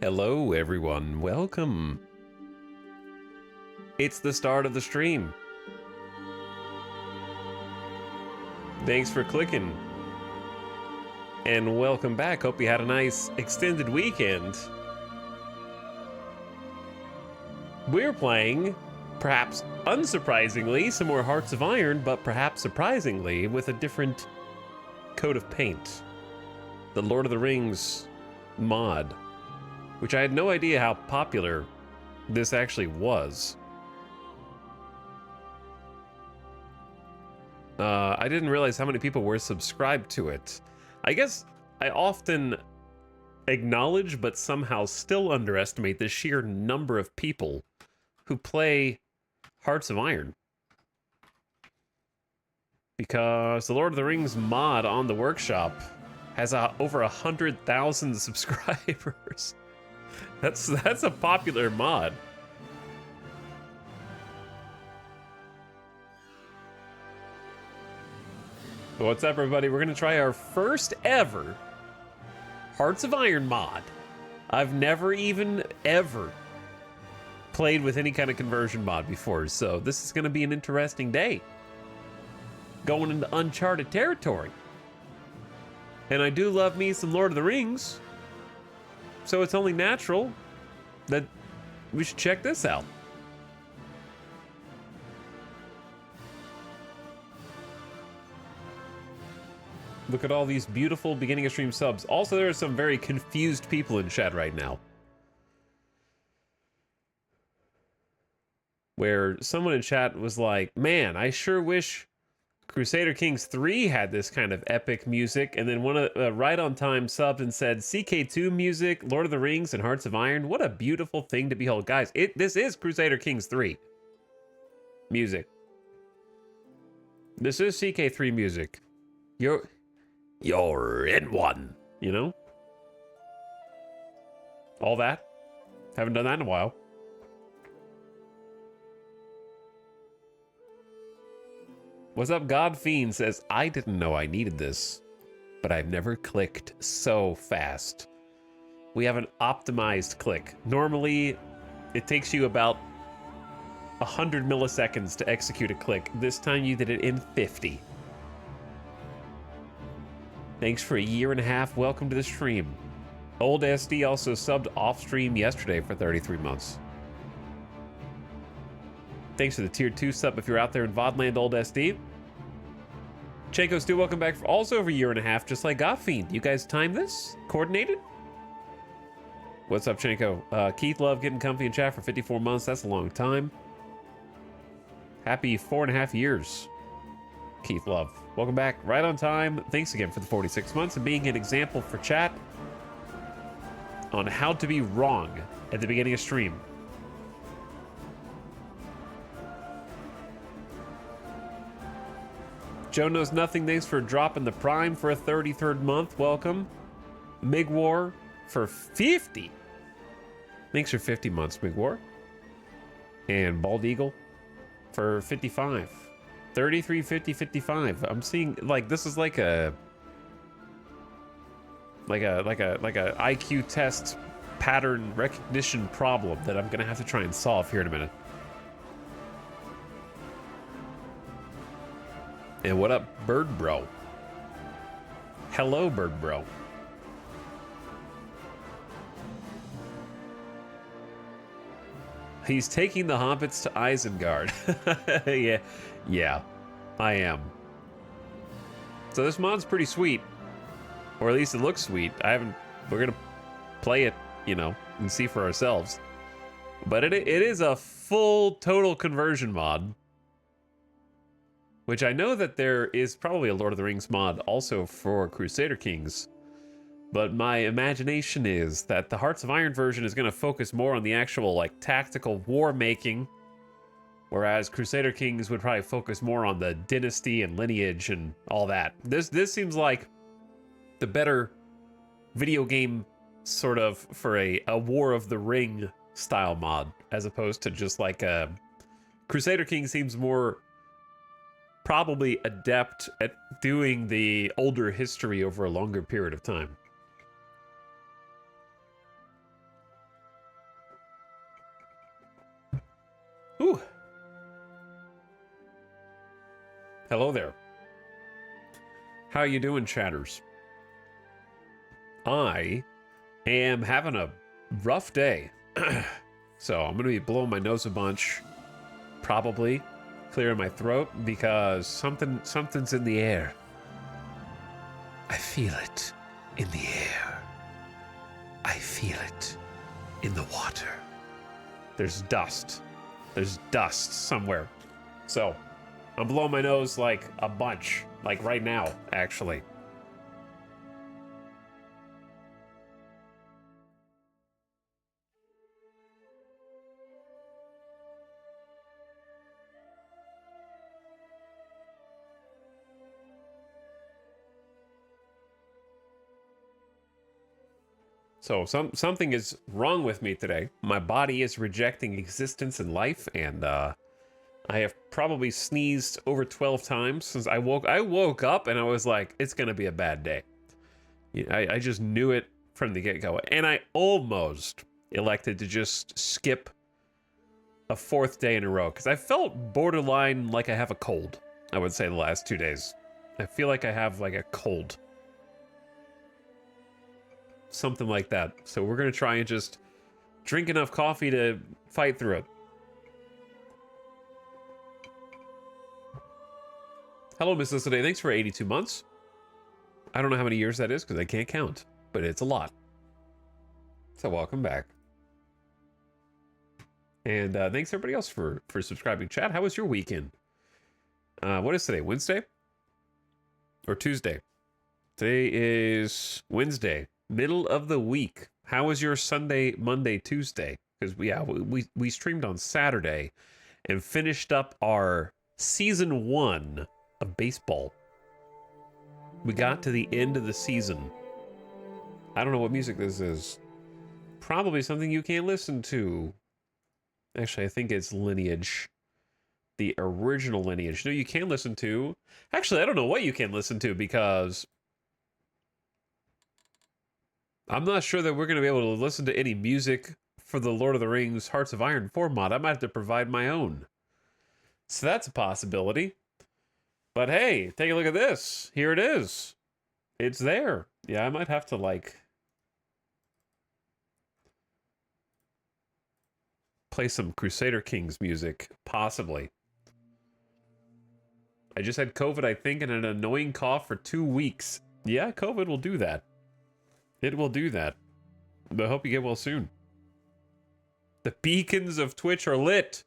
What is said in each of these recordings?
Hello everyone, welcome. It's the start of the stream. Thanks for clicking. And welcome back. Hope you had a nice extended weekend. We're playing, perhaps unsurprisingly, some more Hearts of Iron, but perhaps surprisingly with a different coat of paint. The Lord of the Rings mod, which I had no idea how popular this actually was. I didn't realize how many people were subscribed to it. I guess I often acknowledge but somehow still underestimate the sheer number of people who play Hearts of Iron. Because the Lord of the Rings mod on the workshop has over 100,000 subscribers. That's a popular mod. What's up, everybody? We're gonna try our first ever Hearts of Iron mod. I've never even ever played with any kind of conversion mod before, so this is gonna be an interesting day. Going into uncharted territory. And I do love me some Lord of the Rings, so it's only natural that we should check this out. Look at all these beautiful beginning of stream subs. Also, there are some very confused people in chat right now. Where someone in chat was like, man, I sure wish Crusader Kings 3 had this kind of epic music. And then one of right on time subbed and said, CK2 music, Lord of the Rings, and Hearts of Iron. What a beautiful thing to behold. Guys, this is Crusader Kings 3 music. This is CK3 music. You're in one, you know? All that. Haven't done that in a while. What's up, Godfiend says, I didn't know I needed this, but I've never clicked so fast. We have an optimized click. Normally, it takes you about 100 milliseconds to execute a click. This time you did it in 50. Thanks for a year and a half. Welcome to the stream. Old SD also subbed off stream yesterday for 33 months. Thanks for the tier 2 sub if you're out there in VODland, Old SD. Chanko Stu, welcome back for also over a year and a half, just like Godfiend. You guys timed this? Coordinated? What's up, Chanko? Keith Love getting comfy in chat for 54 months. That's a long time. Happy 4.5 years. Keith Love, welcome back, right on time. Thanks again for the 46 months and being an example for chat on how to be wrong at the beginning of stream. Joe Knows Nothing, thanks for dropping the prime for a 33rd month. Welcome. Migwar for 50. Thanks for 50 months, Migwar. And Bald Eagle for 55. 33, 50, 55. I'm seeing like this is like a IQ test pattern recognition problem that I'm gonna have to try and solve here in a minute. And what up, Bird Bro? Hello, Bird Bro. He's taking the hobbits to Isengard. Yeah, I am. So this mod's pretty sweet, or at least it looks sweet. We're gonna play it, you know, and see for ourselves. But it is a full total conversion mod, which I know that there is probably a Lord of the Rings mod also for Crusader Kings. But my imagination is that the Hearts of Iron version is going to focus more on the actual, like, tactical war making, whereas Crusader Kings would probably focus more on the dynasty and lineage and all that. This seems like the better video game sort of for a War of the Ring style mod, as opposed to just like a Crusader Kings seems more probably adept at doing the older history over a longer period of time. Ooh. Hello there. How you doing, chatters? I am having a rough day. So I'm going to be blowing my nose a bunch. Probably clearing my throat because something's in the air. I feel it in the air. I feel it in the water. There's dust. There's dust somewhere. So I'm blowing my nose like a bunch. Like right now, actually. So something is wrong with me today. My body is rejecting existence and life, and I have probably sneezed over 12 times since I woke up, and I was like, it's gonna be a bad day. I just knew it from the get-go, and I almost elected to just skip a 4th day in a row because I felt borderline like I have a cold. I would say the last 2 days. I feel like I have like a cold. Something like that. So we're going to try and just drink enough coffee to fight through it. Hello, Miss Listening. Thanks for 82 months. I don't know how many years that is because I can't count, but it's a lot. So welcome back. And thanks everybody else for subscribing. Chat, how was your weekend? What is today? Wednesday? Or Tuesday? Today is Wednesday. Middle of the week. How was your Sunday, Monday, Tuesday? Because we streamed on Saturday and finished up our season 1 of baseball. We got to the end of the season. I don't know what music this is. Probably something you can't listen to. Actually, I think it's Lineage. The original Lineage. No, you can listen to. Actually, I don't know what you can listen to because I'm not sure that we're going to be able to listen to any music for the Lord of the Rings Hearts of Iron 4 mod. I might have to provide my own. So that's a possibility. But hey, take a look at this. Here it is. It's there. Yeah, I might have to like play some Crusader Kings music, possibly. I just had COVID, I think, and an annoying cough for 2 weeks. Yeah, COVID will do that. It will do that. But I hope you get well soon. The beacons of Twitch are lit.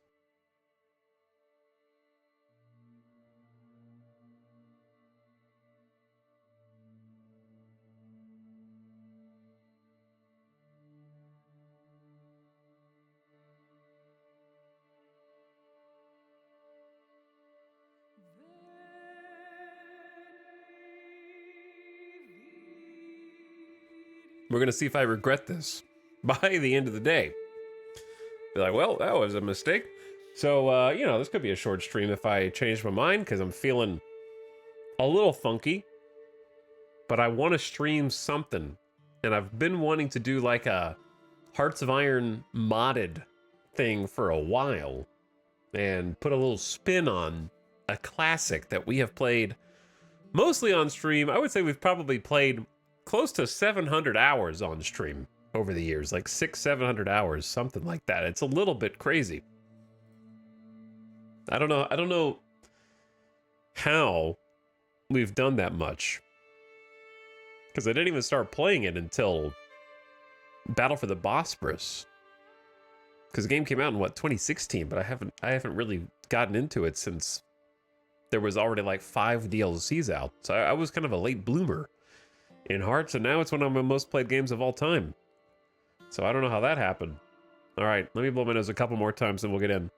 We're going to see if I regret this by the end of the day. Be like, well, that was a mistake. So, you know, this could be a short stream if I change my mind because I'm feeling a little funky. But I want to stream something. And I've been wanting to do like a Hearts of Iron modded thing for a while. And put a little spin on a classic that we have played mostly on stream. I would say we've probably played close to 700 hours on stream over the years, like 700 hours, something like that. It's a little bit crazy. I don't know how we've done that much, because I didn't even start playing it until Battle for the Bosporus, because the game came out in what, 2016, but I haven't really gotten into it since there was already like 5 DLCs out. So I was kind of a late bloomer in Hearts, and now it's one of my most played games of all time. So I don't know how that happened. All right, let me blow my nose a couple more times, then we'll get in.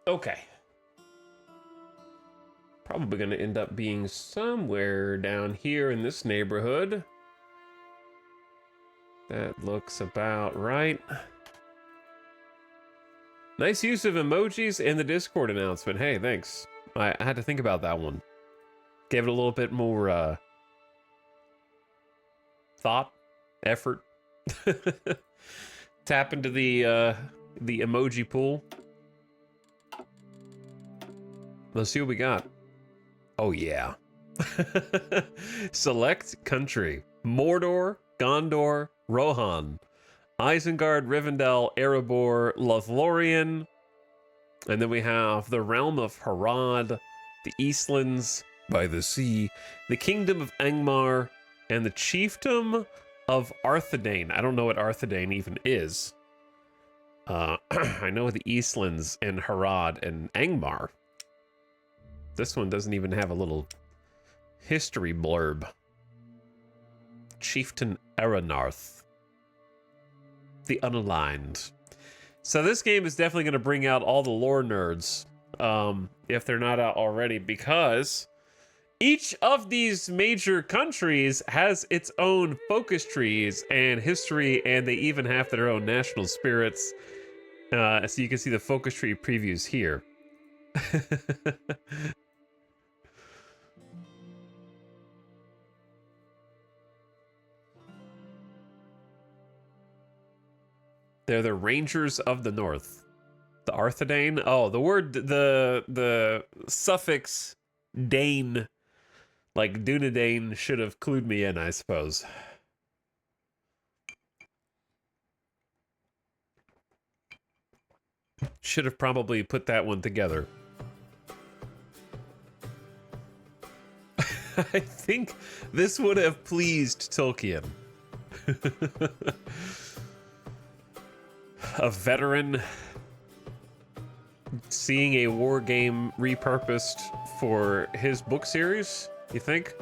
Okay. Probably going to end up being somewhere down here in this neighborhood. That looks about right. Nice use of emojis in the Discord announcement. Hey, thanks. I had to think about that one. Gave it a little bit more thought, effort. Tap into the emoji pool. Let's see what we got. Oh yeah. Select country. Mordor, Gondor, Rohan, Isengard, Rivendell, Erebor, Lothlorien. And then we have the realm of Harad, the Eastlands by the sea, the kingdom of Angmar, and the chiefdom of Arthedain. I don't know what Arthedain even is. I know the Eastlands and Harad and Angmar. This one doesn't even have a little history blurb. Chieftain Aranarth. The Unaligned. So this game is definitely going to bring out all the lore nerds, if they're not out already, because each of these major countries has its own focus trees and history, and they even have their own national spirits. So you can see the focus tree previews here. They're the Rangers of the North. The Arthedain? Oh, the word, the suffix Dane, like Dunedain, should have clued me in, I suppose. Should have probably put that one together. I think this would have pleased Tolkien. A veteran seeing a war game repurposed for his book series, you think?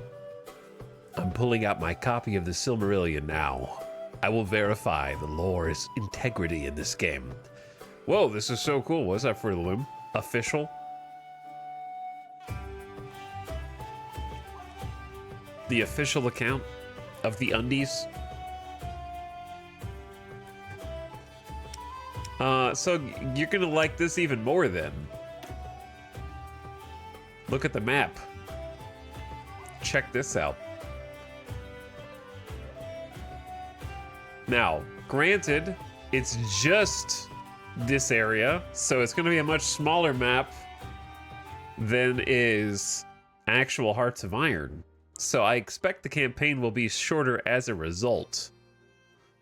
I'm pulling out my copy of the Silmarillion now. I will verify the lore's integrity in this game. Whoa, this is so cool. What's that for the loom? Official? The official account of the Undies? So you're gonna like this even more then. Look at the map. Check this out. Now, granted, it's just this area, so it's gonna be a much smaller map than is actual Hearts of Iron. So I expect the campaign will be shorter as a result.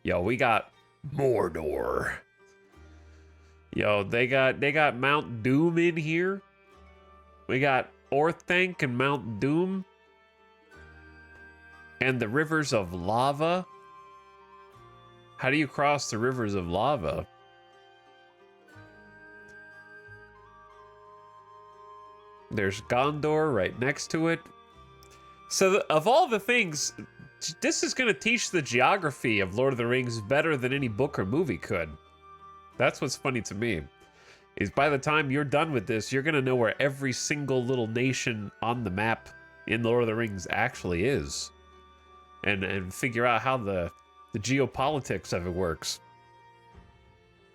Yo, we got Mordor. Yo, they got Mount Doom in here. We got Orthanc and Mount Doom. And the rivers of lava. How do you cross the rivers of lava? There's Gondor right next to it. So of all the things, this is going to teach the geography of Lord of the Rings better than any book or movie could. That's what's funny to me, is by the time you're done with this, you're going to know where every single little nation on the map in Lord of the Rings actually is. And figure out how the geopolitics of it works.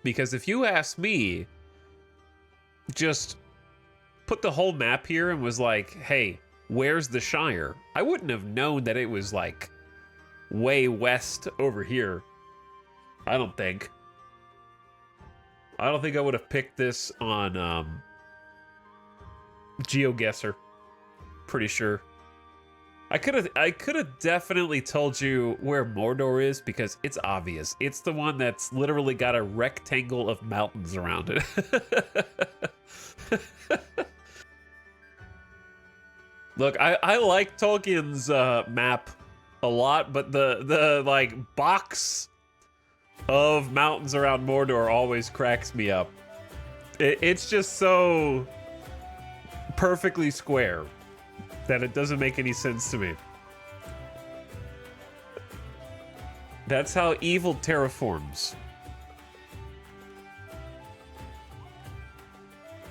Because if you ask me, just put the whole map here and was like, hey, where's the Shire? I wouldn't have known that it was like way west over here. I don't think I would have picked this on GeoGuessr. Pretty sure. I could have definitely told you where Mordor is because it's obvious. It's the one that's literally got a rectangle of mountains around it. Look, I like Tolkien's map a lot, but the like box of mountains around Mordor always cracks me up. It's just so perfectly square that it doesn't make any sense to me. That's how evil terraforms.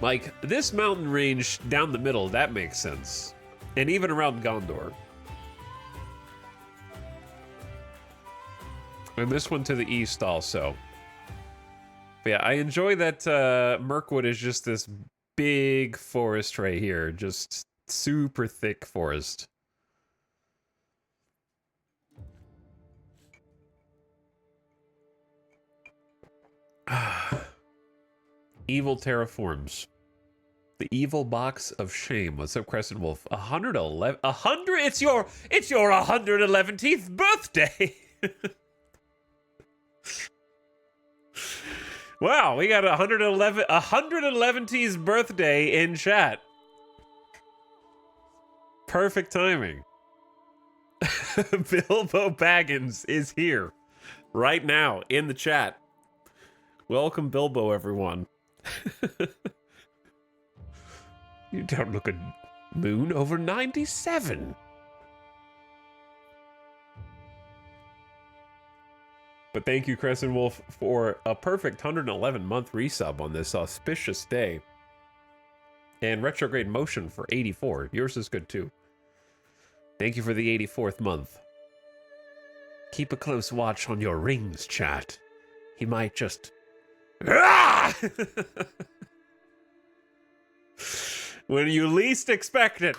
Like, this mountain range down the middle, that makes sense. And even around Gondor. And this one to the east also. But yeah, I enjoy that Mirkwood is just this big forest right here. Just super thick forest. Evil terraforms. The evil box of shame. What's up, Crescent Wolf? 111. 100. It's your 111th birthday. Wow, we got 111th birthday in chat. Perfect timing. Bilbo Baggins is here right now in the chat. Welcome, Bilbo, everyone. You don't look a moon over 97. But thank you, Crescent Wolf, for a perfect 111-month resub on this auspicious day. And Retrograde Motion for 84. Yours is good, too. Thank you for the 84th month. Keep a close watch on your rings, chat. He might just... Ah! When you least expect it.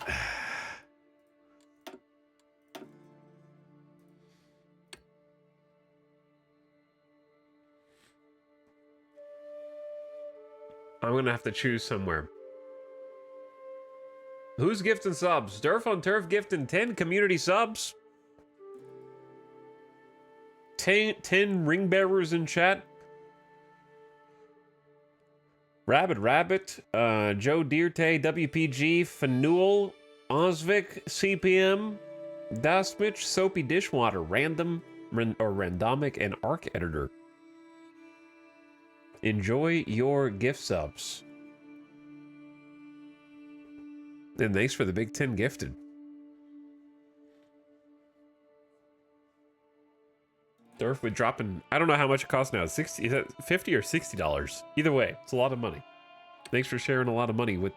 I'm gonna have to choose somewhere. Who's gifting subs? Durf on Turf gifting 10 community subs. 10 ring bearers in chat. Rabbit, Joe Dirte, WPG, Fanul, Osvik, CPM, Dasmich, Soapy Dishwater, Randomic, and Arc Editor. Enjoy your gift subs. And thanks for the big 10 gifted. Durf with dropping, I don't know how much it costs now. 60, is that $50 or $60? Either way, it's a lot of money. Thanks for sharing a lot of money with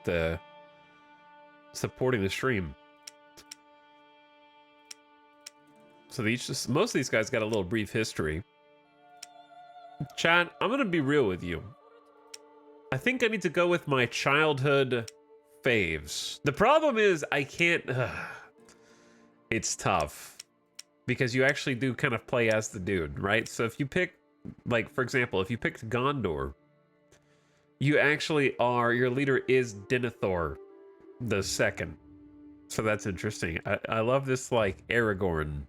supporting the stream. So most of these guys got a little brief history. Chat, I'm gonna be real with you. I think I need to go with my childhood faves. The problem is I can't. It's tough. Because you actually do kind of play as the dude, right? So if you pick, like, for example, if you picked Gondor, you actually are, your leader is Denethor the Second. So that's interesting. I love this, like, Aragorn.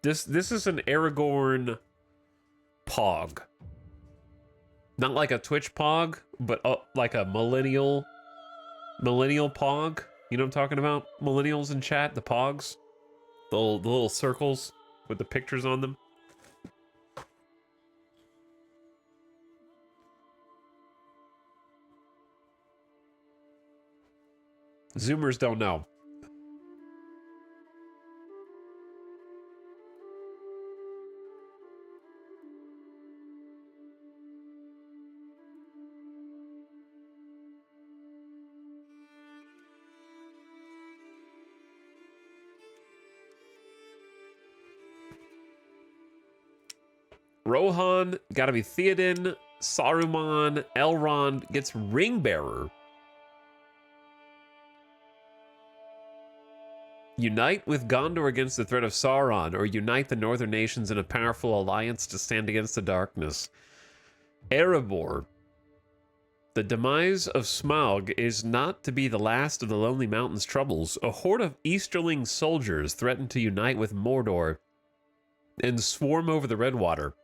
This is an Aragorn Pog. Not like a Twitch Pog, but like a millennial Pog. You know what I'm talking about? Millennials in chat, the Pogs. The little circles with the pictures on them. Zoomers don't know. Rohan, gotta be Theoden, Saruman, Elrond gets Ringbearer. Unite with Gondor against the threat of Sauron, or unite the northern nations in a powerful alliance to stand against the darkness. Erebor. The demise of Smaug is not to be the last of the Lonely Mountain's troubles. A horde of Easterling soldiers threaten to unite with Mordor and swarm over the Redwater,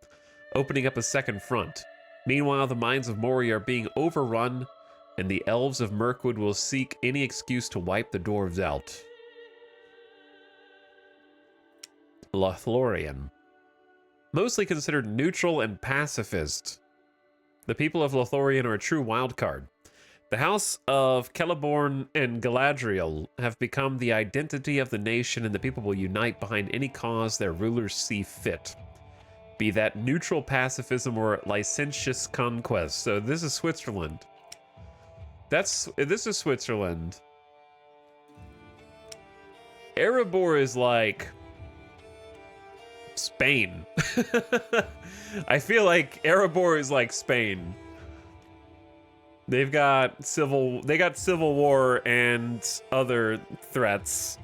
opening up a second front. Meanwhile, the mines of Moria are being overrun, and the elves of Mirkwood will seek any excuse to wipe the dwarves out. Lothlorien. Mostly considered neutral and pacifist, the people of Lothlorien are a true wildcard. The House of Celeborn and Galadriel have become the identity of the nation, and the people will unite behind any cause their rulers see fit, be that neutral pacifism or licentious conquest. So this is Switzerland. This is Switzerland. Erebor is like Spain. I feel like Erebor is like Spain. They got civil war and other threats.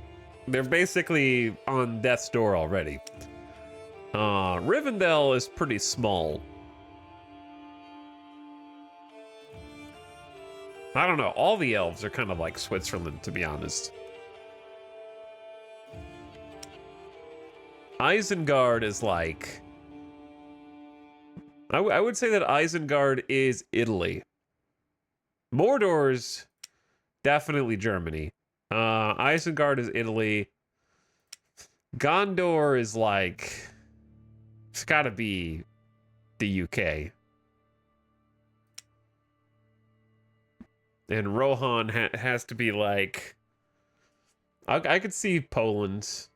They're basically on death's door already. Rivendell is pretty small. I don't know. All the elves are kind of like Switzerland, to be honest. Isengard is like... I would say that Isengard is Italy. Mordor's definitely Germany. Isengard is Italy. Gondor is like... It's gotta be the UK. And Rohan has to be like... I could see Poland.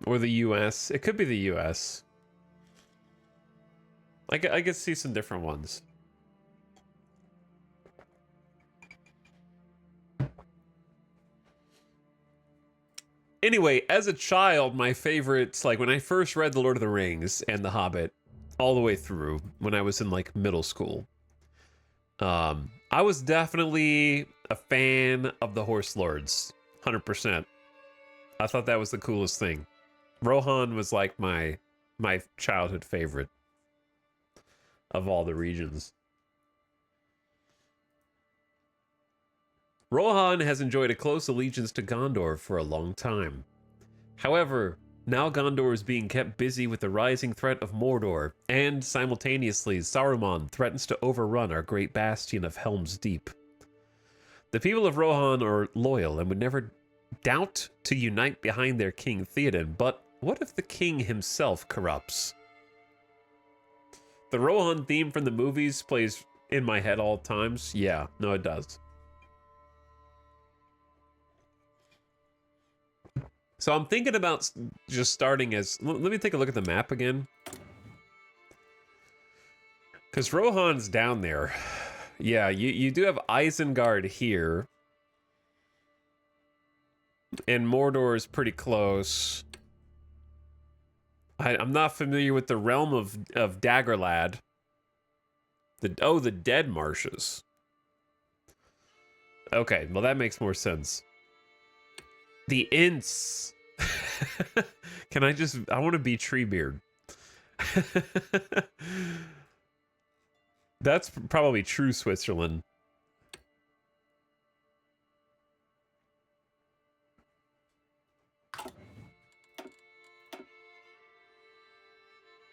Or the US. It could be the US. I could see some different ones. Anyway, as a child, my favorites, like when I first read The Lord of the Rings and The Hobbit, all the way through, when I was in like middle school, I was definitely a fan of the Horse Lords, 100%. I thought that was the coolest thing. Rohan was like my childhood favorite of all the regions. Rohan has enjoyed a close allegiance to Gondor for a long time. However, now Gondor is being kept busy with the rising threat of Mordor, and simultaneously Saruman threatens to overrun our great bastion of Helm's Deep. The people of Rohan are loyal and would never doubt to unite behind their king Theoden, but what if the king himself corrupts? The Rohan theme from the movies plays in my head all times. Yeah, no, it does. So I'm thinking about just starting as... Let me take a look at the map again. Because Rohan's down there. Yeah, you do have Isengard here. And Mordor is pretty close. I'm not familiar with the realm of Dagorlad. The Dead Marshes. Okay, well that makes more sense. The Ints. Can I want to be Treebeard. That's probably true Switzerland.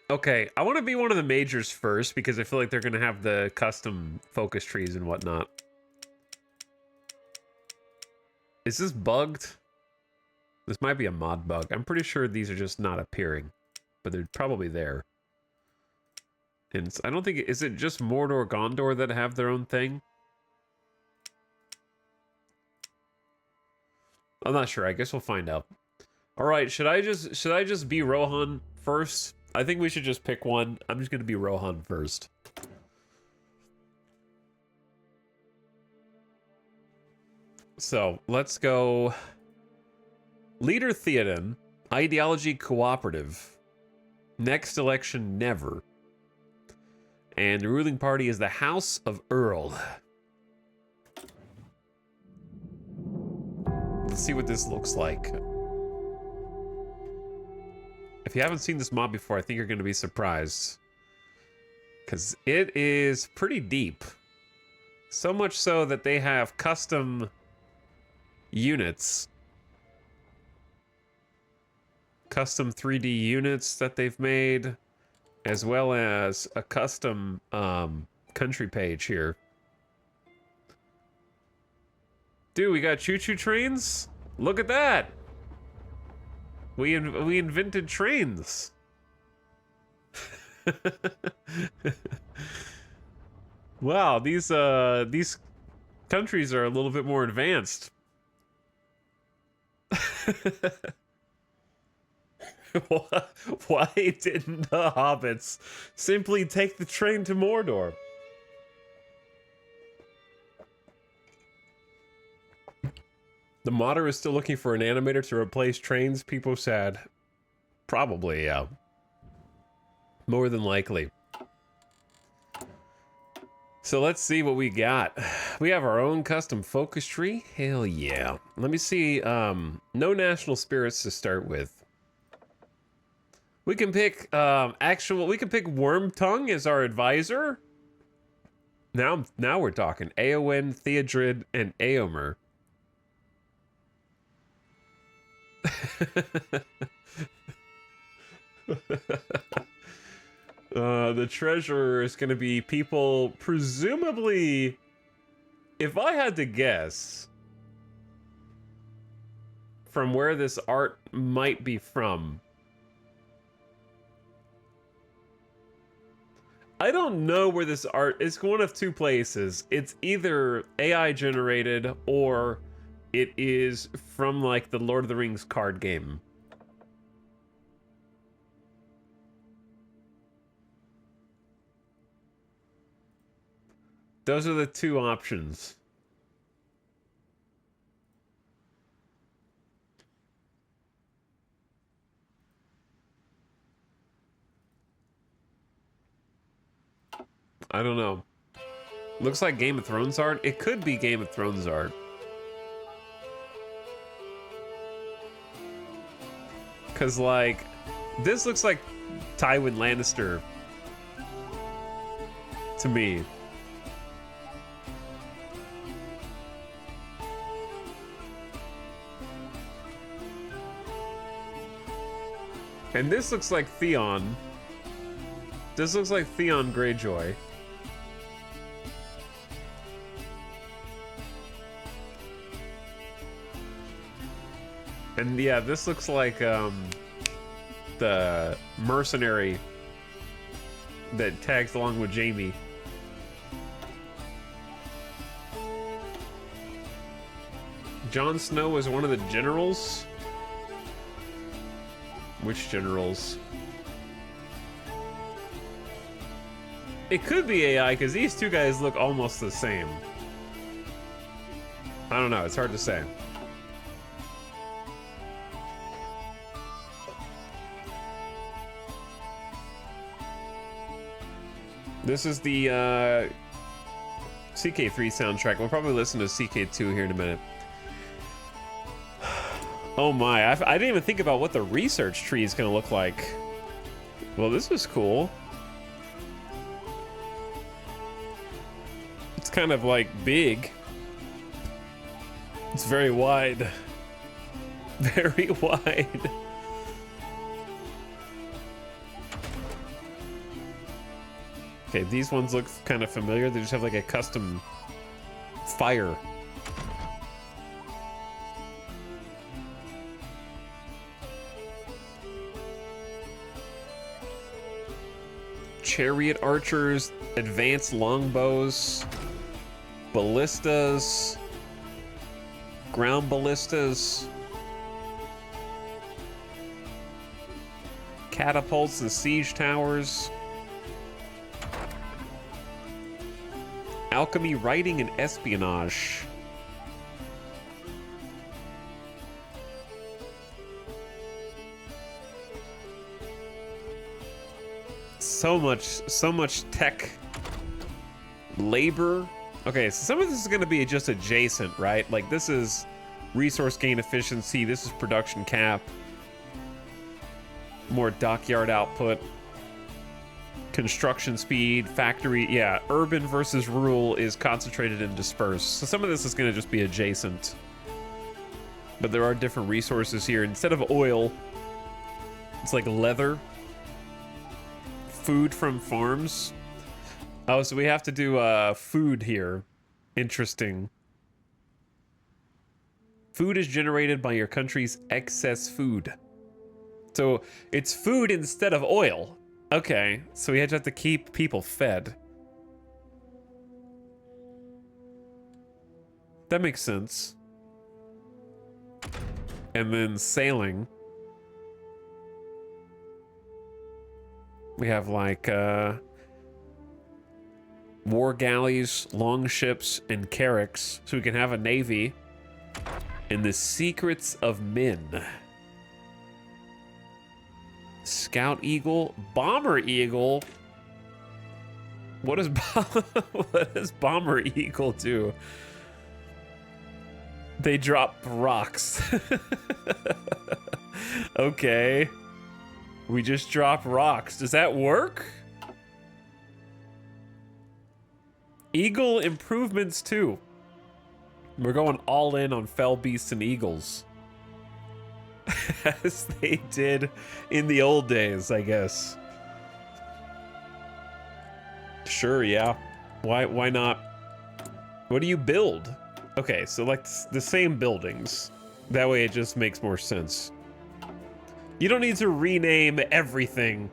Okay, I want to be one of the majors first because I feel like they're going to have the custom focus trees and whatnot. Is this bugged? This might be a mod bug. I'm pretty sure these are just not appearing, but they're probably there. And I don't think... Is it just Mordor, Gondor that have their own thing? I'm not sure. I guess we'll find out. All right, should I just be Rohan first? I think we should just pick one. I'm just going to be Rohan first. So, let's go... Leader Theoden, ideology cooperative, next election never, and the ruling party is the House of Earl. Let's see what this looks like. If you haven't seen this mod before, I think you're going to be surprised, because it is pretty deep. So much so that they have custom units. Custom 3D units that they've made, as well as a custom country page here. Dude, we got choo-choo trains? Look at that! We invented trains. Wow, these countries are a little bit more advanced. Why didn't the hobbits simply take the train to Mordor? The modder is still looking for an animator to replace Trains, people sad. Probably, yeah. More than likely. So let's see what we got. We have our own custom focus tree. Hell yeah. Let me see. No national spirits to start with. We can pick we can pick Worm Tongue as our advisor. Now we're talking. Aowen, Theodred, and Aomer. The treasurer is going to be people, presumably, if I had to guess, from where this art might be from. I don't know where this art, it's one of two places. It's either AI generated or it is from like the Lord of the Rings card game. Those are the two options. I don't know. Looks like Game of Thrones art. It could be Game of Thrones art. Cause like, this looks like Tywin Lannister to me. And this looks like Theon. This looks like Theon Greyjoy. And yeah, this looks like the mercenary that tags along with Jaime. Jon Snow is one of the generals. Which generals? It could be AI because these two guys look almost the same. I don't know, it's hard to say. This is the CK3 soundtrack. We'll probably listen to CK2 here in a minute. Oh my, I didn't even think about what the research tree is gonna look like. Well, this is cool. It's kind of like big. It's very wide. Very wide. Okay, these ones look kind of familiar. They just have like a custom fire. Chariot archers, advanced longbows, ballistas, ground ballistas, catapults and siege towers, alchemy, writing, and espionage. So much tech, labor. Okay, so some of this is going to be just adjacent, right? Like this is resource gain efficiency. This is production cap. More dockyard output. Construction speed, factory, yeah. Urban versus rural is concentrated and dispersed. So some of this is going to just be adjacent. But there are different resources here. Instead of oil, it's like leather. Food from farms. Oh, so we have to do food here. Interesting. Food is generated by your country's excess food. So it's food instead of oil. Okay, so we have to keep people fed. That makes sense. And then sailing. We have like war galleys, long ships, and carracks, so we can have a navy. And the Secrets of Min. Scout Eagle, Bomber Eagle. What does what does Bomber Eagle do? They drop rocks. Okay. We just drop rocks. Does that work? Eagle improvements too. We're going all in on fell beasts and eagles. As they did in the old days, I guess. Sure, yeah. Why not? What do you build? Okay, so like the same buildings. That way it just makes more sense. You don't need to rename everything.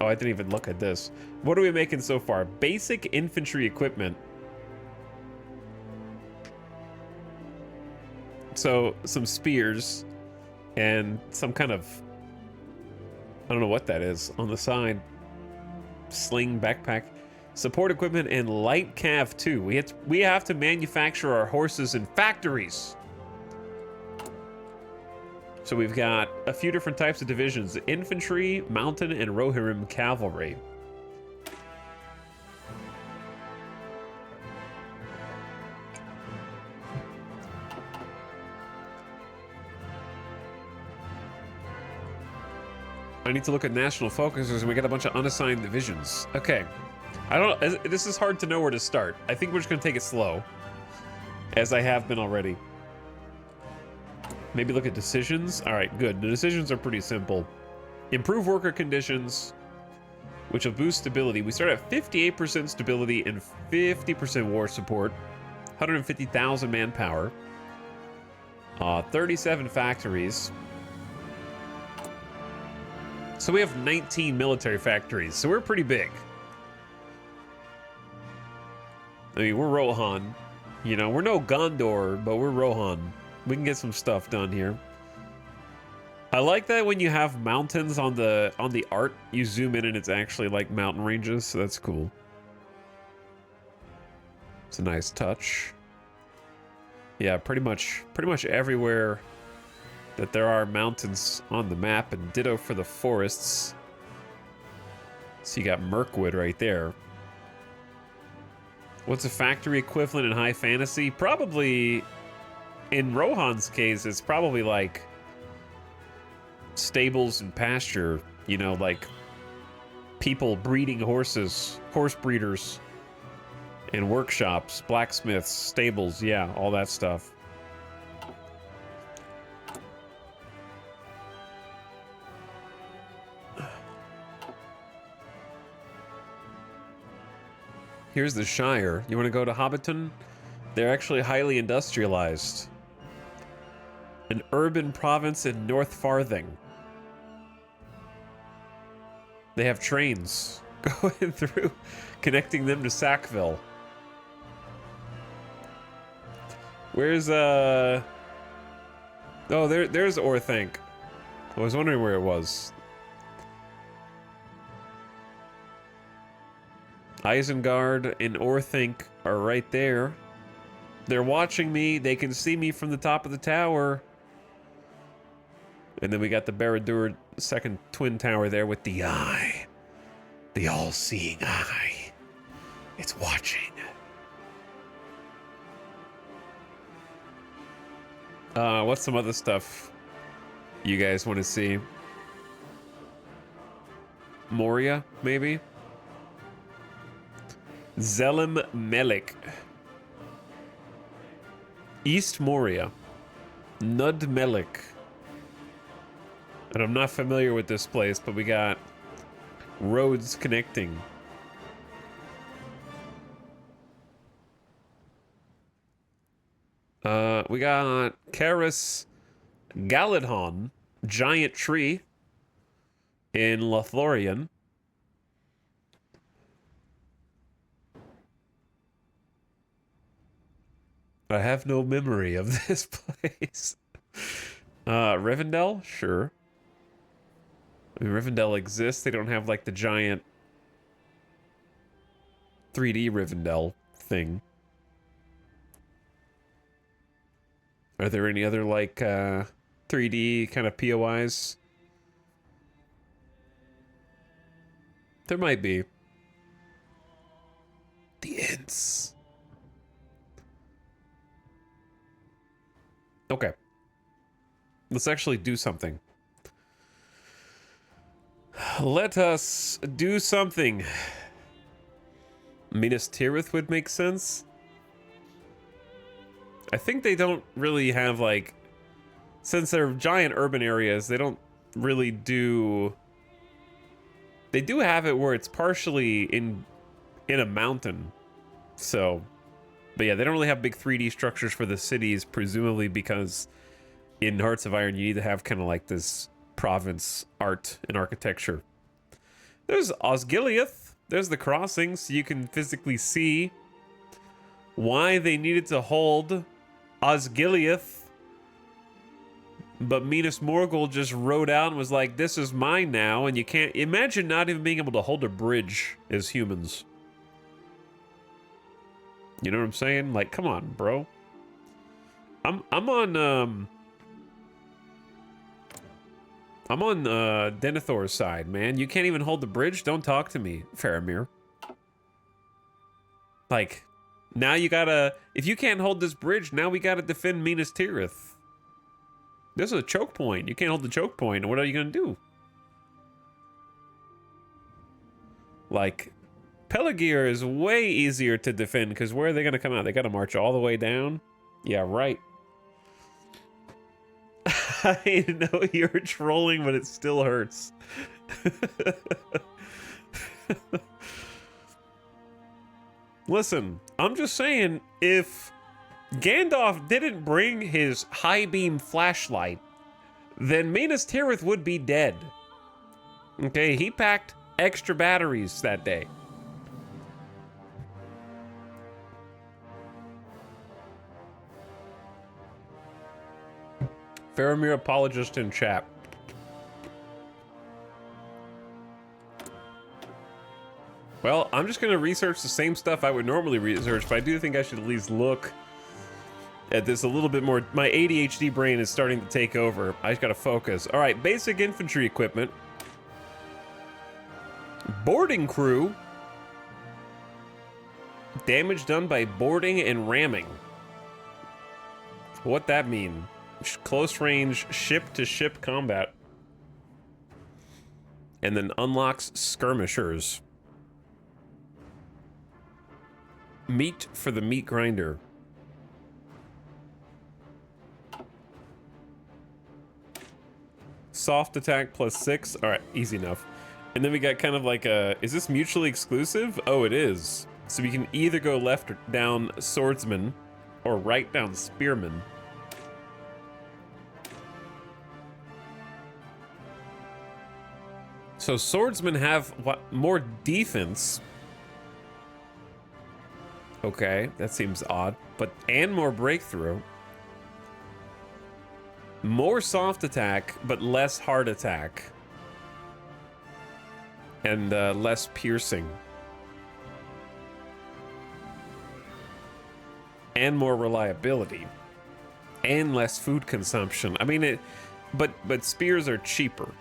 Oh, I didn't even look at this. What are we making so far? Basic infantry equipment. So, some spears and some kind of, I don't know what that is, on the side. Sling, backpack. Support equipment and light cav too. We have to manufacture our horses in factories. So we've got a few different types of divisions: infantry, mountain, and Rohirrim cavalry. I need to look at national focuses, and we got a bunch of unassigned divisions. Okay. I don't. This is hard to know where to start. I think we're just gonna take it slow, as I have been already. Maybe look at decisions. All right, good. The decisions are pretty simple. Improve worker conditions, which will boost stability. We start at 58% stability and 50% war support. 150,000 manpower. 37 factories. So we have 19 military factories. So we're pretty big. I mean, we're Rohan. You know, we're no Gondor, but we're Rohan. We can get some stuff done here. I like that when you have mountains on the art, you zoom in and it's actually like mountain ranges, so that's cool. It's a nice touch. Yeah, pretty much everywhere that there are mountains on the map, and ditto for the forests. So you got Mirkwood right there. What's a factory equivalent in high fantasy? Probably, in Rohan's case, it's probably like stables and pasture, you know, like people breeding horses, horse breeders, and workshops, blacksmiths, stables, yeah, all that stuff. Here's the Shire. You want to go to Hobbiton? They're actually highly industrialized. An urban province in North Farthing. They have trains going through, connecting them to Sackville. Where's oh, there's Orthanc. I was wondering where it was. Isengard and Orthanc are right there. They're watching me. They can see me from the top of the tower. And then we got the Barad-dûr second twin tower there with the eye. The all-seeing eye. It's watching. What's some other stuff you guys want to see? Moria, maybe? Zelem Melik. East Moria. Nud Melik. And I'm not familiar with this place, but we got roads connecting. We got Karis Galadhon, giant tree in Lothlorien. I have no memory of this place. Rivendell? Sure. I mean, Rivendell exists. They don't have like the giant 3D Rivendell thing. Are there any other, like, 3D kind of POIs? There might be. The Ents. Okay. Let's actually do something. Let us do something. Minas Tirith would make sense. I think they don't really have, like... Since they're giant urban areas, they don't really do... They do have it where it's partially in a mountain. So... But yeah, they don't really have big 3D structures for the cities, presumably because in Hearts of Iron you need to have kind of like this province art and architecture. There's Osgiliath. There's the crossing, so you can physically see why they needed to hold Osgiliath. But Minas Morgul just rode out and was like, this is mine now, and you can't... Imagine not even being able to hold a bridge as humans. You know what I'm saying? Like, come on, bro. I'm on Denethor's side, man. You can't even hold the bridge? Don't talk to me, Faramir. Like, now you gotta... If you can't hold this bridge, now we gotta defend Minas Tirith. This is a choke point. You can't hold the choke point. What are you gonna do? Like... Pelargir is way easier to defend, because where are they going to come out? They got to march all the way down? Yeah, right. I know you're trolling, but it still hurts. Listen, I'm just saying, if Gandalf didn't bring his high beam flashlight, then Minas Tirith would be dead. Okay, he packed extra batteries that day. Faramir apologist in chat. Well, I'm just going to research the same stuff I would normally research, but I do think I should at least look at this a little bit more. My ADHD brain is starting to take over. I just got to focus. All right, basic infantry equipment. Boarding crew. Damage done by boarding and ramming. What that mean? Close range ship-to-ship combat. And then unlocks skirmishers. Meat for the meat grinder. Soft attack +6. Alright, easy enough. And then we got kind of like a... Is this mutually exclusive? Oh, it is. So we can either go left or down swordsman or right down spearman. So swordsmen have what, more defense. Okay, that seems odd, but and more breakthrough. More soft attack, but less hard attack. And less piercing. And more reliability. And less food consumption. I mean, but spears are cheaper.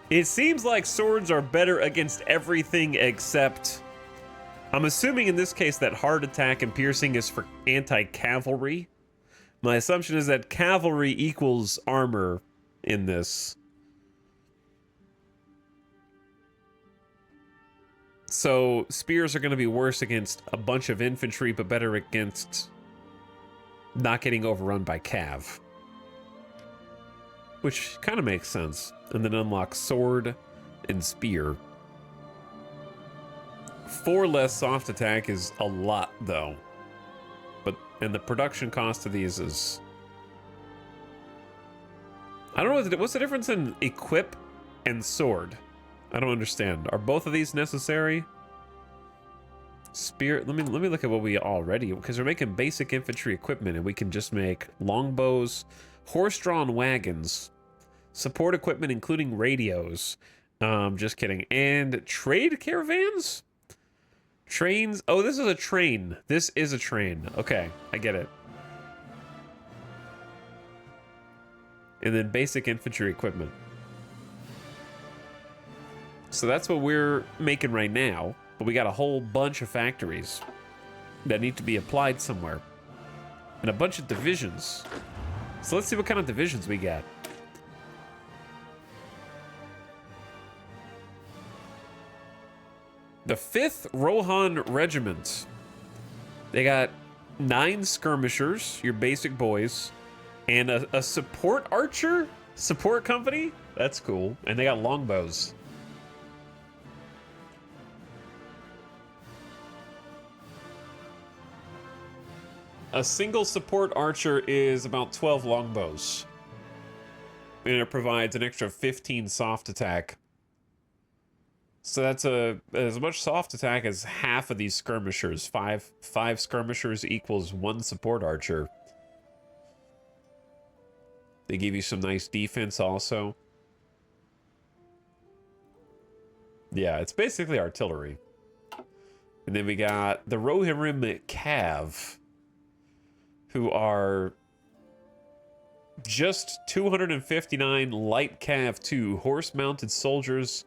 It seems like swords are better against everything except... I'm assuming in this case that hard attack and piercing is for anti-cavalry. My assumption is that cavalry equals armor in this. So spears are going to be worse against a bunch of infantry, but better against not getting overrun by cav. Which kind of makes sense. And then unlock sword and spear. 4 less soft attack is a lot, though. And the production cost of these is... I don't know, what's the difference in equip and sword? I don't understand. Are both of these necessary? Spear, let me look at what we already... Because we're making basic infantry equipment, and we can just make longbows, horse-drawn wagons, support equipment including radios. Just kidding. And trade caravans? Trains? Oh, this is a train. This is a train. Okay, I get it. And then basic infantry equipment. So that's what we're making right now. But we got a whole bunch of factories that need to be applied somewhere. And a bunch of divisions. So let's see what kind of divisions we got. The 5th Rohan Regiment. They got 9 skirmishers, your basic boys, and a support archer? Support company? That's cool. And they got longbows. A single support archer is about 12 longbows. And it provides an extra 15 soft attack. So that's as much soft attack as half of these skirmishers. Five skirmishers equals 1 support archer. They give you some nice defense also. Yeah, it's basically artillery. And then we got the Rohirrim Cav, who are just 259 light Cav 2 horse-mounted soldiers.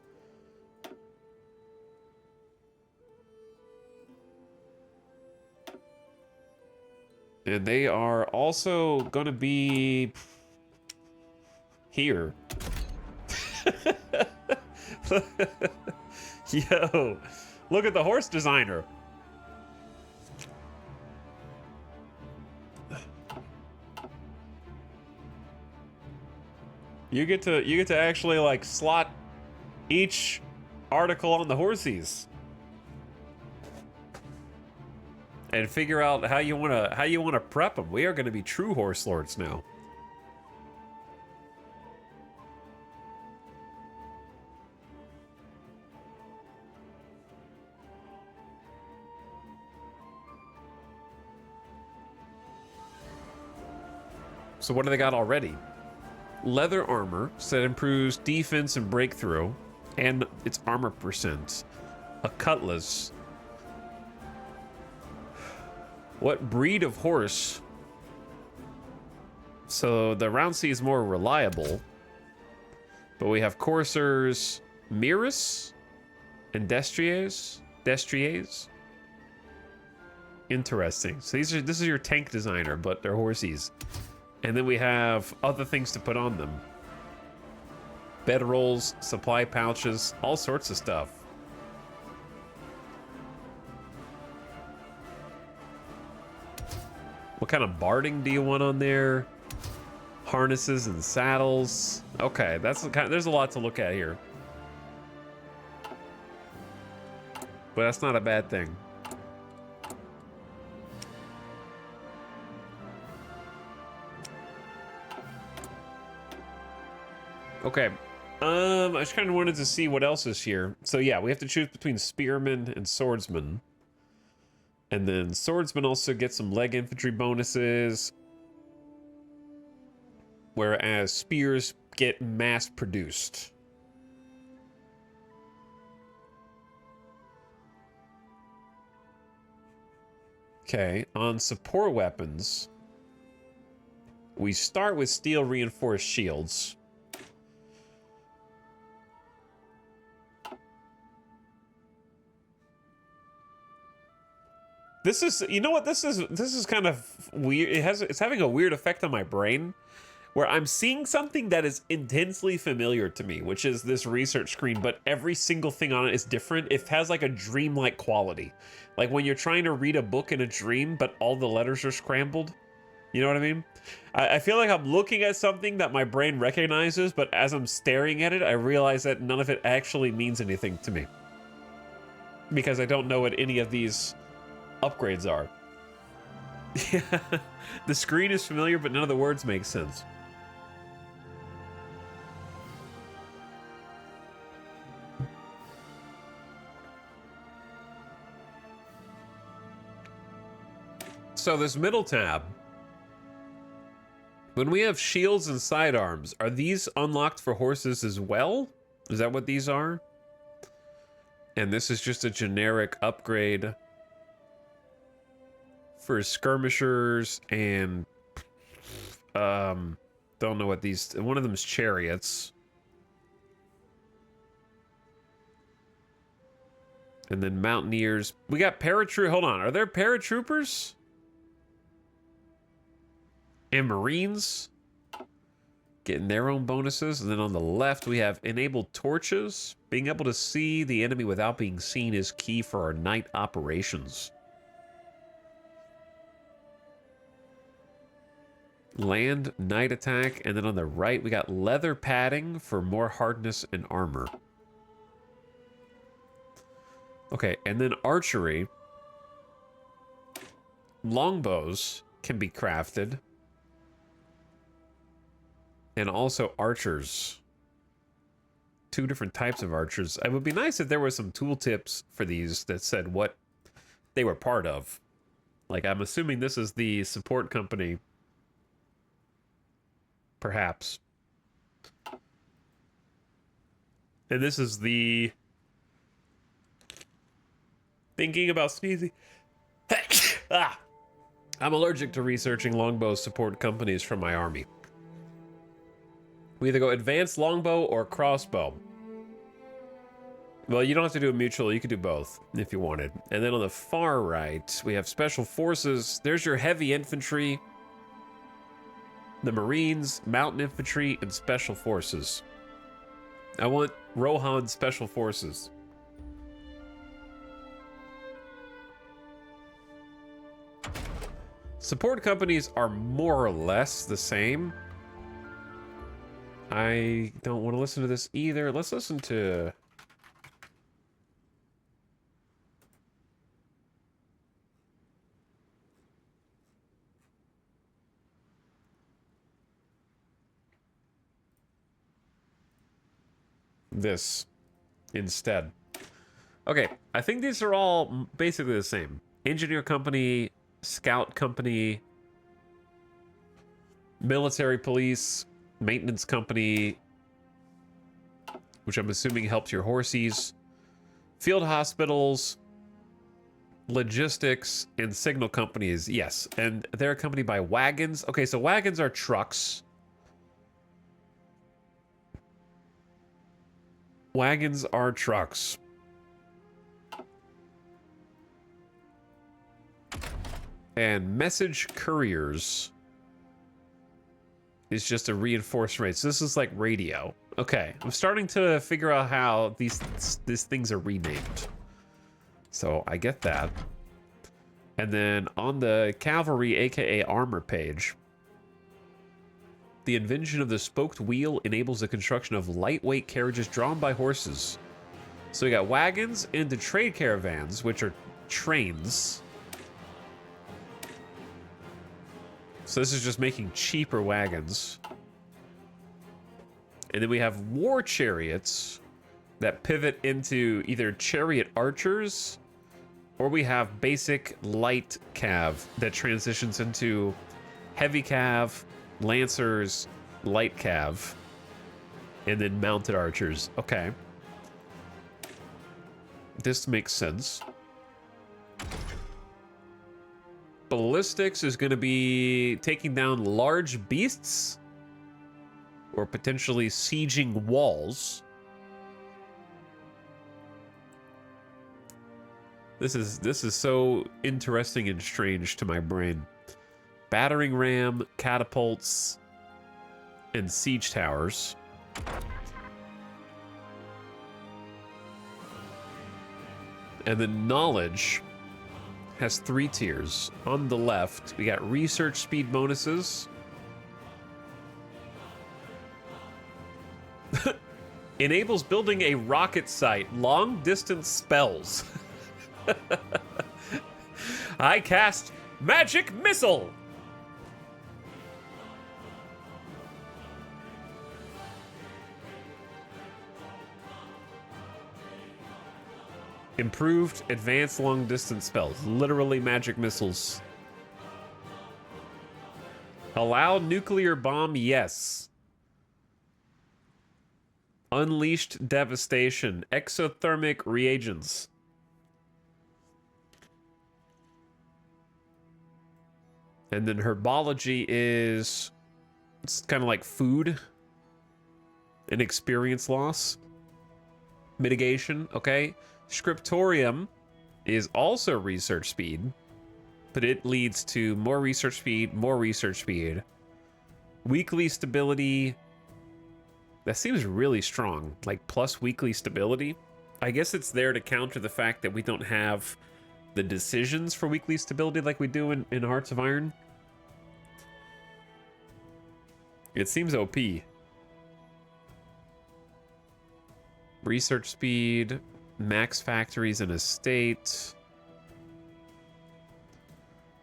And they are also going to be here. Yo, look at the horse designer. You get to actually like slot each article on the horsies and figure out how you want to prep them. We are going to be true horse lords now. So what do they got already? Leather armor, so that improves defense and breakthrough, and its armor percent. A cutlass. What breed of horse? So the Roundsea is more reliable, but we have coursers, Mirus, and Destriers. Interesting. So this is your tank designer, but they're horsies. And then we have other things to put on them. Bedrolls, supply pouches, all sorts of stuff. What kind of barding do you want on there? Harnesses and saddles. Okay, that's the kind. There's a lot to look at here. But that's not a bad thing. Okay, I just kind of wanted to see what else is here. So yeah, we have to choose between spearmen and swordsmen. And then swordsmen also get some leg infantry bonuses. Whereas spears get mass produced. Okay, on support weapons, we start with steel reinforced shields. This is, you know what, this is kind of weird. It's having a weird effect on my brain, where I'm seeing something that is intensely familiar to me, which is this research screen, but every single thing on it is different. It has like a dreamlike quality. Like when you're trying to read a book in a dream, but all the letters are scrambled. You know what I mean? I feel like I'm looking at something that my brain recognizes, but as I'm staring at it, I realize that none of it actually means anything to me. Because I don't know what any of these upgrades are. Yeah, the screen is familiar, but none of the words make sense. So this middle tab, when we have shields and sidearms, are these unlocked for horses as well? Is that what these are? And this is just a generic upgrade for skirmishers and Don't know what these... One of them's chariots. And then mountaineers. We got paratroop... Hold on. Are there paratroopers? And marines? Getting their own bonuses. And then on the left, we have enabled torches. Being able to see the enemy without being seen is key for our night operations. Land, night attack. And then on the right, we got leather padding for more hardness and armor. Okay, and then archery. Longbows can be crafted. And also archers. 2 different types of archers. It would be nice if there were some tooltips for these that said what they were part of. Like, I'm assuming this is the support company. Perhaps. And this is the... Thinking about sneezing. Ah! I'm allergic to researching longbow support companies from my army. We either go advanced longbow or crossbow. Well, you don't have to do a mutual. You could do both if you wanted. And then on the far right, we have special forces. There's your heavy infantry, the Marines, mountain infantry, and special forces. I want Rohan special forces. Support companies are more or less the same. I don't want to listen to this either. Let's listen to... this instead. Okay, I think these are all basically the same. Engineer company, scout company, military police, maintenance company, which I'm assuming helps your horsies, field hospitals, logistics, and signal companies. Yes, and they're accompanied by wagons. Okay, so wagons are trucks. Wagons are trucks. And message couriers is just a reinforced rate. So this is like radio. Okay, I'm starting to figure out how these things are renamed. So I get that. And then on the cavalry, aka armor page, the invention of the spoked wheel enables the construction of lightweight carriages drawn by horses. So we got wagons and the trade caravans, which are trains. So this is just making cheaper wagons. And then we have war chariots that pivot into either chariot archers, or we have basic light cav that transitions into heavy cav, lancers, light cav, and then mounted archers. Okay. This makes sense. Ballistics is going to be taking down large beasts or potentially sieging walls. This is so interesting and strange to my brain. Battering ram, catapults, and siege towers. And then knowledge has 3 tiers. On the left, we got research speed bonuses. Enables building a rocket site. Long distance spells. I cast magic missile. Improved advanced long distance spells. Literally magic missiles. Allow nuclear bomb, yes. Unleashed devastation. Exothermic reagents. And then herbology is It's kind of like food and experience loss mitigation. Okay, Scriptorium is also research speed, but it leads to more research speed, more research speed. Weekly stability. That seems really strong, like plus weekly stability. I guess it's there to counter the fact that we don't have the decisions for weekly stability like we do in Hearts of Iron. It seems OP. Research speed, max factories and estate.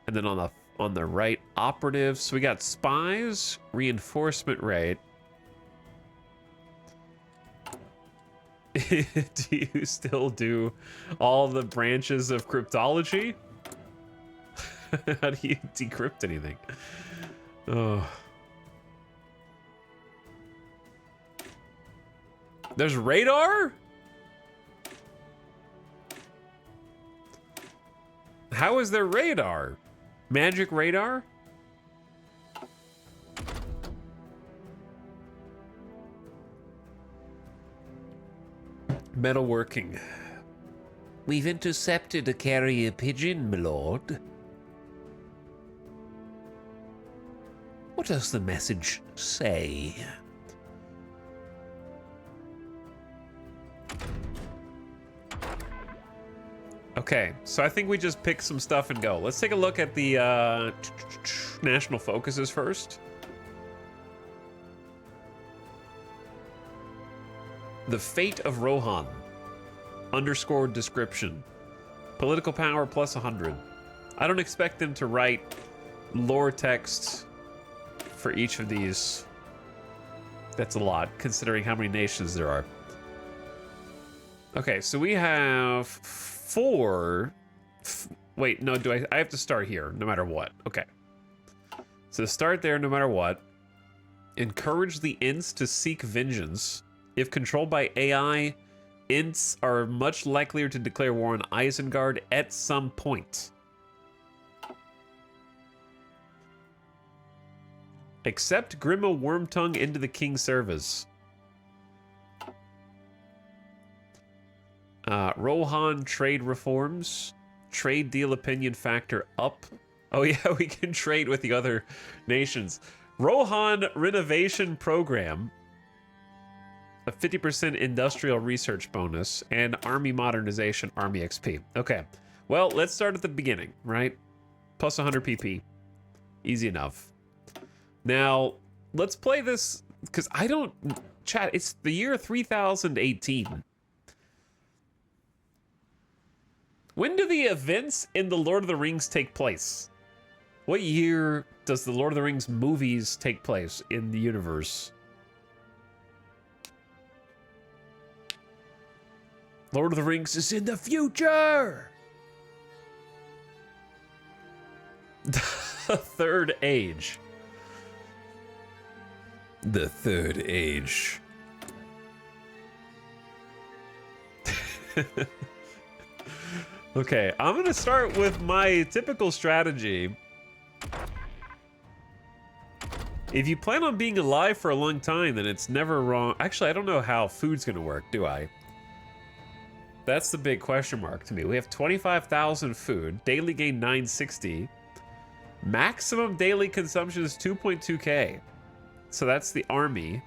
And then on the right, operatives. So we got spies, reinforcement rate. Do you still do all the branches of cryptology? How do you decrypt anything? Oh. There's radar? How is there radar? Magic radar? Metalworking. We've intercepted a carrier pigeon, my lord. What does the message say? Okay, so I think we just pick some stuff and go. Let's take a look at the national focuses first. The Fate of Rohan. Underscored description. Political power plus 100. I don't expect them to write lore text for each of these. That's a lot, considering how many nations there are. Okay, so we have 4. Wait, no, I have to start here, no matter what. Okay. So start there, no matter what. Encourage the ints to seek vengeance. If controlled by AI, ints are much likelier to declare war on Isengard at some point. Accept Grima Wormtongue into the king's service. Rohan trade reforms. Trade deal opinion factor up. Oh yeah, we can trade with the other nations. Rohan renovation program. A 50% industrial research bonus and army modernization, army XP. Okay, well, let's start at the beginning, right? Plus 100 PP. Easy enough. Now, let's play this, because I don't... Chat, it's the year 3018. When do the events in The Lord of the Rings take place? What year does the Lord of the Rings movies take place in the universe? Lord of the Rings is in the future! The Third Age. The Third Age. Okay, I'm gonna start with my typical strategy. If you plan on being alive for a long time, then it's never wrong. Actually, I don't know how food's gonna work, do I? That's the big question mark to me. We have 25,000 food, daily gain 960. Maximum daily consumption is 2.2k. So that's the army.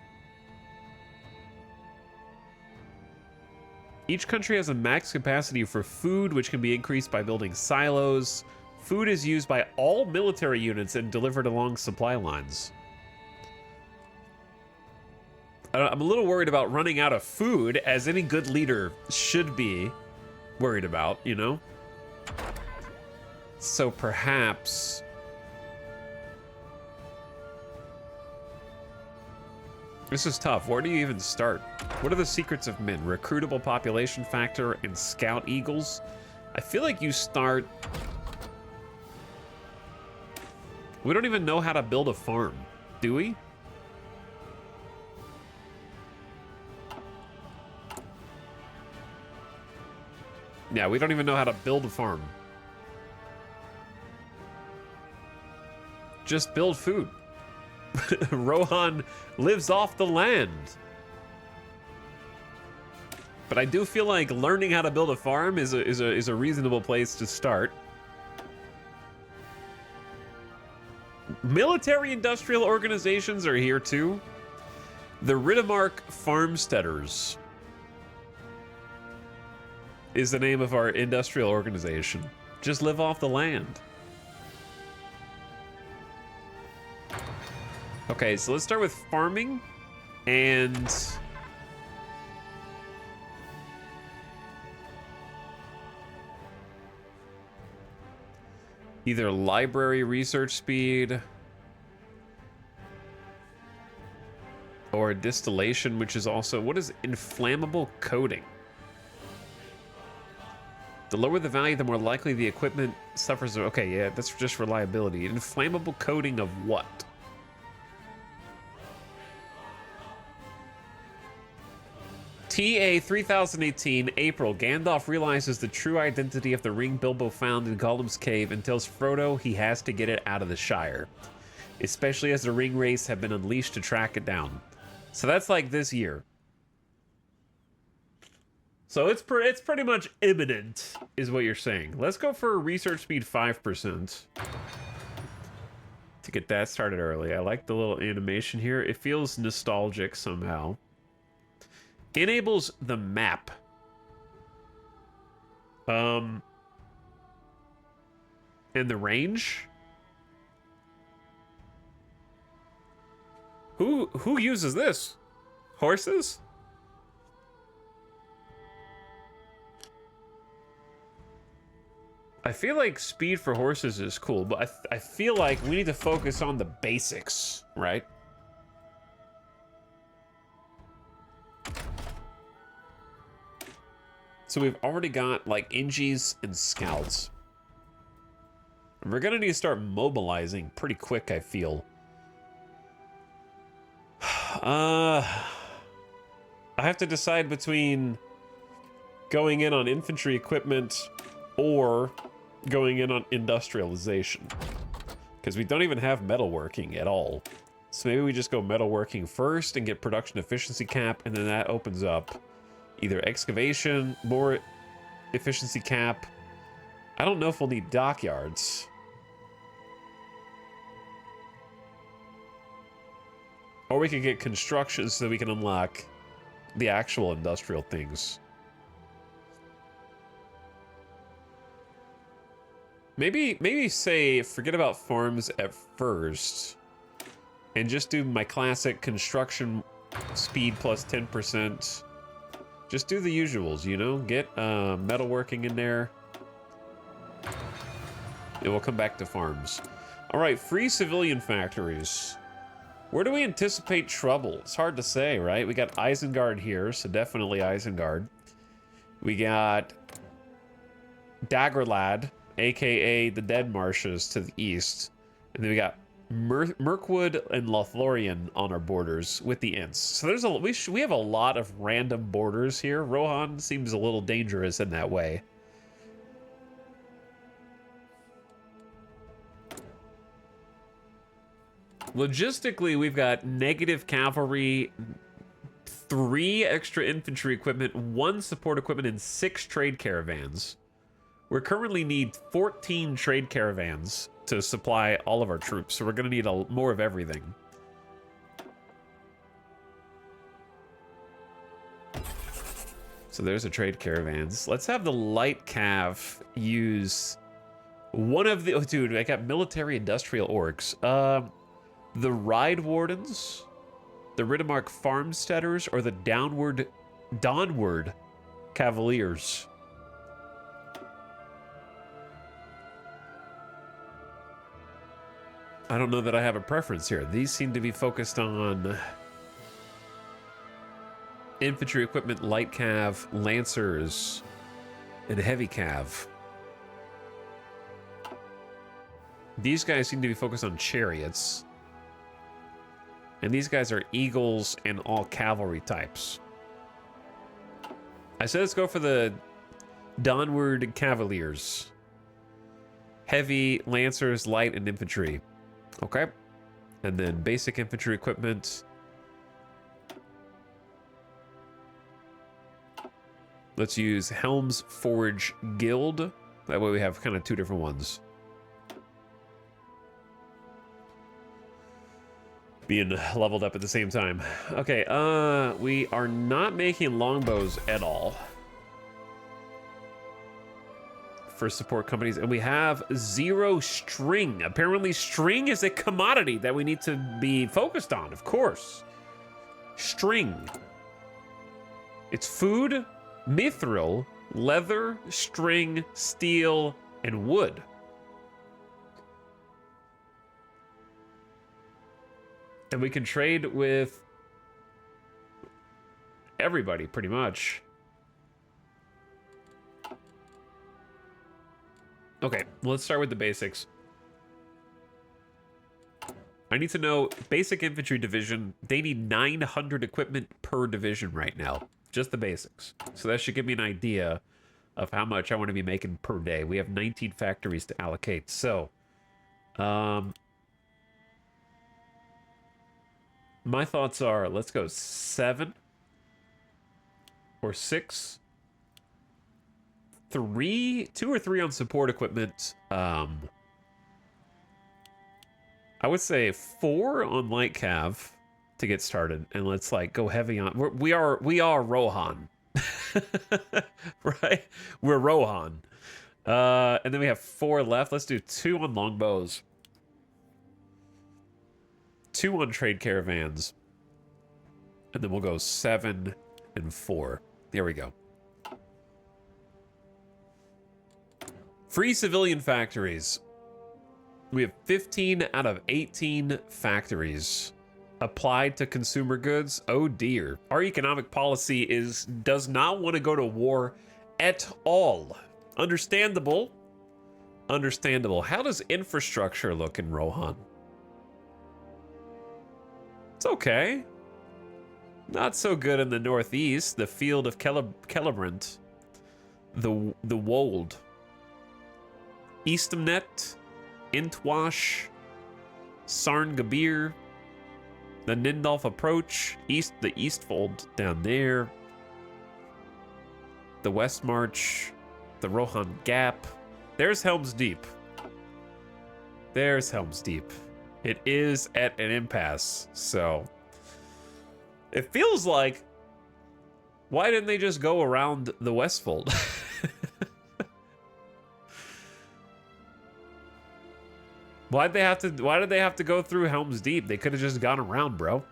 Each country has a max capacity for food, which can be increased by building silos. Food is used by all military units and delivered along supply lines. I'm a little worried about running out of food, as any good leader should be worried about, you know? So perhaps... This is tough. Where do you even start? What are the secrets of men? Recruitable population factor and scout eagles? I feel like you start... We don't even know how to build a farm, do we? Yeah, we don't even know how to build a farm. Just build food. Rohan lives off the land. But I do feel like learning how to build a farm is a reasonable place to start. Military industrial organizations are here too. The Riddermark Farmsteaders is the name of our industrial organization. Just live off the land. Okay, so let's start with farming and either library research speed or distillation, which is also, what is inflammable coating? The lower the value, the more likely the equipment suffers. Okay, yeah, that's just reliability. Inflammable coating of what? TA 3018, April. Gandalf realizes the true identity of the ring Bilbo found in Gollum's cave and tells Frodo he has to get it out of the Shire, especially as the ring race have been unleashed to track it down. So that's like this year. So it's pretty much imminent, is what you're saying. Let's go for research speed 5% to get that started early. I like the little animation here. It feels nostalgic somehow. Enables the map. And the range. Who uses this? Horses? I feel like speed for horses is cool, but I feel like we need to focus on the basics, right? So we've already got like Ingies and Scouts. And we're gonna need to start mobilizing pretty quick, I feel. I have to decide between going in on infantry equipment or going in on industrialization. Because we don't even have metalworking at all. So maybe we just go metalworking first and get production efficiency cap, and then that opens up either excavation, more efficiency cap. I don't know if we'll need dockyards. Or we could get construction so that we can unlock the actual industrial things. Maybe say forget about farms at first and just do my classic construction speed plus 10%. Just do the usuals, you know? Get metalworking in there. And we'll come back to farms. All right, free civilian factories. Where do we anticipate trouble? It's hard to say, right? We got Isengard here, so definitely Isengard. We got Daggerlad, aka the Dead Marshes, to the east. And then we got Mirkwood and Lothlorien on our borders with the Ints. So there's we have a lot of random borders here. Rohan seems a little dangerous in that way. Logistically, we've got negative cavalry, 3 extra infantry equipment, 1 support equipment, and 6 trade caravans. We currently need 14 trade caravans to supply all of our troops, so we're going to need more of everything. So there's the trade caravans. Let's have the light cav use one of the... Oh, dude, I got military industrial orcs. The Ride Wardens, the Riddermark Farmsteaders, or the Dawnward Cavaliers. I don't know that I have a preference here. These seem to be focused on infantry equipment, light cav, lancers, and heavy cav. These guys seem to be focused on chariots. And these guys are eagles and all cavalry types. I said let's go for the Dawnward Cavaliers. Heavy, lancers, light, and infantry. Okay. And then basic infantry equipment. Let's use Helm's Forge Guild. That way we have kind of two different ones. Being leveled up at the same time. Okay, we are not making longbows at all for support companies, and we have 0 string. Apparently string is a commodity that we need to be focused on, of course. String. It's food, mithril, leather, string, steel, and wood. And we can trade with everybody, pretty much. Okay, let's start with the basics. I need to know, basic infantry division, they need 900 equipment per division right now. Just the basics. So that should give me an idea of how much I want to be making per day. We have 19 factories to allocate. So, my thoughts are, let's go 7 or 6. 2 or 3 on support equipment. I would say 4 on light cav to get started, and let's like go heavy on. We are Rohan, right? We're Rohan, and then we have 4 left. Let's do 2 on longbows, 2 on trade caravans, and then we'll go 7 and 4. There we go. Free civilian factories. We have 15 out of 18 factories applied to consumer goods. Oh dear. Our economic policy does not want to go to war at all. Understandable. Understandable. How does infrastructure look in Rohan? It's okay. Not so good in the northeast. The field of Celebrant. The Wold. Eastamnet, Intwash, Sarn Gabir, the Nindolf Approach, the Eastfold down there, the West March, the Rohan Gap. There's Helm's Deep. There's Helm's Deep. It is at an impasse, so it feels like, why didn't they just go around the Westfold? Why did they have to go through Helm's Deep? They could have just gone around, bro.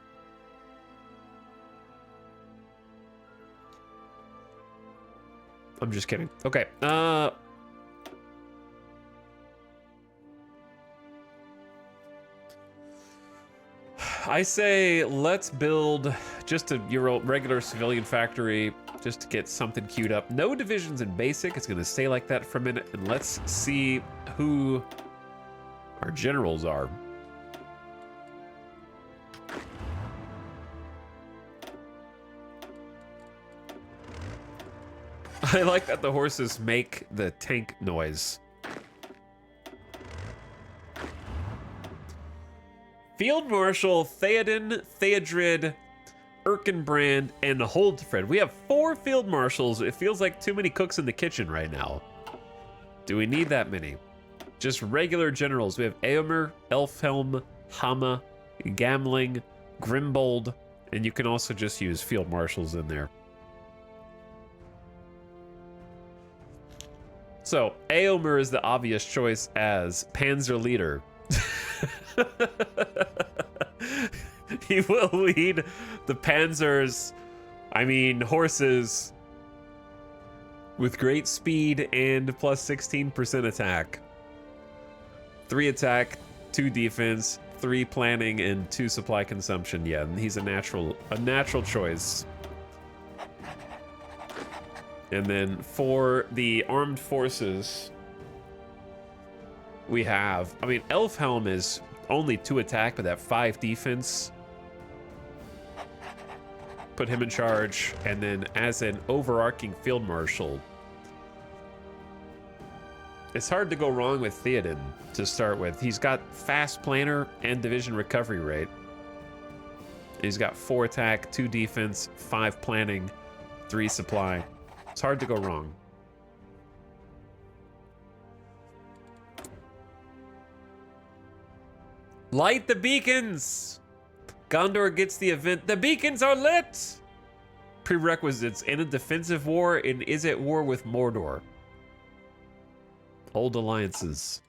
I'm just kidding. Okay. I say let's build just your regular civilian factory just to get something queued up. No divisions in basic. It's going to stay like that for a minute, and let's see who our generals are. I like that the horses make the tank noise. Field Marshal Theoden, Theodred, Erkenbrand, and Holdfred. We have 4 Field Marshals. It feels like too many cooks in the kitchen right now. Do we need that many? Just regular generals. We have Eomer, Elfhelm, Hama, Gamling, Grimbold, and you can also just use field marshals in there. So, Eomer is the obvious choice as Panzer leader. He will lead the panzers, I mean horses, with great speed and plus 16% attack. 3 attack, 2 defense, 3 planning, and 2 supply consumption. Yeah, and he's a natural choice. And then for the armed forces, we have, I mean, Elfhelm is only 2 attack, but that 5 defense. Put him in charge, and then as an overarching field marshal, It's hard to go wrong with Theoden to start with. He's got fast planner and division recovery rate. He's got 4 attack, 2 defense, 5 planning, 3 supply. It's hard to go wrong. Light the beacons! Gondor gets the event. The beacons are lit! Prerequisites: in a defensive war and is at war with Mordor. Old alliances.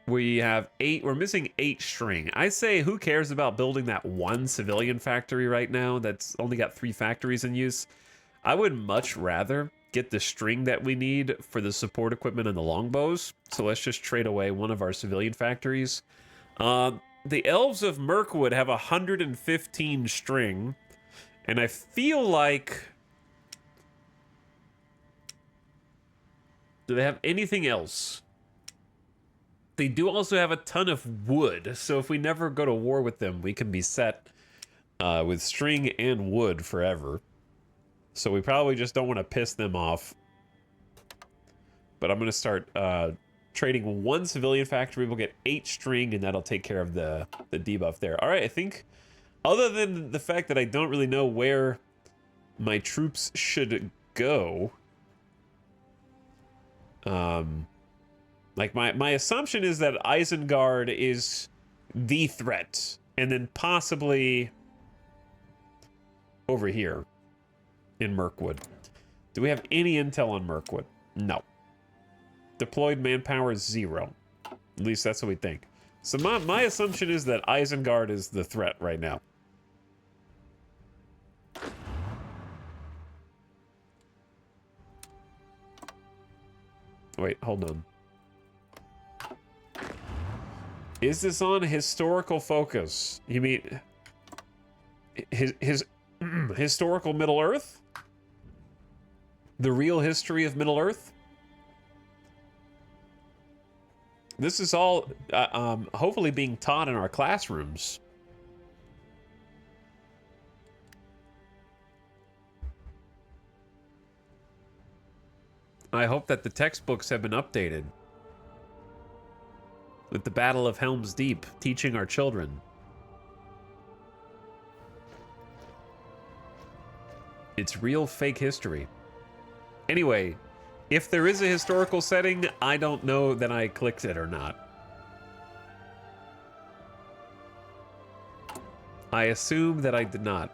We have 8. We're missing 8 string. I say, who cares about building that 1 civilian factory right now that's only got 3 factories in use? I would much rather get the string that we need for the support equipment and the longbows. So let's just trade away one of our civilian factories. The Elves of Mirkwood have 115 string, and I feel like... Do they have anything else? They do also have a ton of wood, so if we never go to war with them, we can be set with string and wood forever. So we probably just don't want to piss them off. But I'm going to start trading 1 civilian factory. We'll get 8 string, and that'll take care of the debuff there. All right, I think other than the fact that I don't really know where my troops should go... like my assumption is that Isengard is the threat, and then possibly over here in Mirkwood. Do we have any intel on Mirkwood? No. Deployed manpower is 0. At least that's what we think. So my assumption is that Isengard is the threat right now. Wait, hold on. Is this on historical focus? You mean his historical Middle Earth? The real history of Middle Earth? This is all hopefully being taught in our classrooms. I hope that the textbooks have been updated. With the Battle of Helm's Deep, teaching our children. It's real fake history. Anyway, if there is a historical setting, I don't know that I clicked it or not. I assume that I did not.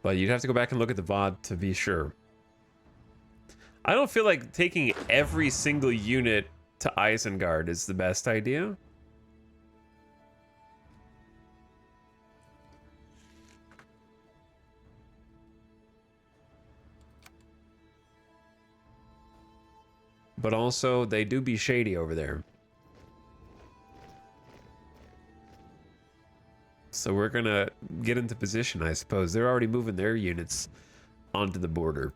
But you'd have to go back and look at the VOD to be sure. I don't feel like taking every single unit to Isengard is the best idea. But also, they do be shady over there. So we're gonna get into position, I suppose. They're already moving their units onto the border.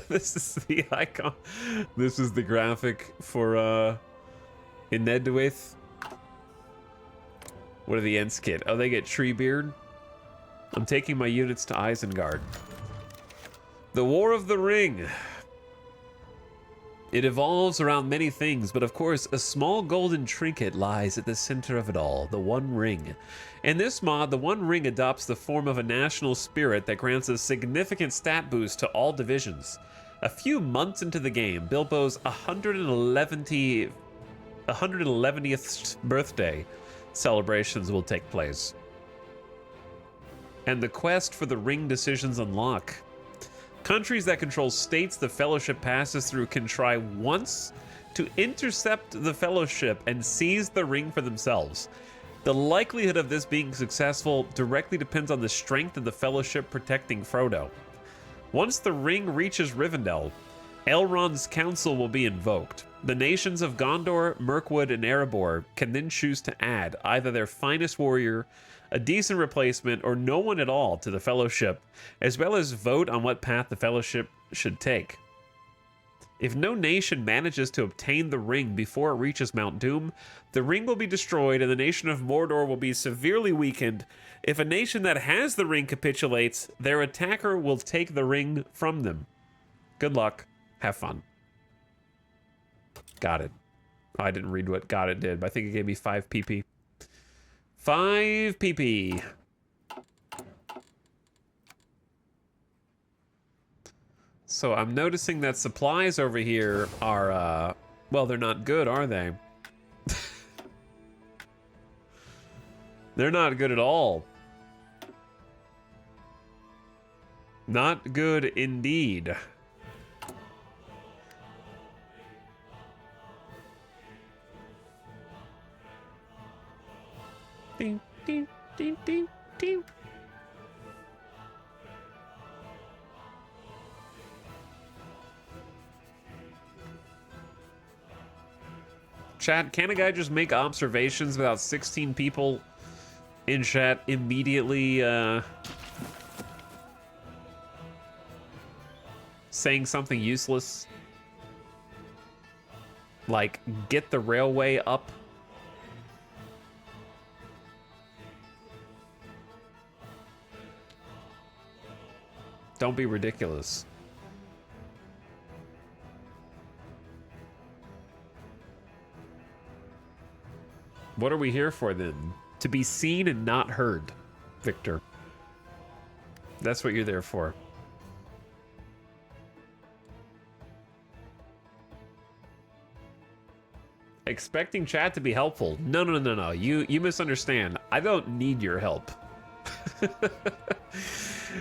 This is the icon. This is the graphic for in Nedwith. What are the Ents get? Oh, they get Treebeard. I'm taking my units to Isengard. The War of the Ring. It evolves around many things, but of course, a small golden trinket lies at the center of it all, the One Ring. In this mod, the One Ring adopts the form of a national spirit that grants a significant stat boost to all divisions. A few months into the game, Bilbo's 111th birthday celebrations will take place. And the quest for the ring decisions unlock. Countries that control states the Fellowship passes through can try once to intercept the Fellowship and seize the ring for themselves. The likelihood of this being successful directly depends on the strength of the Fellowship protecting Frodo. Once the ring reaches Rivendell, Elrond's council will be invoked. The nations of Gondor, Mirkwood, and Erebor can then choose to add either their finest warrior, a decent replacement, or no one at all to the Fellowship, as well as vote on what path the Fellowship should take. If no nation manages to obtain the ring before it reaches Mount Doom, the ring will be destroyed and the nation of Mordor will be severely weakened. If a nation that has the ring capitulates, their attacker will take the ring from them. Good luck. Have fun. Got it. I didn't read what got it did, but I think it gave me 5 PP. 5 PP. So I'm noticing that supplies over here are, well, they're not good, are they? They're not good at all. Not good indeed. Ding, ding, ding, ding, ding. Chat, can a guy just make observations without 16 people in chat immediately saying something useless? Like, get the railway up? Don't be ridiculous. What are we here for then? To be seen and not heard, Victor. That's what you're there for. Expecting chat to be helpful. No, no, no, no. You misunderstand. I don't need your help.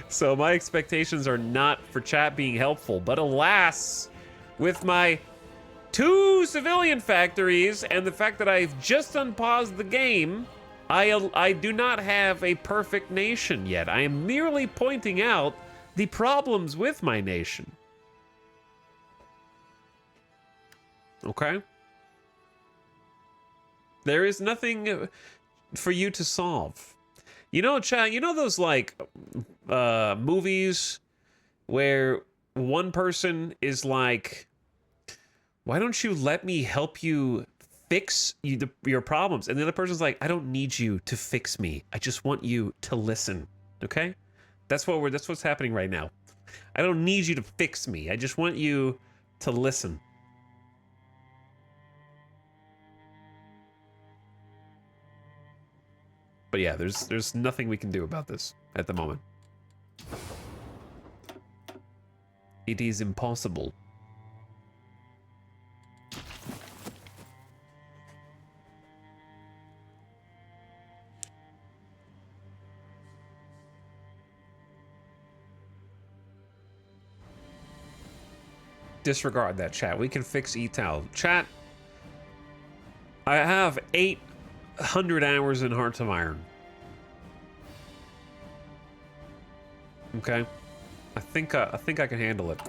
So my expectations are not for chat being helpful, but alas, with my 2 civilian factories and the fact that I've just unpaused the game, I do not have a perfect nation yet. I am merely pointing out the problems with my nation. Okay? There is nothing for you to solve. You know, chat, you know those, like, movies where one person is like, why don't you let me help you fix your problems? And the other person's like, I don't need you to fix me. I just want you to listen. Okay? That's what's happening right now. I don't need you to fix me. I just want you to listen. But yeah, there's nothing we can do about this at the moment. It is impossible. Disregard that, chat. We can fix ETAL. Chat, I have 800 hours in Hearts of Iron. Okay, I think I can handle it.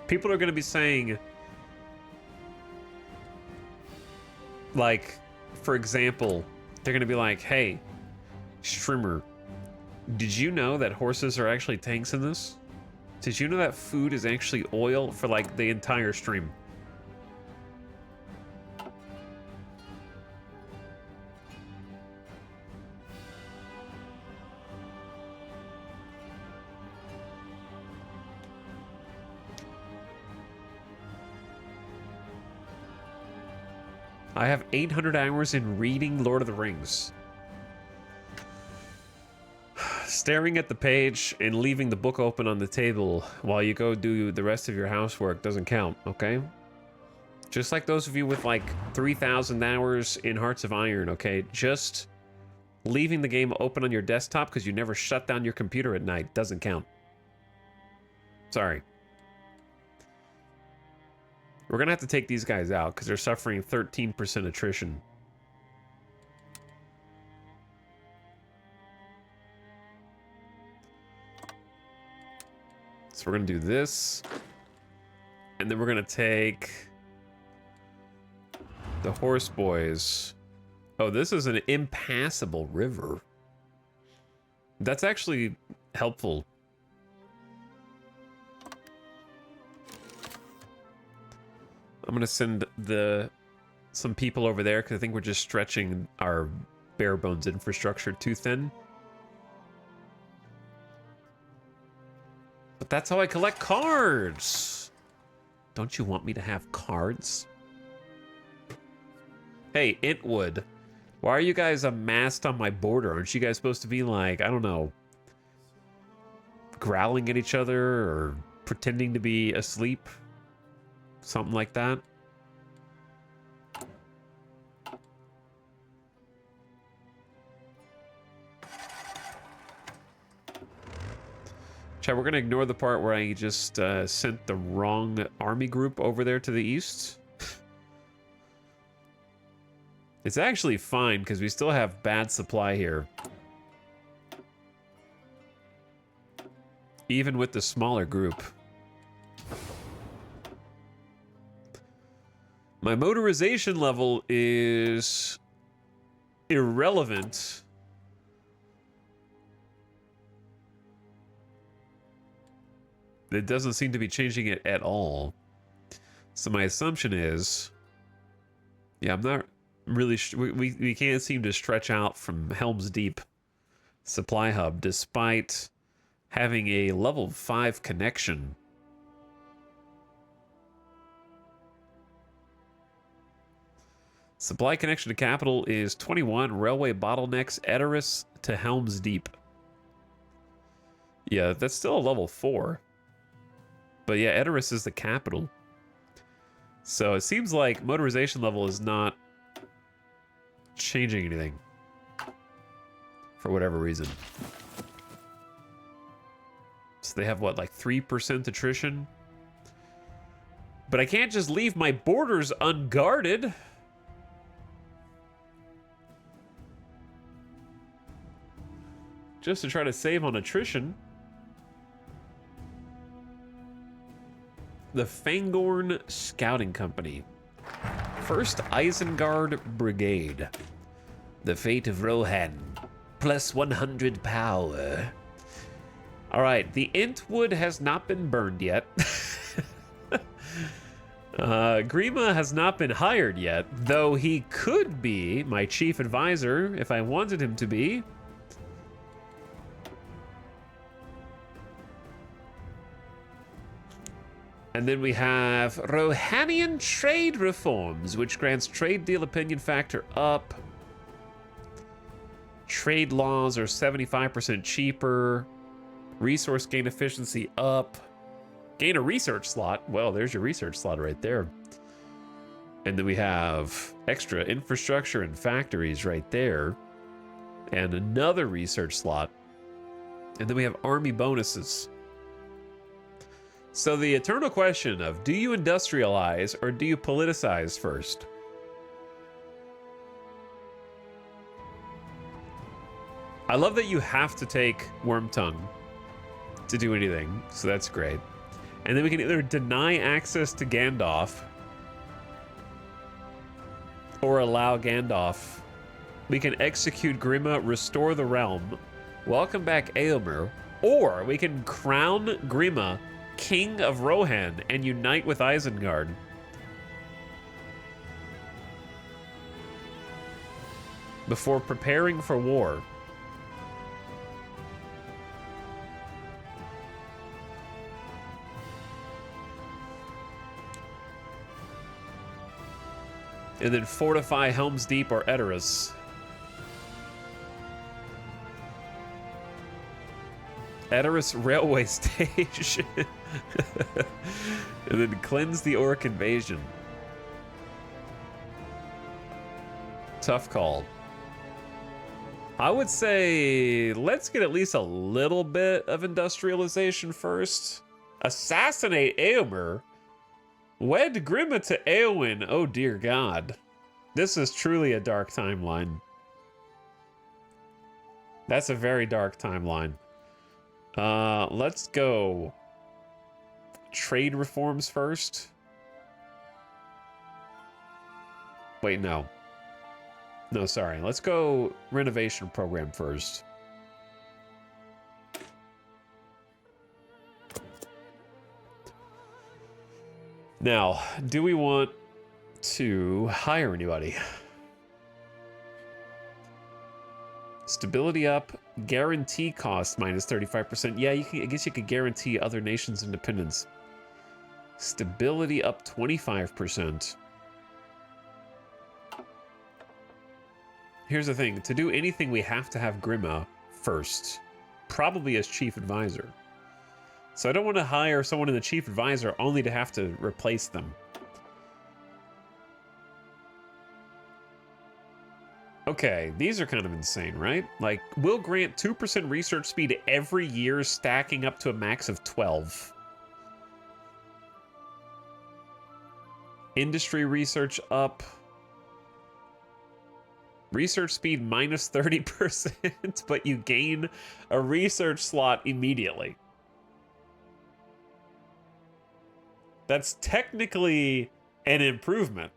People are going to be saying, like, for example, they're going to be like, "Hey, streamer, did you know that horses are actually tanks in this? Did you know that food is actually oil for like the entire stream?" I have 800 hours in reading Lord of the Rings. Staring at the page and leaving the book open on the table while you go do the rest of your housework doesn't count, okay? Just like those of you with like 3,000 hours in Hearts of Iron, okay? Just leaving the game open on your desktop because you never shut down your computer at night doesn't count. Sorry. We're gonna have to take these guys out because they're suffering 13% attrition. So we're gonna do this, and then we're gonna take the horse boys. Oh, this is an impassable river. That's actually helpful. I'm gonna send some people over there because I think we're just stretching our bare bones infrastructure too thin. But that's how I collect cards. Don't you want me to have cards? Hey, Intwood, why are you guys amassed on my border? Aren't you guys supposed to be like, I don't know, growling at each other or pretending to be asleep? Something like that. Chat, we're going to ignore the part where I just sent the wrong army group over there to the east. It's actually fine because we still have bad supply here. Even with the smaller group. My motorization level is irrelevant. It doesn't seem to be changing it at all. So my assumption is, yeah, I'm not really we can't seem to stretch out from Helm's Deep supply hub despite having a level 5 connection. Supply connection to capital is 21. Railway bottlenecks Edoras to Helm's Deep. Yeah, that's still a level 4. But yeah, Edoras is the capital. So it seems like motorization level is not changing anything. For whatever reason. So they have what, like 3% attrition? But I can't just leave my borders unguarded. Just to try to save on attrition. The Fangorn Scouting Company. 1st Isengard Brigade. The fate of Rohan. Plus 100 power. Alright, the Intwood has not been burned yet. Grima has not been hired yet, though he could be my chief advisor if I wanted him to be. And then we have Rohanian trade reforms, which grants trade deal opinion factor up. Trade laws are 75% cheaper. Resource gain efficiency up. Gain a research slot. Well, there's your research slot right there. And then we have extra infrastructure and factories right there. And another research slot. And then we have army bonuses. So the eternal question of, do you industrialize or do you politicize first? I love that you have to take Wormtongue to do anything, so that's great. And then we can either deny access to Gandalf or allow Gandalf. We can execute Grima, restore the realm, welcome back Eomer, or we can crown Grima King of Rohan and unite with Isengard. Before preparing for war. And then fortify Helm's Deep or Edoras. Edoras Railway Station. And then cleanse the Orc invasion. Tough call. I would say let's get at least a little bit of industrialization first. Assassinate Eomer. Wed Grima to Eowyn. Oh dear God. This is truly a dark timeline. That's a very dark timeline. Let's go trade reforms first. Wait, no. No, sorry. Let's go renovation program first. Now, do we want to hire anybody. Stability up, guarantee cost minus 35%. Yeah, I guess you could guarantee other nations' independence. Stability up 25%. Here's the thing. To do anything, we have to have Grima first. Probably as chief advisor. So I don't want to hire someone in the chief advisor only to have to replace them. Okay, these are kind of insane, right? Like, we'll grant 2% research speed every year, stacking up to a max of 12. Industry research up. Research speed minus 30%, but you gain a research slot immediately. That's technically an improvement.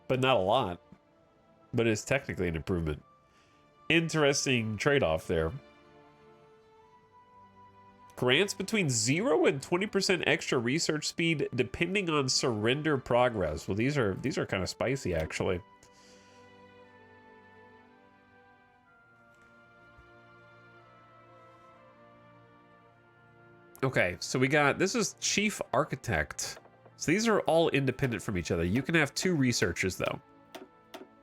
But not a lot. But it's technically an improvement. Interesting trade-off there. Grants between 0 and 20% extra research speed depending on surrender progress. Well, these are kind of spicy, actually. Okay, so we got, this is Chief Architect. So these are all independent from each other. You can have 2 researchers, though.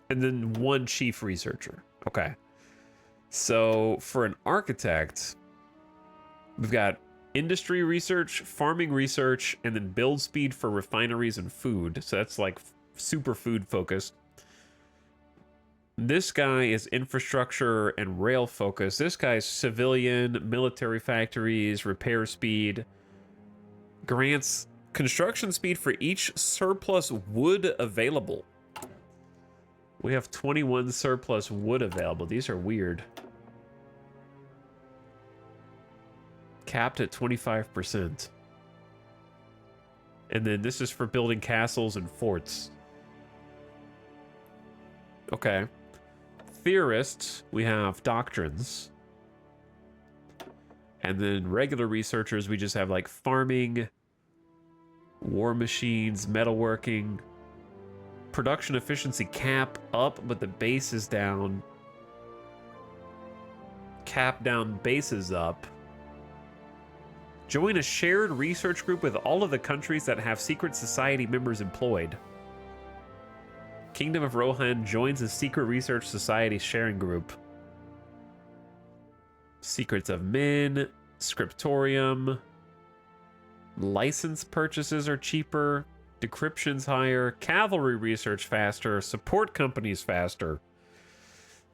And then 1 chief researcher. Okay. So for an architect, we've got industry research, farming research, and then build speed for refineries and food. So that's like super food focused. This guy is infrastructure and rail focused. This guy's civilian, military factories, repair speed. Grants construction speed for each surplus wood available. We have 21 surplus wood available. These are weird. Capped at 25%. And then this is for building castles and forts. Okay. Theorists, we have doctrines. And then regular researchers, we just have like farming, war machines, metalworking. Production efficiency cap up, but the base is down. Cap down, base is up. Join a shared research group with all of the countries that have secret society members employed. Kingdom of Rohan joins a secret research society sharing group. Secrets of Men, Scriptorium. License purchases are cheaper. Decryption's higher. Cavalry research faster. Support companies faster.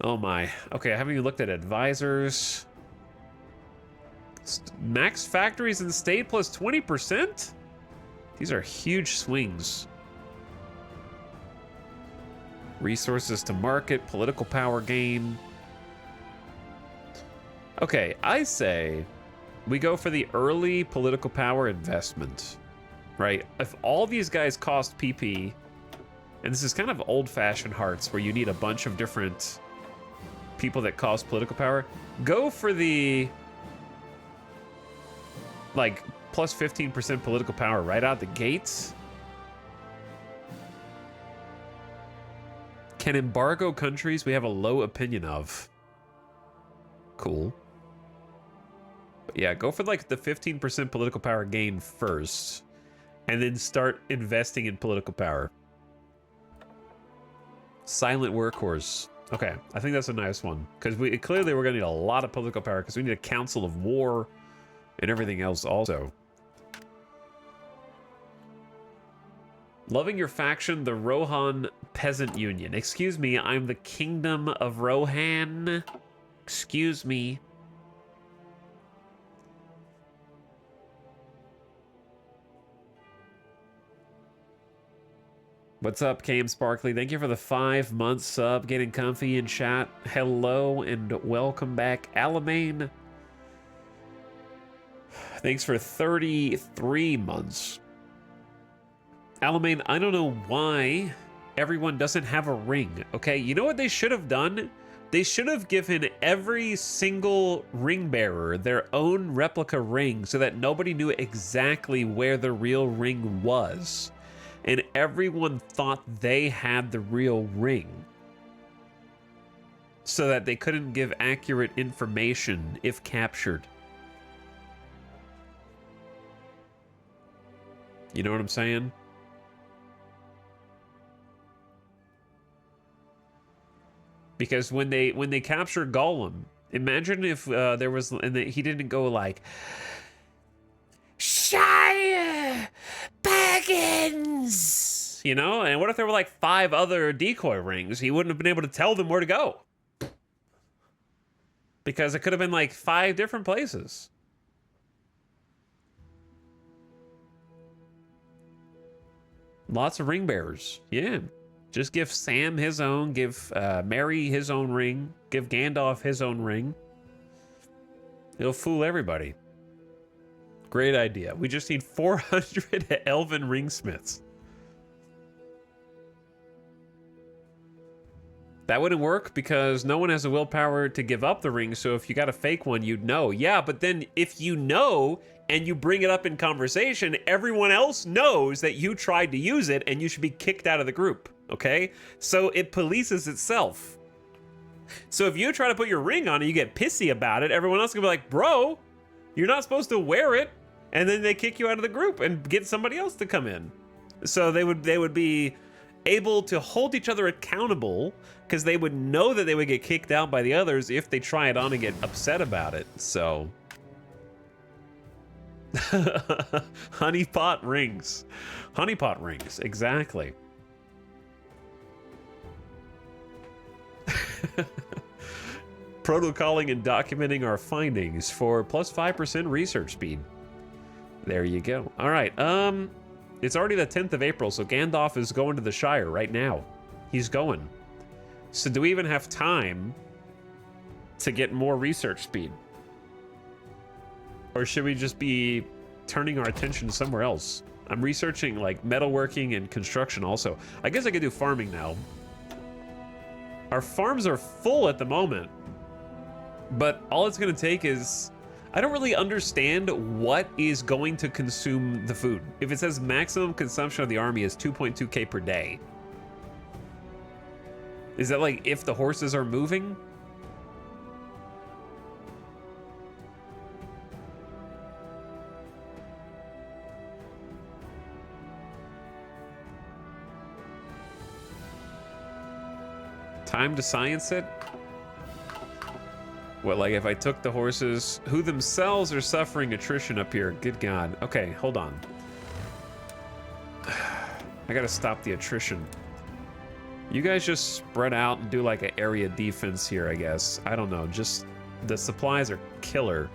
Oh my. Okay, I haven't even looked at advisors. Max factories in state plus 20%? These are huge swings. Resources to market, political power gain. Okay, I say we go for the early political power investment, right? If all these guys cost PP, and this is kind of old-fashioned Hearts where you need a bunch of different people that cost political power, go for the like plus 15% political power right out the gates. Can embargo countries we have a low opinion of. Cool. But yeah, go for like the 15% political power gain first, and then start investing in political power. Silent workhorse. Okay, I think that's a nice one, because clearly we're gonna need a lot of political power because we need a council of war and everything else also. Loving your faction, the Rohan Peasant Union. Excuse me, I'm the Kingdom of Rohan. Excuse me. What's up, Cam Sparkly? Thank you for the 5-month sub. Getting comfy in chat. Hello and welcome back, Alamein. Thanks for 33 months. Alamein, I don't know why everyone doesn't have a ring, okay? You know what they should have done? They should have given every single ring bearer their own replica ring so that nobody knew exactly where the real ring was. And everyone thought they had the real ring, so that they couldn't give accurate information if captured. You know what I'm saying? Because when they captured Gollum, imagine if there was, and he didn't go like, Shire Baggins, you know? And what if there were like 5 other decoy rings? He wouldn't have been able to tell them where to go. Because it could have been like 5 different places. Lots of ring bearers, yeah. Just give Sam his own, give Merry his own ring, give Gandalf his own ring. It'll fool everybody. Great idea. We just need 400 elven ringsmiths. That wouldn't work because no one has the willpower to give up the ring, so if you got a fake one, you'd know. Yeah, but then if you know and you bring it up in conversation, everyone else knows that you tried to use it and you should be kicked out of the group, okay? So it polices itself. So if you try to put your ring on and you get pissy about it, everyone else can be like, bro, you're not supposed to wear it, and then they kick you out of the group and get somebody else to come in. So they would be able to hold each other accountable because they would know that they would get kicked out by the others if they try it on and get upset about it. So honeypot rings. Honeypot rings, exactly. Protocolling and documenting our findings for plus 5% research speed. There you go. All right, it's already the 10th of April, so Gandalf is going to the Shire right now. He's going. So do we even have time to get more research speed? Or should we just be turning our attention somewhere else? I'm researching like metalworking and construction also. I guess I could do farming now. Our farms are full at the moment, but all it's gonna take is, I don't really understand what is going to consume the food. If it says maximum consumption of the army is 2.2k per day. Is that like if the horses are moving? Time to science it? What, like if I took the horses who themselves are suffering attrition up here? Good God. Okay, hold on. I gotta stop the attrition. You guys just spread out and do like an area defense here, I guess. I don't know, just the supplies are killer.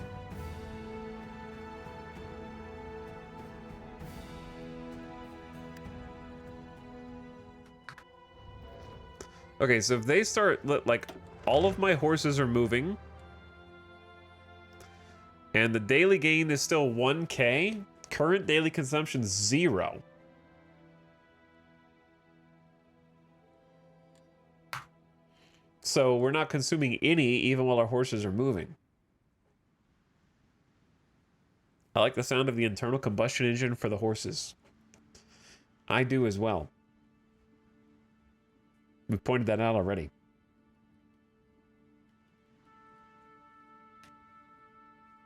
Okay, so if they start, like, all of my horses are moving, and the daily gain is still 1k, current daily consumption 0. So we're not consuming any even while our horses are moving. I like the sound of the internal combustion engine for the horses. I do as well. We pointed that out already.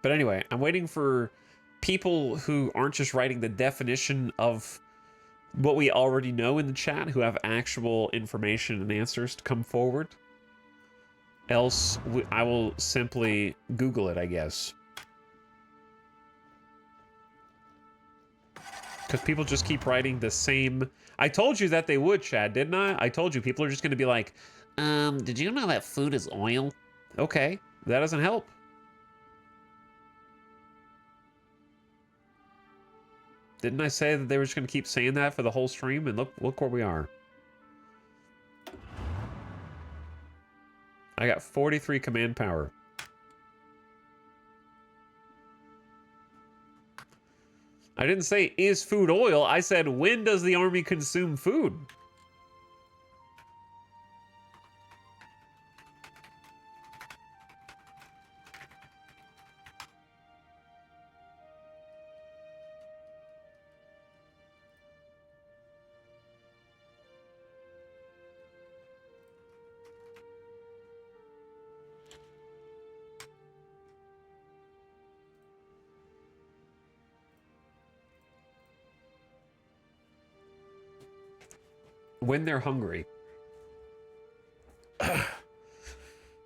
But anyway, I'm waiting for people who aren't just writing the definition of what we already know in the chat, who have actual information and answers to come forward. Else, I will simply Google it, I guess. Because people just keep writing the same... I told you that they would, Chad, didn't I? I told you people are just going to be like, did you know that food is oil? Okay, that doesn't help. Didn't I say that they were just going to keep saying that for the whole stream? And look where we are. I got 43 command power. I didn't say, is food oil? I said, when does the army consume food? when they're hungry.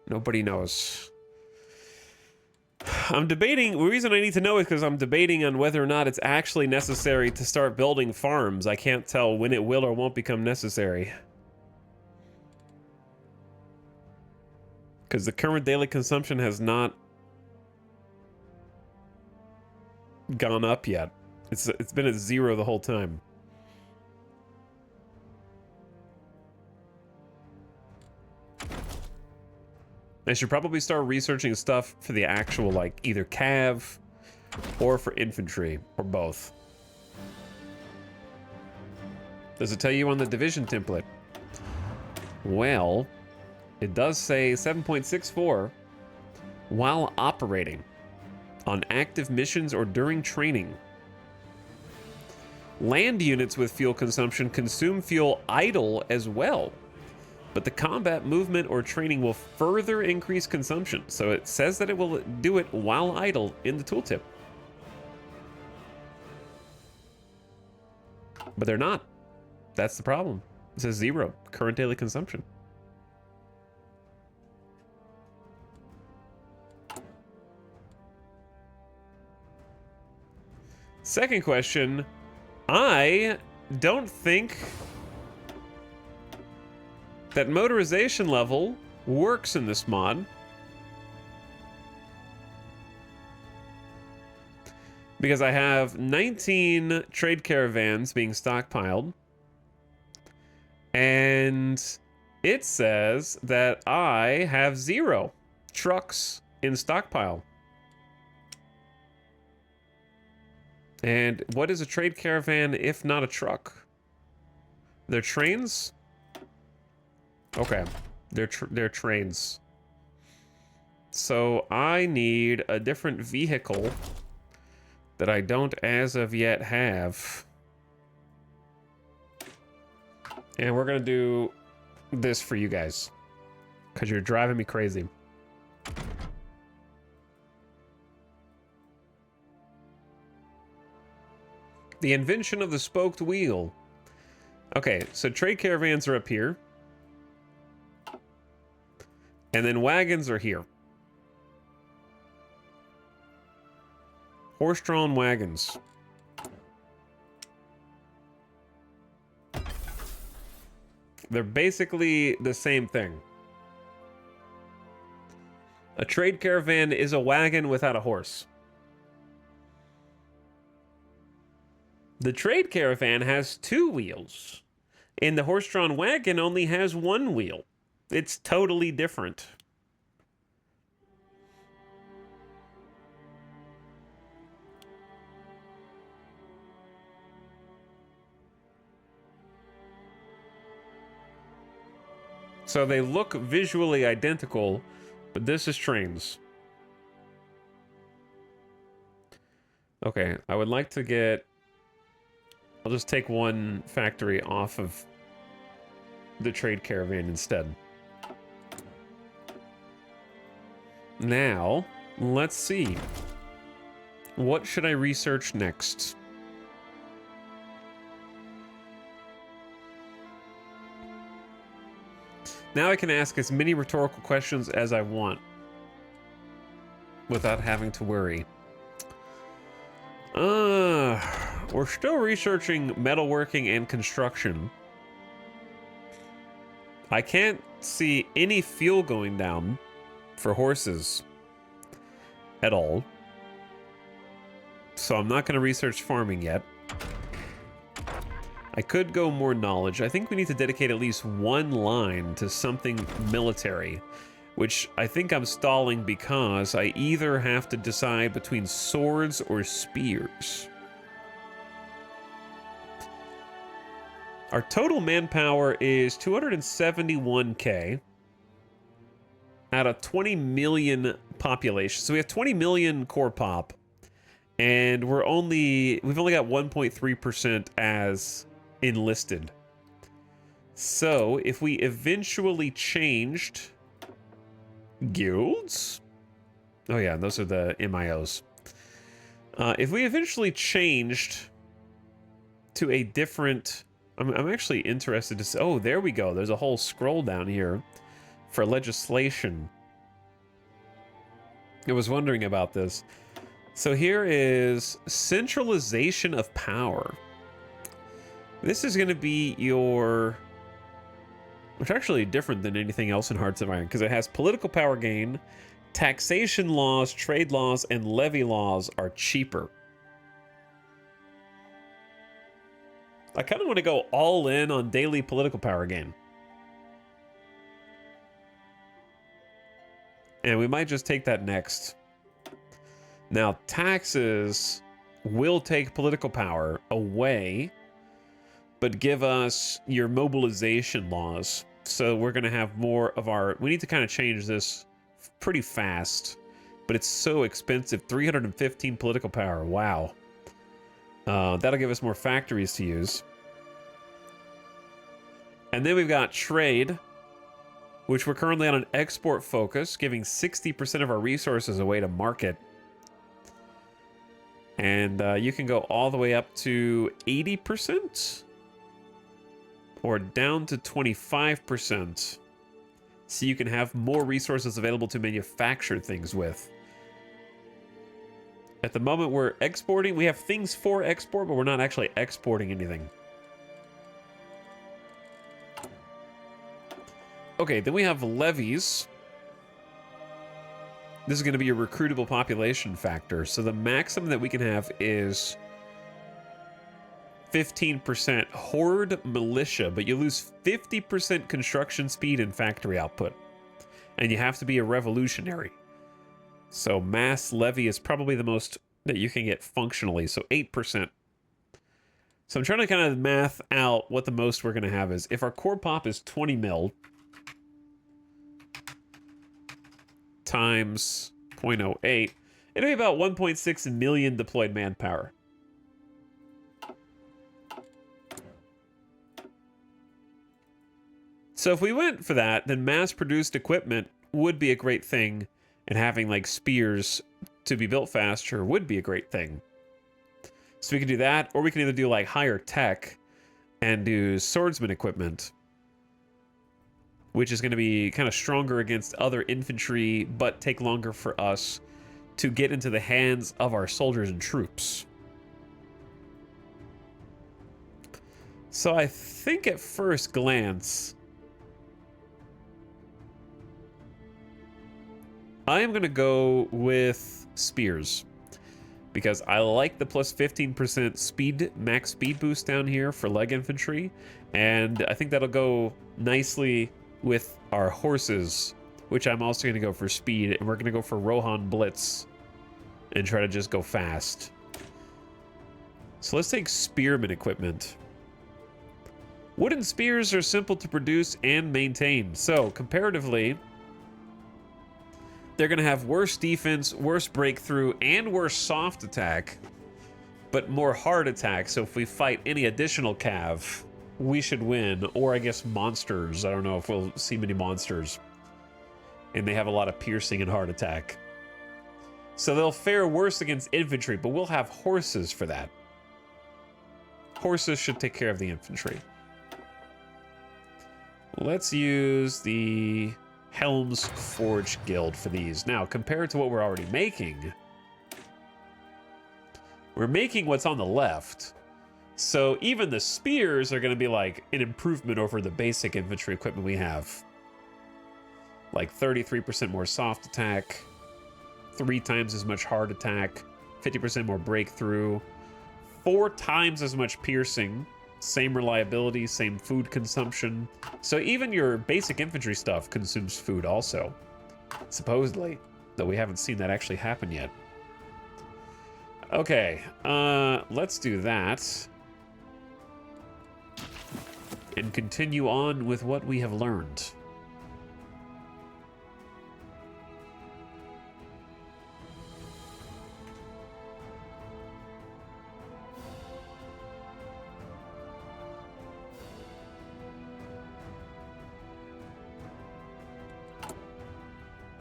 Nobody knows. I'm debating. The reason I need to know is because I'm debating on whether or not it's actually necessary to start building farms. I can't tell when it will or won't become necessary. Because the current daily consumption has not gone up yet. It's been at 0 the whole time. I should probably start researching stuff for the actual, like, either cav or for infantry, or both. Does it tell you on the division template? Well, it does say 7.64 while operating on active missions or during training. Land units with fuel consumption consume fuel idle as well. But the combat movement or training will further increase consumption. So it says that it will do it while idle in the tooltip. But they're not. That's the problem. It says 0, current daily consumption. Second question, I don't think that motorization level works in this mod. Because I have 19 trade caravans being stockpiled. And it says that I have 0 trucks in stockpile. And what is a trade caravan if not a truck? They're trains? Okay, they're trains. So I need a different vehicle that I don't as of yet have. And we're gonna do this for you guys, because you're driving me crazy. The invention of the spoked wheel. Okay, so trade caravans are up here. And then wagons are here. Horse-drawn wagons. They're basically the same thing. A trade caravan is a wagon without a horse. The trade caravan has 2 wheels, and the horse-drawn wagon only has 1 wheel. It's totally different. So they look visually identical, but this is trains. Okay, I would like to get... I'll just take one factory off of the trade caravan instead. Now, let's see. What should I research next? Now I can ask as many rhetorical questions as I want without having to worry. We're still researching metalworking and construction. I can't see any fuel going down for horses at all. So I'm not going to research farming yet. I could go more knowledge. I think we need to dedicate at least 1 line to something military, which I think I'm stalling because I either have to decide between swords or spears. Our total manpower is 271K out of 20 million population. So we have 20 million core pop, and we've only got 1.3% as enlisted. So if we eventually changed guilds, oh yeah, those are the MIOs. If we eventually changed to a different I'm actually interested to see. Oh, there we go. There's a whole scroll down here for legislation. I was wondering about this. So here is centralization of power. This is going to be your... Which is actually different than anything else in Hearts of Iron, because it has political power gain, taxation laws, trade laws, and levy laws are cheaper. I kind of want to go all in on daily political power gain. And we might just take that next. Now, taxes will take political power away, but give us your mobilization laws. So we're going to have more of our... We need to kind of change this pretty fast, but it's so expensive. 315 political power. Wow. That'll give us more factories to use. And then we've got trade, which we're currently on an export focus, giving 60% of our resources away to market. And you can go all the way up to 80%. Or down to 25%, so you can have more resources available to manufacture things with. At the moment, we're exporting. We have things for export, but we're not actually exporting anything. Okay, then we have levies. This is going to be a recruitable population factor. So the maximum that we can have is 15% horde militia, but you lose 50% construction speed and factory output. And you have to be a revolutionary. So mass levy is probably the most that you can get functionally, so 8%. So I'm trying to kind of math out what the most we're going to have is. If our core pop is 20 mil times 0.08, it'll be about 1.6 million deployed manpower. So if we went for that, then mass-produced equipment would be a great thing, and having like spears to be built faster would be a great thing. So we can do that, or we can either do like higher tech and do swordsman equipment, which is going to be kind of stronger against other infantry, but take longer for us to get into the hands of our soldiers and troops. So I think at first glance, I am going to go with spears, because I like the plus 15% speed, max speed boost down here for leg infantry, and I think that'll go nicely with our horses, which I'm also going to go for speed, and we're going to go for Rohan Blitz and try to just go fast. So let's take spearman equipment. Wooden spears are simple to produce and maintain, so comparatively, they're going to have worse defense, worse breakthrough, and worse soft attack, but more hard attack. So if we fight any additional cav, we should win. Or I guess monsters. I don't know if we'll see many monsters. And they have a lot of piercing and hard attack. So they'll fare worse against infantry, but we'll have horses for that. Horses should take care of the infantry. Let's use the Helm's Forge Guild for these. Now, compared to what we're already making, we're making what's on the left. So even the spears are going to be like an improvement over the basic infantry equipment we have. Like 33% more soft attack, 3 times as much hard attack, 50% more breakthrough, 4 times as much piercing, same reliability, same food consumption. So even your basic infantry stuff consumes food also, supposedly, though we haven't seen that actually happen yet. Okay, let's do that and continue on with what we have learned.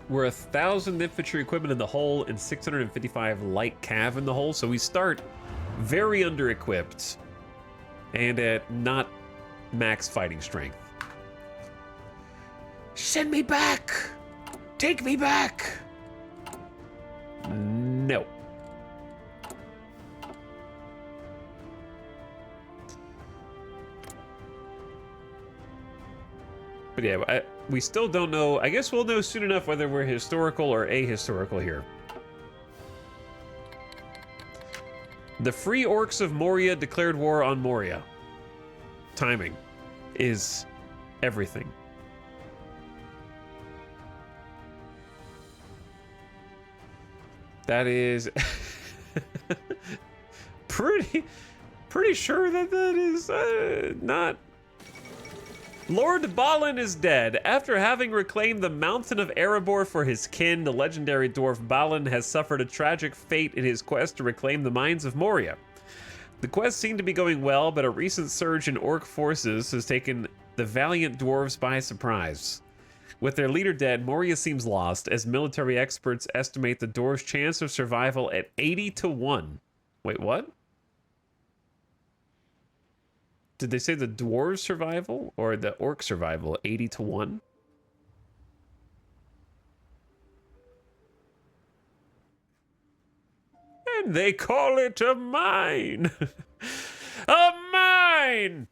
We're 1,000 infantry equipment in the hull and 655 light cav in the hull, so we start very under-equipped and at not max fighting strength. Send me back! Take me back! No. But yeah, we still don't know. I guess we'll know soon enough whether we're historical or ahistorical here. The Free Orcs of Moria declared war on Moria. Timing is everything. That is pretty sure that is not. Lord Balin is dead. After having reclaimed the Mountain of Erebor for his kin, the legendary dwarf Balin has suffered a tragic fate in his quest to reclaim the mines of Moria. The quest seemed to be going well, but a recent surge in orc forces has taken the valiant dwarves by surprise. With their leader dead, Moria seems lost, as military experts estimate the dwarves' chance of survival at 80 to 1. Wait, what? Did they say the dwarves' survival or the orc survival? 80 to 1? And they call it a mine! A mine!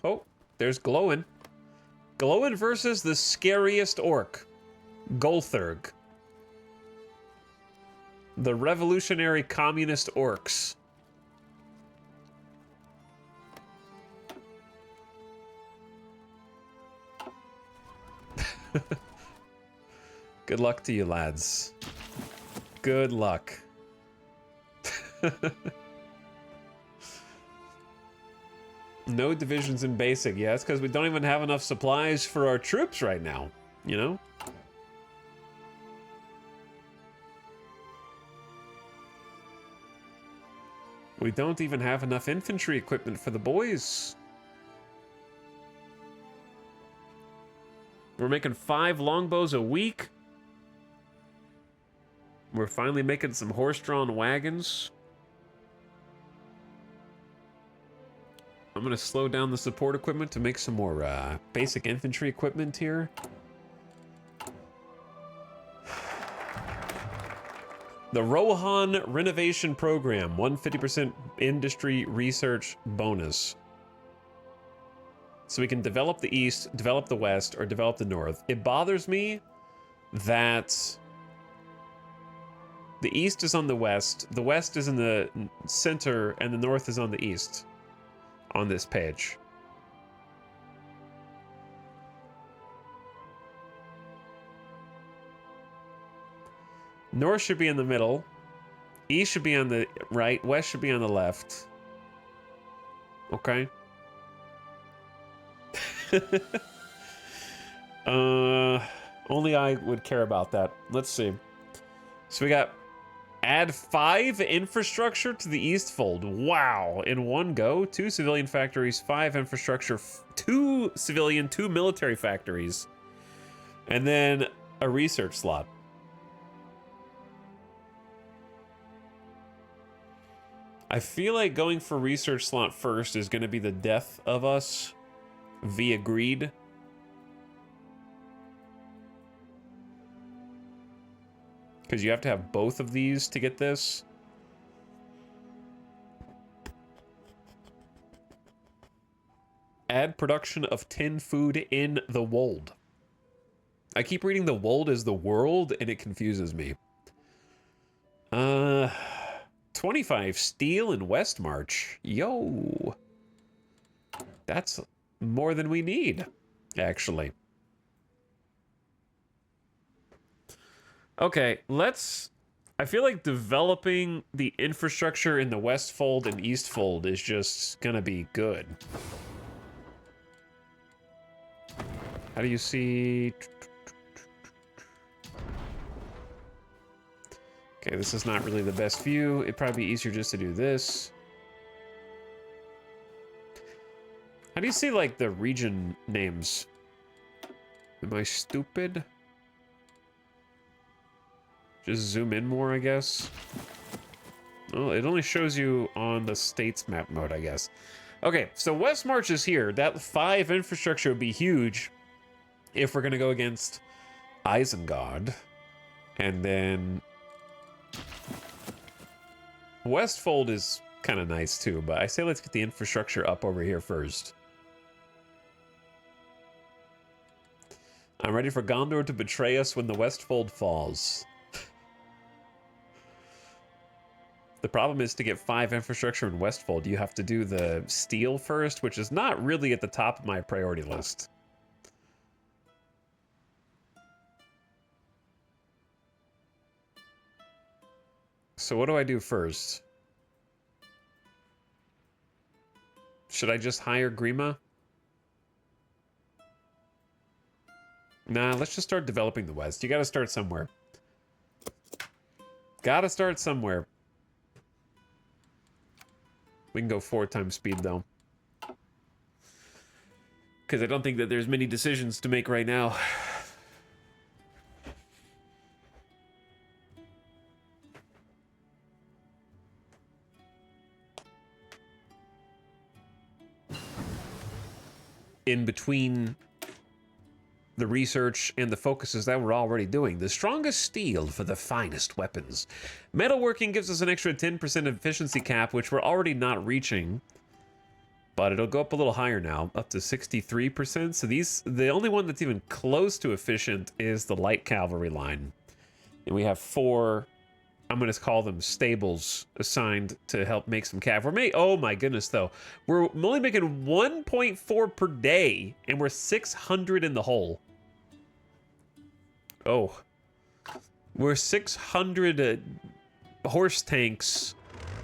Oh, there's Glowin. Glowin versus the scariest orc, Golthurg. The revolutionary communist orcs. Good luck to you, lads. Good luck. No divisions in basic. Yeah, it's because we don't even have enough supplies for our troops right now, you know? We don't even have enough infantry equipment for the boys. We're making 5 longbows a week. We're finally making some horse-drawn wagons. I'm going to slow down the support equipment to make some more basic infantry equipment here. The Rohan Renovation Program, 150% industry research bonus. So we can develop the East, develop the West, or develop the North. It bothers me that the East is on the West is in the center, and the North is on the East on this page. North should be in the middle. East should be on the right. West should be on the left. Okay. Only I would care about that. Let's see. So we got add 5 infrastructure to the East Fold. Wow. In one go. 2 civilian factories, 5 infrastructure, 2 civilian, 2 military factories. And then a research slot. I feel like going for research slot first is going to be the death of us via greed. Because you have to have both of these to get this. Add production of tin food in the Wold. I keep reading the Wold as the world and it confuses me. 25 steel in West March. Yo. That's more than we need, actually. Okay, I feel like developing the infrastructure in the West Fold and East Fold is just gonna be good. How do you see? Okay, this is not really the best view. It'd probably be easier just to do this. How do you see, like, the region names? Am I stupid? Just zoom in more, I guess. Well, it only shows you on the states map mode, I guess. Okay, so West March is here. That 5 infrastructure would be huge if we're going to go against Isengard. And then Westfold is kind of nice too, but I say let's get the infrastructure up over here first. I'm ready for Gondor to betray us when the Westfold falls. The problem is to get 5 infrastructure in Westfold, you have to do the steel first, which is not really at the top of my priority list. So what do I do first? Should I just hire Grima? Nah, let's just start developing the West. You gotta start somewhere. Gotta start somewhere. We can go 4 times speed, though. Because I don't think that there's many decisions to make right now. In between the research and the focuses that we're already doing. The strongest steel for the finest weapons. Metalworking gives us an extra 10% efficiency cap, which we're already not reaching. But it'll go up a little higher now, up to 63%. So the only one that's even close to efficient is the light cavalry line. And we have 4, I'm going to call them stables, assigned to help make some cav. Oh my goodness, though. We're only making 1.4 per day, and we're 600 in the hole. Oh. We're 600 horse tanks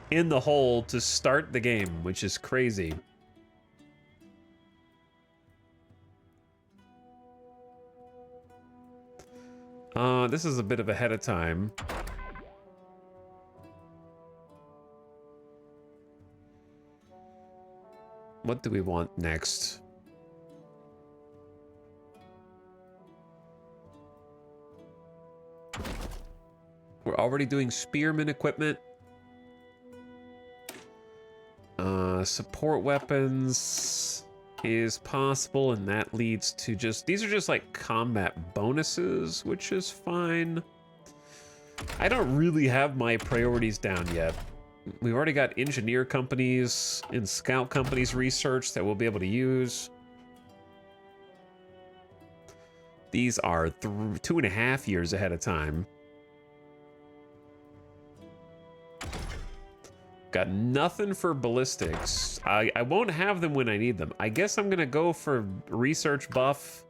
in the hole to start the game, which is crazy. This is a bit of ahead of time. What do we want next? We're already doing spearman equipment. Support weapons is possible, and that leads to just... These are just like combat bonuses, which is fine. I don't really have my priorities down yet. We've already got engineer companies and scout companies research that we'll be able to use. These are 2.5 years ahead of time. Got nothing for ballistics. I won't have them when I need them. I guess I'm gonna go for research buff.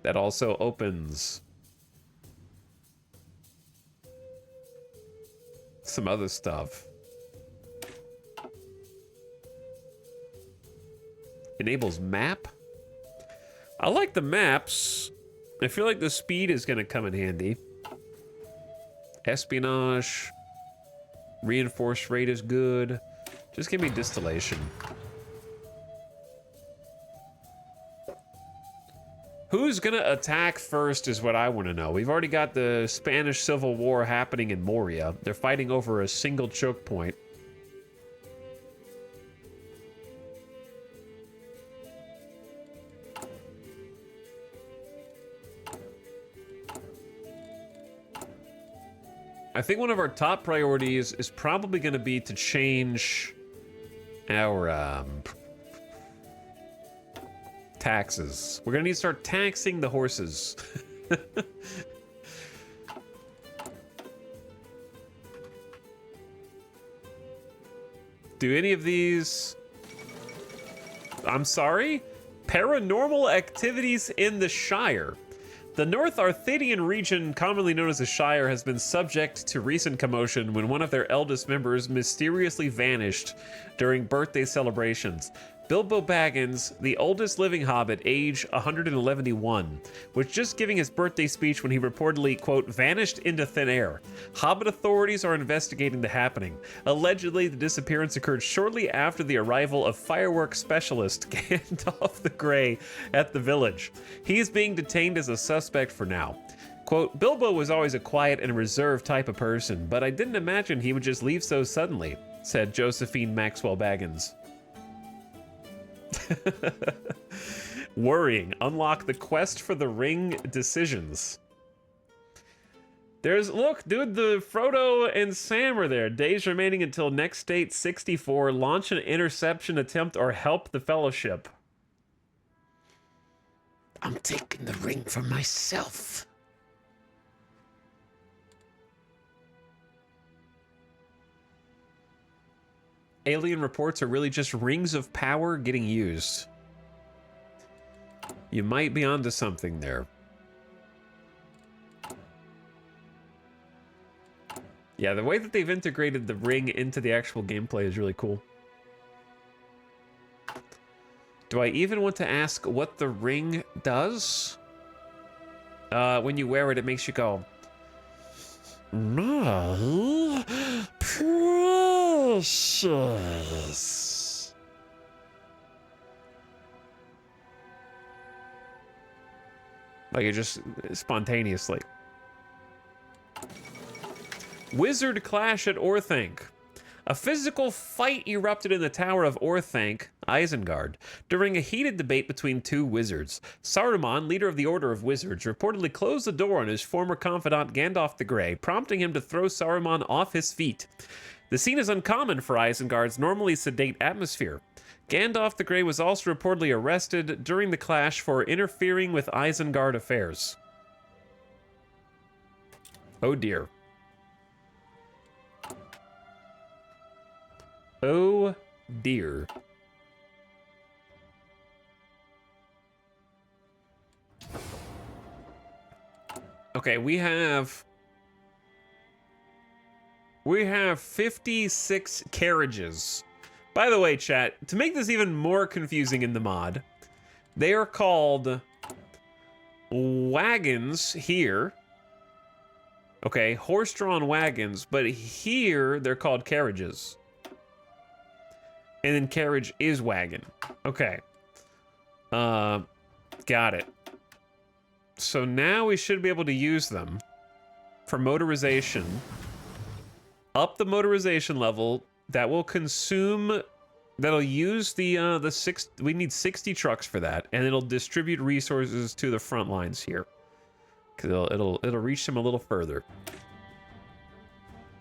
That also opens some other stuff. Enables map. I like the maps. I feel like the speed is gonna come in handy. Espionage. Reinforced rate is good. Just give me distillation. Who's gonna attack first is what I want to know. We've already got the Spanish Civil War happening in Moria. They're fighting over a single choke point. I think one of our top priorities is probably going to be to change our taxes. We're going to need to start taxing the horses. Do any of these... I'm sorry? Paranormal activities in the Shire. The North Arthadian region, commonly known as the Shire, has been subject to recent commotion when one of their eldest members mysteriously vanished during birthday celebrations. Bilbo Baggins, the oldest living hobbit, age 111, was just giving his birthday speech when he reportedly, quote, vanished into thin air. Hobbit authorities are investigating the happening. Allegedly, the disappearance occurred shortly after the arrival of fireworks specialist Gandalf the Grey at the village. He is being detained as a suspect for now. Quote, Bilbo was always a quiet and reserved type of person, but I didn't imagine he would just leave so suddenly, said Josephine Maxwell Baggins. Worrying. Unlock the quest for the ring decisions. Look, dude, the Frodo and Sam are there. Days remaining until next state 64. Launch an interception attempt or help the Fellowship. I'm taking the ring for myself. Alien reports are really just rings of power getting used. You might be onto something there. Yeah, the way that they've integrated the ring into the actual gameplay is really cool. Do I even want to ask what the ring does? When you wear it, it makes you go, my precious. Like it just spontaneously. Wizard clash at Orthanc. A physical fight erupted in the Tower of Orthanc, Isengard, during a heated debate between two wizards. Saruman, leader of the Order of Wizards, reportedly closed the door on his former confidant Gandalf the Grey, prompting him to throw Saruman off his feet. The scene is uncommon for Isengard's normally sedate atmosphere. Gandalf the Grey was also reportedly arrested during the clash for interfering with Isengard affairs. Oh dear. Oh dear. Okay, we have 56 carriages. By the way, chat, to make this even more confusing in the mod, they are called wagons here. Okay, horse-drawn wagons, but here they're called carriages. And then carriage is wagon. Okay. Got it. So now we should be able to use them for motorization. Up the motorization level. That will consume... That'll use the six... We need 60 trucks for that. And it'll distribute resources to the front lines here. Because it'll reach them a little further.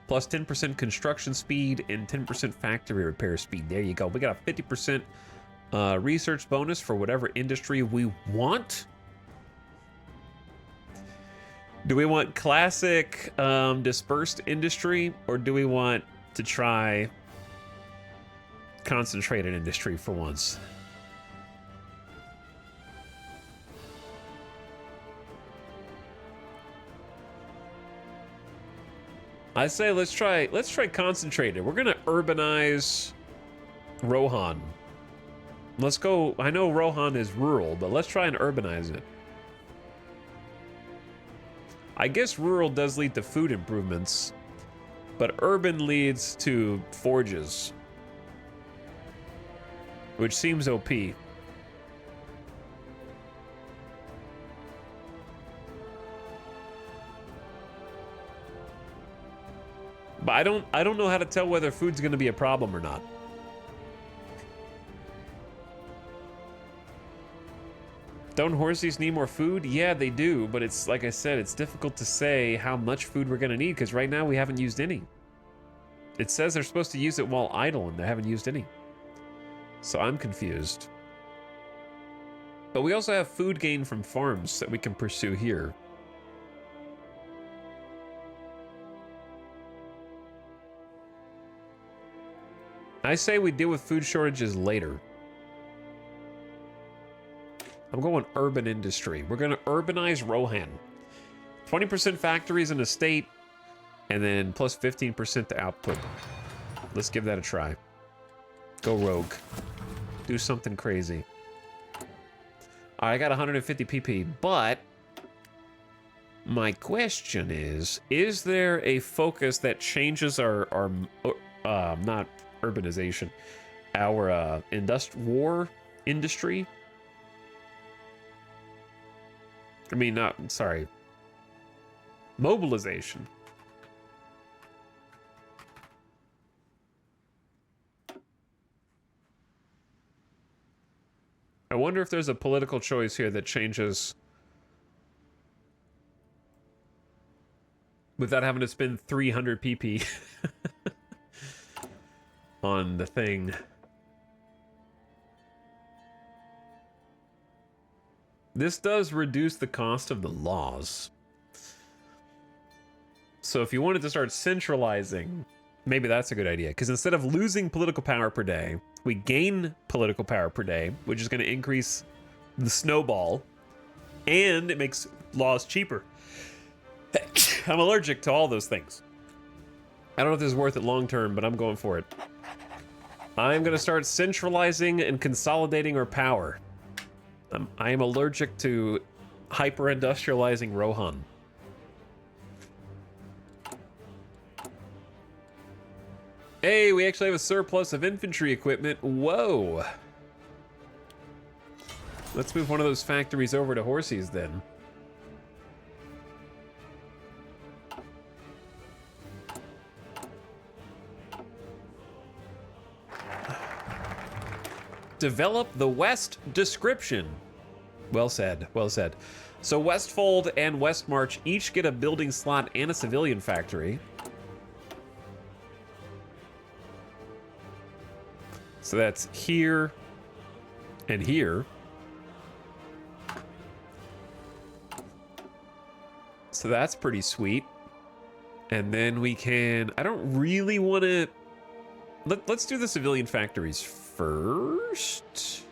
Plus 10% construction speed and 10% factory repair speed. There you go. We got a 50% research bonus for whatever industry we want. Do we want classic dispersed industry, or do we want to try concentrated industry for once? I say let's try concentrated. We're gonna urbanize Rohan. Let's go. I know Rohan is rural, but let's try and urbanize it. I guess rural does lead to food improvements, but urban leads to forges, which seems OP. But I don't know how to tell whether food's going to be a problem or not. Don't horses need more food? Yeah, they do, but it's like I said, it's difficult to say how much food we're going to need because right now we haven't used any. It says they're supposed to use it while idle and they haven't used any. So I'm confused. But we also have food gain from farms that we can pursue here. I say we deal with food shortages later. I'm going urban industry. We're going to urbanize Rohan. 20% factories in a state, and then plus 15% to output. Let's give that a try. Go rogue. do something crazy. All right, I got 150 PP, but my question is there a focus that changes our not urbanization, our war industry? I mean, not, sorry, mobilization. I wonder if there's a political choice here that changes without having to spend 300 PP on the thing. This does reduce the cost of the laws. So if you wanted to start centralizing, maybe that's a good idea. Because instead of losing political power per day, we gain political power per day, which is going to increase the snowball, and it makes laws cheaper. I'm allergic to all those things. I don't know if this is worth it long term, but I'm going for it. I'm going to start centralizing and consolidating our power. I am allergic to hyper-industrializing Rohan. Hey, we actually have a surplus of infantry equipment. Whoa. Let's move one of those factories over to Horses then. Develop the West description. Well said, well said. So Westfold and Westmarch each get a building slot and a civilian factory. So that's here and here. So that's pretty sweet. And then we can, I don't really want to, let's do the civilian factories first.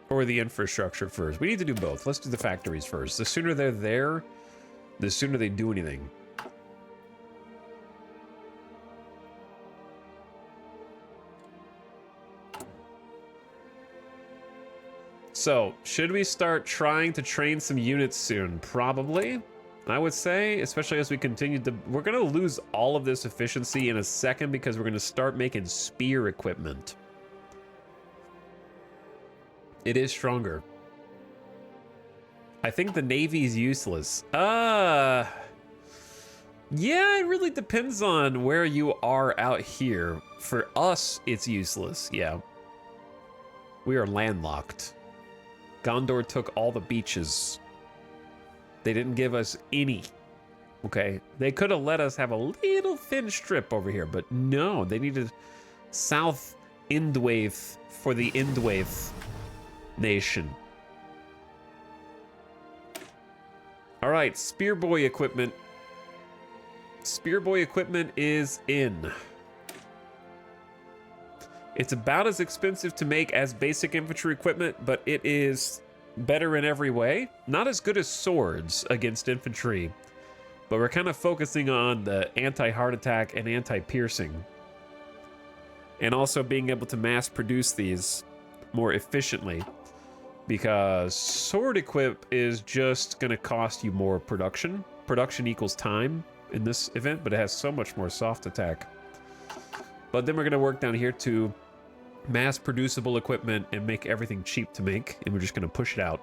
Or the infrastructure first. We need to do both. Let's do the factories first. The sooner they're there, the sooner they do anything. So, should we start trying to train some units soon? Probably, I would say, especially as we continue to... We're going to lose all of this efficiency in a second because we're going to start making spear equipment. It is stronger. I think the Navy's useless. Yeah, it really depends on where you are out here. For us, it's useless, yeah. We are landlocked. Gondor took all the beaches. They didn't give us any. Okay, they could have let us have a little thin strip over here, but no, they needed South Indwaith for the Indwaith nation. All right, Spearboy equipment. Spearboy equipment is in. It's about as expensive to make as basic infantry equipment, but it is better in every way. Not as good as swords against infantry, but we're kind of focusing on the anti-heart attack and anti-piercing. And also being able to mass produce these more efficiently, because sword equip is just going to cost you more production. Production equals time in this event, but it has so much more soft attack. But then we're going to work down here to mass producible equipment and make everything cheap to make, and we're just going to push it out.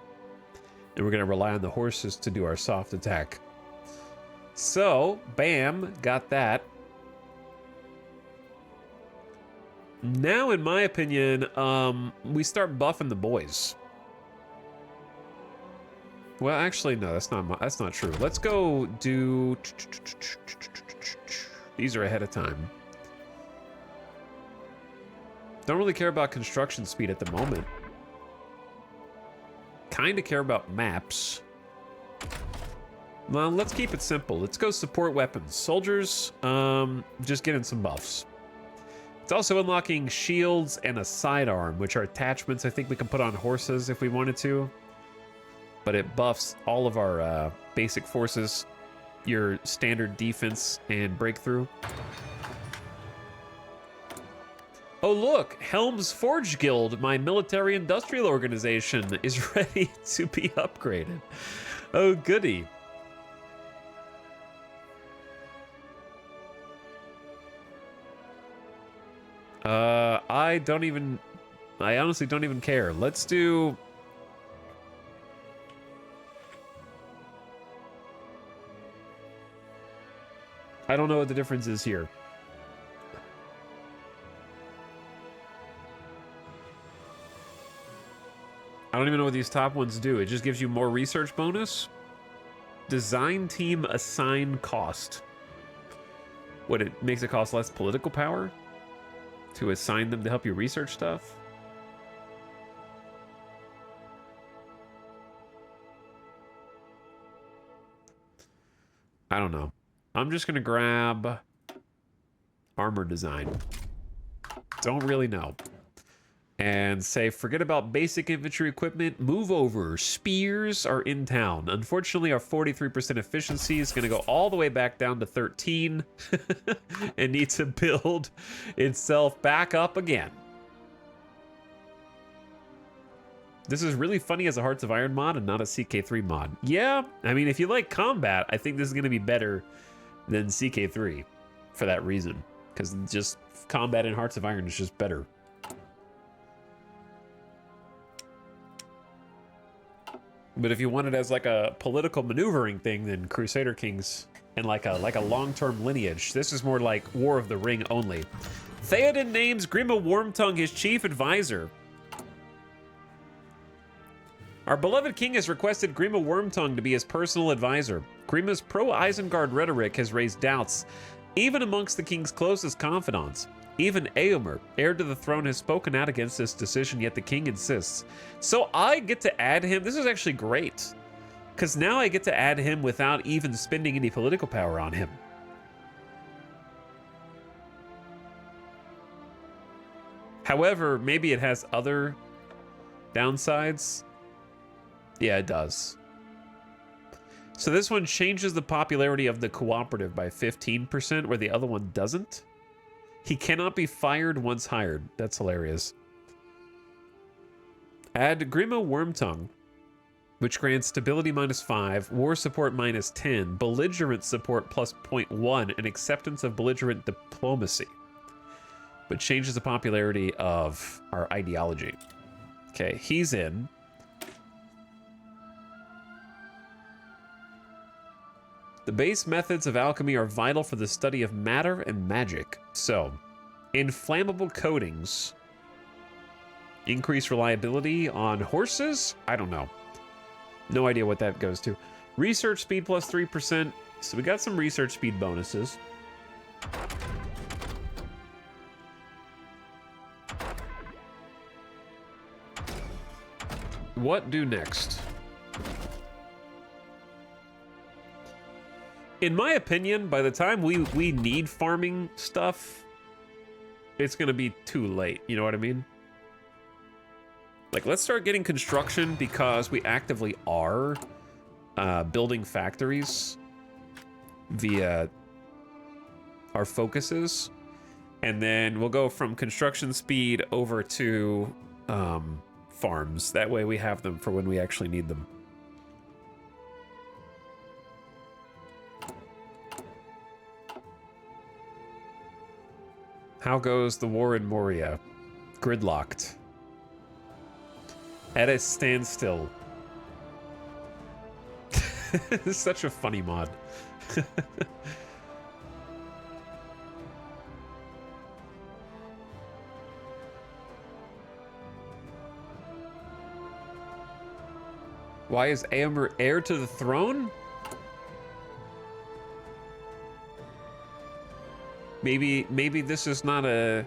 And we're going to rely on the horses to do our soft attack. So, bam, got that. Now, in my opinion, we start buffing the boys. Well, actually, no, that's not true. Let's go do... These are ahead of time. Don't really care about construction speed at the moment. Kind of care about maps. Well, let's keep it simple. Let's go support weapons. Soldiers, just getting some buffs. It's also unlocking shields and a sidearm, which are attachments I think we can put on horses if we wanted to. But it buffs all of our basic forces, your standard defense and breakthrough. Oh look, Helm's Forge Guild, my military industrial organization, is ready to be upgraded. Oh goody. I honestly don't even care. Let's do... I don't know what the difference is here. I don't even know what these top ones do. It just gives you more research bonus. Design team assign cost. What, it makes it cost less political power to assign them to help you research stuff? I don't know. I'm just gonna grab armor design. Don't really know. And say, forget about basic infantry equipment, move over. Spears are in town. Unfortunately, our 43% efficiency is going to go all the way back down to 13 and need to build itself back up again. This is really funny as a Hearts of Iron mod and not a CK3 mod. Yeah, I mean, if you like combat, I think this is going to be better than CK3 for that reason. Because just combat in Hearts of Iron is just better. But if you want it as like a political maneuvering thing, then Crusader Kings and like a long-term lineage. This is more like War of the Ring only. Theoden names Grima Wormtongue his chief advisor. Our beloved king has requested Grima Wormtongue to be his personal advisor. Grima's pro-Isengard rhetoric has raised doubts, even amongst the king's closest confidants. Even Eomer, heir to the throne, has spoken out against this decision, yet the king insists. So I get to add him. This is actually great, because now I get to add him without even spending any political power on him. However, maybe it has other downsides. Yeah, it does. So this one changes the popularity of the cooperative by 15%, where the other one doesn't. He cannot be fired once hired. That's hilarious. Add Grima Wormtongue, which grants stability -5, war support -10, belligerent support plus 0.1, and acceptance of belligerent diplomacy. But changes the popularity of our ideology. Okay, he's in. The base methods of alchemy are vital for the study of matter and magic. So, inflammable coatings increase reliability on horses? I don't know. No idea what that goes to. Research speed plus 3%. So we got some research speed bonuses. What do next? In my opinion, by the time we need farming stuff, it's gonna be too late. You know what I mean? Like, let's start getting construction because we actively are building factories via our focuses. And then we'll go from construction speed over to farms. That way we have them for when we actually need them. How goes the war in Moria? Gridlocked. At a standstill. This is such a funny mod. Why is Eomer heir to the throne? Maybe this is not a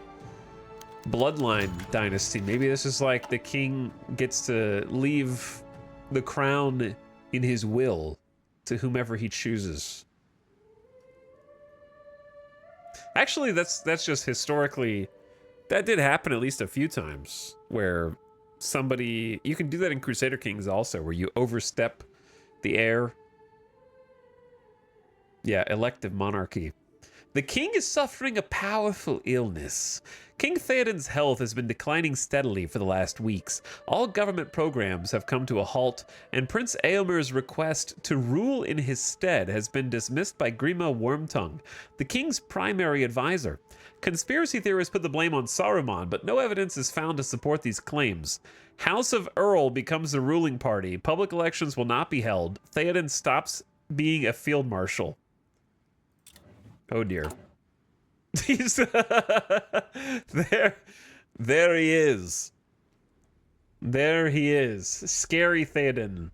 bloodline dynasty. Maybe this is like the king gets to leave the crown in his will to whomever he chooses. Actually, that's just historically, that did happen at least a few times where somebody, you can do that in Crusader Kings also, where you overstep the heir. Yeah, elective monarchy. The king is suffering a powerful illness. King Theoden's health has been declining steadily for the last weeks. All government programs have come to a halt, and Prince Eomer's request to rule in his stead has been dismissed by Grima Wormtongue, the king's primary advisor. Conspiracy theorists put the blame on Saruman, but no evidence is found to support these claims. House of Earl becomes the ruling party. Public elections will not be held. Theoden stops being a field marshal. Oh dear. He's there he is. There he is. Scary Theoden.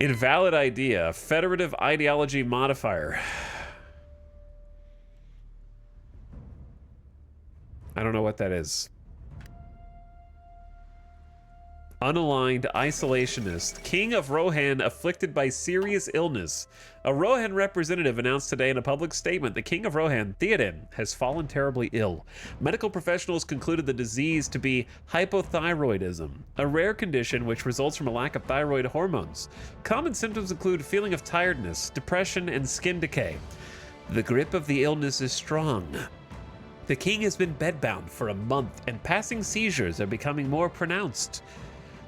Invalid idea. Federative ideology modifier. I don't know what that is. Unaligned isolationist. King of Rohan afflicted by serious illness. A Rohan representative announced today in a public statement the King of Rohan, Theoden, has fallen terribly ill. Medical professionals concluded the disease to be hypothyroidism, a rare condition which results from a lack of thyroid hormones. Common symptoms include feeling of tiredness, depression, and skin decay. The grip of the illness is strong. The king has been bedbound for a month, and passing seizures are becoming more pronounced.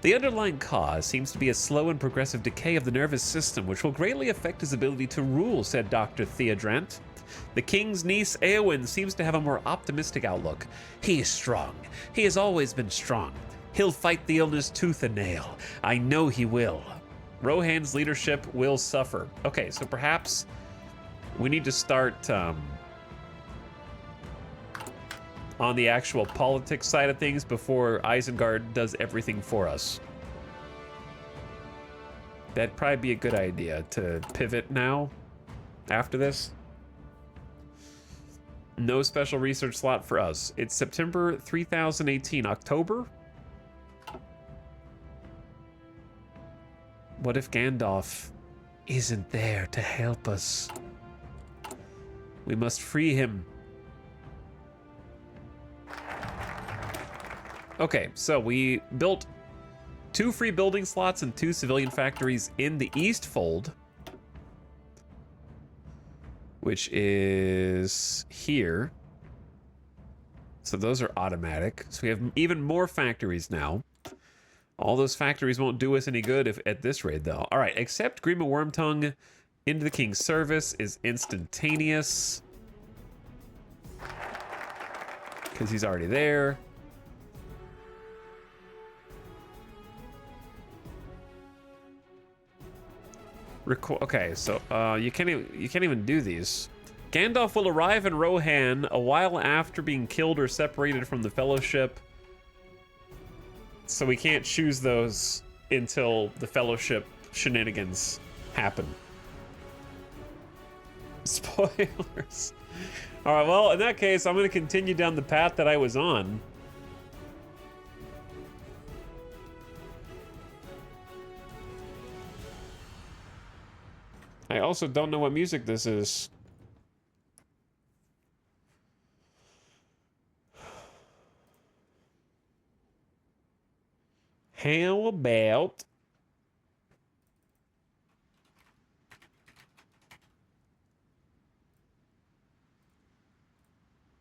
The underlying cause seems to be a slow and progressive decay of the nervous system, which will greatly affect his ability to rule, said Dr. Theodrant. The king's niece, Eowyn, seems to have a more optimistic outlook. He is strong. He has always been strong. He'll fight the illness tooth and nail. I know he will. Rohan's leadership will suffer. Okay, so perhaps we need to start on the actual politics side of things before Isengard does everything for us. That'd probably be a good idea to pivot now after this. No special research slot for us. It's September 3018. October? What if Gandalf isn't there to help us? We must free him. Okay, so we built 2 free building slots and 2 civilian factories in the Eastfold, which is here. So those are automatic. So we have even more factories now. All those factories won't do us any good if at this rate, though. All right, accept Grima Wormtongue into the king's service is instantaneous, because he's already there. Okay, so you can't even do these. Gandalf will arrive in Rohan a while after being killed or separated from the Fellowship. So we can't choose those until the Fellowship shenanigans happen. Spoilers. All right, well, in that case, I'm going to continue down the path that I was on. I also don't know what music this is. How about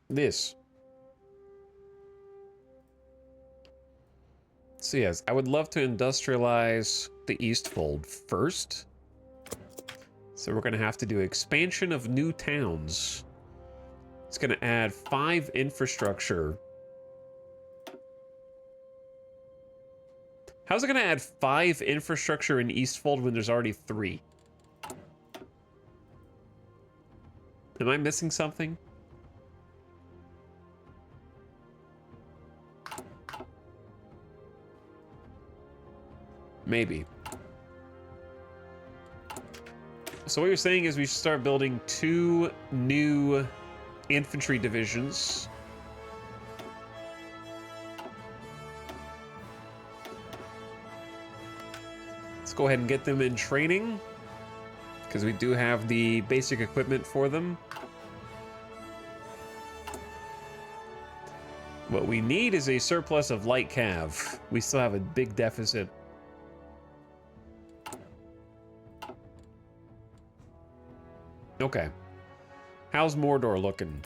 this? So yes, I would love to industrialize the Eastfold first. So we're going to have to do expansion of new towns. It's going to add 5 infrastructure. How's it going to add 5 infrastructure in Eastfold when there's already 3? Am I missing something? Maybe. So what you're saying is we should start building 2 new infantry divisions. Let's go ahead and get them in training, because we do have the basic equipment for them. What we need is a surplus of light cav. We still have a big deficit. Okay. How's Mordor looking?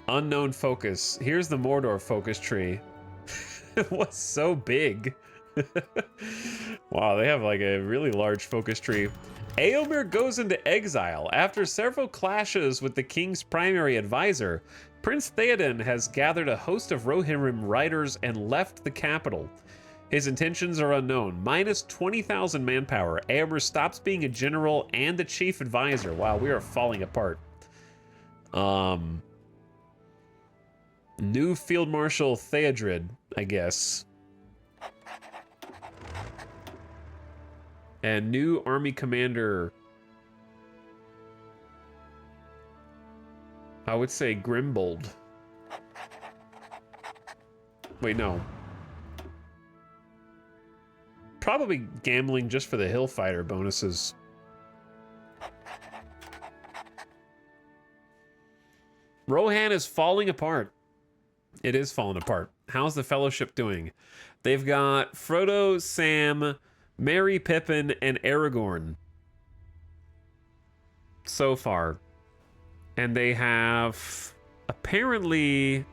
Unknown focus. Here's the Mordor focus tree. It was so big. Wow, they have like a really large focus tree. Eomer goes into exile. After several clashes with the king's primary advisor, Prince Theoden has gathered a host of Rohirrim riders and left the capital. His intentions are unknown. Minus 20,000 manpower. Eomer stops being a general and the chief advisor. Wow, we are falling apart. New Field Marshal Theodred, I guess. And new army commander, I would say Grimbold. Wait, no. Probably gambling just for the Hillfighter bonuses. Rohan is falling apart. It is falling apart. How's the Fellowship doing? They've got Frodo, Sam, Merry, Pippin, and Aragorn so far. And they have apparently,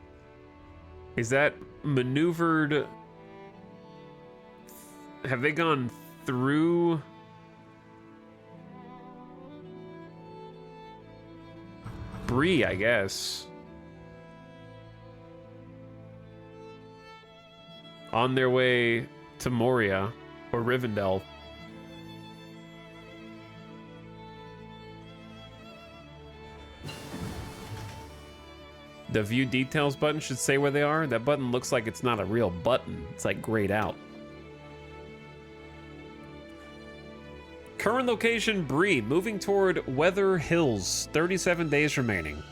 is that maneuvered? Have they gone through? Bree, I guess. On their way to Moria or Rivendell. The view details button should say where they are. That button looks like it's not a real button. It's like grayed out. Current location, Bree, moving toward Weather Hills. 37 days remaining.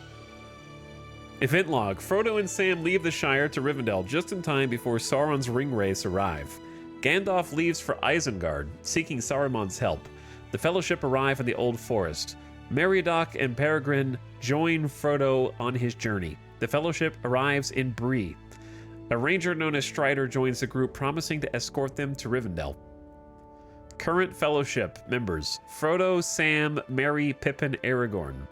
Event log. Frodo and Sam leave the Shire to Rivendell just in time before Sauron's ringwraiths arrive. Gandalf leaves for Isengard, seeking Saruman's help. The Fellowship arrive in the Old Forest. Meriadoc and Peregrine join Frodo on his journey. The Fellowship arrives in Bree. A ranger known as Strider joins the group, promising to escort them to Rivendell. Current Fellowship members: Frodo, Sam, Merry, Pippin, Aragorn.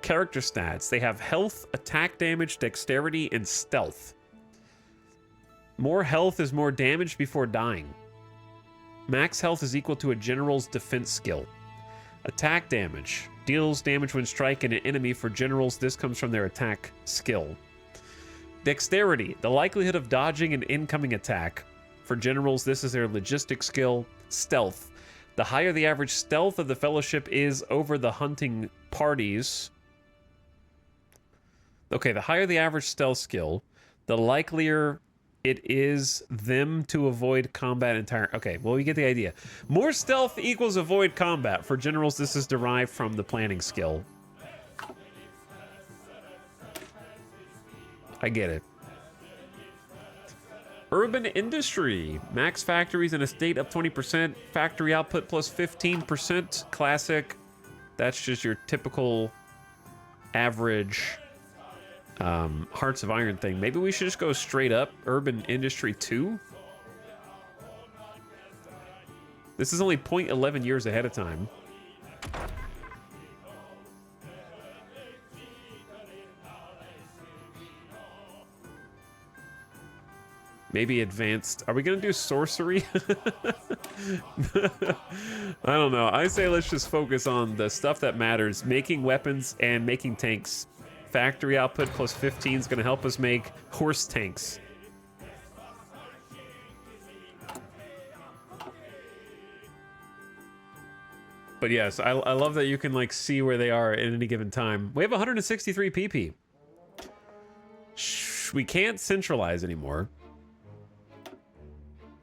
Character stats: they have health, attack damage, dexterity, and stealth. More health is more damage before dying. Max health is equal to a general's defense skill. Attack damage deals damage when striking an enemy. For generals, this comes from their attack skill. Dexterity, the likelihood of dodging an incoming attack. For generals, this is their logistics skill. Stealth, the higher the average stealth of the Fellowship is over the hunting parties. Okay, the higher the average stealth skill, the likelier it is them to avoid combat entirely. Okay, well, we get the idea. More stealth equals avoid combat. For generals, this is derived from the planning skill. I get it. Urban industry. Max factories in a state up 20%. Factory output plus 15%. Classic. That's just your typical average Hearts of Iron thing. Maybe we should just go straight up Urban Industry 2. This is only 0.11 years ahead of time. Maybe advanced. Are we gonna do sorcery? I don't know. I say let's just focus on the stuff that matters. Making weapons and making tanks. Factory output plus 15 is going to help us make horse tanks. But yes, I love that you can like see where they are at any given time. We have 163 PP. We can't centralize anymore.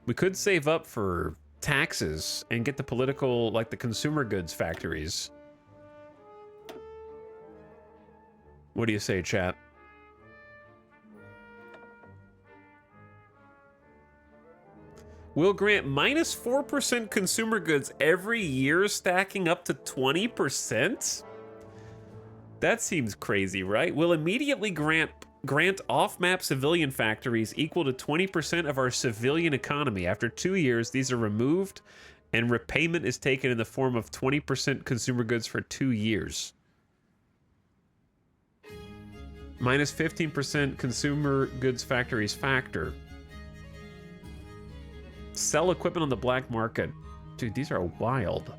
We could save up for taxes and get the political, like the consumer goods factories. What do you say, chat? Will grant minus 4% consumer goods every year, stacking up to 20%? That seems crazy, right? Will immediately grant off-map civilian factories equal to 20% of our civilian economy. After 2 years, these are removed And repayment is taken in the form of 20% consumer goods for 2 years. Minus 15% consumer goods factories factor. Sell equipment on the black market. Dude, these are wild.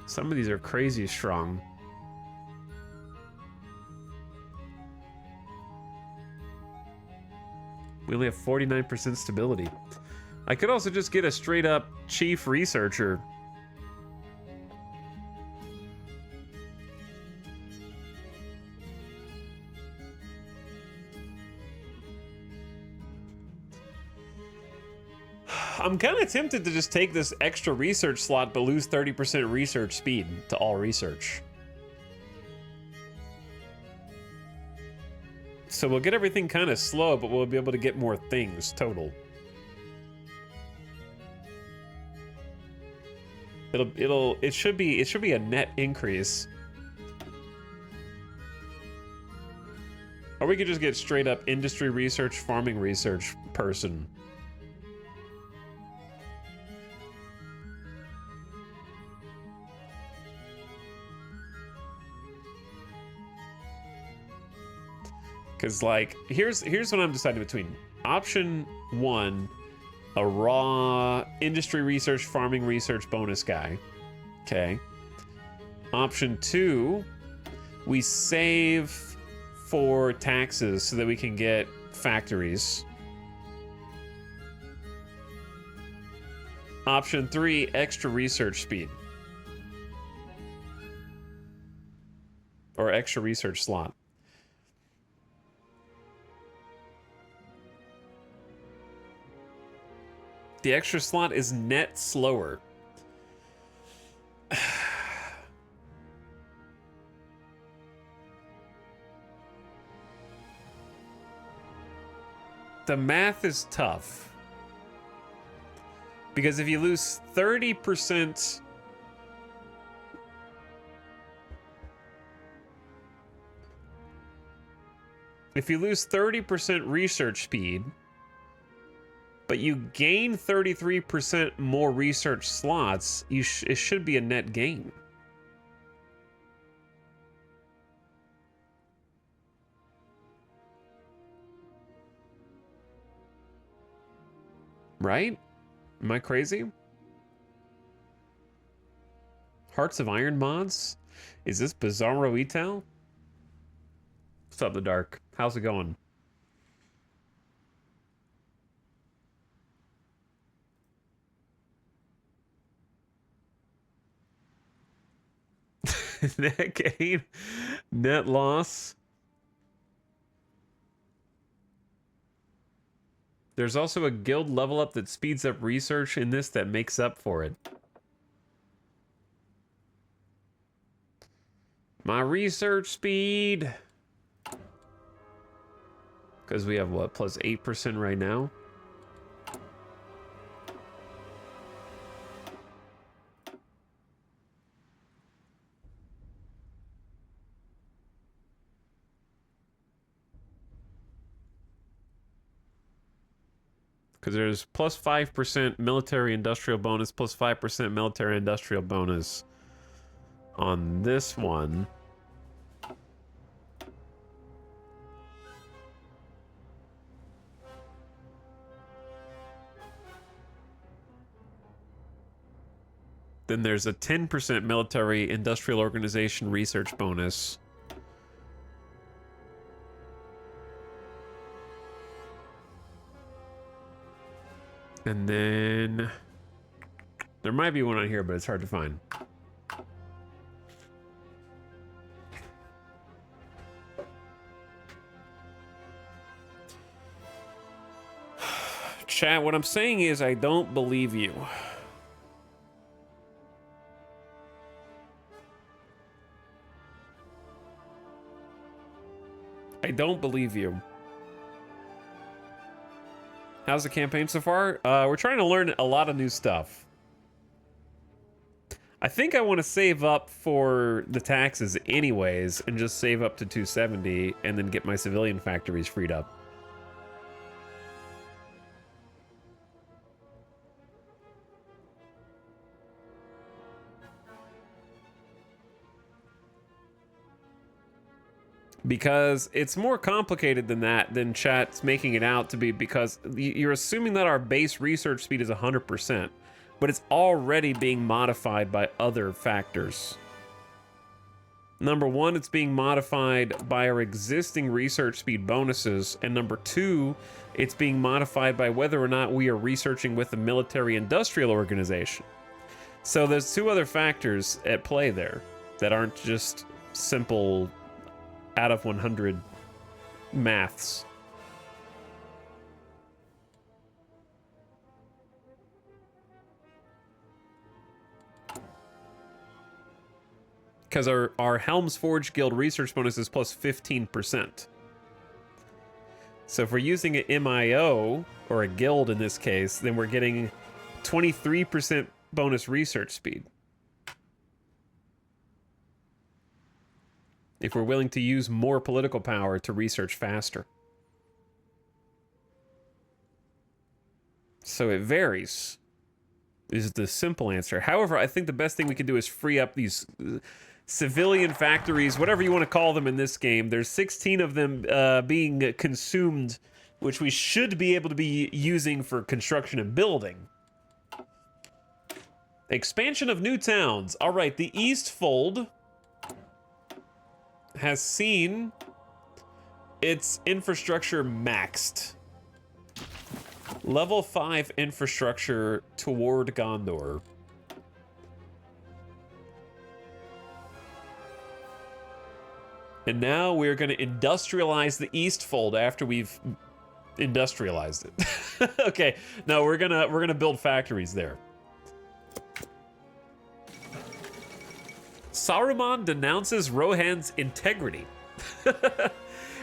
Some of these are crazy strong. We only have 49% stability. I could also just get a straight up chief researcher. I'm kind of tempted to just take this extra research slot but lose 30% research speed to all research. So we'll get everything kind of slow, but we'll be able to get more things total. It should be a net increase. Or we could just get straight up industry research, farming research person. Because, like, here's what I'm deciding between. Option 1, a raw industry research, farming research bonus guy. Okay. Option 2, we save for taxes so that we can get factories. Option 3, extra research speed. Or extra research slot. The extra slot is net slower. The math is tough. Because if you lose 30%... If you lose 30% research speed... but you gain 33% more research slots, it should be a net gain. Right? Am I crazy? Hearts of Iron mods? Is this Bizarro Etal? What's up, The Dark? How's it going? Net gain, net loss. There's also a guild level up that speeds up research in this that makes up for it. My research speed. Because we have what, plus 8% right now? Because there's plus 5% military industrial bonus, plus 5% military industrial bonus on this one. Then there's a 10% military industrial organization research bonus. And then there might be one on here, but it's hard to find. Chat, what I'm saying is I don't believe you. I don't believe you. How's the campaign so far? We're trying to learn a lot of new stuff. I think I want to save up for the taxes anyways and just save up to 270 and then get my civilian factories freed up. Because it's more complicated than that, than chat's making it out to be, because you're assuming that our base research speed is 100%, but it's already being modified by other factors. Number one, it's being modified by our existing research speed bonuses, and number two, it's being modified by whether or not we are researching with a military-industrial organization. So there's two other factors at play there that aren't just simple out of 100 maths. Because our Helm's Forge Guild research bonus is plus 15%. So if we're using an MIO, or a guild in this case, then we're getting 23% bonus research speed. If we're willing to use more political power to research faster. So it varies, is the simple answer. However, I think the best thing we can do is free up these civilian factories, whatever you want to call them in this game. There's 16 of them being consumed, which we should be able to be using for construction and building. Expansion of new towns. All right, the Eastfold has seen its infrastructure maxed. Level 5 infrastructure toward Gondor. And now we're going to industrialize the Eastfold after we've industrialized it. Okay, no, we're gonna build factories there. Saruman denounces Rohan's integrity.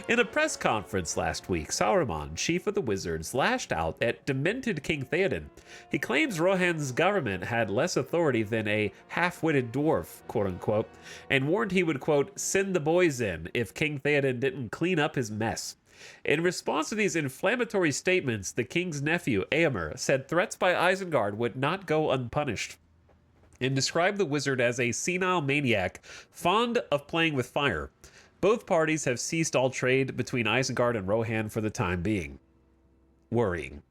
In a press conference last week, Saruman, chief of the wizards, lashed out at demented King Theoden. He claims Rohan's government had less authority than a half-witted dwarf, quote-unquote, and warned he would, quote, send the boys in if King Theoden didn't clean up his mess. In response to these inflammatory statements, the king's nephew, Eomer, said threats by Isengard would not go unpunished, and described the wizard as a senile maniac, fond of playing with fire. Both parties have ceased all trade between Isengard and Rohan for the time being. Worrying.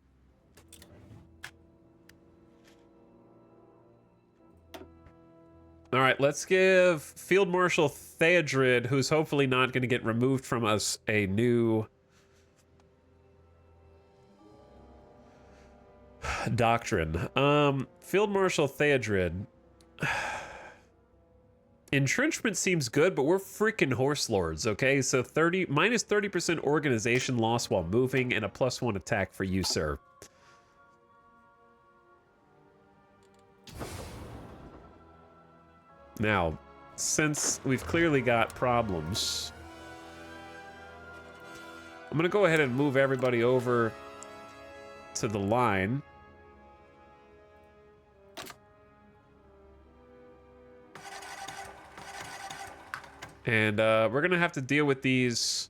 All right, let's give Field Marshal Theodred, who's hopefully not going to get removed from us, a new doctrine. Field Marshal Theodred. Entrenchment seems good, but we're freaking horse lords, okay? So minus 30% organization loss while moving and a +1 attack for you, sir. Now, since we've clearly got problems, I'm gonna go ahead and move everybody over to the line. And we're going to have to deal with these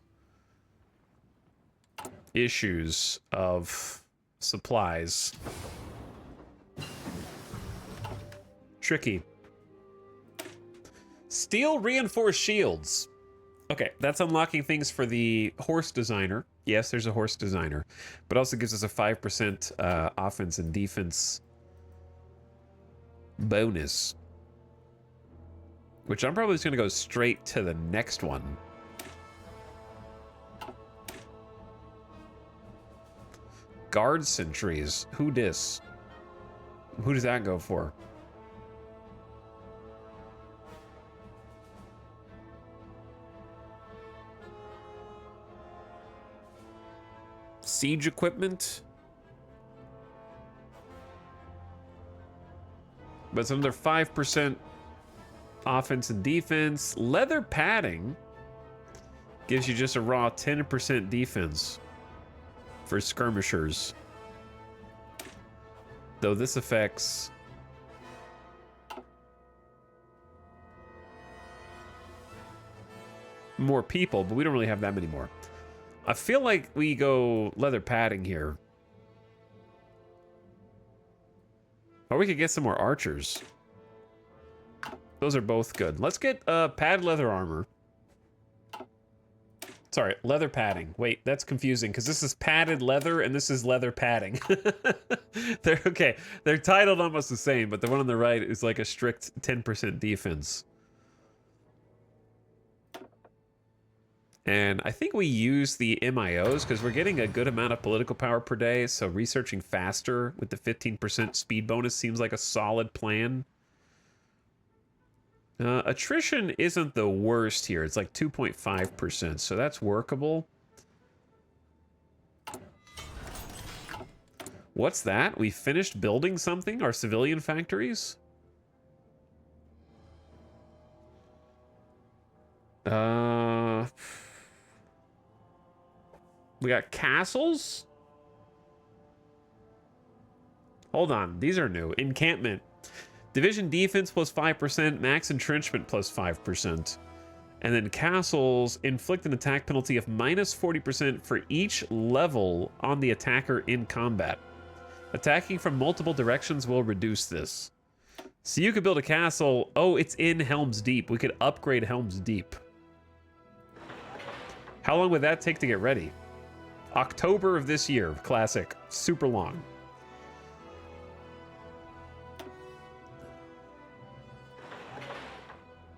issues of supplies. Tricky. Steel reinforced shields. Okay, that's unlocking things for the horse designer. Yes, there's a horse designer. But also gives us a 5% offense and defense bonus. Which I'm probably just going to go straight to the next one. Guard sentries. Who dis? Who does that go for? Siege equipment. But it's another 5% offense and defense. Leather padding gives you just a raw 10% defense for skirmishers. Though this affects more people, but we don't really have that many more. I feel like we go leather padding here. Or we could get some more archers. Those are both good. Let's get padded leather armor. Sorry, leather padding. Wait, that's confusing because this is padded leather and this is leather padding. They're okay. They're titled almost the same, but the one on the right is like a strict 10% defense. And I think we use the MIOs because we're getting a good amount of political power per day, so researching faster with the 15% speed bonus seems like a solid plan. Attrition isn't the worst here. It's like 2.5%, so that's workable. What's that? We finished building something? Our civilian factories? We got castles? Hold on, these are new. Encampment. Division defense plus 5%, max entrenchment plus 5%. And then castles inflict an attack penalty of minus 40% for each level on the attacker in combat. Attacking from multiple directions will reduce this. So you could build a castle. Oh, it's in Helm's Deep. We could upgrade Helm's Deep. How long would that take to get ready? October of this year. Classic. Super long.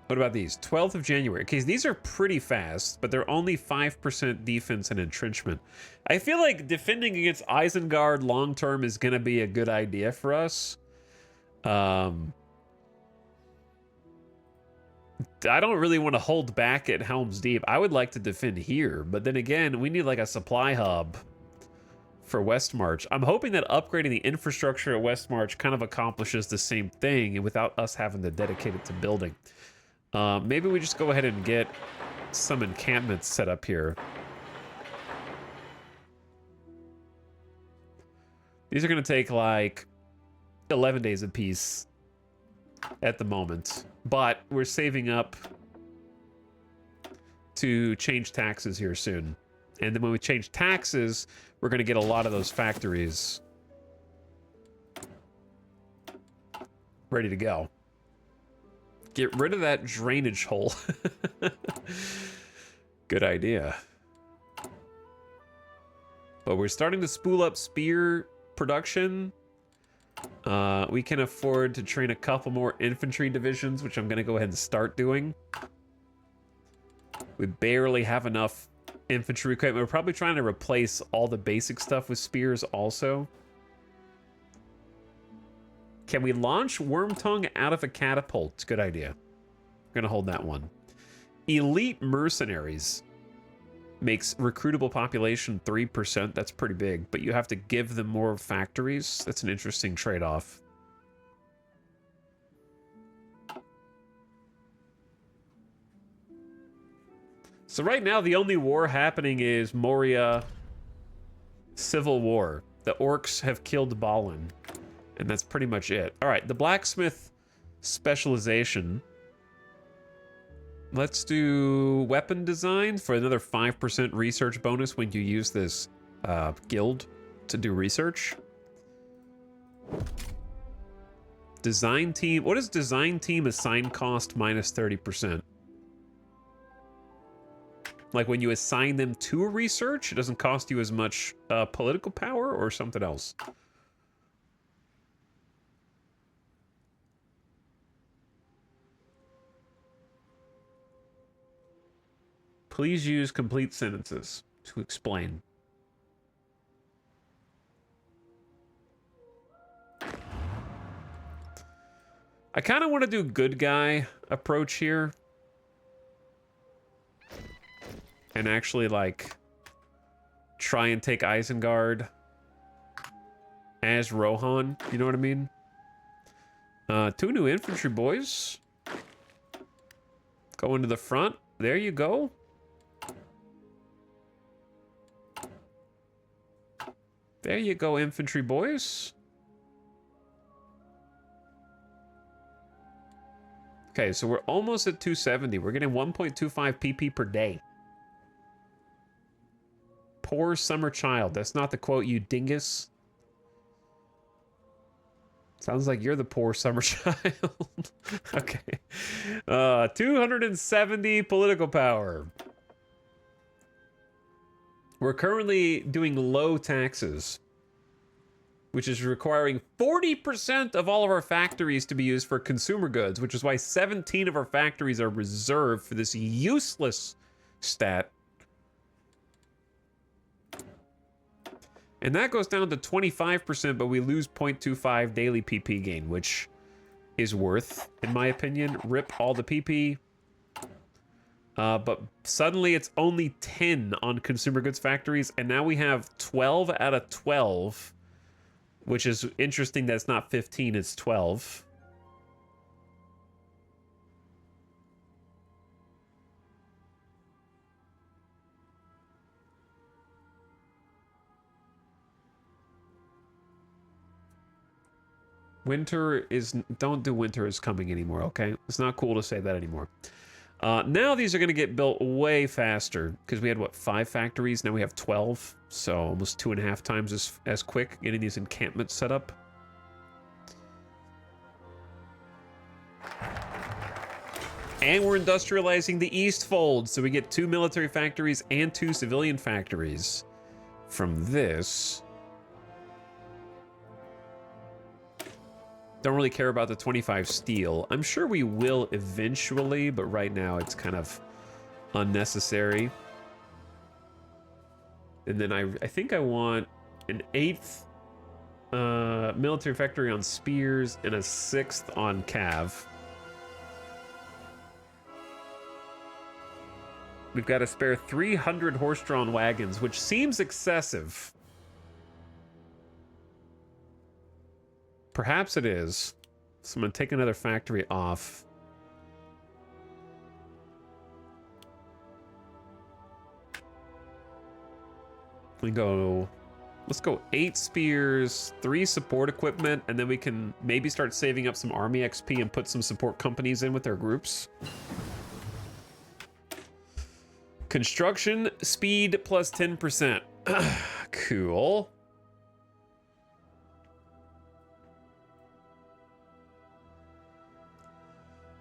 What about these? 12th of January. Okay, these are pretty fast, but they're only 5% defense and entrenchment. I feel like defending against Isengard long-term is going to be a good idea for us. I don't really want to hold back at Helm's Deep. I would like to defend here, but then again, we need like a supply hub for Westmarch. I'm hoping that upgrading the infrastructure at Westmarch kind of accomplishes the same thing without us having to dedicate it to building. Maybe we just go ahead and get some encampments set up here. These are going to take like 11 days apiece at the moment, but we're saving up to change taxes here soon. And then when we change taxes, we're going to get a lot of those factories ready to go. Get rid of that drainage hole. Good idea. But we're starting to spool up spear production. We can afford to train a couple more infantry divisions, which I'm going to go ahead and start doing. We barely have enough infantry equipment. We're probably trying to replace all the basic stuff with spears also. Can we launch Wormtongue out of a catapult? It's a good idea. We're going to hold that one. Elite Mercenaries makes recruitable population 3%. That's pretty big, but you have to give them more factories. That's an interesting trade-off. So right now, the only war happening is Moria Civil War. The orcs have killed Balin. And that's pretty much it. All right, the blacksmith specialization. Let's do weapon design for another 5% research bonus when you use this guild to do research. Design team. What is design team assign cost minus 30%? Like when you assign them to a research, it doesn't cost you as much political power or something else? Please use complete sentences to explain. I kind of want to do good guy approach here. And actually, like, try and take Isengard as Rohan. You know what I mean? 2 new infantry boys. Go into the front. There you go. There you go, infantry boys. Okay, so we're almost at 270. We're getting 1.25 PP per day. Poor summer child. That's not the quote, you dingus. Sounds like you're the poor summer child. Okay. 270 political power. We're currently doing low taxes, which is requiring 40% of all of our factories to be used for consumer goods, which is why 17 of our factories are reserved for this useless stat. And that goes down to 25%, but we lose 0.25 daily PP gain, which is worth, in my opinion. Rip all the PP. But suddenly it's only 10 on consumer goods factories, and now we have 12 out of 12, which is interesting that it's not 15, it's 12. Winter is... Don't do winter is coming anymore, okay? It's not cool to say that anymore. Now these are going to get built way faster because we had, what, 5 factories? Now we have 12, so almost 2.5 times as quick getting these encampments set up. And we're industrializing the East Fold, so we get 2 military factories and 2 civilian factories from this. Don't really care about the 25 steel. I'm sure we will eventually, but right now it's kind of unnecessary. And then I think I want an 8th military factory on spears and a 6th on cav. We've got to spare 300 horse-drawn wagons, which seems excessive. Perhaps it is. So I'm going to take another factory off. We go... Let's go 8 spears, 3 support equipment, and then we can maybe start saving up some army XP and put some support companies in with their groups. Construction speed plus 10%. Cool.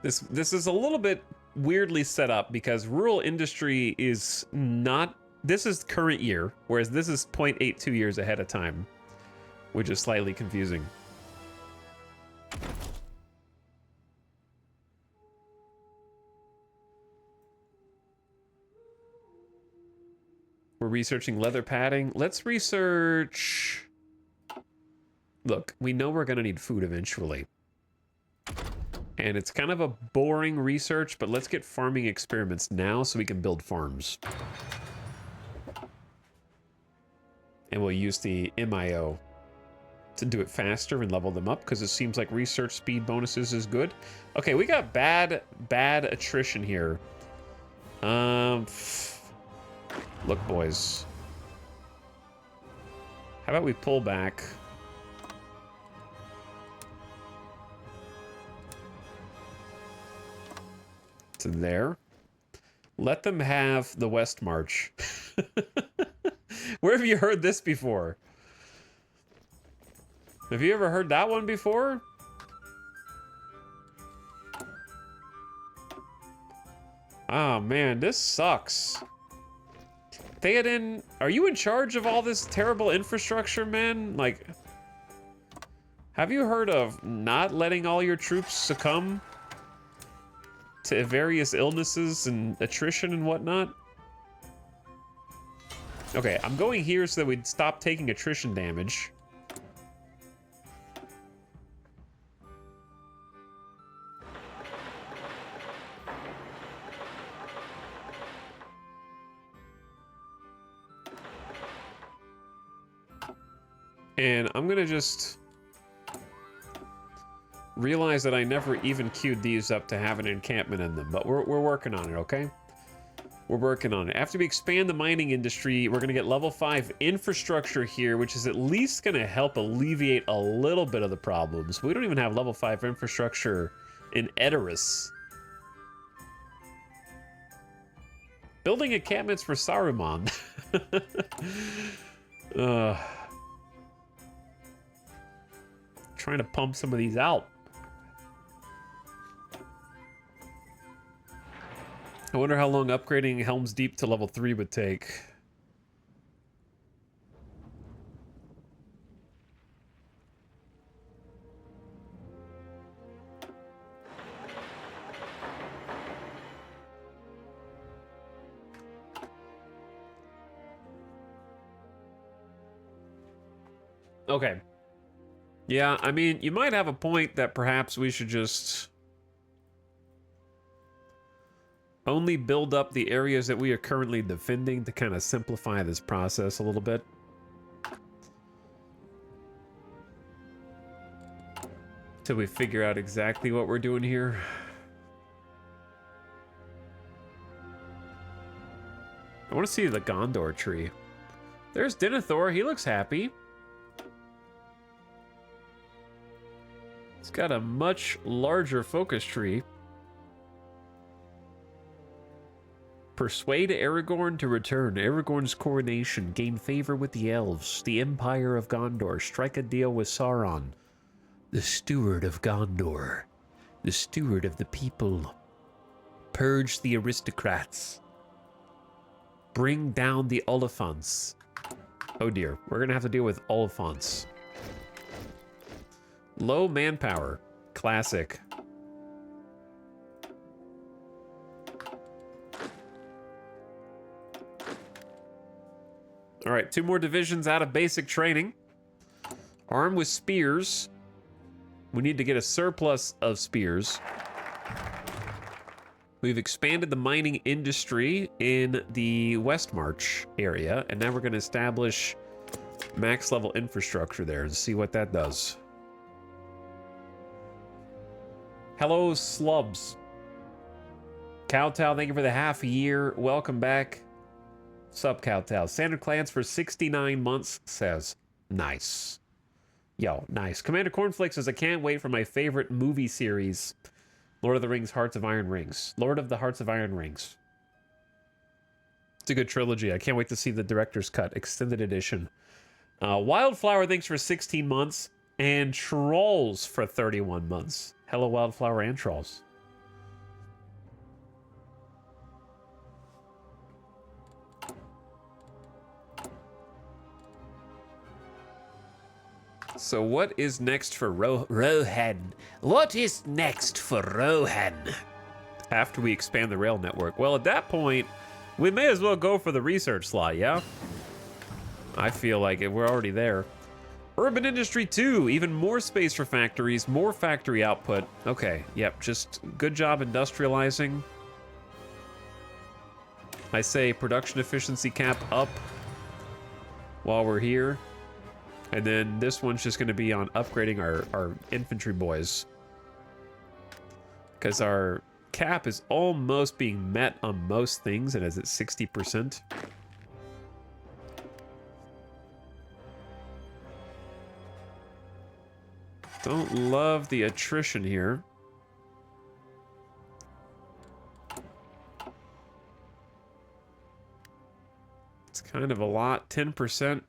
This is a little bit weirdly set up because rural industry is not... This is current year, whereas this is 0.82 years ahead of time, which is slightly confusing. We're researching leather padding. Let's research... Look, we know we're going to need food eventually. And it's kind of a boring research, but let's get farming experiments now so we can build farms. And we'll use the MIO to do it faster and level them up, because it seems like research speed bonuses is good. Okay, we got bad attrition here. Look, boys. How about we pull back? To there. Let them have the West March. Where have you heard this before? Have you ever heard that one before? Oh man, this sucks. Theoden, are you in charge of all this terrible infrastructure, man? Like, have you heard of not letting all your troops succumb to various illnesses and attrition and whatnot? Okay, I'm going here so that we'd stop taking attrition damage. And I'm gonna just realize that I never even queued these up to have an encampment in them, but we're working on it, okay? We're working on it. After we expand the mining industry, we're gonna get level 5 infrastructure here, which is at least gonna help alleviate a little bit of the problems. We don't even have level 5 infrastructure in Edoras. Building encampments for Saruman. Trying to pump some of these out. I wonder how long upgrading Helm's Deep to level 3 would take. Okay. Yeah, I mean, you might have a point that perhaps we should just only build up the areas that we are currently defending to kind of simplify this process a little bit. Till we figure out exactly what we're doing here. I want to see the Gondor tree. There's Denethor. He looks happy. It's got a much larger focus tree. Persuade Aragorn to return. Aragorn's coronation. Gain favor with the elves. The Empire of Gondor. Strike a deal with Sauron. The steward of Gondor. The steward of the people. Purge the aristocrats. Bring down the Oliphants. Oh dear, we're gonna have to deal with Oliphants. Low manpower. Classic. All right, 2 more divisions out of basic training. Armed with spears. We need to get a surplus of spears. We've expanded the mining industry in the Westmarch area, and now we're going to establish max level infrastructure there and see what that does. Hello, Slubs. Kowtow, thank you for the half year. Welcome back. Sup, Kowtow. Standard clans for 69 months says, nice. Yo, nice. Commander Cornflakes says, I can't wait for my favorite movie series, Lord of the Rings, Hearts of Iron Rings. Lord of the Hearts of Iron Rings. It's a good trilogy. I can't wait to see the director's cut, extended edition. Wildflower, thanks for 16 months. And Trolls for 31 months. Hello, Wildflower and Trolls. So what is next for Rohan. What is next for Rohan? after we expand the rail network? Well, at that point, we may as well go for the research slot, yeah? I feel like we're already there. Urban Industry 2, even more space for factories, more factory output. Okay, yep, just good job industrializing. I say production efficiency cap up while we're here. And then this one's just going to be on upgrading our infantry boys. Because our cap is almost being met on most things, and is at 60%. Don't love the attrition here. It's kind of a lot, 10%.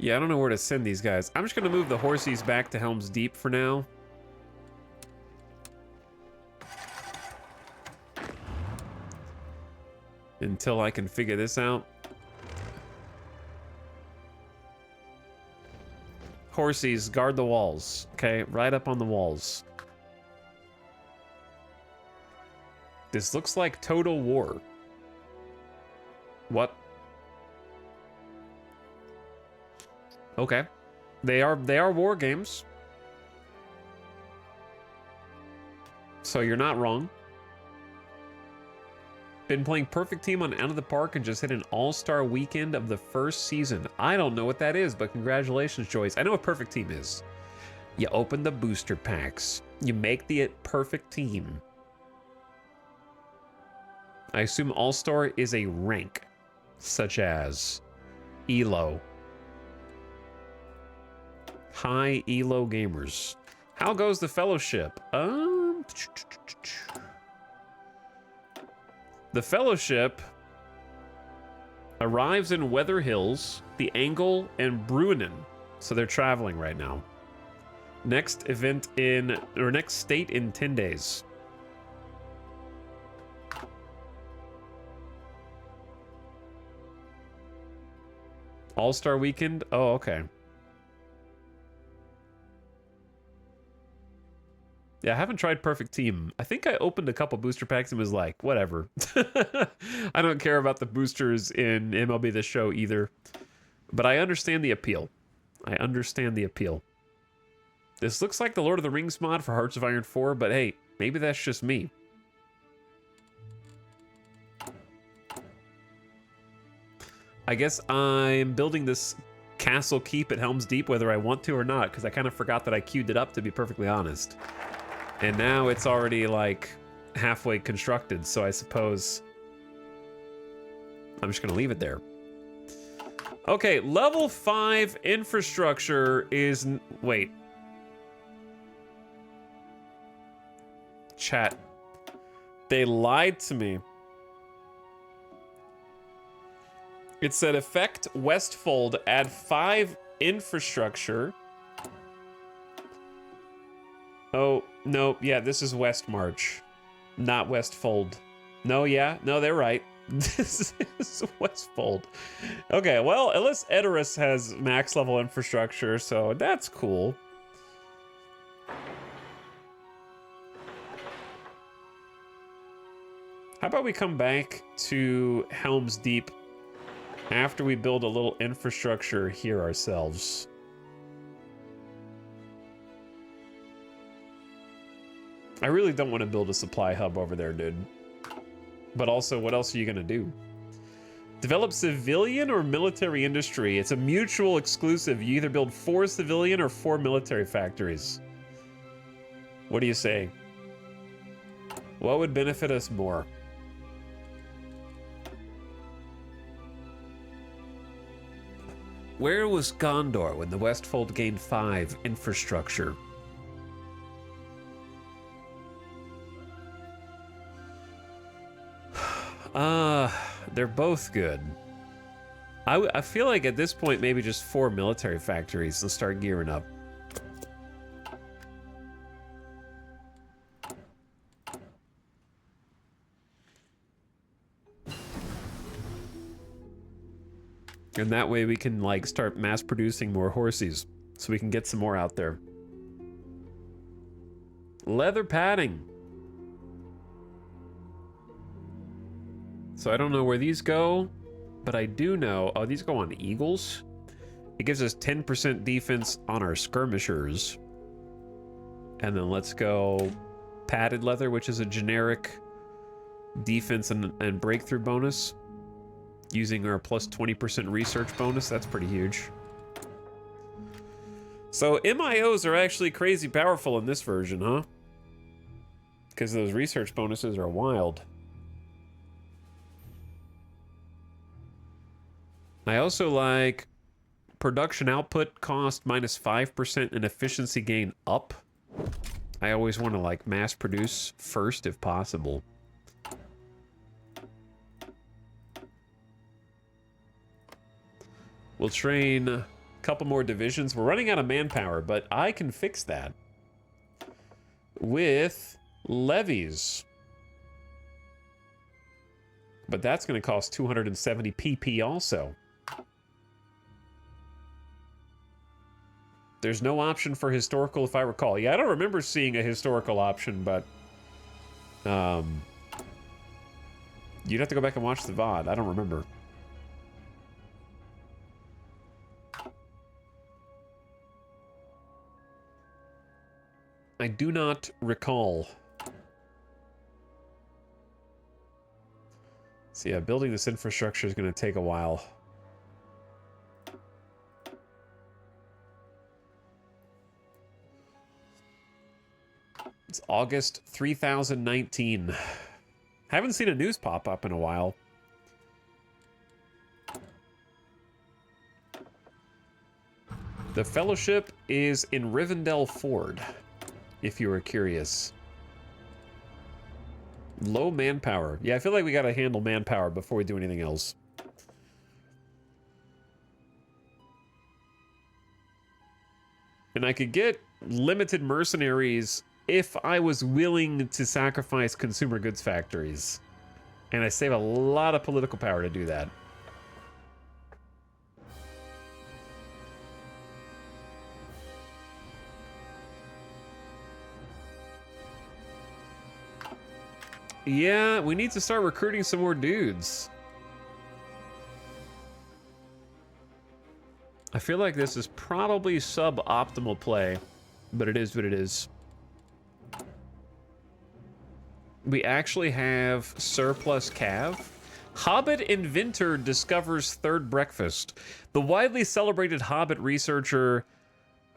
Yeah, I don't know where to send these guys. I'm just going to move the horsies back to Helm's Deep for now. Until I can figure this out. Horsies, guard the walls. Okay, right up on the walls. This looks like Total War. What? Okay. They are war games. So you're not wrong. Been playing Perfect Team on Out of the Park and just hit an all-star weekend of the first season. I don't know what that is, but congratulations, Joyce. I know what Perfect Team is. You open the booster packs. You make the perfect team. I assume all-star is a rank, such as ELO. High ELO gamers. How goes the Fellowship? The Fellowship arrives in Weather Hills, The Angle, and Bruinen. So they're traveling right now. Next next state in 10 days. All-Star Weekend? Oh, okay. Yeah, I haven't tried Perfect Team. I think I opened a couple booster packs and was like, whatever. I don't care about the boosters in MLB The Show either. But I understand the appeal. I understand the appeal. This looks like the Lord of the Rings mod for Hearts of Iron 4, but hey, maybe that's just me. I guess I'm building this castle keep at Helm's Deep whether I want to or not, because I kind of forgot that I queued it up, to be perfectly honest. And now it's already like halfway constructed, so I suppose I'm just gonna leave it there. Okay, level 5 infrastructure is... Wait. Chat. They lied to me. It said effect Westfold, add 5 infrastructure. Oh, no, yeah, this is Westmarch, not Westfold. No, yeah, no, they're right. This is Westfold. Okay, well, at least Edoras has max level infrastructure, so that's cool. How about we come back to Helm's Deep after we build a little infrastructure here ourselves? I really don't want to build a supply hub over there, dude. But also, what else are you gonna do? Develop civilian or military industry. It's a mutual exclusive. You either build 4 civilian or 4 military factories. What do you say? What would benefit us more? Where was Gondor when the Westfold gained 5 infrastructure? They're both good. I feel like at this point, maybe just 4 military factories and start gearing up. And that way we can like start mass producing more horses so we can get some more out there. Leather padding. So I don't know where these go, but I do know, oh, these go on eagles. It gives us 10% defense on our skirmishers. And then let's go padded leather, which is a generic defense and breakthrough bonus. Using our plus 20% research bonus, that's pretty huge. So MIOs are actually crazy powerful in this version, huh? Because those research bonuses are wild. I also like production output cost minus 5% and efficiency gain up. I always want to like mass produce first if possible. We'll train a couple more divisions. We're running out of manpower, but I can fix that with levies. But that's going to cost 270 PP also. There's no option for historical, if I recall. Yeah, I don't remember seeing a historical option, but you'd have to go back and watch the VOD. I don't remember. I do not recall. So yeah, building this infrastructure is going to take a while. It's August 3019. Haven't seen a news pop up in a while. The Fellowship is in Rivendell Ford, if you were curious. Low manpower. Yeah, I feel like we gotta handle manpower before we do anything else. And I could get limited mercenaries if I was willing to sacrifice consumer goods factories. And I save a lot of political power to do that. Yeah, we need to start recruiting some more dudes. I feel like this is probably suboptimal play, but it is what it is. We actually have surplus cav. Hobbit inventor discovers third breakfast. The widely celebrated Hobbit researcher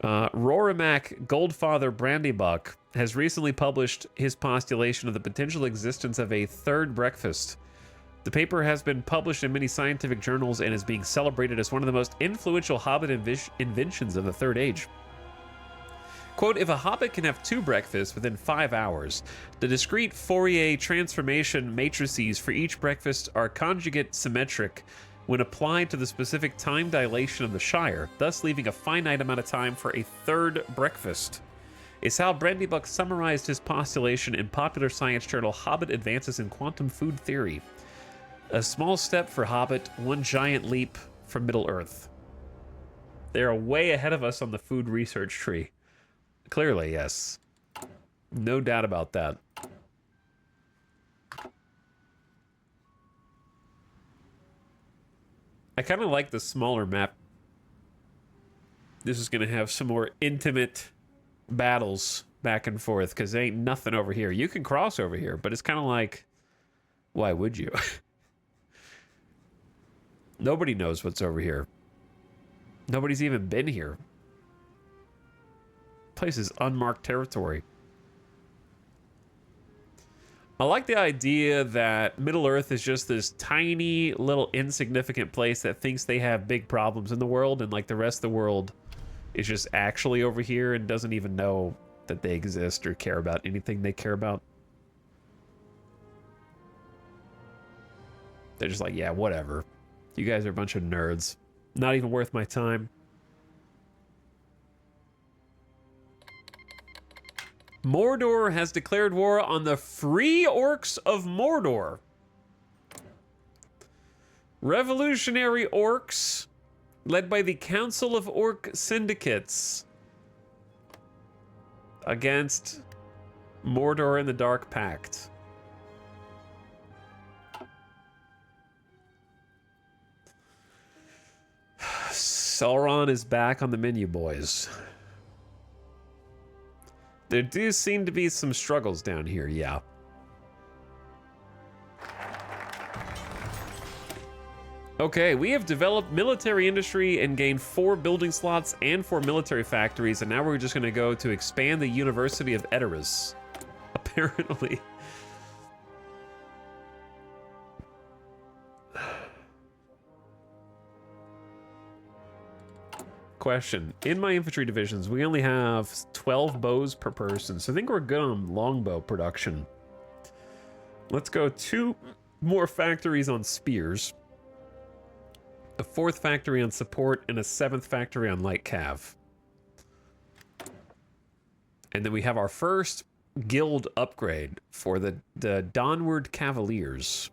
Rorimac Goldfather Brandybuck has recently published his postulation of the potential existence of a third breakfast. The paper has been published in many scientific journals and is being celebrated as one of the most influential Hobbit inventions of the Third Age. Quote, if a Hobbit can have 2 breakfasts within 5 hours, the discrete Fourier transformation matrices for each breakfast are conjugate symmetric when applied to the specific time dilation of the Shire, thus leaving a finite amount of time for a third breakfast. Is how Brandybuck summarized his postulation in popular science journal Hobbit Advances in Quantum Food Theory. A small step for Hobbit, one giant leap for Middle-earth. They're way ahead of us on the food research tree. Clearly, yes. No doubt about that. I kind of like the smaller map. This is going to have some more intimate battles back and forth because there ain't nothing over here. You can cross over here, but it's kind of like, why would you? Nobody knows what's over here. Nobody's even been here. Place is unmarked territory. I like the idea that Middle-earth is just this tiny little insignificant place that thinks they have big problems in the world, and like the rest of the world is just actually over here and doesn't even know that they exist or care about anything they care about. They're just like, yeah, whatever. You guys are a bunch of nerds. Not even worth my time. Mordor has declared war on the Free Orcs of Mordor. Revolutionary orcs, led by the Council of Orc Syndicates, against Mordor and the Dark Pact. Sauron is back on the menu, boys. There do seem to be some struggles down here, yeah. Okay, we have developed military industry and gained 4 building slots and 4 military factories, and now we're just going to go to expand the University of Edoras, apparently. Question. In my infantry divisions, we only have 12 bows per person, so I think we're good on longbow production. Let's go 2 more factories on spears, a 4th factory on support, and a 7th factory on light cav. And then we have our first guild upgrade for the Donward Cavaliers.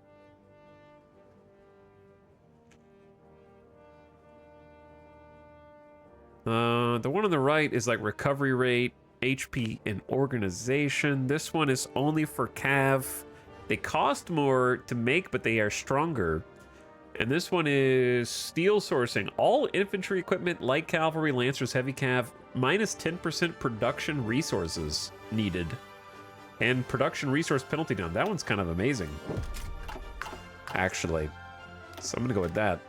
The one on the right is like recovery rate, HP, and organization. This one is only for cav. They cost more to make, but they are stronger. And this one is steel sourcing. All infantry equipment, light cavalry, lancers, heavy cav, minus 10% production resources needed. And production resource penalty down. That one's kind of amazing, actually. So I'm gonna go with that.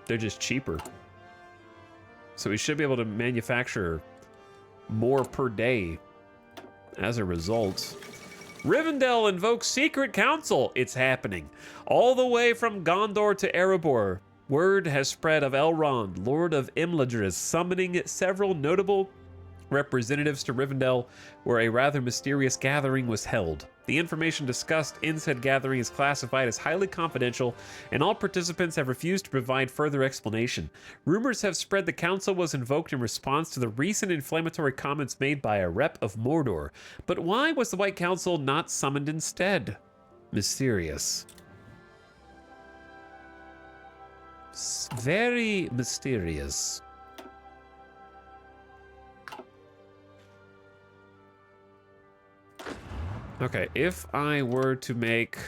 They're just cheaper. So we should be able to manufacture more per day as a result. Rivendell invokes Secret Council. It's happening. All the way from Gondor to Erebor, word has spread of Elrond, Lord of Imladris, summoning several notable representatives to Rivendell, where a rather mysterious gathering was held. The information discussed in said gathering is classified as highly confidential, and all participants have refused to provide further explanation. Rumors have spread the council was invoked in response to the recent inflammatory comments made by a rep of Mordor. But why was the White Council not summoned instead? Mysterious. Very mysterious. Okay, if I were to make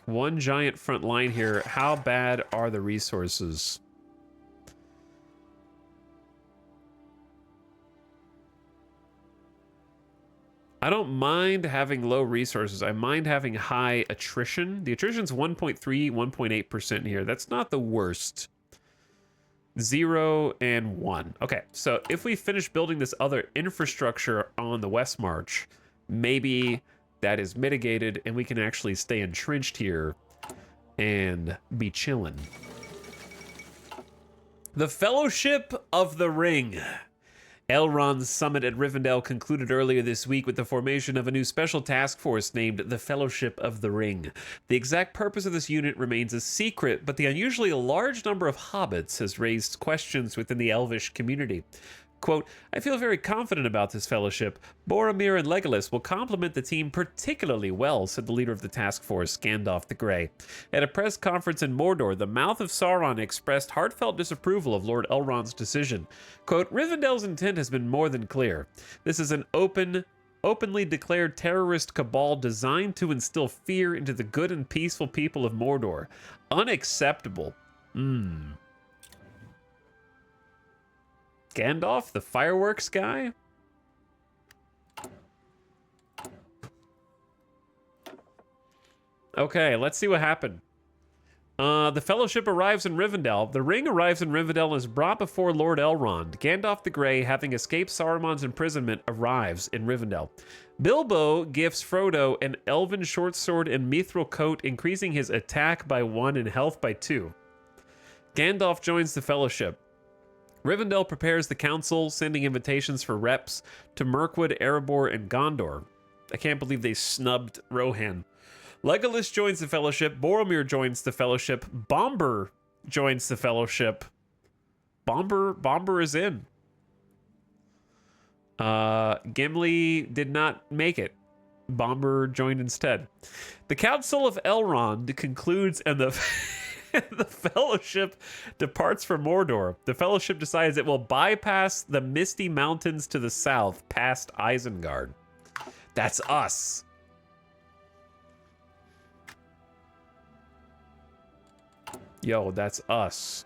one giant front line here, how bad are the resources? I don't mind having low resources. I mind having high attrition. The attrition's 1.3, 1.8% here. That's not the worst. 0 and 1. Okay, so if we finish building this other infrastructure on the West March, maybe that is mitigated and we can actually stay entrenched here and be chilling. The Fellowship of the Ring. Elrond's summit at Rivendell concluded earlier this week with the formation of a new special task force named the Fellowship of the Ring. The exact purpose of this unit remains a secret, but the unusually large number of hobbits has raised questions within the Elvish community. Quote, I feel very confident about this fellowship. Boromir and Legolas will complement the team particularly well, said the leader of the task force, Gandalf the Grey. At a press conference in Mordor, the mouth of Sauron expressed heartfelt disapproval of Lord Elrond's decision. Quote, Rivendell's intent has been more than clear. This is an openly declared terrorist cabal designed to instill fear into the good and peaceful people of Mordor. Unacceptable. Gandalf, the fireworks guy? Okay, let's see what happened. The Fellowship arrives in Rivendell. The Ring arrives in Rivendell and is brought before Lord Elrond. Gandalf the Grey, having escaped Saruman's imprisonment, arrives in Rivendell. Bilbo gifts Frodo an elven short sword and mithril coat, increasing his attack by 1 and health by 2. Gandalf joins the Fellowship. Rivendell prepares the council, sending invitations for reps to Mirkwood, Erebor, and Gondor. I can't believe they snubbed Rohan. Legolas joins the Fellowship. Boromir joins the Fellowship. Bombur joins the Fellowship. Bombur is in. Gimli did not make it. Bombur joined instead. The Council of Elrond concludes and the Fellowship departs for Mordor. The Fellowship decides it will bypass the Misty Mountains to the south, past Isengard. That's us. Yo, that's us.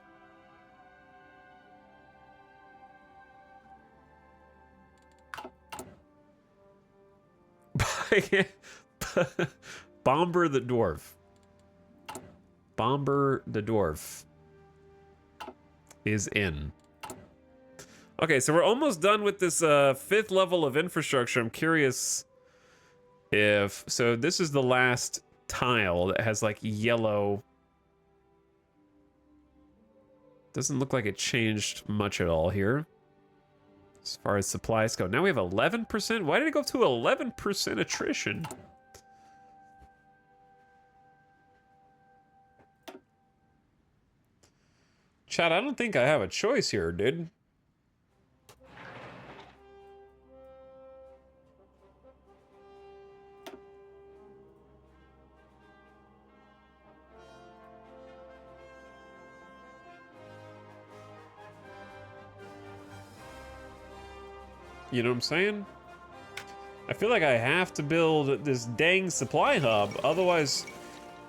Bombur the Dwarf. Bombur the Dwarf is in. Okay, so we're almost done with this 5th level of infrastructure. I'm curious if... So this is the last tile that has like yellow... Doesn't look like it changed much at all here as far as supplies go. Now we have 11%. Why did it go to 11% attrition? Chad, I don't think I have a choice here, dude. You know what I'm saying? I feel like I have to build this dang supply hub, otherwise...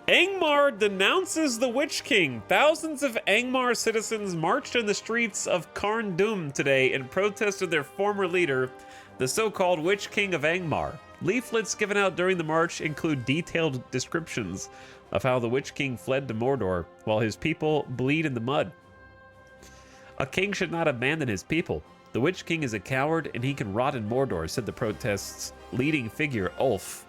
Angmar denounces the Witch King. Thousands of Angmar citizens marched in the streets of Carn Dûm today in protest of their former leader, the so-called Witch King of Angmar. Leaflets given out during the march include detailed descriptions of how the Witch King fled to Mordor while his people bleed in the mud. A king should not abandon his people. The Witch King is a coward and he can rot in Mordor, said the protest's leading figure, Ulf.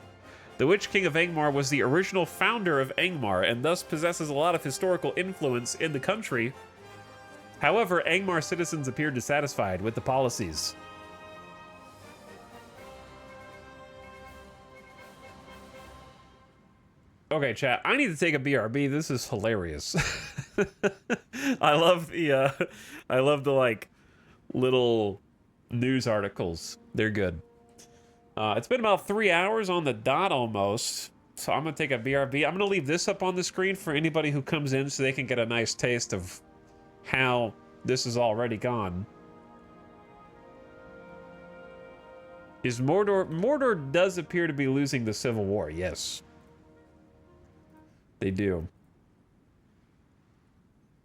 The Witch King of Angmar was the original founder of Angmar and thus possesses a lot of historical influence in the country. However, Angmar citizens appeared dissatisfied with the policies. Okay, chat, I need to take a BRB. This is hilarious. I love the like little news articles. They're good. It's been about 3 hours on the dot almost, so I'm going to take a BRB. I'm going to leave this up on the screen for anybody who comes in so they can get a nice taste of how this is already gone. Is Mordor does appear to be losing the Civil War, yes. They do.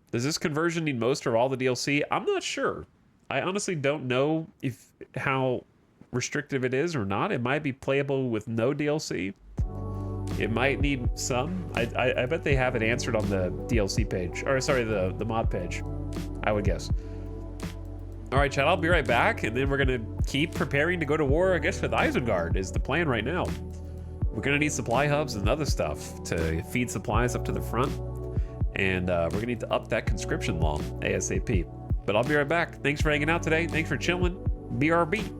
Does this conversion need most or all the DLC? I'm not sure. I honestly don't know how restrictive it is or not. It might be playable with no DLC. It might need some. I bet they have it answered on the DLC page. Or sorry, the mod page. I would guess. All right, chat, I'll be right back, and then we're gonna keep preparing to go to war, I guess, with Isengard is the plan right now. We're gonna need supply hubs and other stuff to feed supplies up to the front. And we're gonna need to up that conscription law ASAP. But I'll be right back. Thanks for hanging out today. Thanks for chilling. BRB.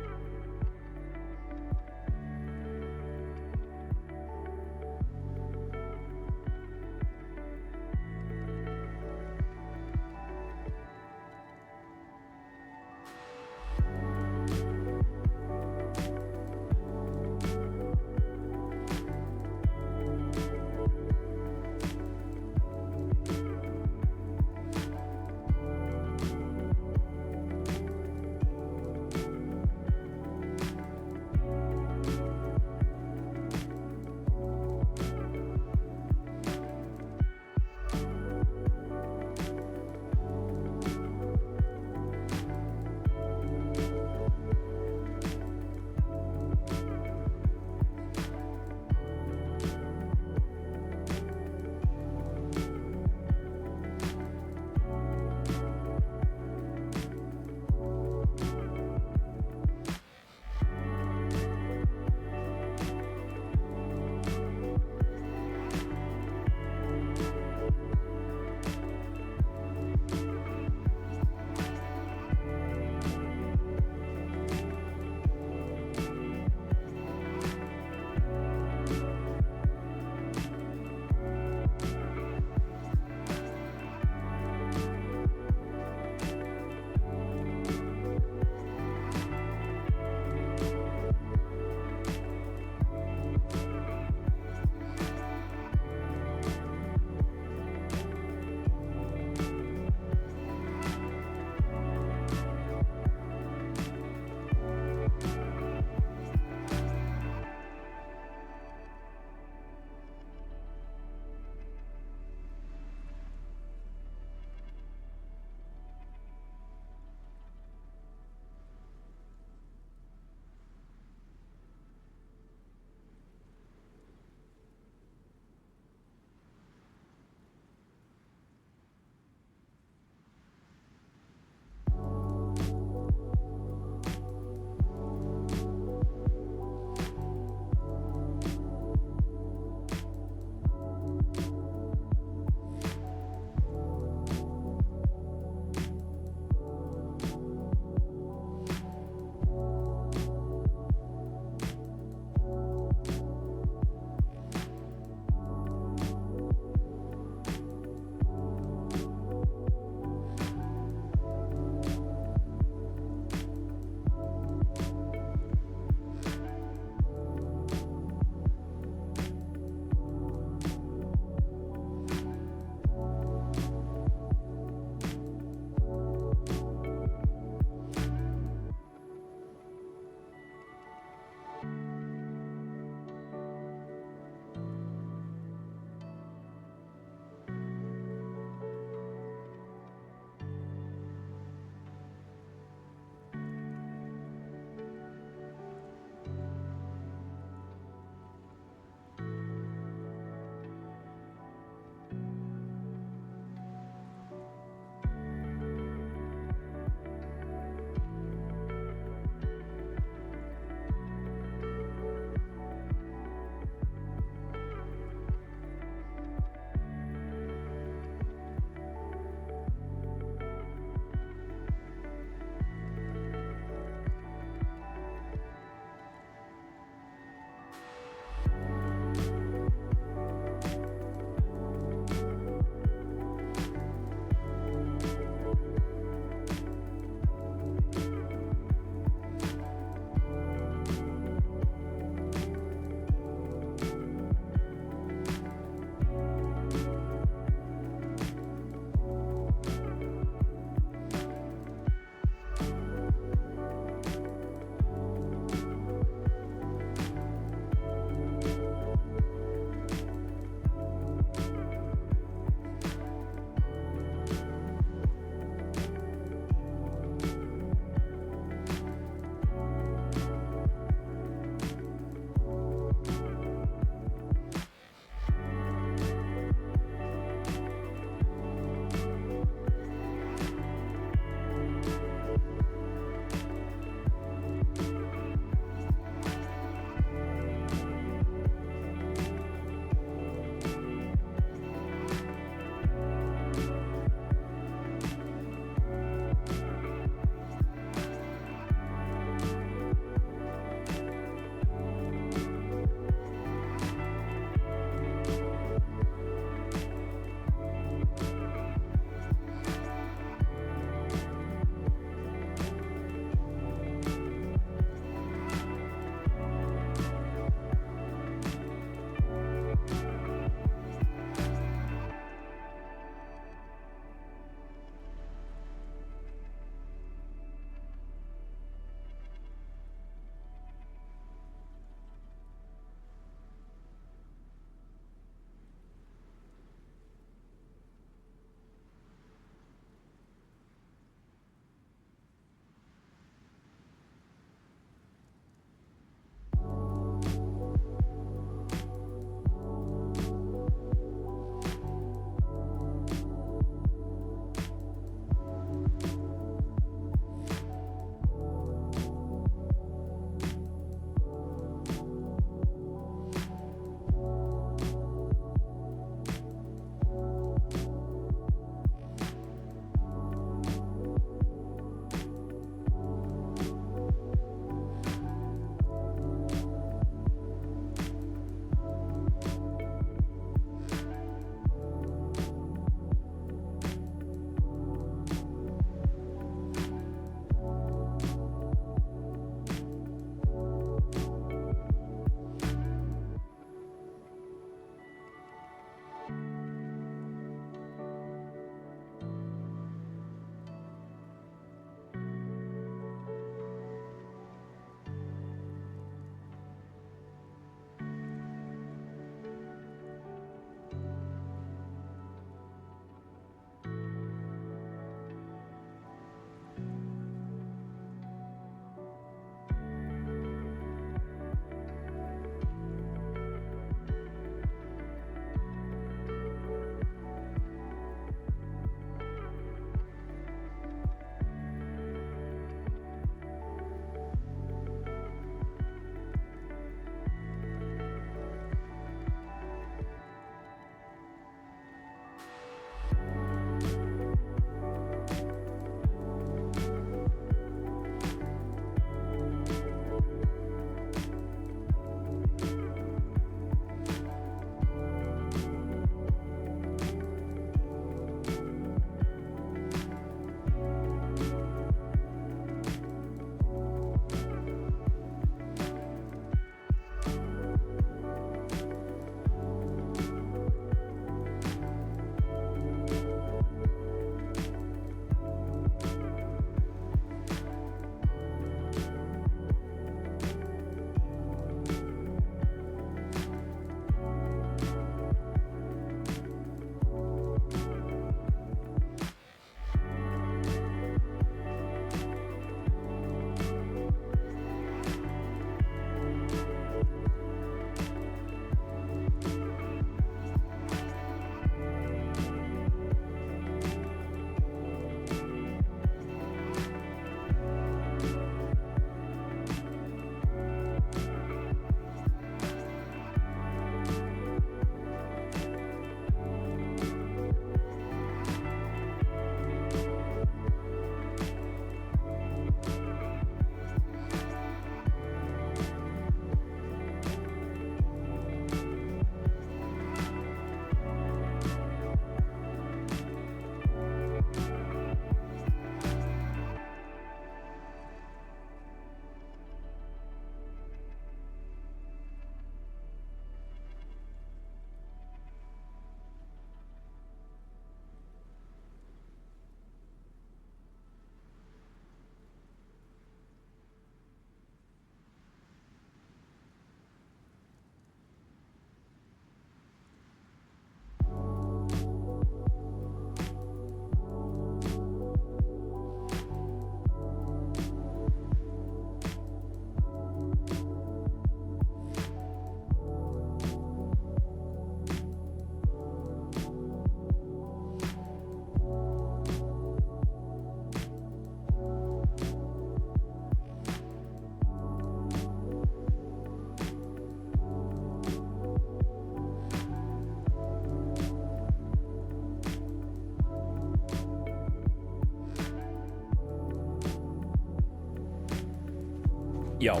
Yo.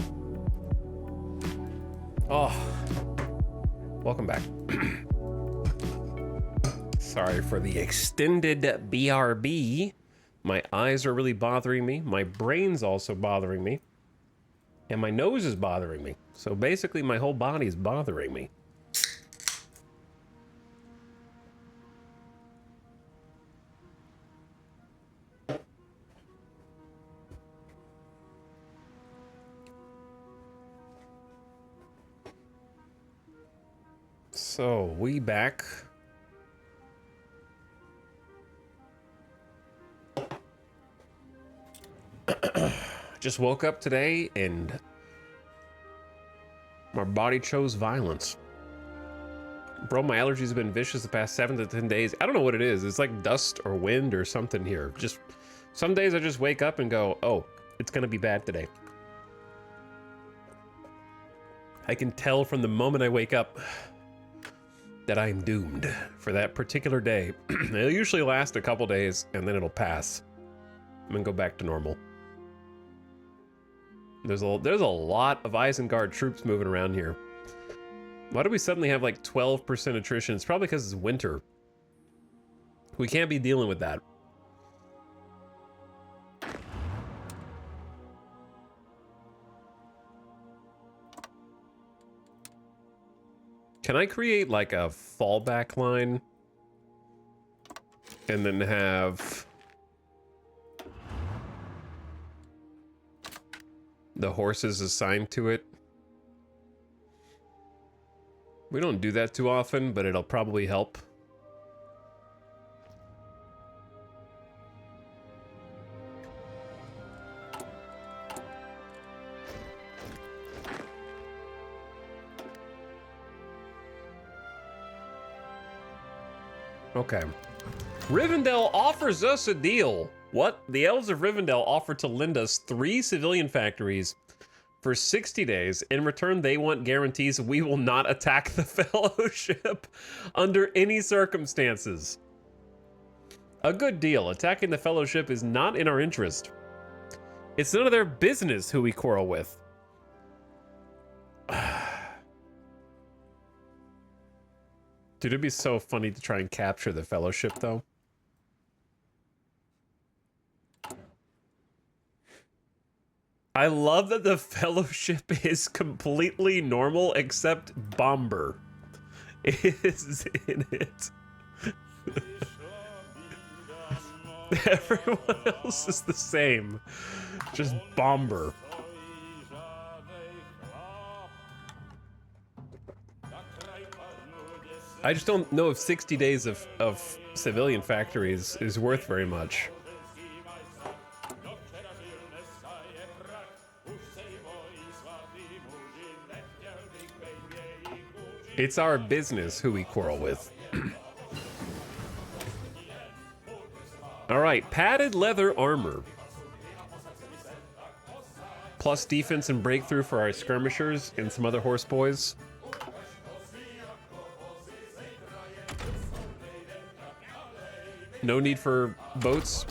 Oh. Welcome back. Sorry for the extended BRB. My eyes are really bothering me. My brain's also bothering me. And my nose is bothering me. So basically my whole body is bothering me. So, we back. Just woke up today and my body chose violence. Bro, my allergies have been vicious the past 7 to 10 days. I don't know what it is. It's like dust or wind or something here. Just some days I just wake up and go, oh, it's gonna be bad today. I can tell from the moment I wake up that I'm doomed for that particular day. It'll usually last a couple days and then it'll pass. I'm gonna go back to normal. There's a lot of Isengard troops moving around here. Why do we suddenly have like 12% attrition? It's probably because it's winter. We can't be dealing with that. Can I create like a fallback line and then have the horses assigned to it? We don't do that too often, but it'll probably help. Okay. Rivendell offers us a deal. What? The Elves of Rivendell offer to lend us 3 civilian factories for 60 days. In return, they want guarantees we will not attack the Fellowship under any circumstances. A good deal. Attacking the Fellowship is not in our interest. It's none of their business who we quarrel with. Dude, it'd be so funny to try and capture the Fellowship, though. I love that the Fellowship is completely normal, except Bomber is in it. Everyone else is the same. Just Bomber. I just don't know if 60 days of civilian factories is worth very much. It's our business who we quarrel with. All right, padded leather armor. Plus defense and breakthrough for our skirmishers and some other horse boys. No need for boats.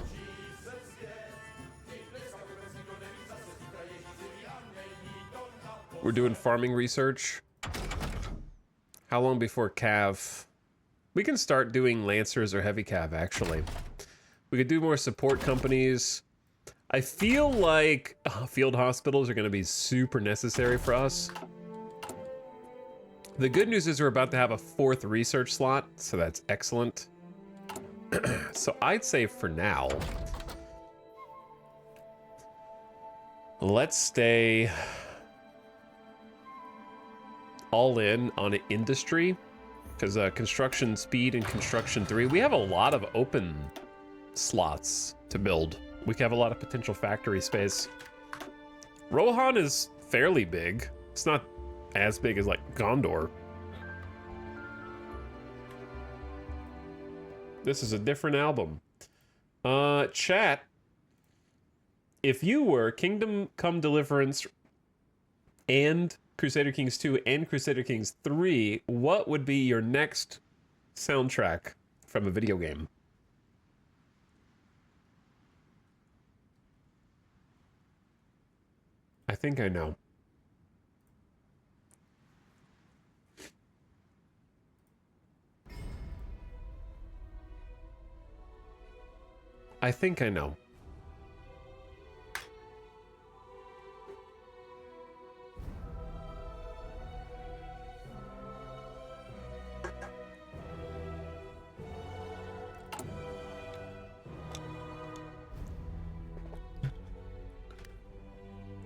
We're doing farming research. How long before cav? We can start doing lancers or heavy cav, actually. We could do more support companies. I feel like field hospitals are going to be super necessary for us. The good news is we're about to have a 4th research slot, so that's excellent. So I'd say for now, let's stay all in on industry, because construction speed and construction 3, we have a lot of open slots to build. We have a lot of potential factory space. Rohan is fairly big. It's not as big as like Gondor. This is a different album. Chat, if you were Kingdom Come Deliverance and Crusader Kings 2 and Crusader Kings 3, what would be your next soundtrack from a video game? I think I know. I think I know.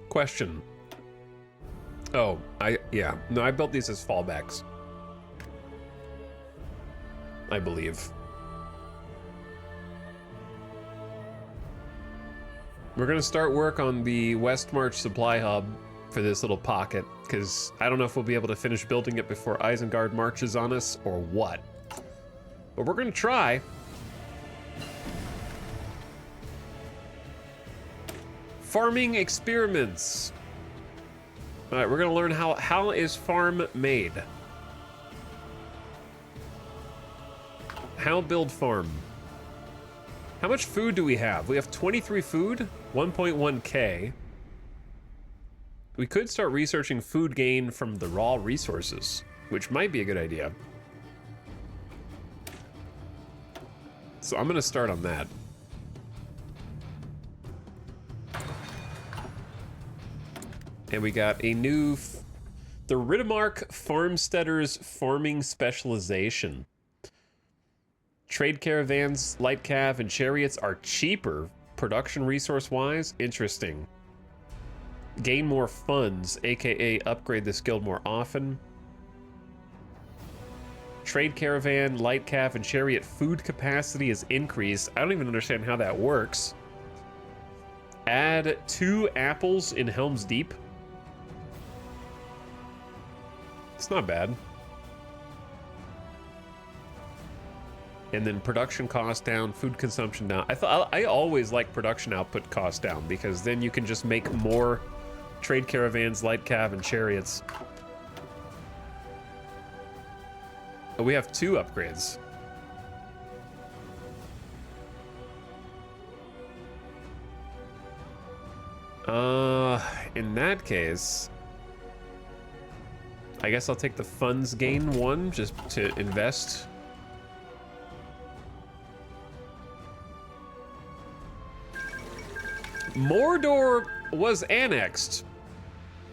Question. Oh, yeah. No, I built these as fallbacks. I believe. We're gonna start work on the West March supply hub for this little pocket, because I don't know if we'll be able to finish building it before Isengard marches on us or what. But we're gonna try. Farming experiments. All right, we're gonna learn how is farm made. How build farm. How much food do we have? We have 23 food, 1.1k. We could start researching food gain from the raw resources, which might be a good idea. So I'm gonna start on that. And we got a new, the Riddermark Farmsteaders Farming Specialization. Trade caravans, light cav, and chariots are cheaper, production resource-wise. Interesting. Gain more funds, aka upgrade the skill more often. Trade caravan, light cav, and chariot food capacity is increased. I don't even understand how that works. Add 2 apples in Helm's Deep. It's not bad. And then production cost down, food consumption down. I always like production output cost down, because then you can just make more trade caravans, light cav, and chariots. Oh, we have 2 upgrades. In that case, I guess I'll take the funds gain one just to invest. Mordor was annexed.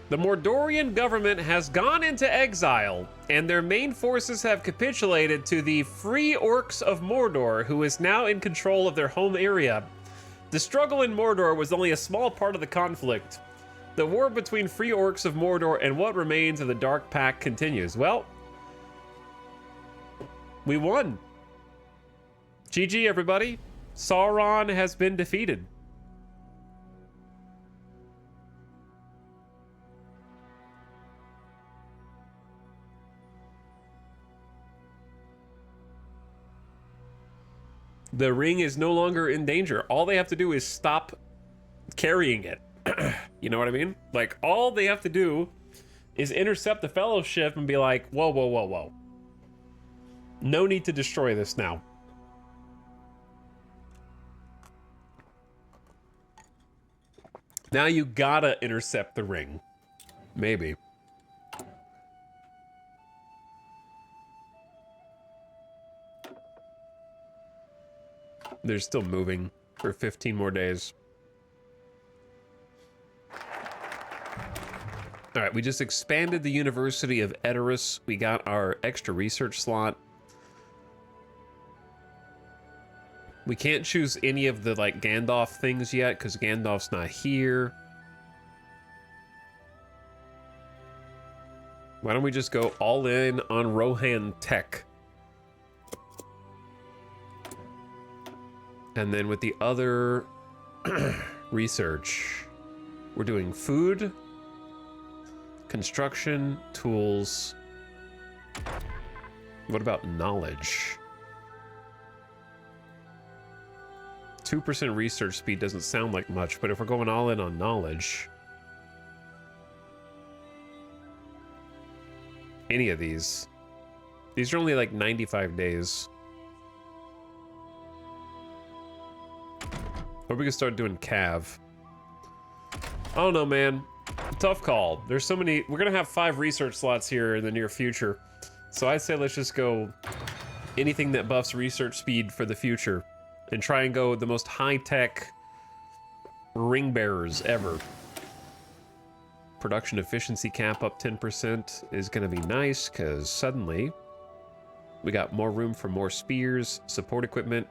The Mordorian government has gone into exile, and their main forces have capitulated to the Free Orcs of Mordor, who is now in control of their home area. The struggle in Mordor was only a small part of the conflict. The war between Free Orcs of Mordor and what remains of the Dark Pact continues. Well, we won. GG, everybody. Sauron has been defeated. The ring is no longer in danger. All they have to do is stop carrying it. You know what I mean? Like, all they have to do is intercept the fellowship and be like, whoa, whoa, whoa, whoa. No need to destroy this now. Now you gotta intercept the ring. Maybe. They're still moving for 15 more days. All right, we just expanded the University of Edoras. We got our extra research slot. We can't choose any of the, like, Gandalf things yet, because Gandalf's not here. Why don't we just go all in on Rohan Tech? And then with the other research, we're doing food, construction, tools. What about knowledge? 2% research speed doesn't sound like much, but if we're going all in on knowledge, any of these are only like 95 days. Or we can start doing cav. I don't know, man. Tough call. There's so many. We're gonna have 5 research slots here in the near future. So I'd say let's just go anything that buffs research speed for the future and try and go the most high-tech ring bearers ever. Production efficiency cap up 10% is gonna be nice because suddenly we got more room for more spears, support equipment,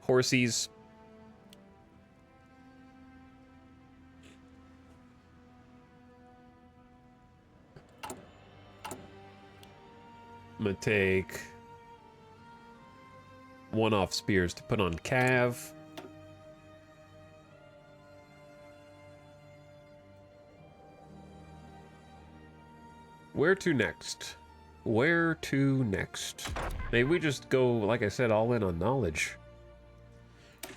horsies. I'm gonna take one-off spears to put on Cav. Where to next? Where to next? Maybe we just go, like I said, all in on knowledge.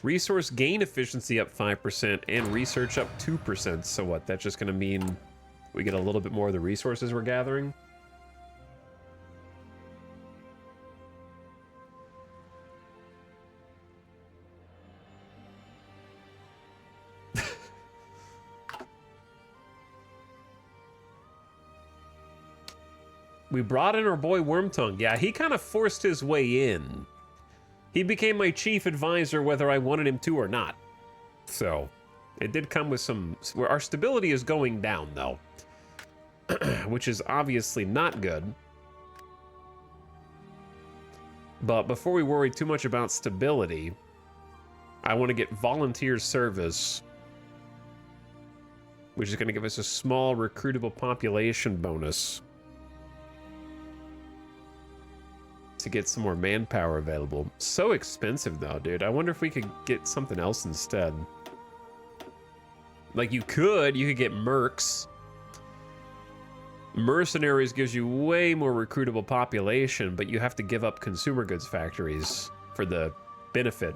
Resource gain efficiency up 5% and research up 2%. So what? That's just gonna mean we get a little bit more of the resources we're gathering? We brought in our boy Wormtongue. Yeah, he kind of forced his way in. He became my chief advisor whether I wanted him to or not. So, it did come with some... Our stability is going down, though. Which is obviously not good. But before we worry too much about stability, I want to get volunteer service, which is going to give us a small recruitable population bonus to get some more manpower available. So expensive though, dude. I wonder if we could get something else instead. Like you could get mercs. Mercenaries gives you way more recruitable population, but you have to give up consumer goods factories for the benefit.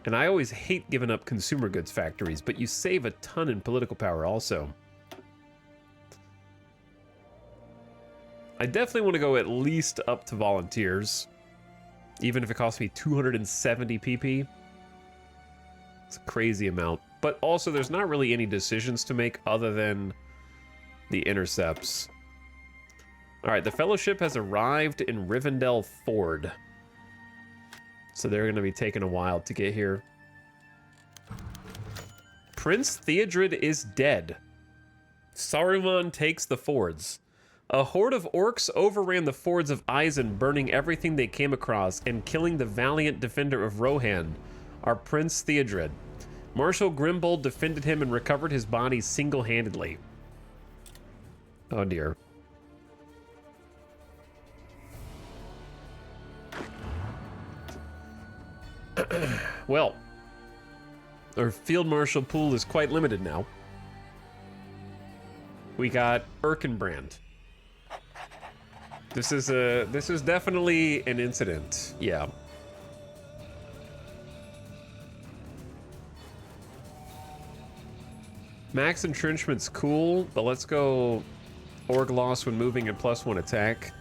And I always hate giving up consumer goods factories, but you save a ton in political power also. I definitely want to go at least up to volunteers, even if it costs me 270 PP. It's a crazy amount. But also, there's not really any decisions to make other than the intercepts. All right, the Fellowship has arrived in Rivendell Ford. So they're going to be taking a while to get here. Prince Theodred is dead. Saruman takes the fords. A horde of orcs overran the fords of Eisen, burning everything they came across and killing the valiant defender of Rohan, our Prince Theodred. Marshal Grimbold defended him and recovered his body single-handedly. Oh dear. Well, our field marshal pool is quite limited now. We got Erkenbrand. This is definitely an incident. Yeah. Max entrenchment's cool, but let's go org loss when moving and +1 attack,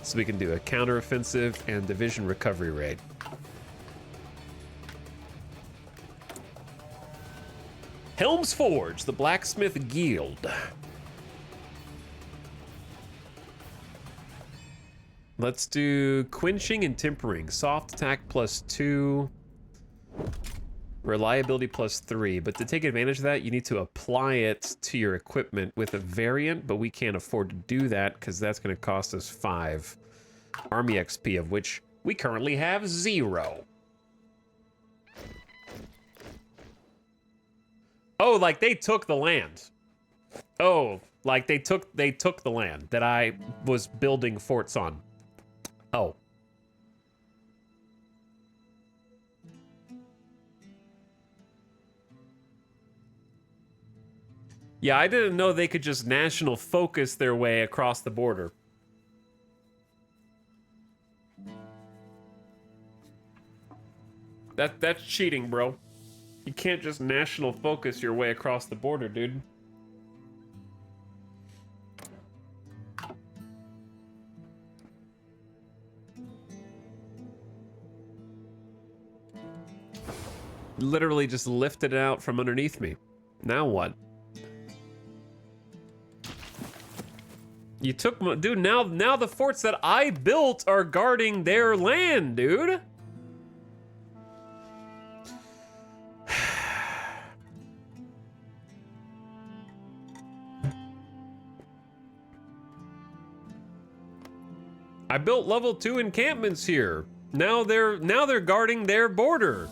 so we can do a counteroffensive and division recovery rate. Helm's Forge, the Blacksmith Guild. Let's do quenching and tempering. Soft attack +2. Reliability +3. But to take advantage of that, you need to apply it to your equipment with a variant, but we can't afford to do that because that's going to cost us 5 army XP, of which we currently have 0. Oh, like they took the land. Oh, like they took the land that I was building forts on. Oh. Yeah, I didn't know they could just national focus their way across the border. That's cheating, bro. You can't just national focus your way across the border, dude. Literally just lifted it out from underneath me. Now what? You took my... Dude, now the forts that I built are guarding their land, dude. I built level 2 encampments here. Now they're guarding their border.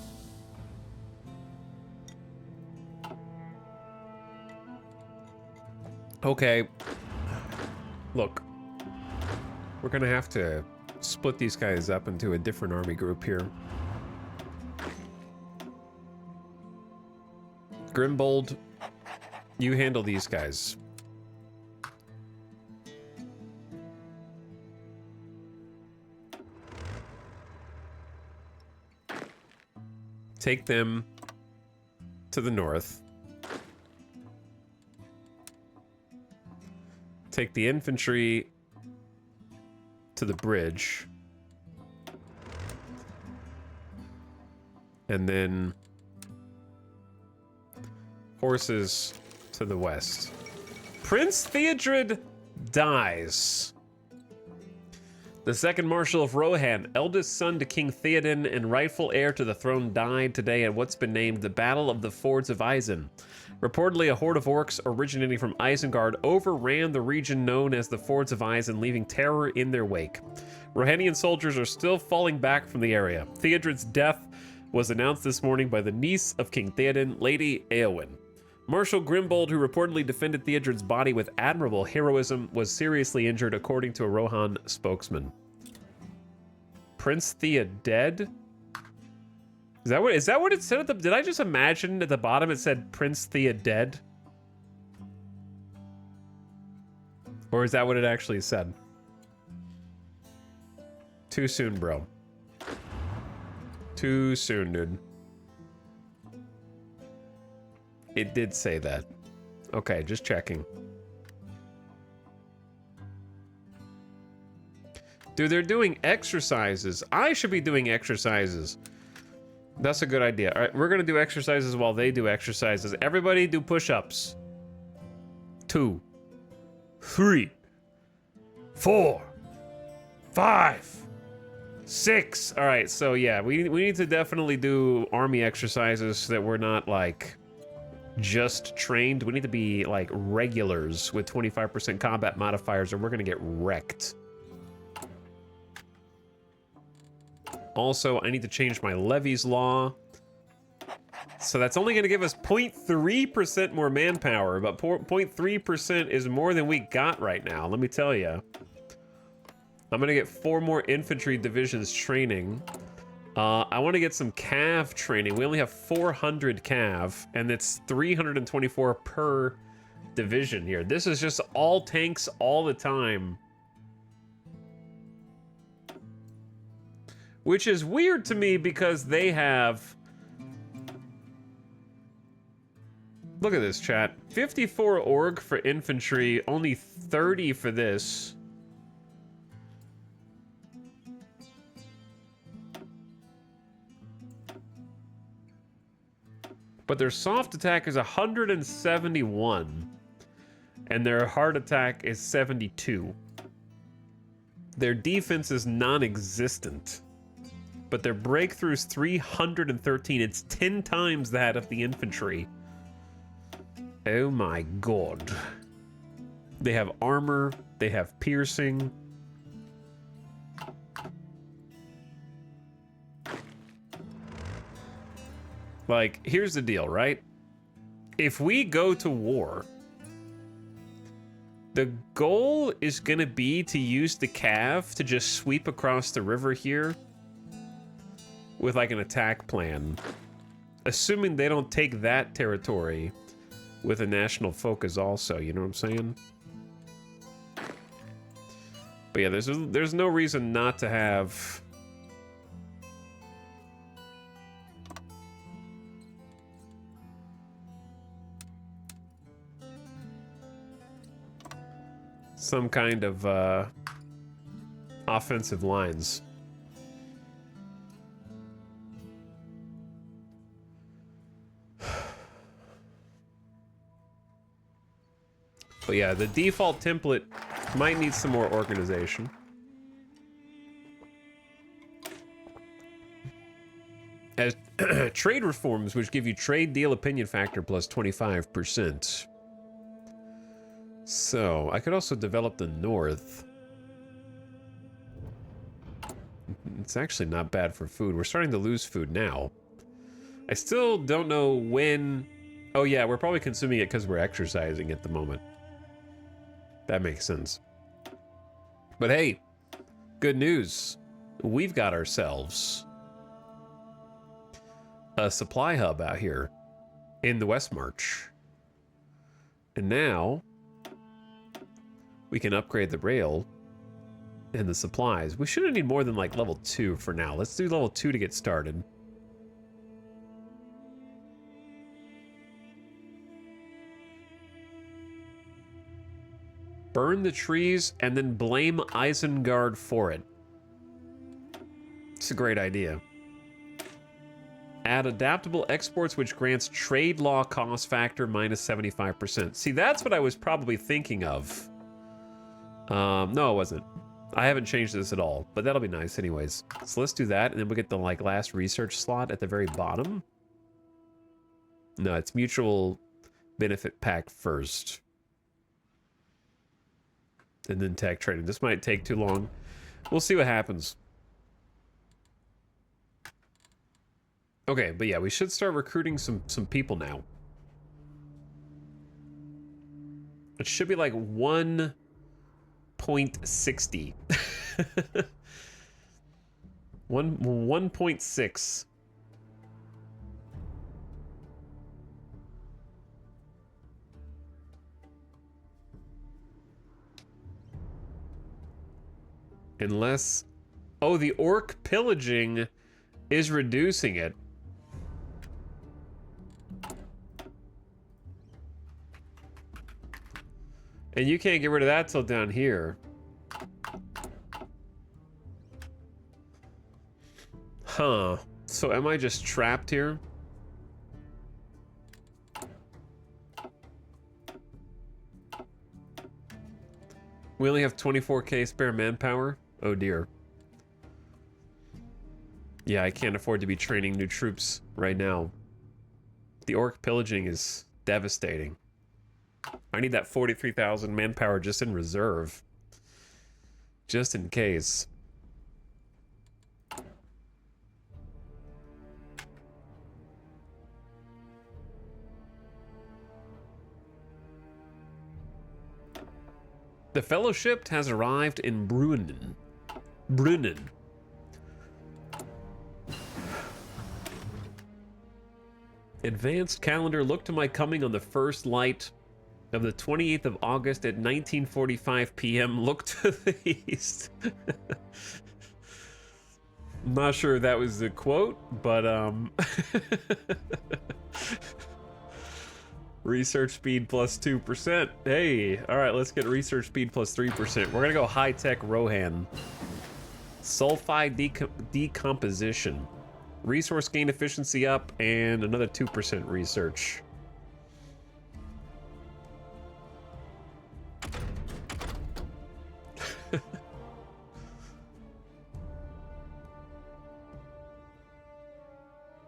Okay. Look. We're gonna have to split these guys up into a different army group here. Grimbold, you handle these guys. Take them to the north. Take the infantry to the bridge. And then horses to the west. Prince Theodred dies. The second Marshal of Rohan, eldest son to King Theoden and rightful heir to the throne, died today at what's been named the Battle of the Fords of Isen. Reportedly, a horde of orcs originating from Isengard overran the region known as the Fords of Isen, leaving terror in their wake. Rohanian soldiers are still falling back from the area. Theodred's death was announced this morning by the niece of King Theoden, Lady Eowyn. Marshal Grimbold, who reportedly defended Theodred's body with admirable heroism, was seriously injured, according to a Rohan spokesman. Prince Thea dead? Is that what it said at the... Did I just imagine at the bottom it said Prince Thea dead? Or is that what it actually said? Too soon, bro. Too soon, dude. It did say that. Okay, just checking. Dude, they're doing exercises. I should be doing exercises. That's a good idea. All right, we're gonna do exercises while they do exercises. Everybody do push-ups. 2, 3, 4, 5, 6. All right, so yeah, we need to definitely do army exercises so that we're not like just trained. We need to be like regulars with 25% combat modifiers or we're gonna get wrecked. Also, I need to change my levies law. So that's only gonna give us 0.3% more manpower, but 0.3% is more than we got right now, let me tell you. I'm gonna get 4 more infantry divisions training. I want to get some cav training. We only have 400 cav, and it's 324 per division here. This is just all tanks all the time. Which is weird to me because they have... Look at this, chat. 54 org for infantry, only 30 for this. But their soft attack is 171, and their hard attack is 72. Their defense is non-existent, but their breakthrough is 313. It's 10 times that of the infantry. Oh my god. They have armor, they have piercing. Like, here's the deal, right? If we go to war, the goal is gonna be to use the cav to just sweep across the river here with like an attack plan. Assuming they don't take that territory with a national focus also, you know what I'm saying? But yeah, there's no reason not to have... some kind of offensive lines. But yeah, the default template might need some more organization. As trade reforms, which give you trade deal opinion factor plus 25%. So, I could also develop the north. It's actually not bad for food. We're starting to lose food now. I still don't know when... Oh yeah, we're probably consuming it because we're exercising at the moment. That makes sense. But hey, good news. We've got ourselves a supply hub out here in the West March. And now we can upgrade the rail and the supplies. We shouldn't need more than like level 2 for now. Let's do level 2 to get started. Burn the trees and then blame Isengard for it. It's a great idea. Add adaptable exports, which grants trade law cost factor minus 75%. See, that's what I was probably thinking of. No, it wasn't. I haven't changed this at all, but that'll be nice anyways. So let's do that, and then we'll get the like last research slot at the very bottom. No, it's mutual benefit pack first. And then tech trading. This might take too long. We'll see what happens. Okay, but yeah, we should start recruiting some people now. It should be like 1.60. 1.6. Unless... Oh, the orc pillaging is reducing it. And you can't get rid of that till down here. Huh. So am I just trapped here? We only have 24k spare manpower? Oh dear. Yeah, I can't afford to be training new troops right now. The orc pillaging is devastating. I need that 43,000 manpower just in reserve. Just in case. The Fellowship has arrived in Brunnen. Brunnen. Advanced calendar. Look to my coming on the first light of the 28th of August at 19:45 p.m. Look to the east. I'm not sure if that was the quote, but research speed plus 2%. Hey, all right, let's get research speed plus 3%. We're gonna go high-tech Rohan. Sulfide decomposition. Resource gain efficiency up and another 2% research.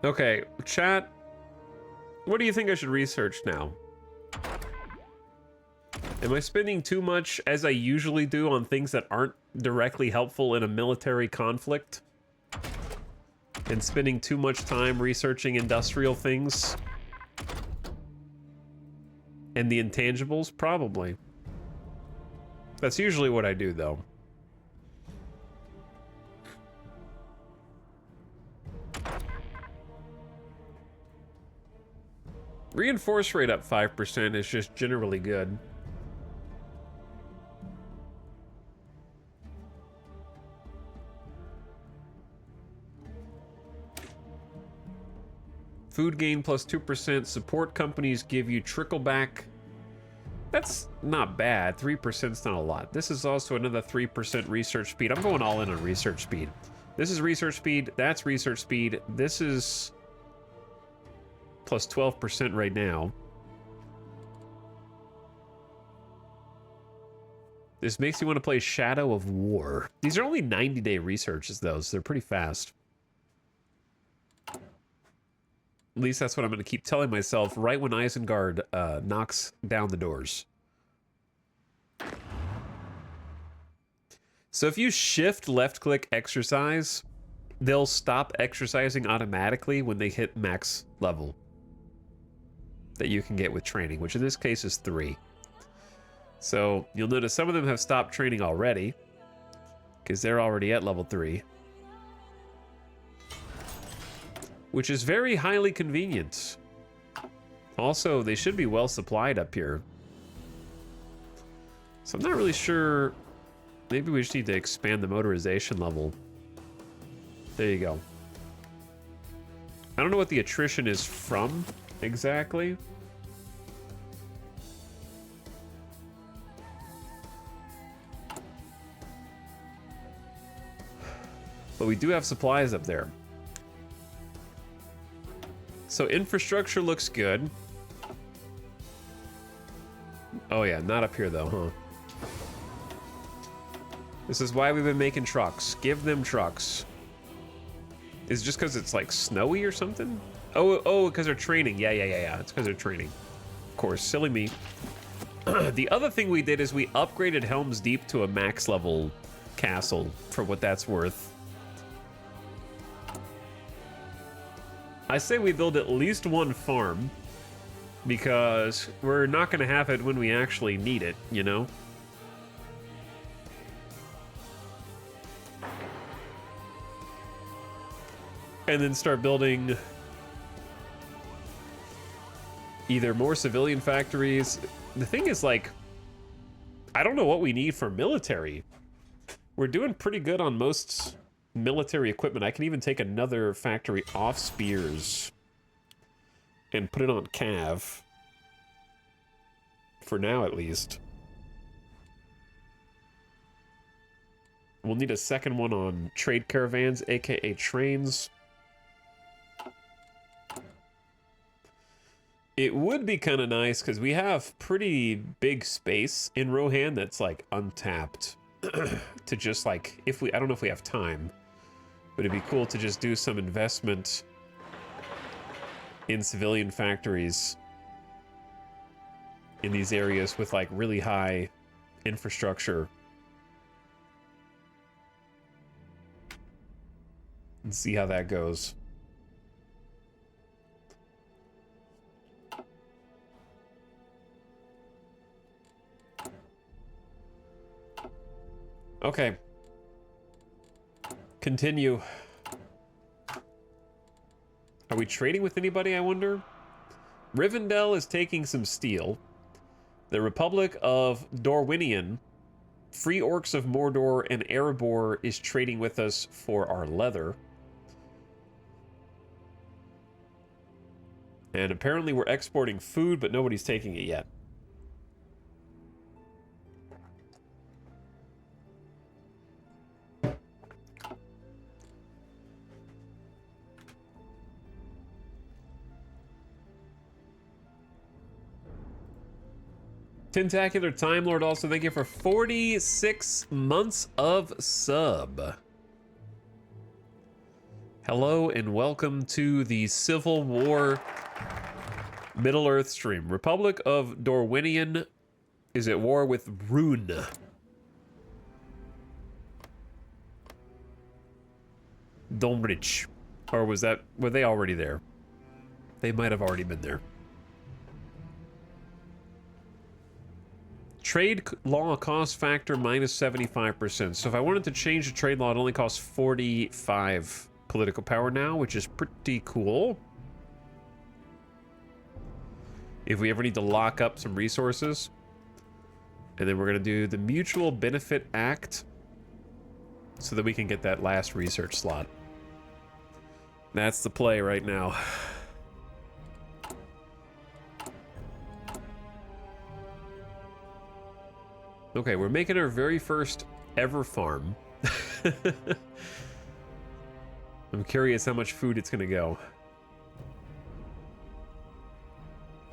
Okay, chat. What do you think I should research now? Am I spending too much, as I usually do, on things that aren't directly helpful in a military conflict? And spending too much time researching industrial things? And the intangibles? Probably. That's usually what I do, though. Reinforce rate up 5% is just generally good. Food gain plus 2%. Support companies give you trickle back. That's not bad. 3%'s not a lot. This is also another 3% research speed. I'm going all in on research speed. This is research speed. That's research speed. This is plus 12% right now. This makes you want to play Shadow of War. These are only 90-day researches, though, so they're pretty fast. At least that's what I'm going to keep telling myself right when Isengard knocks down the doors. So if you shift left-click exercise, they'll stop exercising automatically when they hit max level that you can get with training, which in this case is 3. So you'll notice some of them have stopped training already because they're already at level 3, which is very highly convenient. Also, they should be well supplied up here. So I'm not really sure. Maybe we just need to expand the motorization level. There you go. I don't know what the attrition is from exactly. But we do have supplies up there. So infrastructure looks good. Oh yeah, not up here though, huh? This is why we've been making trucks. Give them trucks. Is it just because it's like snowy or something? Oh, because they're training. Yeah. It's because they're training. Of course, silly me. The other thing we did is we upgraded Helm's Deep to a max level castle, for what that's worth. I say we build at least one farm, because we're not going to have it when we actually need it, you know? And then start building either more civilian factories. The thing is, like, I don't know what we need for military. We're doing pretty good on most military equipment. I can even take another factory off Spears and put it on Cav. For now, at least. We'll need a second one on trade caravans, aka trains. It would be kind of nice because we have pretty big space in Rohan that's like untapped to just like, if we, I don't know if we have time, but it'd be cool to just do some investment in civilian factories in these areas with like really high infrastructure. And see how that goes. Okay. Continue. Are we trading with anybody, I wonder? Rivendell is taking some steel. The Republic of Dorwinion, Free Orcs of Mordor, and Erebor is trading with us for our leather. And apparently we're exporting food, but nobody's taking it yet. Tentacular Time Lord also, thank you for 46 months of sub. Hello and welcome to the Civil War Middle Earth stream. Republic of Dorwinion is at war with Rune. Domrich. Or was that, were they already there? They might have already been there. Trade law cost factor minus 75%. So if I wanted to change the trade law, it only costs 45 political power now, which is pretty cool. If we ever need to lock up some resources. And then we're going to do the Mutual Benefit Act so that we can get that last research slot. That's the play right now. Okay, we're making our very first ever farm. I'm curious how much food it's going to go.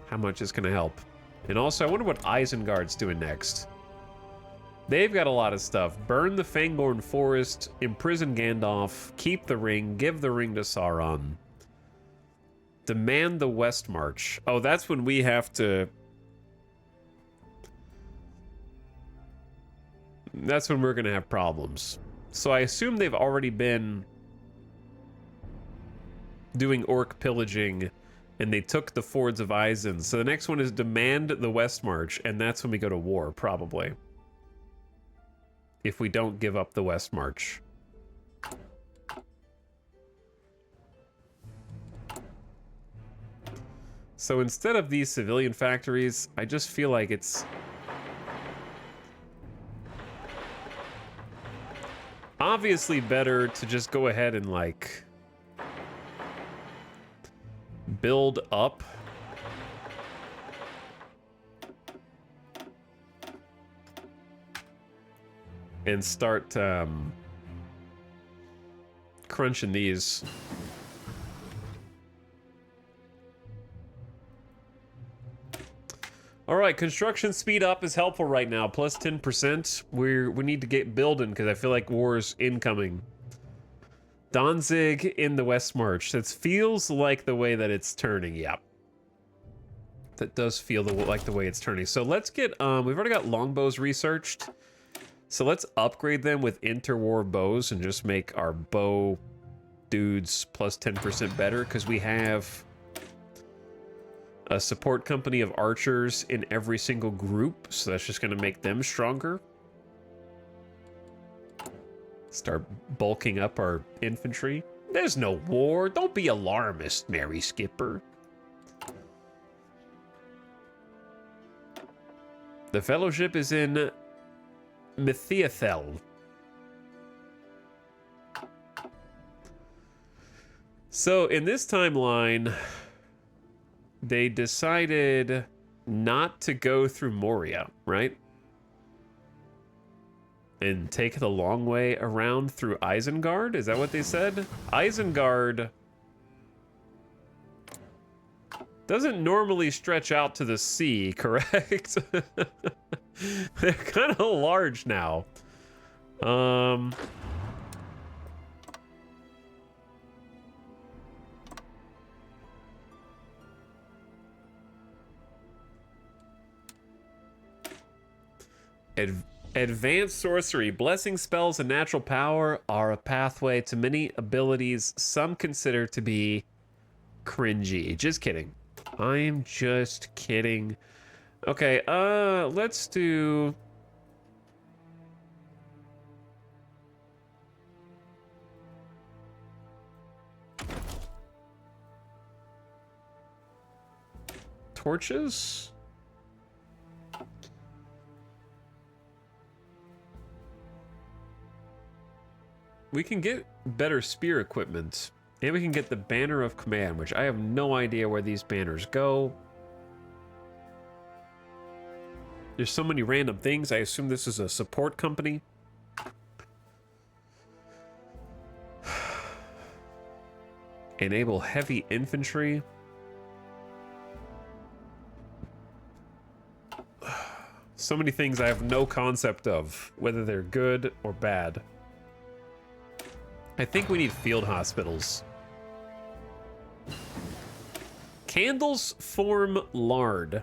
How much it's going to help. And also, I wonder what Isengard's doing next. They've got a lot of stuff. Burn the Fangorn Forest, imprison Gandalf, keep the ring, give the ring to Sauron. Demand the West March. Oh, that's when we have to... That's when we're gonna have problems. So I assume they've already been doing orc pillaging, and they took the Fords of Isen. So the next one is demand the West March, and that's when we go to war, probably. If we don't give up the West March. So instead of these civilian factories, I just feel like it's... obviously better to just go ahead and, like... build up. And start crunching these. All right, construction speed up is helpful right now, plus 10%. We need to get building because I feel like war's incoming. Danzig in the West March. That feels like the way that it's turning. Yeah, that does feel like the way it's turning. So let's get. We've already got longbows researched. So let's upgrade them with interwar bows and just make our bow dudes plus 10% better, because we have a support company of archers in every single group, so that's just going to make them stronger. Start bulking up our infantry. There's no war. Don't be alarmist, Mary Skipper. The Fellowship is in Mithiathel. So in this timeline, they decided not to go through Moria, right? And take the long way around through Isengard? Is that what they said? Isengard doesn't normally stretch out to the sea, correct? They're kind of large now. Advanced sorcery. Blessing spells and natural power are a pathway to many abilities some consider to be cringy. Just kidding. I'm just kidding. Okay, let's do... torches? We can get better spear equipment. And we can get the Banner of Command, which I have no idea where these banners go. There's so many random things. I assume this is a support company. Enable heavy infantry. So many things I have no concept of, whether they're good or bad. I think we need field hospitals. Candles form lard.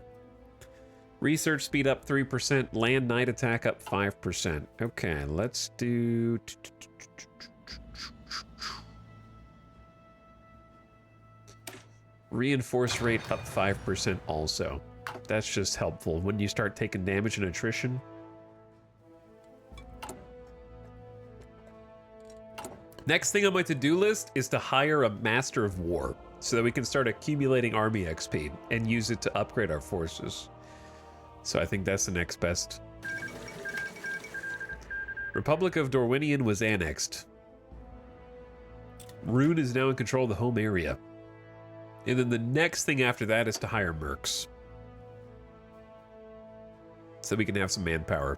Research speed up 3%. Land night attack up 5%. Okay, let's do... Reinforce rate up 5% also. That's just helpful when you start taking damage and attrition. Next thing on my to-do list is to hire a Master of War so that we can start accumulating army XP and use it to upgrade our forces. So I think that's the next best. Republic of Dorwinion was annexed. Rune is now in control of the home area. And then the next thing after that is to hire mercs. So we can have some manpower.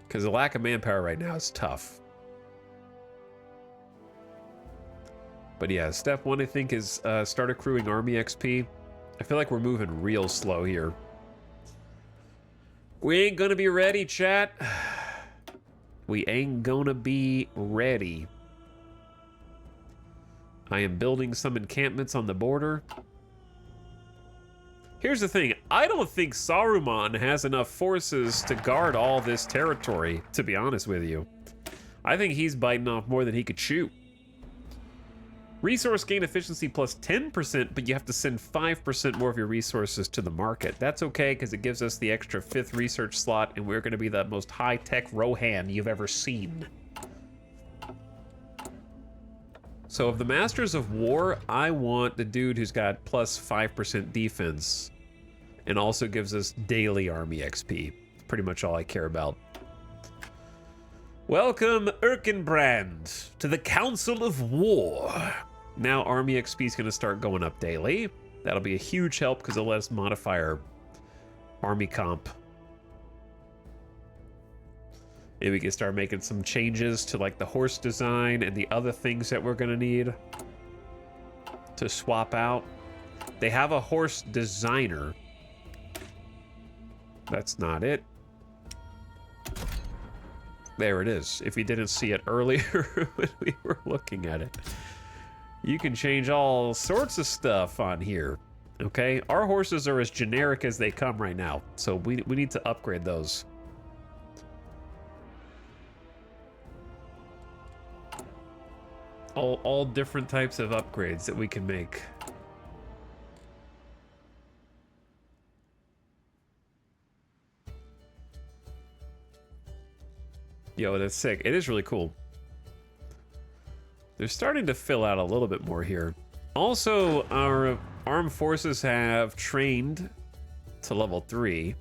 Because the lack of manpower right now is tough. But yeah, step one, I think, is start accruing army XP. I feel like we're moving real slow here. We ain't gonna be ready, chat. We ain't gonna be ready. I am building some encampments on the border. Here's the thing, I don't think Saruman has enough forces to guard all this territory, to be honest with you. I think he's biting off more than he could chew. Resource gain efficiency plus 10%, but you have to send 5% more of your resources to the market. That's okay, because it gives us the extra 5th research slot, and we're going to be the most high-tech Rohan you've ever seen. So of the Masters of War, I want the dude who's got plus 5% defense, and also gives us daily army XP. Pretty much all I care about. Welcome, Erkenbrand, to the Council of War. Now army XP is going to start going up daily. That'll be a huge help because it'll let us modify our army comp. Maybe we can start making some changes to like the horse design and the other things that we're going to need to swap out. They have a horse designer. That's not it. There it is. If you didn't see it earlier when we were looking at it. You can change all sorts of stuff on here. Okay? Our horses are as generic as they come right now. So we need to upgrade those. All different types of upgrades that we can make. Yo, that's sick. It is really cool. They're starting to fill out a little bit more here. Also, our armed forces have trained to level 3.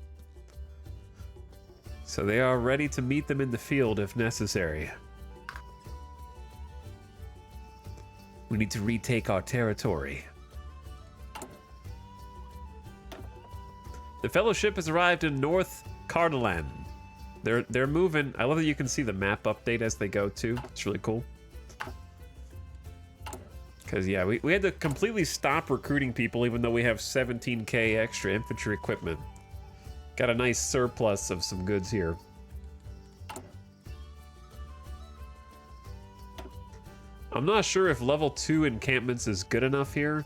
So they are ready to meet them in the field if necessary. We need to retake our territory. The Fellowship has arrived in North Cardolan. They're moving. I love that you can see the map update as they go too. It's really cool. Because yeah, we had to completely stop recruiting people even though we have 17k extra infantry equipment. Got a nice surplus of some goods here. I'm not sure if level 2 encampments is good enough here.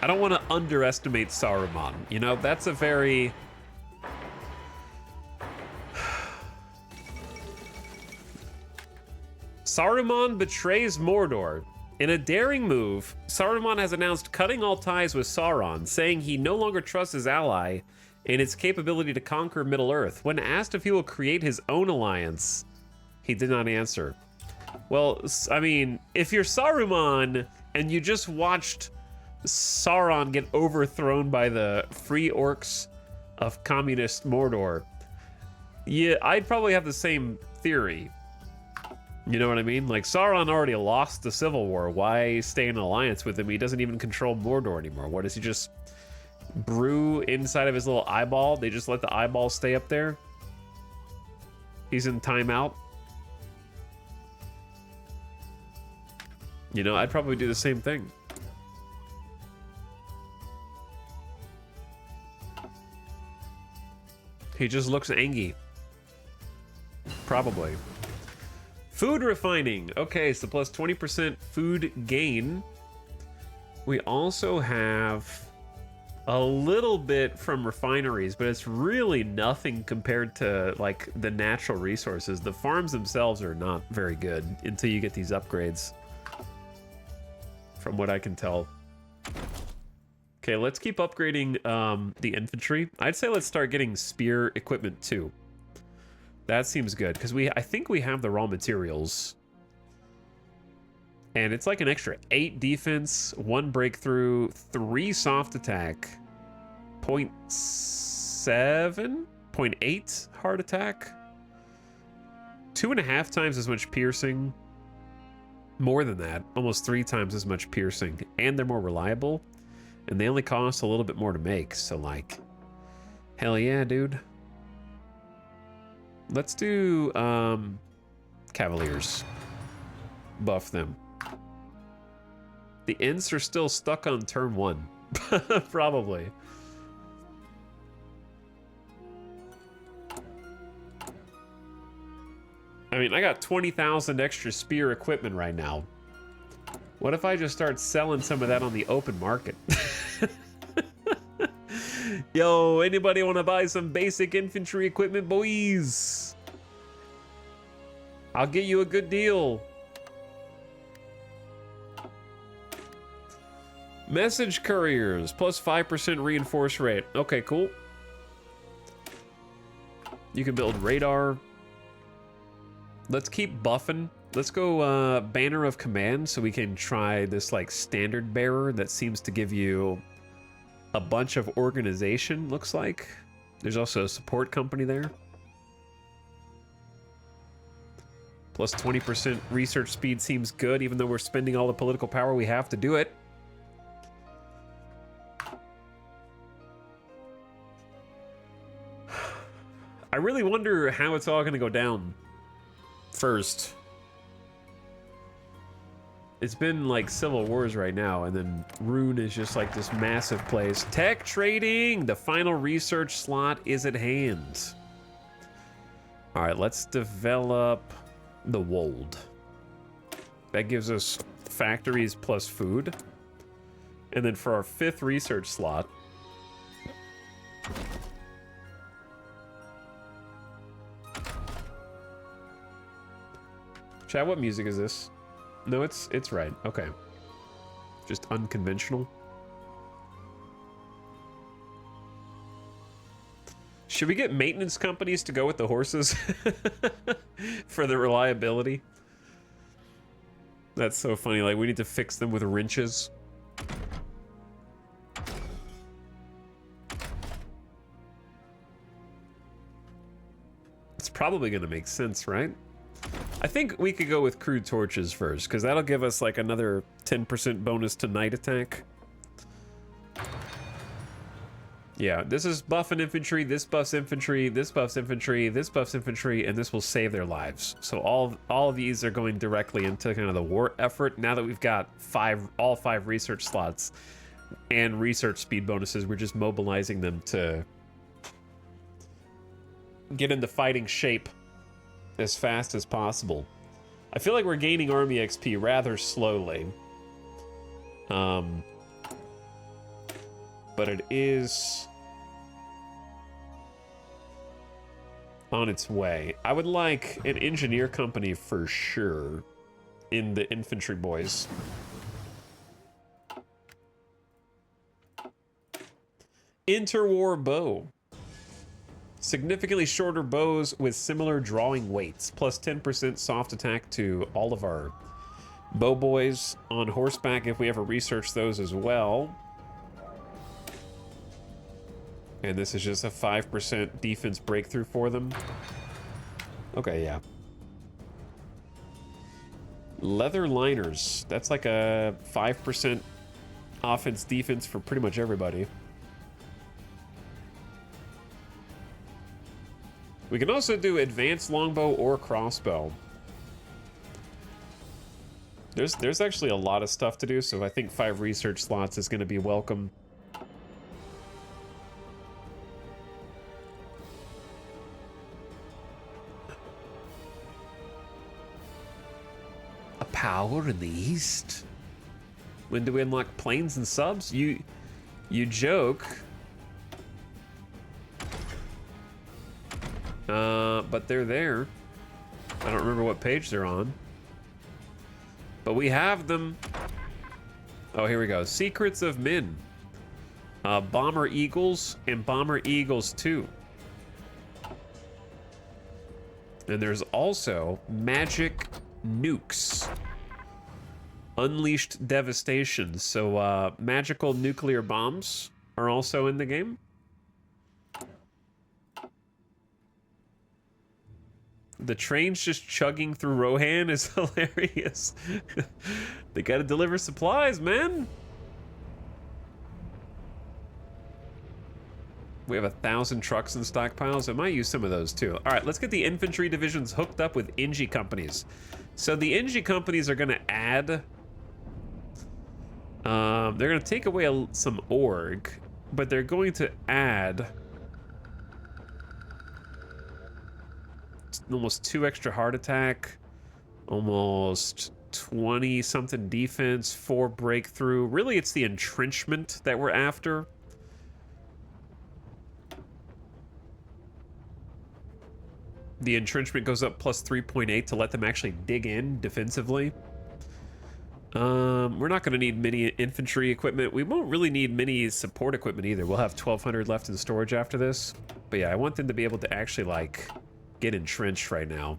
I don't want to underestimate Saruman. You know, that's a very... Saruman betrays Mordor. In a daring move, Saruman has announced cutting all ties with Sauron, saying he no longer trusts his ally in its capability to conquer Middle-earth. When asked if he will create his own alliance, he did not answer. Well, I mean, if you're Saruman and you just watched Sauron get overthrown by the free orcs of communist Mordor, yeah, I'd probably have the same theory. You know what I mean? Like, Sauron already lost the Civil War. Why stay in an alliance with him? He doesn't even control Mordor anymore. What, does he just brew inside of his little eyeball? They just let the eyeball stay up there? He's in timeout? You know, I'd probably do the same thing. He just looks angry. Probably. Food refining. Okay, so plus 20% food gain. We also have a little bit from refineries, but it's really nothing compared to like the natural resources. The farms themselves are not very good until you get these upgrades, from what I can tell. Okay, let's keep upgrading the infantry. I'd say let's start getting spear equipment too. That seems good, because I think we have the raw materials. And it's like an extra 8 defense, 1 breakthrough, 3 soft attack, 0.7, 0.8 hard attack, 2.5 times as much piercing, more than that, almost 3 times as much piercing, and they're more reliable, and they only cost a little bit more to make, so like, hell yeah, dude. Let's do Cavaliers. Buff them. The Ints are still stuck on turn 1. Probably. I mean, I got 20,000 extra spear equipment right now. What if I just start selling some of that on the open market? Yo, anybody want to buy some basic infantry equipment, boys? I'll get you a good deal. Message couriers, plus 5% reinforce rate. Okay, cool. You can build radar. Let's keep buffing. Let's go banner of command so we can try this like standard bearer that seems to give you a bunch of organization, looks like. There's also a support company there. Plus 20% research speed seems good, even though we're spending all the political power we have to do it. I really wonder how it's all going to go down first. It's been like civil wars right now, and then Rune is just like this massive place. Tech trading! The final research slot is at hand. All right, let's develop the Wold. That gives us factories plus food. And then for our 5th research slot, chat, what music is this? No, it's right. Okay. Just unconventional. Should we get maintenance companies to go with the horses for the reliability? That's so funny. Like, we need to fix them with wrenches. It's probably going to make sense, right? I think we could go with crude torches first, because that'll give us like another 10% bonus to night attack. Yeah, this is buffing infantry, this buffs infantry, this buffs infantry, this buffs infantry, and this will save their lives. So all of these are going directly into kind of the war effort. Now that we've got all five research slots and research speed bonuses, we're just mobilizing them to get into fighting shape as fast as possible. I feel like we're gaining army XP rather slowly. But it is on its way. I would like an engineer company for sure in the infantry boys. Interwar bow. Significantly shorter bows with similar drawing weights, plus 10% soft attack to all of our bow boys on horseback if we ever research those as well. And this is just a 5% defense breakthrough for them. Okay, yeah. Leather liners. That's like a 5% offense defense for pretty much everybody. We can also do advanced longbow or crossbow. There's actually a lot of stuff to do, so I think 5 research slots is going to be welcome. A power in the east? When do we unlock planes and subs? You joke. But they're there. I don't remember what page they're on. But we have them. Oh, here we go. Secrets of Min. Bomber Eagles and Bomber Eagles 2. And there's also Magic Nukes. Unleashed Devastation. So magical nuclear bombs are also in the game. The train's just chugging through Rohan is hilarious. They gotta deliver supplies, man. We have 1,000 trucks and stockpiles. I might use some of those too. All right, let's get the infantry divisions hooked up with Engi companies. So the Engi companies are gonna add They're going to take away some org, but they're going to add almost 2 extra heart attack, almost 20 something defense, 4 breakthrough. Really, it's the entrenchment that we're after. The entrenchment goes up plus 3.8 to let them actually dig in defensively. We're not going to need many infantry equipment. We won't really need many support equipment either. We'll have 1,200 left in storage after this. But yeah, I want them to be able to actually, like, get entrenched right now.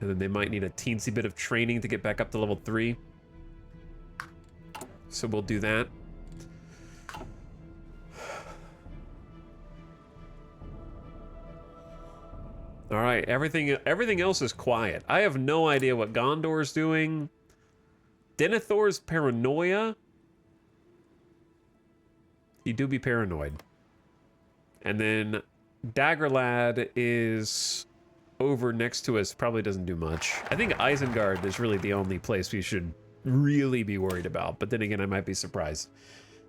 And then they might need a teensy bit of training to get back up to level 3. So we'll do that. All right, everything else is quiet. I have no idea what Gondor's doing. Denethor's paranoia. He do be paranoid. And then Daggerlad is over next to us, probably doesn't do much. I think Isengard is really the only place we should really be worried about, but then again, I might be surprised.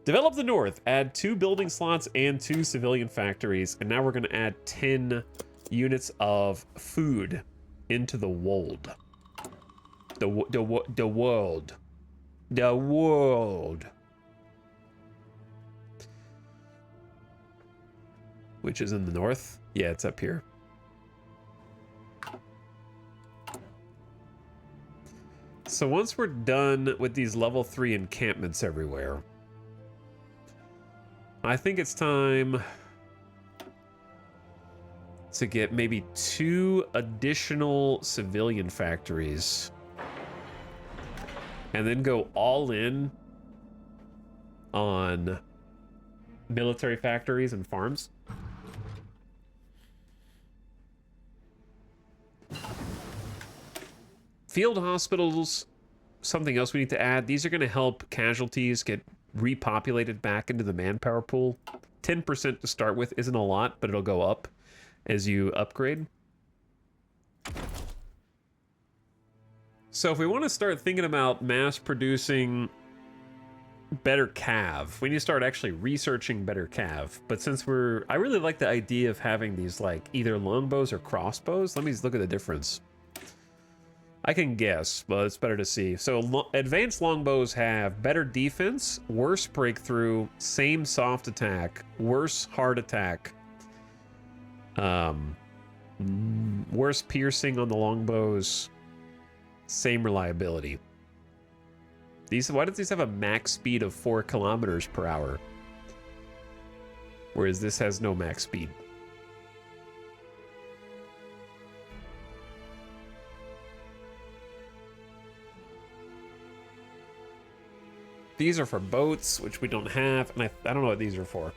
Develop the North, add 2 building slots and 2 civilian factories, and now we're gonna add 10 units of food into the wold. The world. The world. Which is in the north? Yeah, it's up here. So once we're done with these level 3 encampments everywhere, I think it's time to get maybe 2 additional civilian factories and then go all in on military factories and farms. Field hospitals, something else we need to add. These are going to help casualties get repopulated back into the manpower pool. 10% to start with isn't a lot, but it'll go up as you upgrade. So if we want to start thinking about mass producing better cav, we need to start actually researching better cav. But since I really like the idea of having these like either longbows or crossbows. Let me look at the difference. I can guess, but it's better to see. So advanced longbows have better defense, worse breakthrough, same soft attack, worse hard attack, worse piercing on the longbows, same reliability. Why do these have a max speed of 4 kilometers per hour? Whereas this has no max speed. These are for boats, which we don't have, and I don't know what these are for.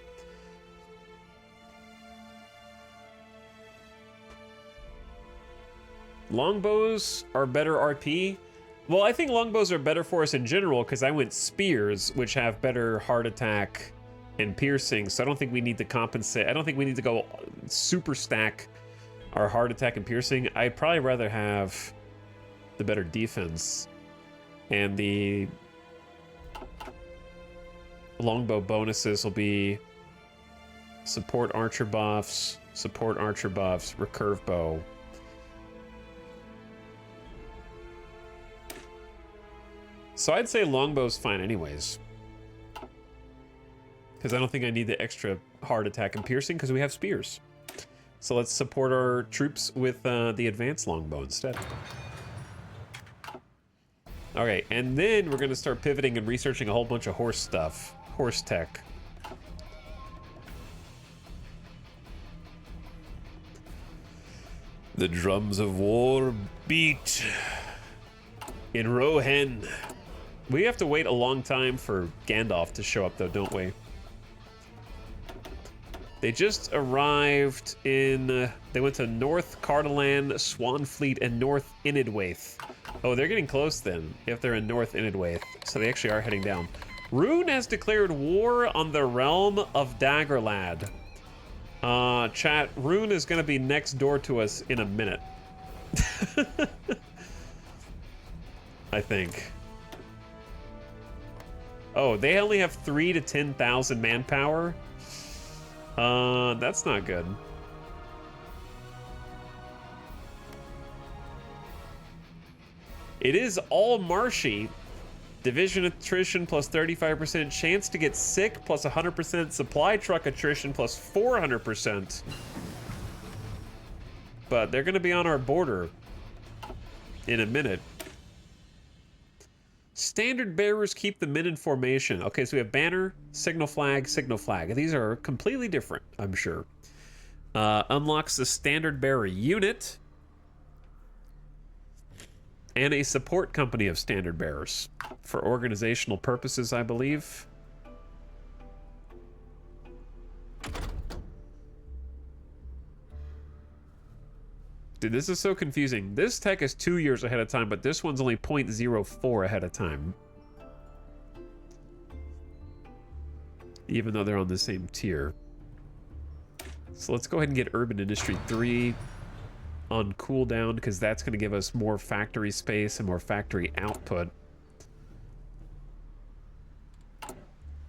Longbows are better RP. Well, I think longbows are better for us in general because I went spears, which have better heart attack and piercing, so I don't think we need to compensate. I don't think we need to go super stack our heart attack and piercing. I'd probably rather have the better defense and the longbow bonuses will be support archer buffs, recurve bow. So I'd say longbow's fine anyways, because I don't think I need the extra hard attack and piercing because we have spears. So let's support our troops with the advanced longbow instead. Okay, and then we're going to start pivoting and researching a whole bunch of horse stuff. Horse tech. The drums of war beat in Rohan. We have to wait a long time for Gandalf to show up though, don't we? They just arrived in... they went to North Cardolan, Swanfleet, and North Inidwaith. Oh, they're getting close then, if they're in North Inidwaith. So they actually are heading down. Rune has declared war on the realm of Daggerlad. Chat, Rune is going to be next door to us in a minute. I think. Oh, they only have 3 to 10,000 manpower? That's not good. It is all marshy. Division attrition plus 35% chance to get sick plus 100% supply truck attrition plus 400%. But they're going to be on our border in a minute. Standard bearers keep the men in formation. Okay, so we have banner, signal flag, signal flag. These are completely different, I'm sure. Unlocks the standard bearer unit and a support company of standard bearers for organizational purposes, I believe. Dude, this is so confusing. This tech is 2 years ahead of time, but this one's only 0.04 ahead of time. Even though they're on the same tier. So let's go ahead and get Urban Industry 3 on cooldown, because that's going to give us more factory space and more factory output.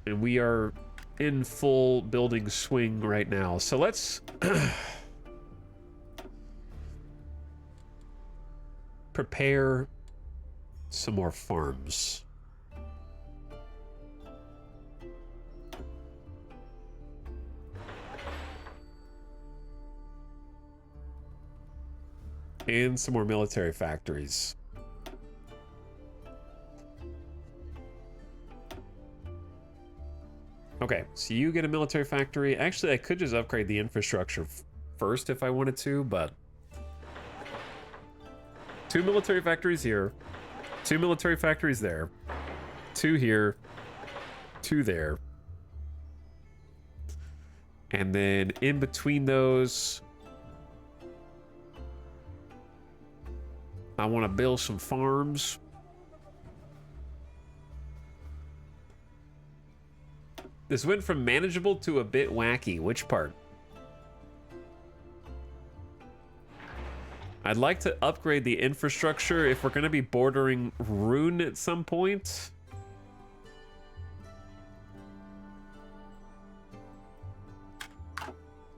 And we are in full building swing right now. So let's prepare some more farms. And some more military factories. Okay, so you get a military factory. Actually, I could just upgrade the infrastructure first if I wanted to, but 2 military factories here, 2 military factories there, 2 here, 2 there. And then in between those, I want to build some farms. This went from manageable to a bit wacky. Which part? I'd like to upgrade the infrastructure if we're going to be bordering Rune at some point.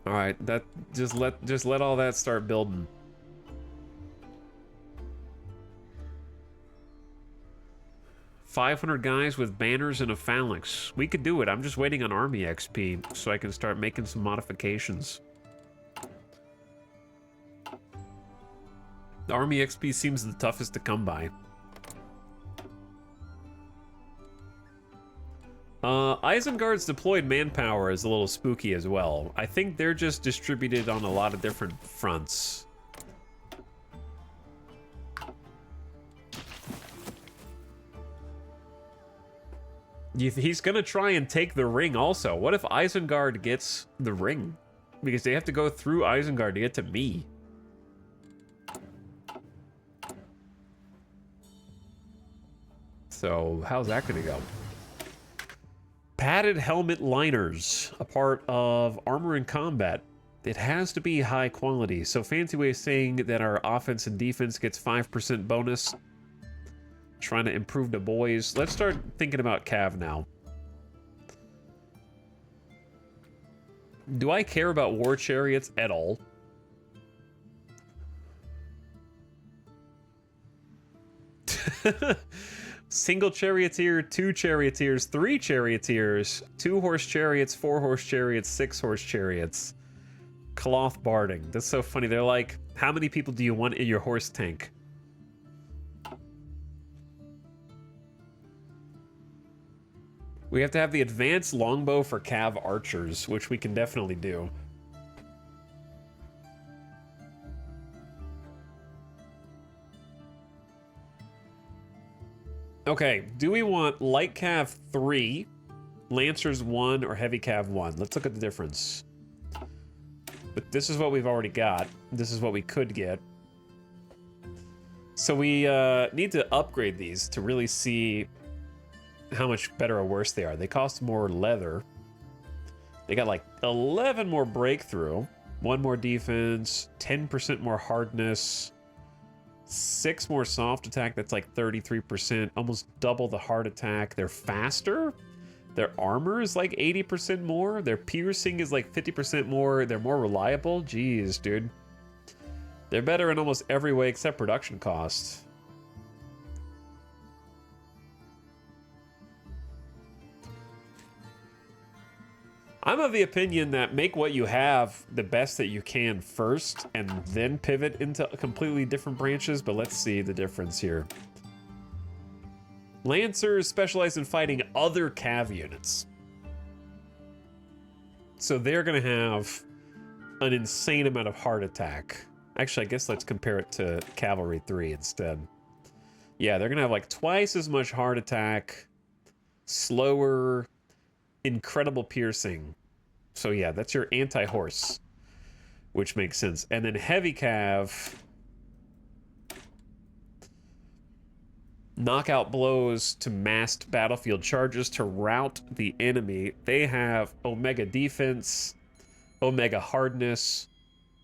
All right, that just let all that start building. $500 guys with banners and a phalanx. We could do it. I'm just waiting on army XP so I can start making some modifications. The army XP seems the toughest to come by. Isengard's deployed manpower is a little spooky as well. I think they're just distributed on a lot of different fronts. He's gonna try and take the ring also. What if Isengard gets the ring? Because they have to go through Isengard to get to me. So, how's that gonna go? Padded helmet liners, a part of armor and combat. It has to be high quality. So fancy way of saying that our offense and defense gets 5% bonus. Trying to improve the boys. Let's start thinking about Cav now. Do I care about war chariots at all? Single charioteer, 2 charioteers, 3 charioteers, 2-horse chariots, 4-horse chariots, 6-horse chariots. Cloth barding. That's so funny. They're like, how many people do you want in your horse tank? We have to have the advanced longbow for Cav archers, which we can definitely do. Okay, do we want light Cav 3, Lancers 1, or heavy Cav 1? Let's look at the difference. But this is what we've already got. This is what we could get. So we need to upgrade these to really see how much better or worse they are. They cost more leather. They got like 11 more breakthrough, 1 more defense, 10% more hardness, 6 more soft attack. That's like 33%, almost double the hard attack. They're faster. Their armor is like 80% more. Their piercing is like 50% more. They're more reliable. Jeez, dude. They're better in almost every way except production cost. I'm of the opinion that make what you have the best that you can first and then pivot into completely different branches, but let's see the difference here. Lancers specialize in fighting other cav units. So they're going to have an insane amount of heart attack. Actually, I guess let's compare it to Cavalry 3 instead. Yeah, they're going to have like twice as much heart attack, slower, incredible piercing. So yeah, that's your anti-horse, which makes sense. And then heavy cav, knockout blows to massed battlefield charges to rout the enemy. They have Omega defense, Omega hardness,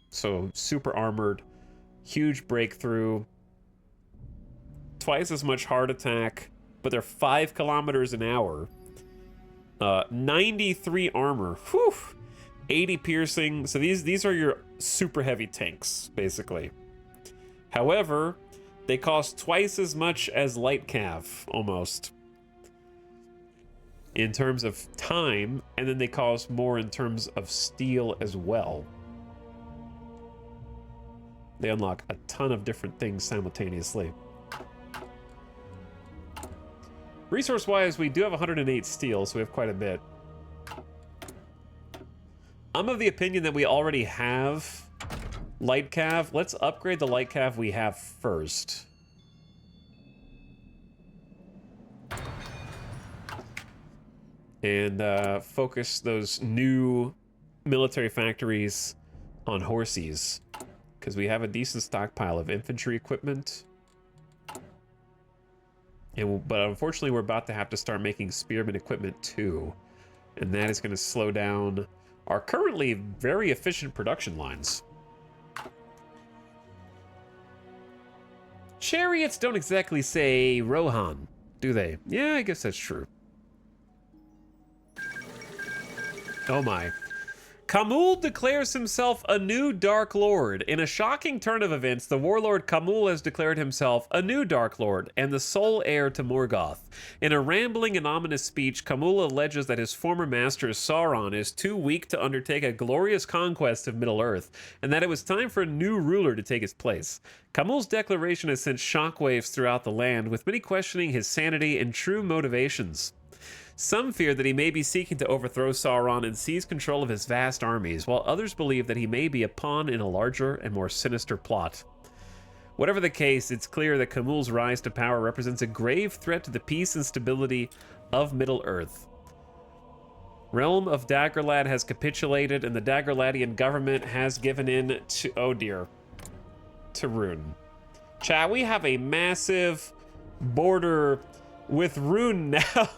so super armored, huge breakthrough, twice as much heart attack, but they're 5 kilometers an hour. 93 armor, whew, 80 piercing. So these are your super heavy tanks, basically. However, they cost twice as much as light cav, almost, in terms of time, and then they cost more in terms of steel as well. They unlock a ton of different things simultaneously. Resource-wise, we do have 108 steel, so we have quite a bit. I'm of the opinion that we already have light cav. Let's upgrade the light cav we have first. And focus those new military factories on horsies, because we have a decent stockpile of infantry equipment. But unfortunately, we're about to have to start making spearman equipment too. And that is going to slow down our currently very efficient production lines. Chariots don't exactly say Rohan, do they? Yeah, I guess that's true. Oh my. Khamûl declares himself a new Dark Lord. In a shocking turn of events, the warlord Khamûl has declared himself a new Dark Lord and the sole heir to Morgoth. In a rambling and ominous speech, Khamûl alleges that his former master Sauron is too weak to undertake a glorious conquest of Middle-earth, and that it was time for a new ruler to take his place. Khamûl's declaration has sent shockwaves throughout the land, with many questioning his sanity and true motivations. Some fear that he may be seeking to overthrow Sauron and seize control of his vast armies, while others believe that he may be a pawn in a larger and more sinister plot. Whatever the case, it's clear that Khamûl's rise to power represents a grave threat to the peace and stability of Middle-earth. Realm of Dagorlad has capitulated, and the Dagorladian government has given in to, oh dear, to Rhûn. Chat, we have a massive border with Rhûn now.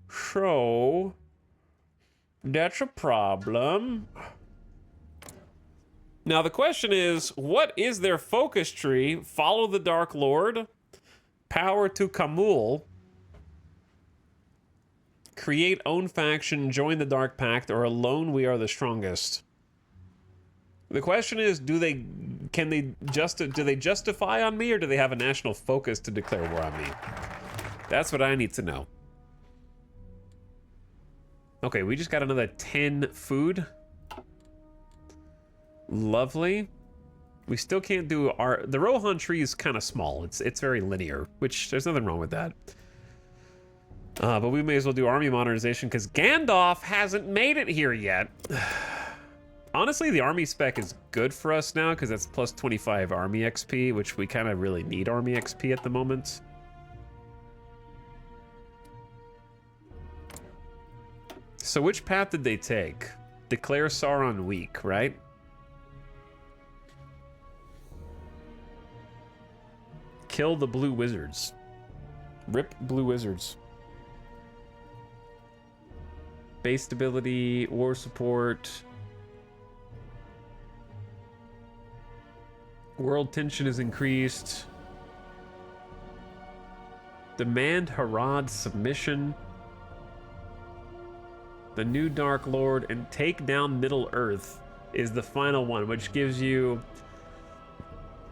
So that's a problem. Now the question is, what is their focus tree? Follow the Dark Lord, power to Khamûl, create own faction, join the Dark Pact, or alone we are the strongest. The question is, do they justify on me, or do they have a national focus to declare war on me? That's what I need to know. Okay, we just got another 10 food. Lovely. We still can't do the Rohan tree is kind of small. It's very linear, which there's nothing wrong with that. But we may as well do army modernization because Gandalf hasn't made it here yet. Honestly, the army spec is good for us now because that's plus 25 army XP, which we kind of really need army XP at the moment. So which path did they take? Declare Sauron weak, right? Kill the blue wizards. Rip Blue Wizards. Base stability, war support. World tension is increased. Demand Harad submission. The new Dark Lord and take down Middle Earth is the final one, which gives you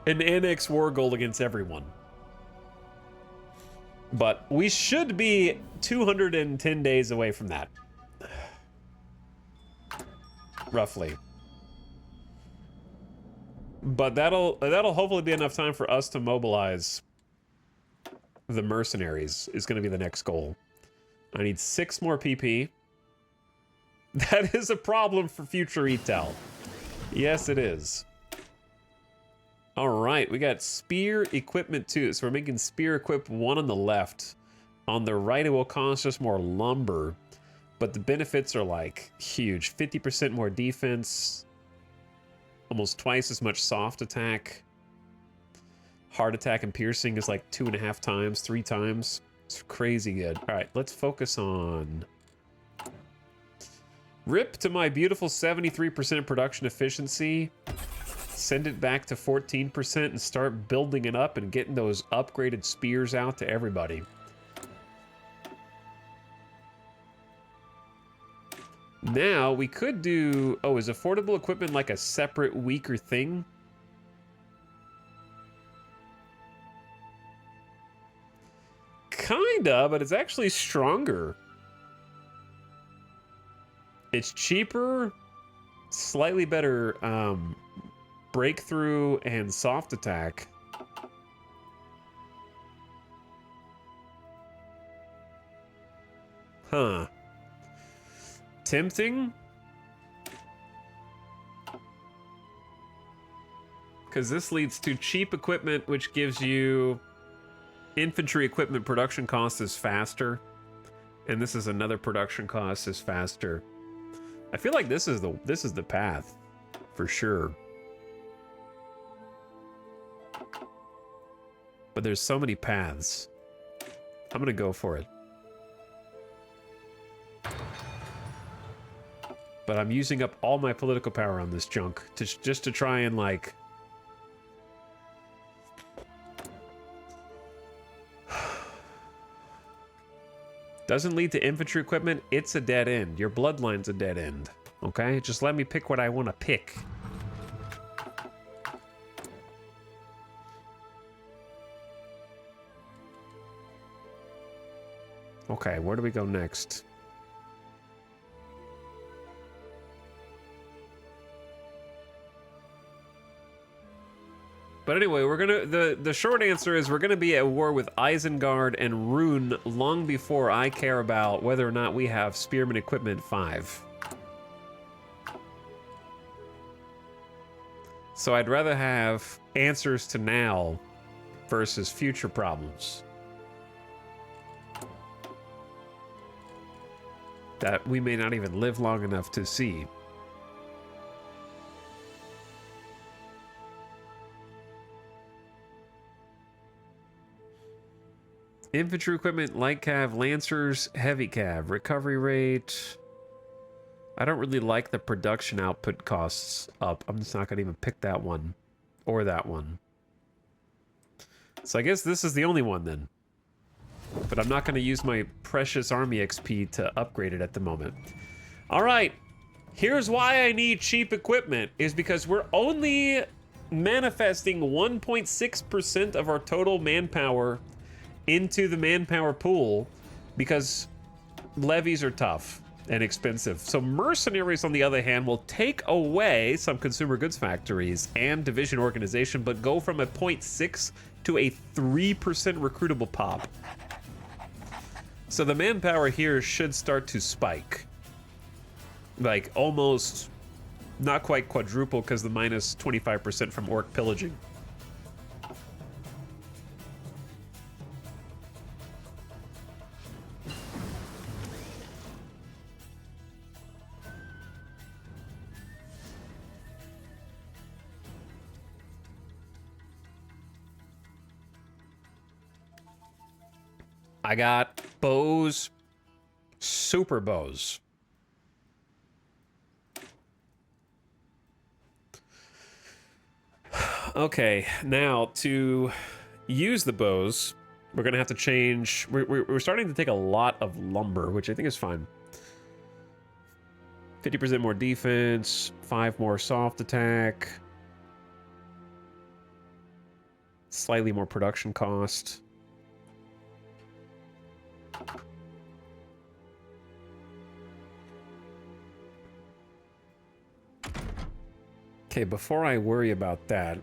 an annex war goal against everyone. But we should be 210 days away from that. Roughly. But that'll hopefully be enough time for us to mobilize the mercenaries is going to be the next goal. I need 6 more PP. That is a problem for future Etel. Yes, it is. All right, we got spear equipment 2. So we're making spear equip 1 on the left. On the right, it will cost us more lumber, but the benefits are like huge. 50% more defense, almost twice as much soft attack. Hard attack and piercing is like 2.5 times, 3 times. It's crazy good. All right, let's focus on... Rip to my beautiful 73% production efficiency. Send it back to 14% and start building it up and getting those upgraded spears out to everybody. Now, we could do... Oh, is affordable equipment like a separate, weaker thing? Kinda, but it's actually stronger. It's cheaper, slightly better breakthrough and soft attack. Huh. Tempting? Because this leads to cheap equipment, which gives you infantry equipment production cost is faster. And this is another production cost is faster. I feel like this is the path for sure. But there's so many paths. I'm gonna go for it. But I'm using up all my political power on this junk just to try and like... Doesn't lead to infantry equipment, it's a dead end. Your bloodline's a dead end. Okay? Just let me pick what I want to pick. Okay, where do we go next? But anyway, we're gonna the short answer is we're gonna be at war with Isengard and Rune long before I care about whether or not we have Spearman Equipment 5. So I'd rather have answers to now versus future problems that we may not even live long enough to see. Infantry equipment, light cav, lancers, heavy cav, recovery rate. I don't really like the production output costs up. I'm just not gonna even pick that one or that one. So I guess this is the only one then. But I'm not gonna use my precious army XP to upgrade it at the moment. All right, here's why I need cheap equipment is because we're only manifesting 1.6% of our total manpower into the manpower pool because levies are tough and expensive. So mercenaries, on the other hand, will take away some consumer goods factories and division organization, but go from a 0.6 to a 3% recruitable pop. So the manpower here should start to spike. Like almost, not quite quadruple because the minus 25% from orc pillaging. I got bows, super bows. Okay, now to use the bows, we're gonna have to change. We're starting to take a lot of lumber, which I think is fine. 50% more defense, 5 more soft attack, slightly more production cost. Okay, before I worry about that,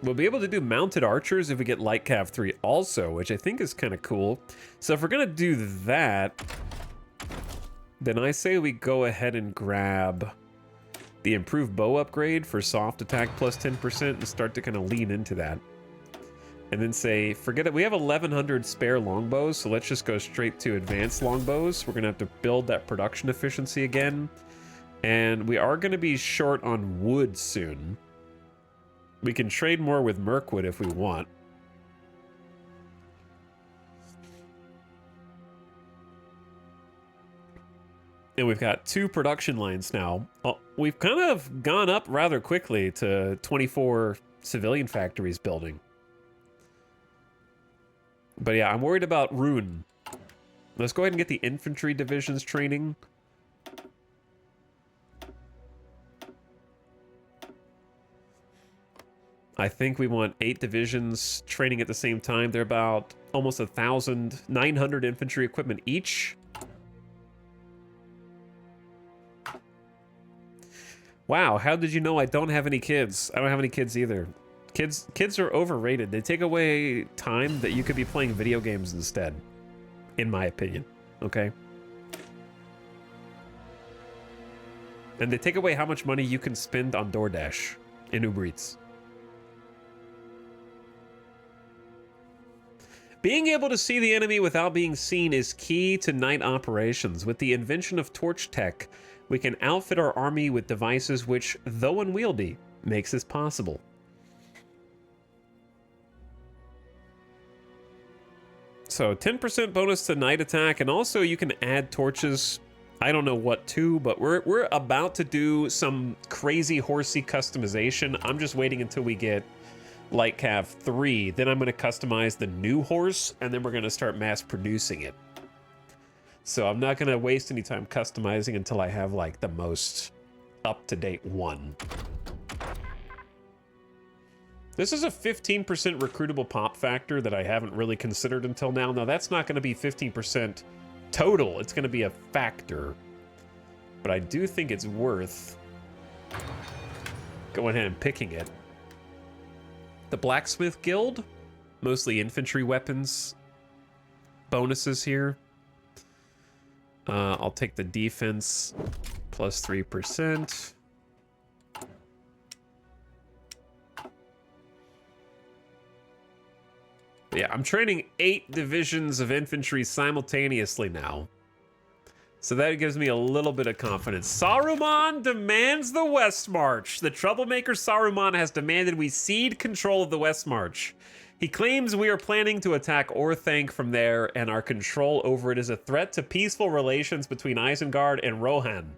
we'll be able to do mounted archers if we get Light Cav 3 also, which I think is kind of cool. So if we're going to do that, then I say we go ahead and grab the improved bow upgrade for soft attack plus 10% and start to kind of lean into that. And then say, forget it, we have 1,100 spare longbows, so let's just go straight to advanced longbows. We're going to have to build that production efficiency again. And we are going to be short on wood soon. We can trade more with Mirkwood if we want. And we've got 2 production lines now. Well, we've kind of gone up rather quickly to 24 civilian factories building. But yeah, I'm worried about Rune. Let's go ahead and get the infantry divisions training. I think we want 8 divisions training at the same time. They're about almost 1,900 infantry equipment each. Wow, how did you know I don't have any kids? I don't have any kids either. Kids are overrated. They take away time that you could be playing video games instead, in my opinion, okay? And they take away how much money you can spend on DoorDash in Uber Eats. Being able to see the enemy without being seen is key to night operations. With the invention of torch tech, we can outfit our army with devices which, though unwieldy, makes this possible. So 10% bonus to night attack, and also you can add torches. I don't know what to, but we're about to do some crazy horsey customization. I'm just waiting until we get Light Cav 3. Then I'm going to customize the new horse, and then we're going to start mass producing it. So I'm not going to waste any time customizing until I have like the most up-to-date one. This is a 15% recruitable pop factor that I haven't really considered until now. Now, that's not going to be 15% total. It's going to be a factor. But I do think it's worth going ahead and picking it. The Blacksmith Guild, mostly infantry weapons bonuses here. I'll take the defense plus 3%. Yeah, I'm training 8 divisions of infantry simultaneously now. So that gives me a little bit of confidence. Saruman demands the West March. The troublemaker Saruman has demanded we cede control of the West March. He claims we are planning to attack Orthanc from there, and our control over it is a threat to peaceful relations between Isengard and Rohan.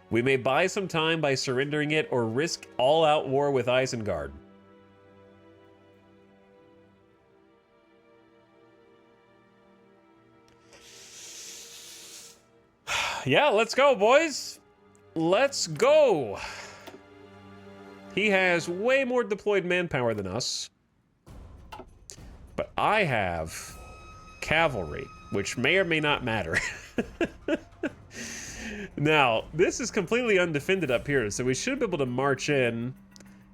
We may buy some time by surrendering it or risk all-out war with Isengard. Yeah, let's go, boys. Let's go. He has way more deployed manpower than us. But I have cavalry, which may or may not matter. Now, this is completely undefended up here, so we should be able to march in.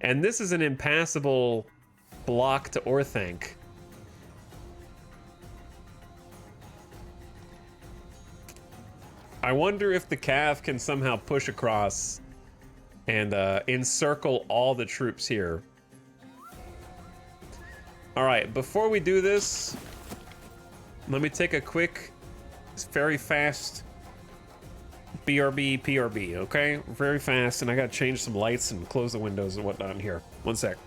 And this is an impassable block to Orthanc. I wonder if the Cav can somehow push across and encircle all the troops here. All right, before we do this, let me take a quick, very fast PRB, okay? Very fast, and I gotta change some lights and close the windows and whatnot in here. One sec.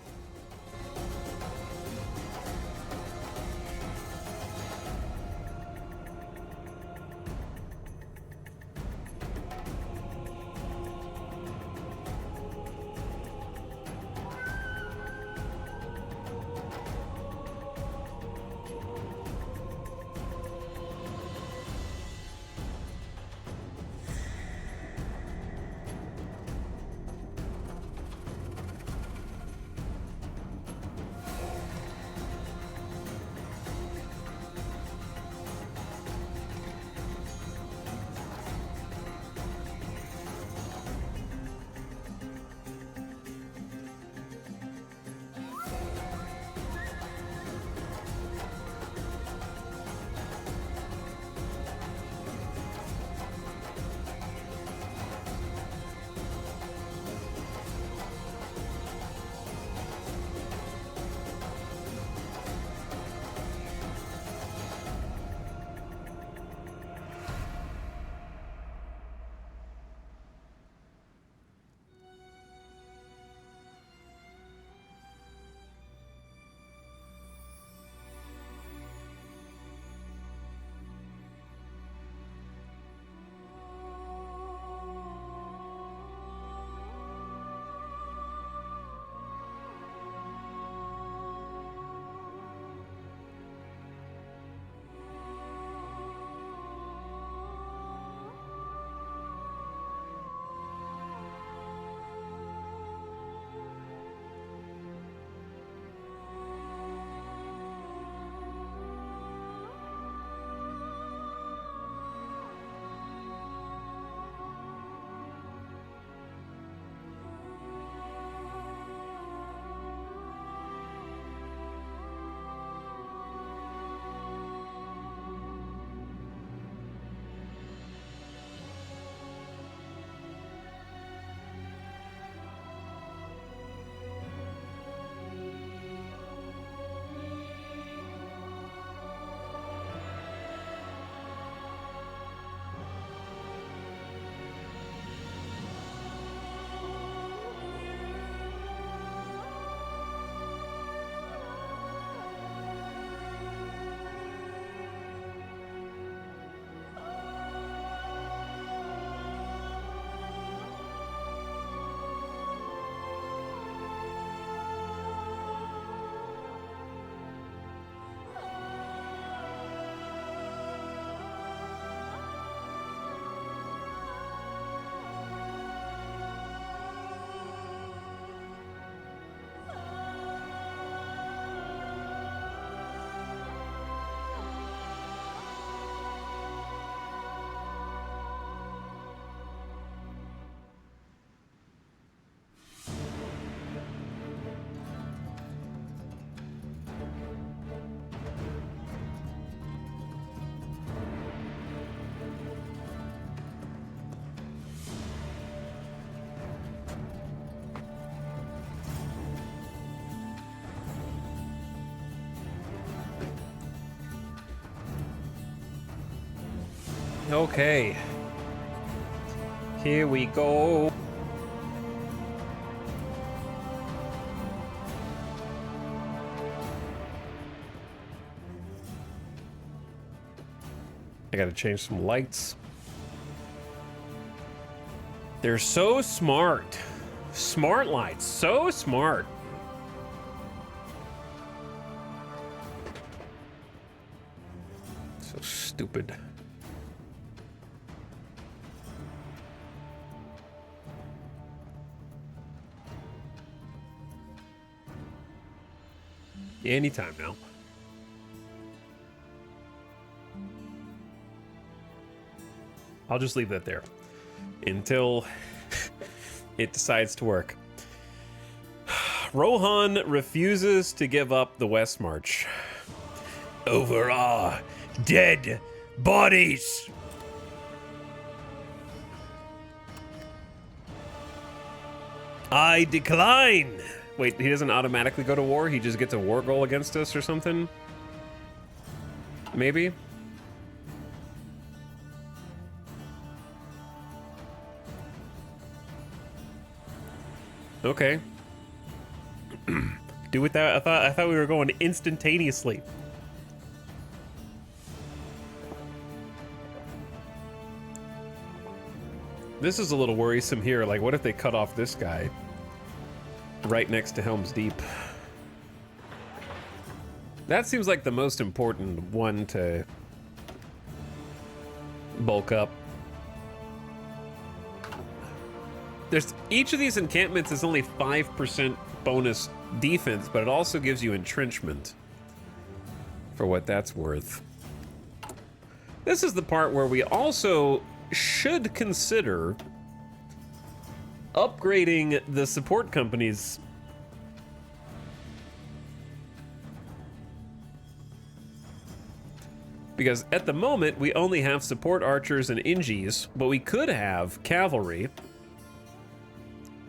Okay. Here we go. I gotta change some lights. They're so smart. Smart lights, so smart. So stupid. Anytime now. I'll just leave that there until it decides to work. Rohan refuses to give up the West March. Over our dead bodies. I decline. Wait, he doesn't automatically go to war? He just gets a war goal against us or something? Maybe? Okay. Do with that. I thought we were going instantaneously. This is a little worrisome here. Like, what if they cut off this guy right next to Helm's Deep? That seems like the most important one to bulk up. There's each of these encampments is only 5% bonus defense, but it also gives you entrenchment for what that's worth. This is the part where we also should consider upgrading the support companies. Because at the moment, we only have support archers and Ingies, but we could have cavalry,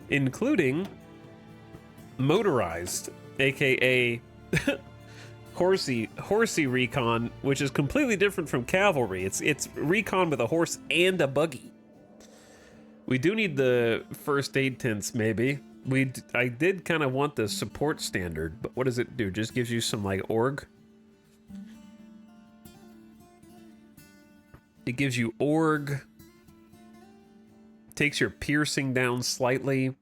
including motorized, aka horsey recon, which is completely different from cavalry. It's recon with a horse and a buggy. We do need the first aid tents, maybe. I did kind of want the support standard, but what does it do? Just gives you some like org. It gives you org. Takes your piercing down slightly.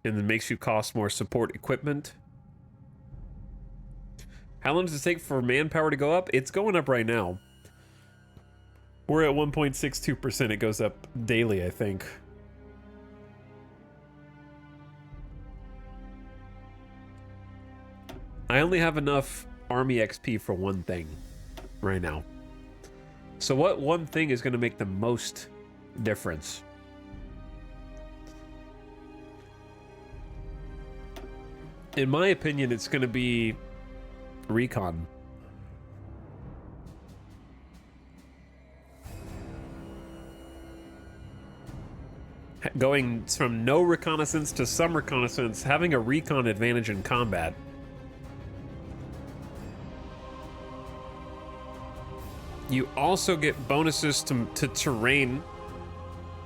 And then makes you cost more support equipment. How long does it take for manpower to go up? It's going up right now. We're at 1.62%. It goes up daily, I think. I only have enough army XP for one thing right now. So what one thing is going to make the most difference? In my opinion, it's going to be recon. Going from no reconnaissance to some reconnaissance, having a recon advantage in combat. You also get bonuses to terrain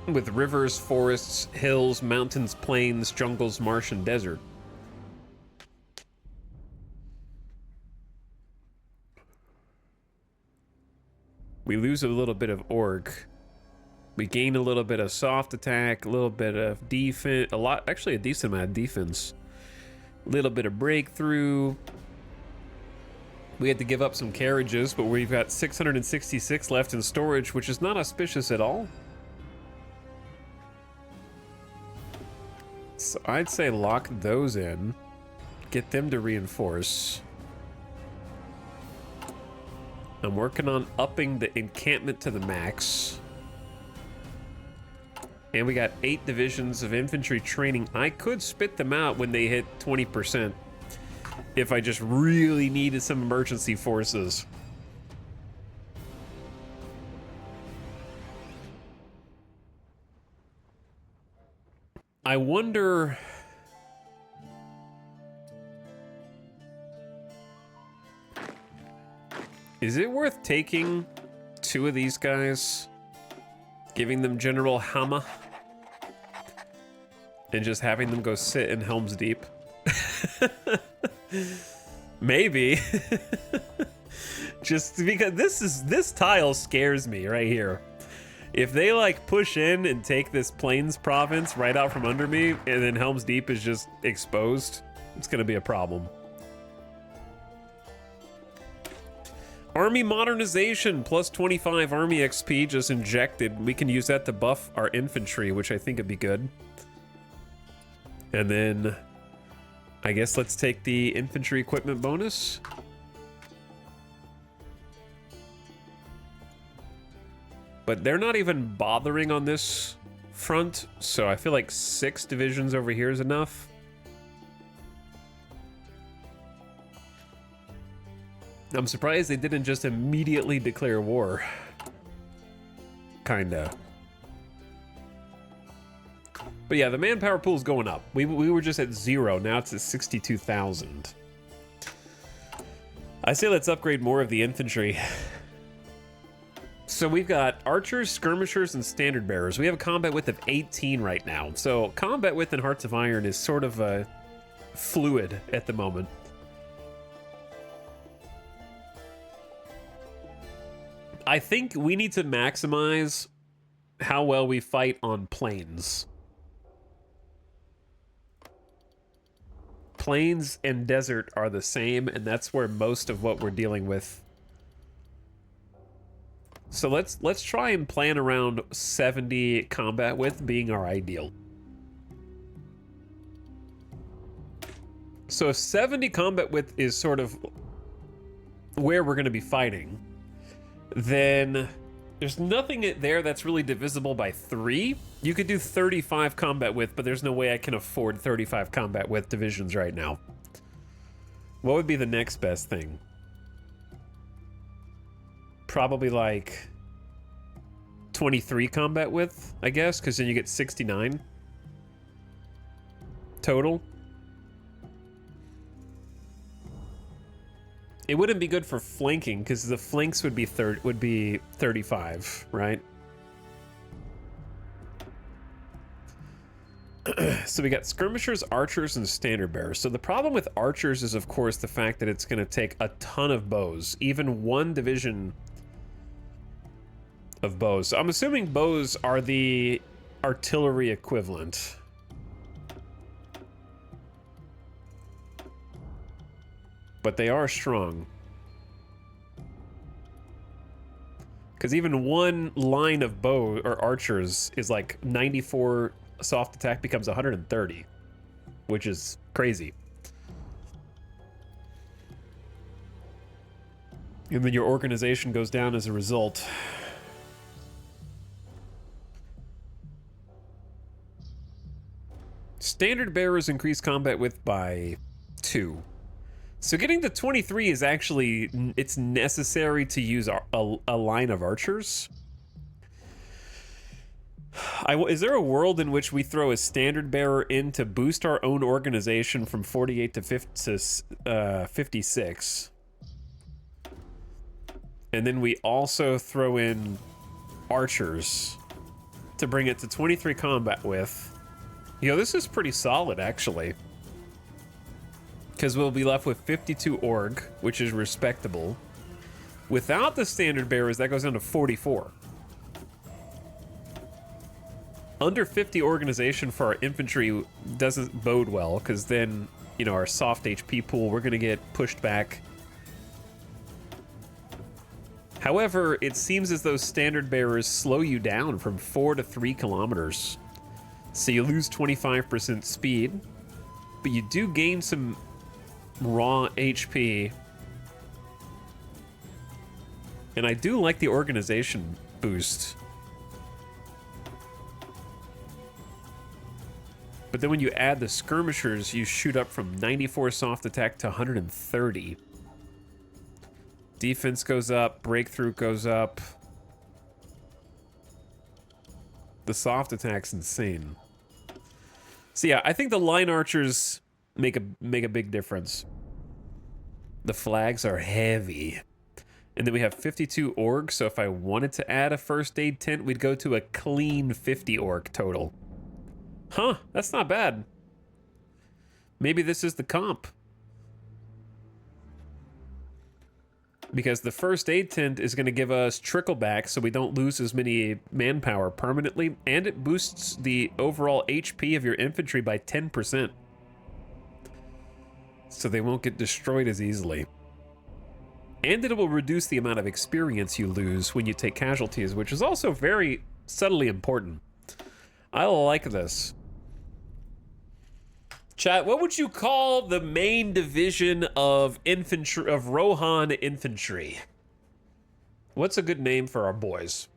with rivers, forests, hills, mountains, plains, jungles, marsh, and desert. We lose a little bit of org. We gain a little bit of soft attack, a little bit of defense, actually a decent amount of defense. A little bit of breakthrough. We had to give up some carriages, but we've got 666 left in storage, which is not auspicious at all. So I'd say lock those in. Get them to reinforce. I'm working on upping the encampment to the max. And we got 8 divisions of infantry training. I could spit them out when they hit 20%. If I just really needed some emergency forces. I wonder... Is it worth taking 2 of these guys, giving them General Hammer, and just having them go sit in Helm's Deep? Maybe. Just because this tile scares me right here. If they like push in and take this Plains province right out from under me, and then Helm's Deep is just exposed, it's gonna be a problem. Army modernization plus 25 army XP just injected. We can use that to buff our infantry, which I think would be good. And then I guess let's take the infantry equipment bonus. But they're not even bothering on this front, so I feel like 6 divisions over here is enough. I'm surprised they didn't just immediately declare war. Kinda. But yeah, the manpower pool's going up. We were just at 0, now it's at 62,000. I say let's upgrade more of the infantry. So we've got archers, skirmishers, and standard bearers. We have a combat width of 18 right now. So combat width in Hearts of Iron is sort of fluid at the moment. I think we need to maximize how well we fight on plains. Plains and desert are the same, and that's where most of what we're dealing with. So let's try and plan around 70 combat width being our ideal. So if 70 combat width is sort of where we're going to be fighting, then there's nothing there that's really divisible by 3. You could do 35 combat width, but there's no way I can afford 35 combat width divisions right now. What would be the next best thing? Probably like 23 combat width, I guess, because then you get 69 total. It wouldn't be good for flanking because the flanks would be 35, right? So we got skirmishers, archers, and standard bearers. So the problem with archers is, of course, the fact that it's going to take a ton of bows, even 1 division of bows. So I'm assuming bows are the artillery equivalent. But they are strong. Because even 1 line of bow or archers is like 94 soft attack becomes 130, which is crazy. And then your organization goes down as a result. Standard bearers increase combat width by 2. So getting to 23 is actually, it's necessary to use a line of archers. Is there a world in which we throw a standard bearer in to boost our own organization from 48 to 56? And then we also throw in archers to bring it to 23 combat width. You know, this is pretty solid, actually. Because we'll be left with 52 org, which is respectable. Without the standard bearers, that goes down to 44. Under 50 organization for our infantry doesn't bode well, because then, you know, our soft HP pool, we're going to get pushed back. However, it seems as though standard bearers slow you down from 4 to 3 kilometers. So you lose 25% speed, but you do gain some raw HP. And I do like the organization boost. But then when you add the skirmishers, you shoot up from 94 soft attack to 130. Defense goes up, breakthrough goes up. The soft attack's insane. So yeah, I think the line archers make a big difference. The flags are heavy. And then we have 52 org, so if I wanted to add a first aid tent, we'd go to a clean 50 org total. Huh, that's not bad. Maybe this is the comp. Because the first aid tent is going to give us trickle back so we don't lose as many manpower permanently, and it boosts the overall HP of your infantry by 10%. So they won't get destroyed as easily. And it will reduce the amount of experience you lose when you take casualties, which is also very subtly important. I like this. Chat, what would you call the main division of infantry, of Rohan infantry? What's a good name for our boys?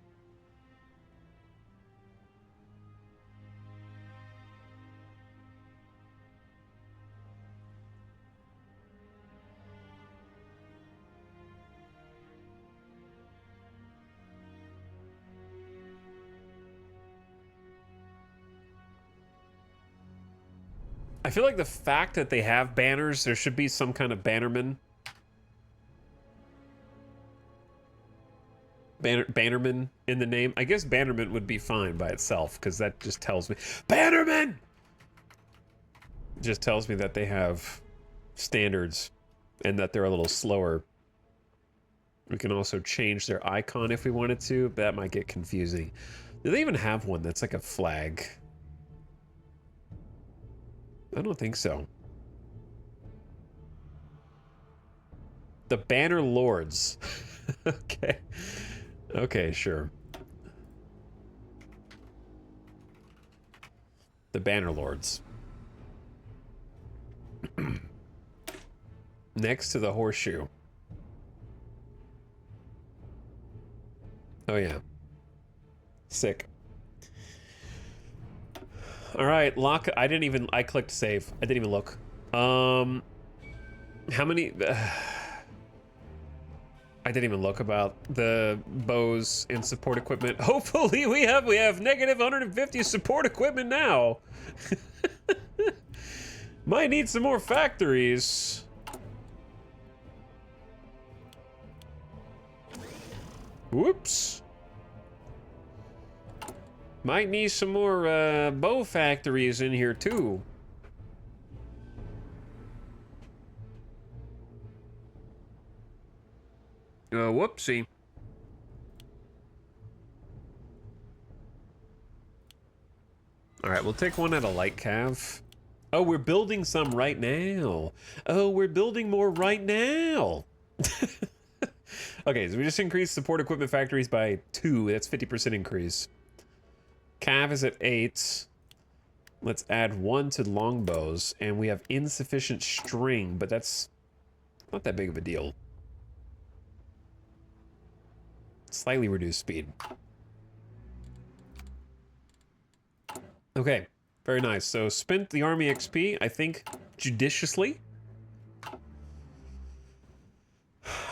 I feel like the fact that they have banners, there should be some kind of bannerman. Bannerman in the name. I guess bannerman would be fine by itself, because that just tells me... Bannerman! Just tells me that they have standards and that they're a little slower. We can also change their icon if we wanted to, but that might get confusing. Do they even have one that's like a flag? I don't think so. The Banner Lords. Okay. Okay, sure. The Banner Lords. Next to the horseshoe. Oh, yeah. Sick. All right, lock. I clicked save. I didn't even look. How many? I didn't even look about the bows and support equipment. Hopefully we have negative 150 support equipment now. Might need some more factories. Whoops. Might need some more bow factories in here too. Whoopsie. All right, we'll take one at a light cav. Oh, we're building some right now. Oh, we're building more right now. Okay, so we just increased support equipment factories by 2. That's 50% increase. Cav is at 8. Let's add 1 to longbows, and we have insufficient string, but that's not that big of a deal. Slightly reduced speed. Okay, very nice. So spent the army XP, I think, judiciously.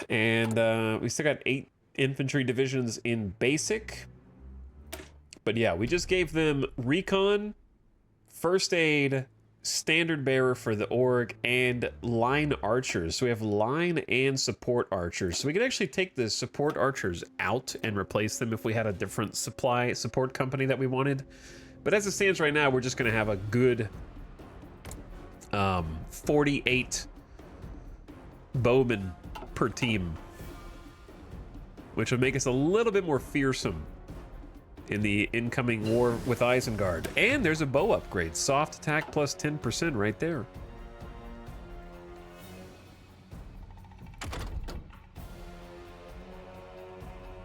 And we still got 8 infantry divisions in basic. But yeah, we just gave them recon, first aid, standard bearer for the org, and line archers. So we have line and support archers. So we could actually take the support archers out and replace them if we had a different support company that we wanted. But as it stands right now, we're just going to have a good 48 bowmen per team, which would make us a little bit more fearsome in the incoming war with Isengard. And there's a bow upgrade. Soft attack plus 10% right there.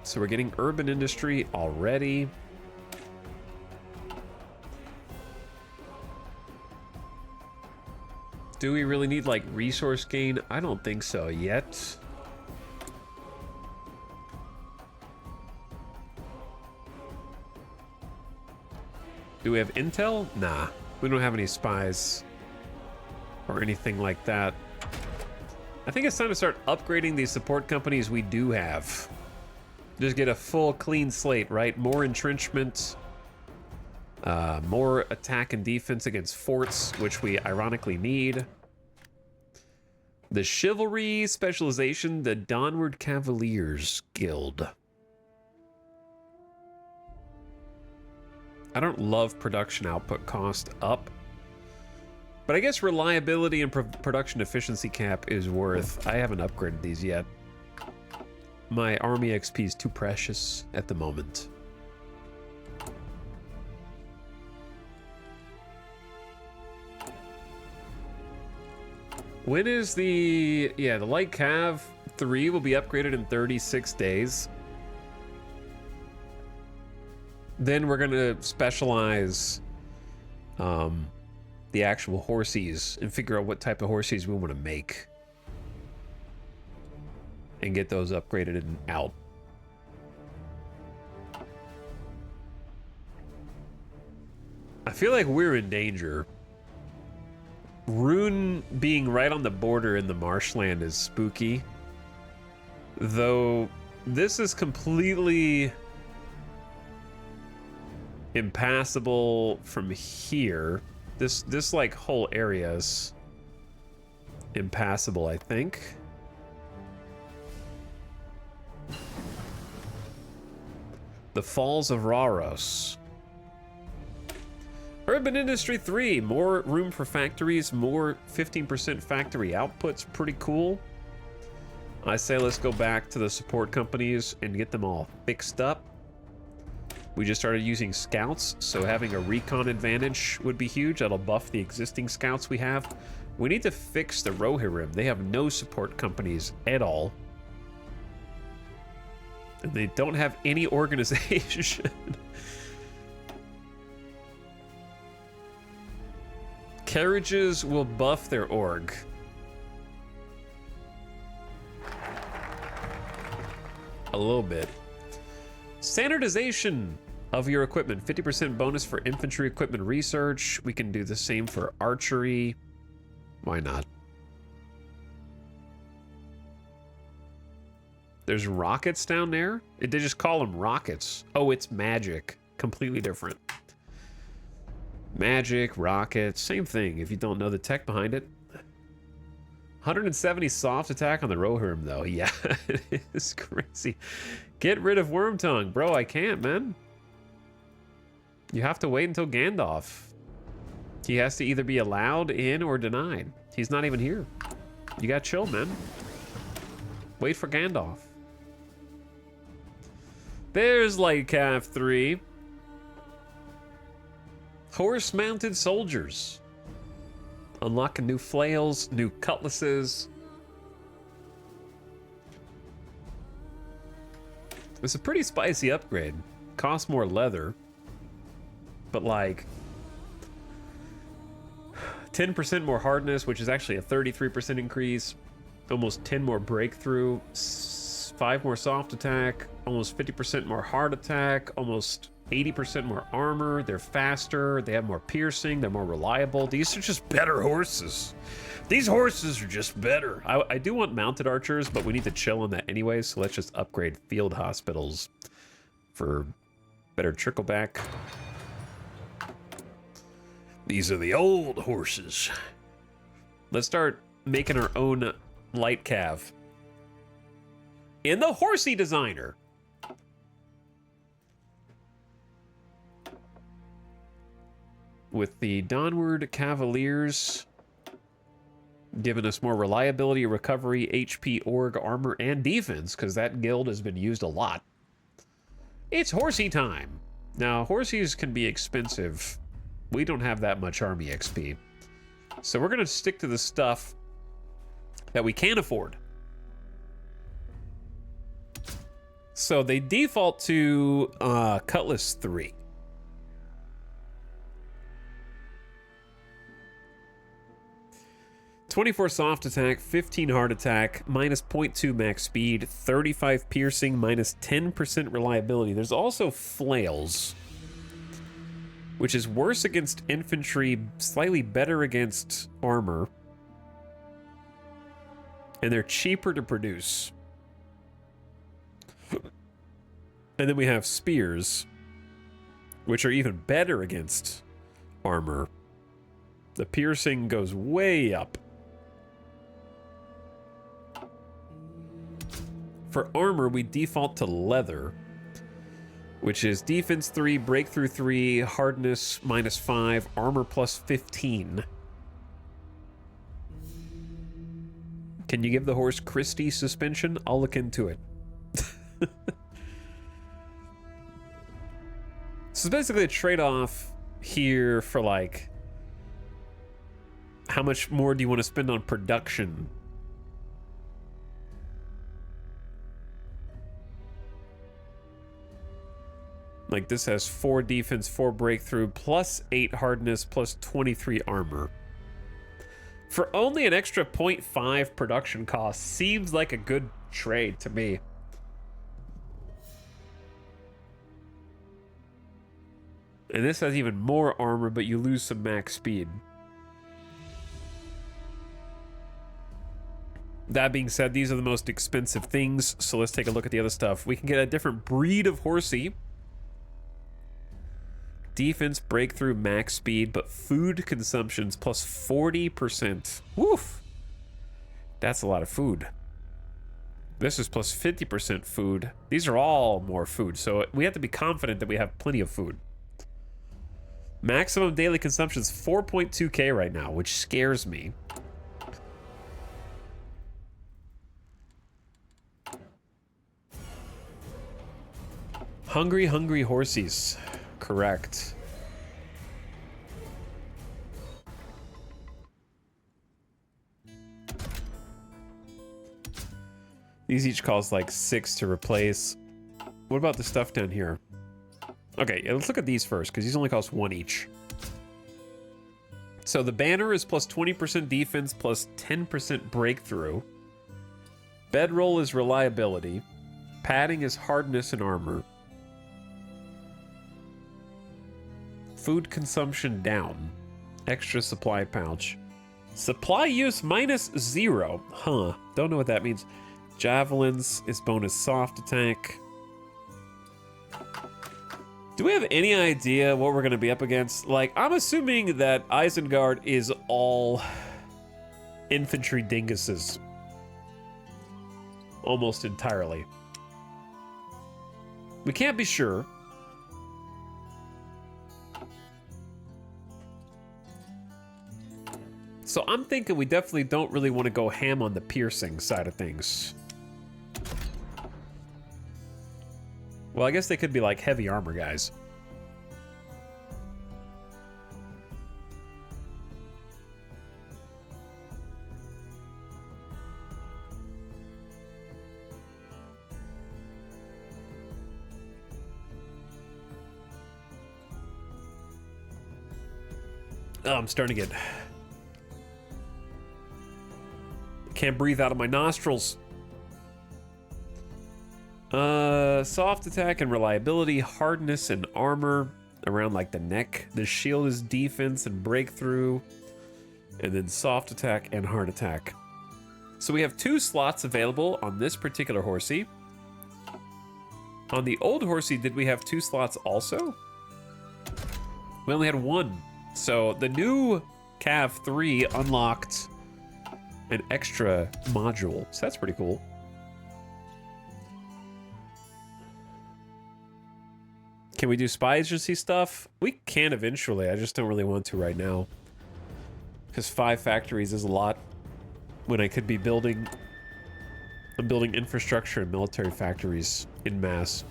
So we're getting urban industry already. Do we really need like resource gain? I don't think so yet. Do we have intel? Nah, we don't have any spies or anything like that. I think it's time to start upgrading these support companies we do have. Just get a full clean slate, right? More entrenchment, more attack and defense against forts, which we ironically need. The Chivalry specialization, the Dawnward Cavaliers Guild. I don't love production output cost up, but I guess reliability and production efficiency cap is worth. I haven't upgraded these yet. My army XP is too precious at the moment. When is the light cav 3 will be upgraded in 36 days. Then we're gonna specialize the actual horsies and figure out what type of horsies we want to make and get those upgraded and out. I feel like we're in danger. Rune being right on the border in the marshland is spooky. Though this is completely impassable from here. This like whole area's impassable, I think. The Falls of Raros. Urban Industry 3, more room for factories, more 15% factory output's pretty cool. I say let's go back to the support companies and get them all fixed up. We just started using scouts, so having a recon advantage would be huge. That'll buff the existing scouts we have. We need to fix the Rohirrim. They have no support companies at all. And they don't have any organization. Carriages will buff their org. A little bit. Standardization of your equipment. 50% bonus for infantry equipment research. We can do the same for archery. Why not? There's rockets down there? They just call them rockets. Oh, it's magic. Completely different. Magic, rockets, same thing if you don't know the tech behind it. 170 soft attack on the Rohirrim, though. Yeah, it is crazy. Get rid of Wormtongue. Bro, I can't, man. You have to wait until Gandalf. He has to either be allowed in or denied. He's not even here. You gotta chill, man. Wait for Gandalf. There's Light Cav 3. Horse-mounted soldiers. Unlocking new flails, new cutlasses. It's a pretty spicy upgrade. Costs more leather. But like 10% more hardness, which is actually a 33% increase. Almost 10 more breakthrough. 5 more soft attack. Almost 50% more hard attack. Almost 80% more armor. They're faster. They have more piercing. They're more reliable. These are just better horses. These horses are just better. I do want mounted archers, but we need to chill on that anyway, so let's just upgrade field hospitals for better trickle back. These are the old horses. Let's start making our own light cav. In the horsey designer. With the Dawnward Cavaliers giving us more reliability, recovery, HP, org, armor, and defense, because that guild has been used a lot. It's horsey time. Now, horsies can be expensive. We don't have that much army XP. So we're going to stick to the stuff that we can afford. So they default to Cutlass 3. "24 soft attack, 15 hard attack, minus 0.2 max speed, 35 piercing, minus 10% reliability." There's also flails, which is worse against infantry, slightly better against armor, and they're cheaper to produce. And then we have spears, which are even better against armor. The piercing goes way up. For armor, we default to leather, which is defense 3, breakthrough 3, hardness -5, armor +15. Can you give the horse Christie suspension? I'll look into it. So it's basically a trade-off here for, like, how much more do you want to spend on production? Like, this has 4 defense, 4 breakthrough, +8 hardness, +23 armor. For only an extra 0.5 production cost, seems like a good trade to me. And this has even more armor, but you lose some max speed. That being said, these are the most expensive things, so let's take a look at the other stuff. We can get a different breed of horsey. Defense, breakthrough, max speed, but food consumption's +40%. Woof! That's a lot of food. This is +50% food. These are all more food, so we have to be confident that we have plenty of food. Maximum daily consumption is 4.2k right now, which scares me. Hungry, hungry horsies. Correct. These each cost like 6 to replace. What about the stuff down here? Okay, let's look at these first, because these only cost 1 each. So the banner is +20% defense, +10% breakthrough. Bedroll is reliability. Padding is hardness and armor. Food consumption down. Extra supply pouch. Supply use -0. Huh, don't know what that means. Javelins is bonus soft attack. Do we have any idea what we're going to be up against? Like, I'm assuming that Isengard is all infantry dinguses. Almost entirely. We can't be sure. So I'm thinking we definitely don't really want to go ham on the piercing side of things. Well, I guess they could be like heavy armor guys. Oh, I'm starting to get... Can't breathe out of my nostrils. Soft attack and reliability, hardness and armor around like the neck. The shield is defense and breakthrough, and then soft attack and hard attack. So we have 2 slots available on this particular horsey. On the old horsey, did we have 2 slots also? We only had 1. So the new Cav 3 unlocked an extra module. So that's pretty cool. Can we do spy agency stuff? We can eventually. I just don't really want to right now. Because 5 factories is a lot when I could be building... I'm building infrastructure and military factories en masse.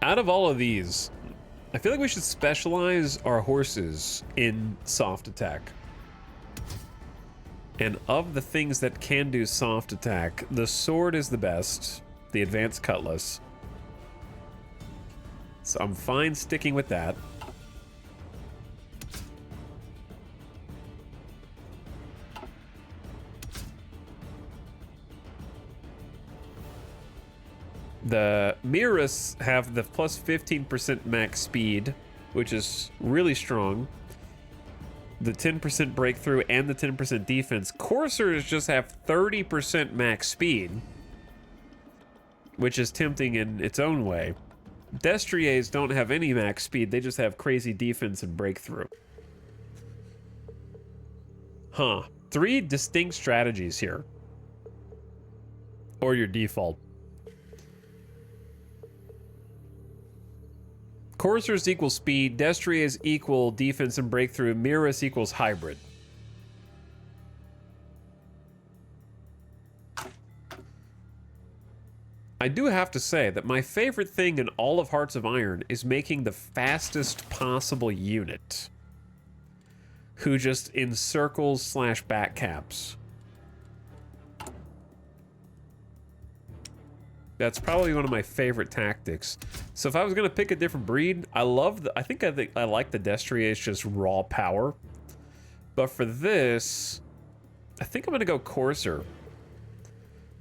Out of all of these, I feel like we should specialize our horses in soft attack. And of the things that can do soft attack, the sword is the best, the advanced cutlass. So I'm fine sticking with that. The Mirrors have the plus 15% max speed, which is really strong. The 10% breakthrough and the 10% defense. Coursers just have 30% max speed, which is tempting in its own way. Destriers don't have any max speed, they just have crazy defense and breakthrough. Huh. 3 distinct strategies here. Or your default. Coursers equal speed, Destriers equal defense and breakthrough, Mirrorless equals hybrid. I do have to say that my favorite thing in all of Hearts of Iron is making the fastest possible unit who just encircles / backcaps. That's probably one of my favorite tactics. So if I was gonna pick a different breed, I think I like the Destrier's just raw power. But for this, I think I'm gonna go Courser.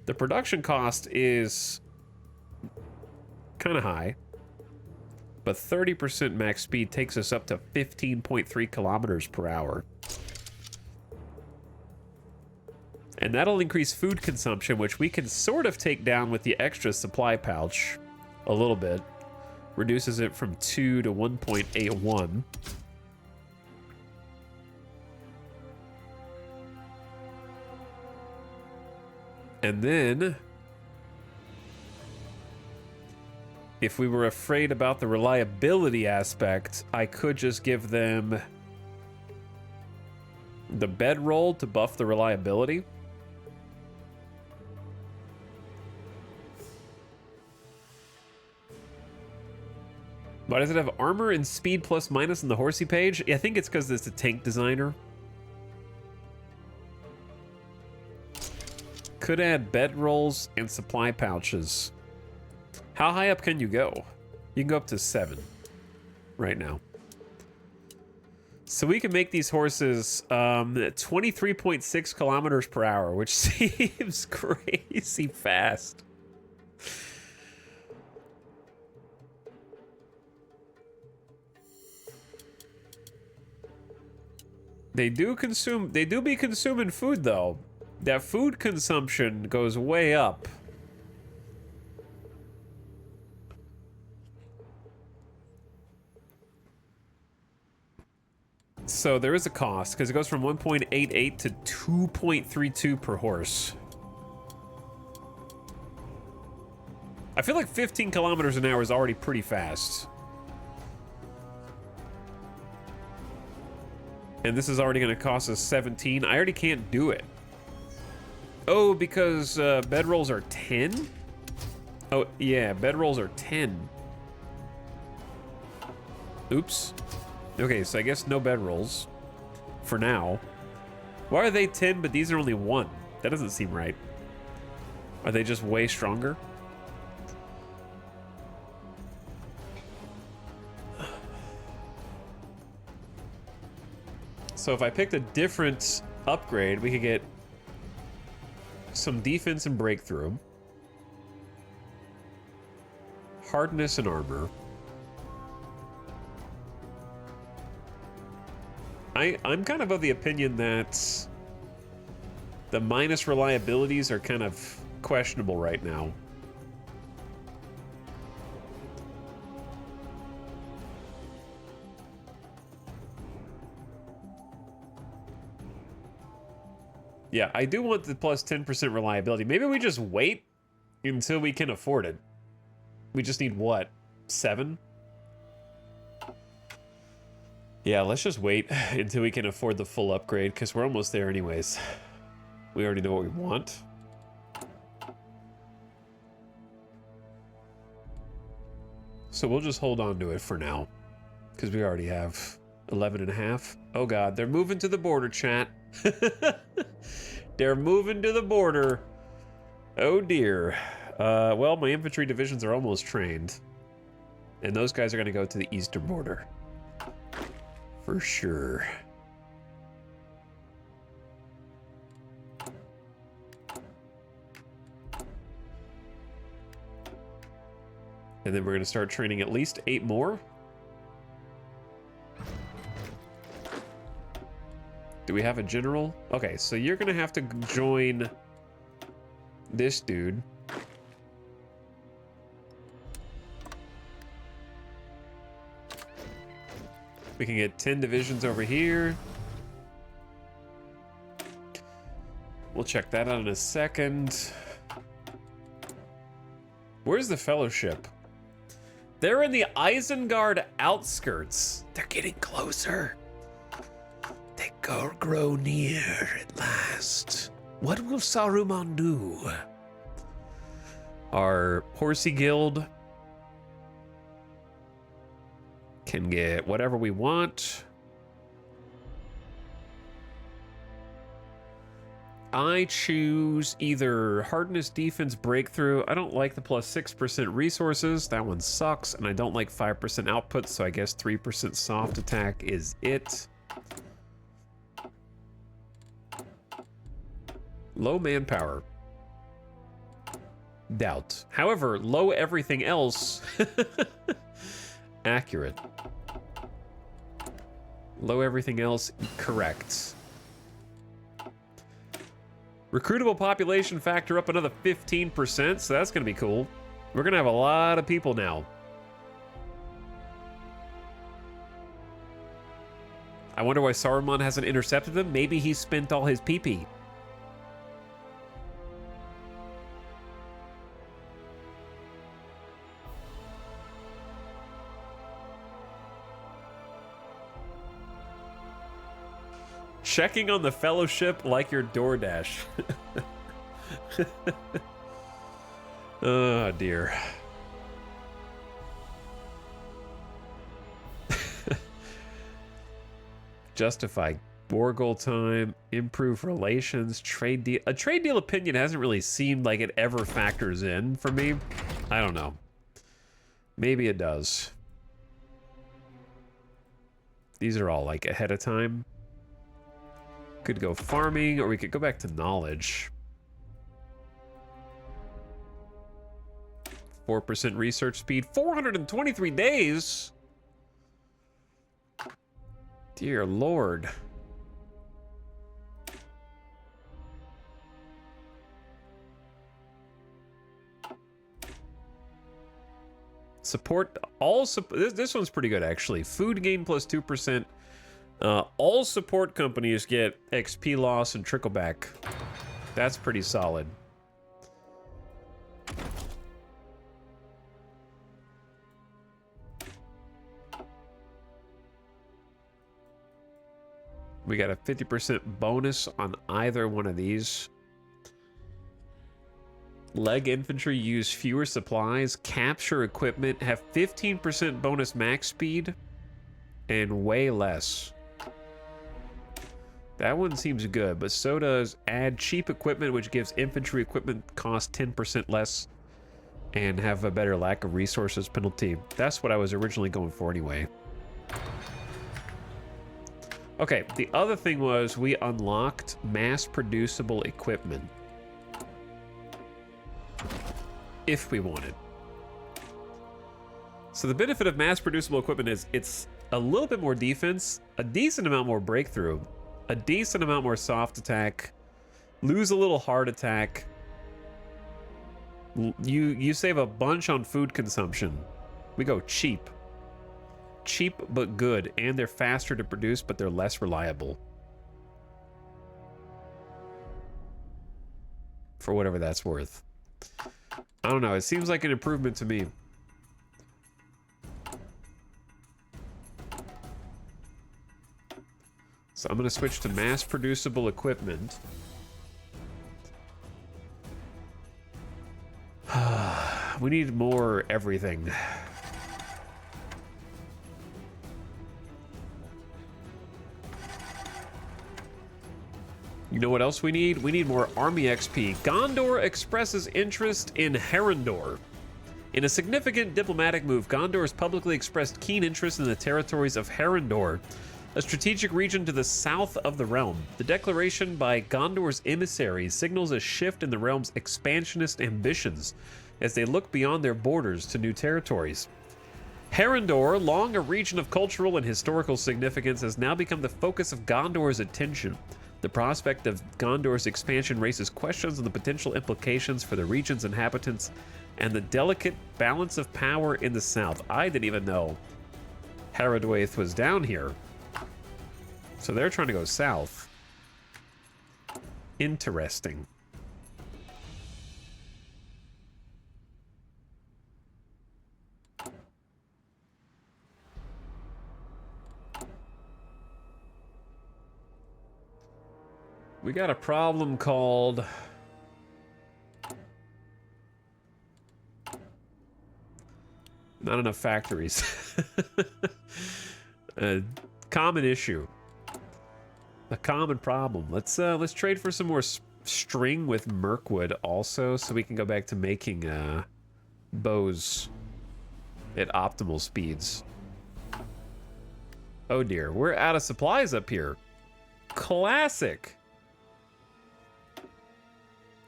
The production cost is kind of high, but 30% max speed takes us up to 15.3 kilometers per hour. And that'll increase food consumption, which we can sort of take down with the extra supply pouch a little bit. Reduces it from 2 to 1.81. And then, if we were afraid about the reliability aspect, I could just give them the bedroll to buff the reliability. Why does it have armor and speed plus minus in the horsey page? I think it's because it's a tank designer. Could add bedrolls and supply pouches. How high up can you go? You can go up to 7 right now. So we can make these horses 23.6 kilometers per hour, which seems crazy fast. They do be consuming food though. That food consumption goes way up. So there is a cost, because it goes from 1.88 to 2.32 per horse. I feel like 15 kilometers an hour is already pretty fast. And this is already going to cost us 17. I already can't do it. Oh, because bedrolls are 10? Oh, yeah, bedrolls are 10. Oops. Okay, so I guess no bedrolls for now. Why are they 10, but these are only 1? That doesn't seem right. Are they just way stronger? So if I picked a different upgrade, we could get some defense and breakthrough, hardness and armor. I'm kind of the opinion that the minus reliabilities are kind of questionable right now. Yeah, I do want the plus 10% reliability. Maybe we just wait until we can afford it. We just need what? 7? Yeah, let's just wait until we can afford the full upgrade, because we're almost there anyways. We already know what we want. So we'll just hold on to it for now, because we already have 11.5. Oh god, they're moving to the border, chat. They're moving to the border. Oh dear. Well, my infantry divisions are almost trained. And those guys are going to go to the eastern border. For sure. And then we're going to start training at least 8 more. Do we have a general? Okay, so you're going to have to join this dude. We can get 10 divisions over here. We'll check that out in a second. Where's the Fellowship? They're in the Isengard outskirts. They're getting closer. They grow near at last. What will Saruman do? Our Horsey Guild can get whatever we want. I choose either Hardness, Defense, Breakthrough. I don't like the plus 6% resources. That one sucks. And I don't like 5% output, so I guess 3% soft attack is it. Low manpower. Doubt. However, low everything else. Accurate. Low everything else, correct. Recruitable population factor up another 15%, so that's going to be cool. We're going to have a lot of people now. I wonder why Saruman hasn't intercepted them. Maybe he spent all his PP. Checking on the Fellowship like your DoorDash. Oh, dear. Justify war goal time, improve relations, trade deal. A trade deal opinion hasn't really seemed like it ever factors in for me. I don't know. Maybe it does. These are all like ahead of time. Could go farming, or we could go back to knowledge. 4% research speed, 423 days. Dear Lord. Support all this one's pretty good actually. Food gain plus 2%. All support companies get XP loss and trickle back. That's pretty solid. We got a 50% bonus on either one of these. Leg infantry use fewer supplies, capture equipment, have 15% bonus max speed, and way less. That one seems good, but so does add cheap equipment, which gives infantry equipment cost 10% less and have a better lack of resources penalty. That's what I was originally going for anyway. Okay, the other thing was we unlocked mass producible equipment. If we wanted. So the benefit of mass producible equipment is it's a little bit more defense, a decent amount more breakthrough, a decent amount more soft attack, lose a little hard attack. You save a bunch on food consumption. We go cheap. Cheap but good, and they're faster to produce, but they're less reliable. For whatever that's worth. I don't know, it seems like an improvement to me. So I'm going to switch to mass producible equipment. We need more everything. You know what else we need? We need more army XP. Gondor expresses interest in Herondor. In a significant diplomatic move, Gondor has publicly expressed keen interest in the territories of Herondor, a strategic region to the south of the realm. The declaration by Gondor's emissaries signals a shift in the realm's expansionist ambitions as they look beyond their borders to new territories. Herondor, long a region of cultural and historical significance, has now become the focus of Gondor's attention. The prospect of Gondor's expansion raises questions on the potential implications for the region's inhabitants and the delicate balance of power in the south. I didn't even know Haradwaith was down here. So they're trying to go south. Interesting. We got a problem called... not enough factories. A common issue. A common problem. Let's trade for some more string with Mirkwood also, so we can go back to making bows at optimal speeds. Oh dear, we're out of supplies up here. Classic.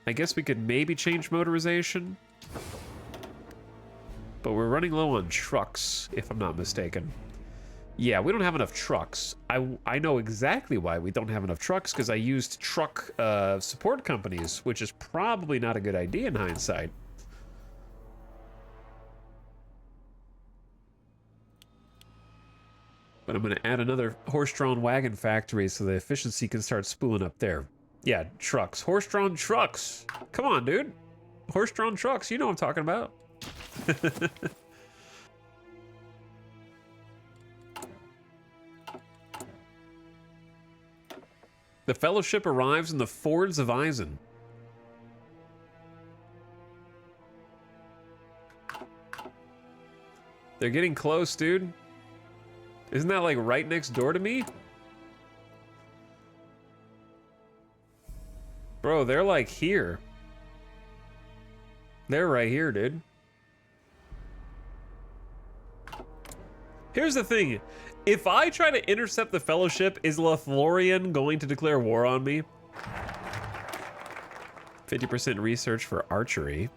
I guess we could maybe change motorization. But we're running low on trucks, if I'm not mistaken. Yeah, we don't have enough trucks. I know exactly why we don't have enough trucks, because I used truck support companies, which is probably not a good idea in hindsight. But I'm going to add another horse-drawn wagon factory so the efficiency can start spooling up there. Yeah, trucks. Horse-drawn trucks. Come on, dude. Horse-drawn trucks. You know what I'm talking about. The Fellowship arrives in the Fords of Eisen. They're getting close, dude. Isn't that like right next door to me? Bro, they're like here. They're right here, dude. Here's the thing. If I try to intercept the Fellowship, is Lothlorien going to declare war on me? 50% research for archery.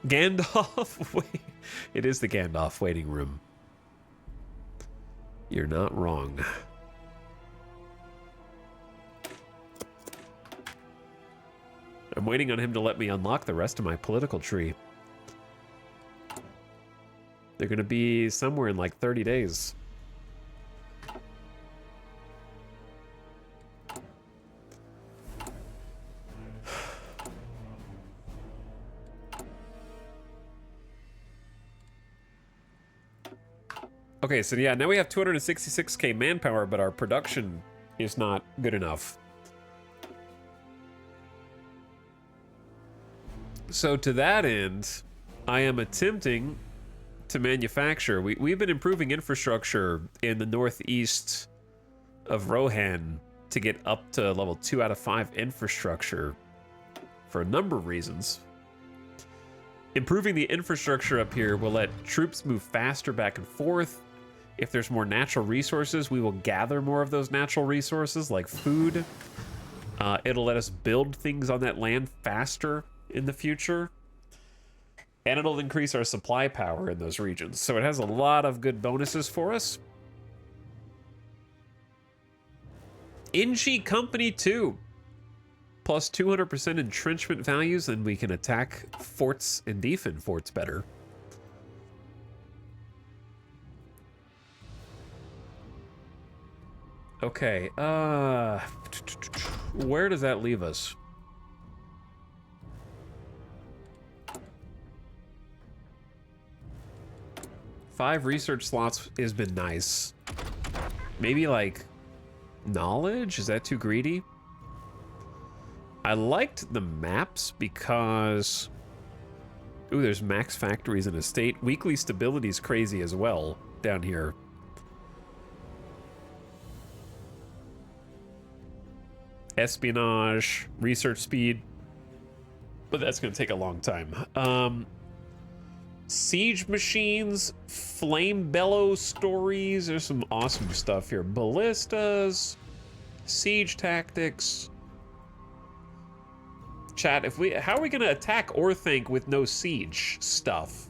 Gandalf? Wait. It is the Gandalf waiting room. You're not wrong. I'm waiting on him to let me unlock the rest of my political tree. They're going to be somewhere in like 30 days. Okay, so yeah, now we have 266k manpower, but our production is not good enough. So to that end, I am attempting to manufacture. We've been improving infrastructure in the northeast of Rohan to get up to level 2 out of 5 infrastructure for a number of reasons. Improving the infrastructure up here will let troops move faster back and forth. If there's more natural resources, we will gather more of those natural resources like food. It'll let us build things on that land faster in the future. And it'll increase our supply power in those regions. So it has a lot of good bonuses for us. Inchi Company 2. Plus 200% entrenchment values, and we can attack forts and defend forts better. Okay, where does that leave us? Five research slots has been nice. Maybe like knowledge? Is that too greedy? I liked the maps because... Ooh, there's max factories in a state. Weekly stability is crazy as well down here. Espionage, research speed. But that's going to take a long time. Siege machines, flame bellow stories. There's some awesome stuff here. Ballistas, siege tactics. Chat, how are we gonna attack Orthanc with no siege stuff?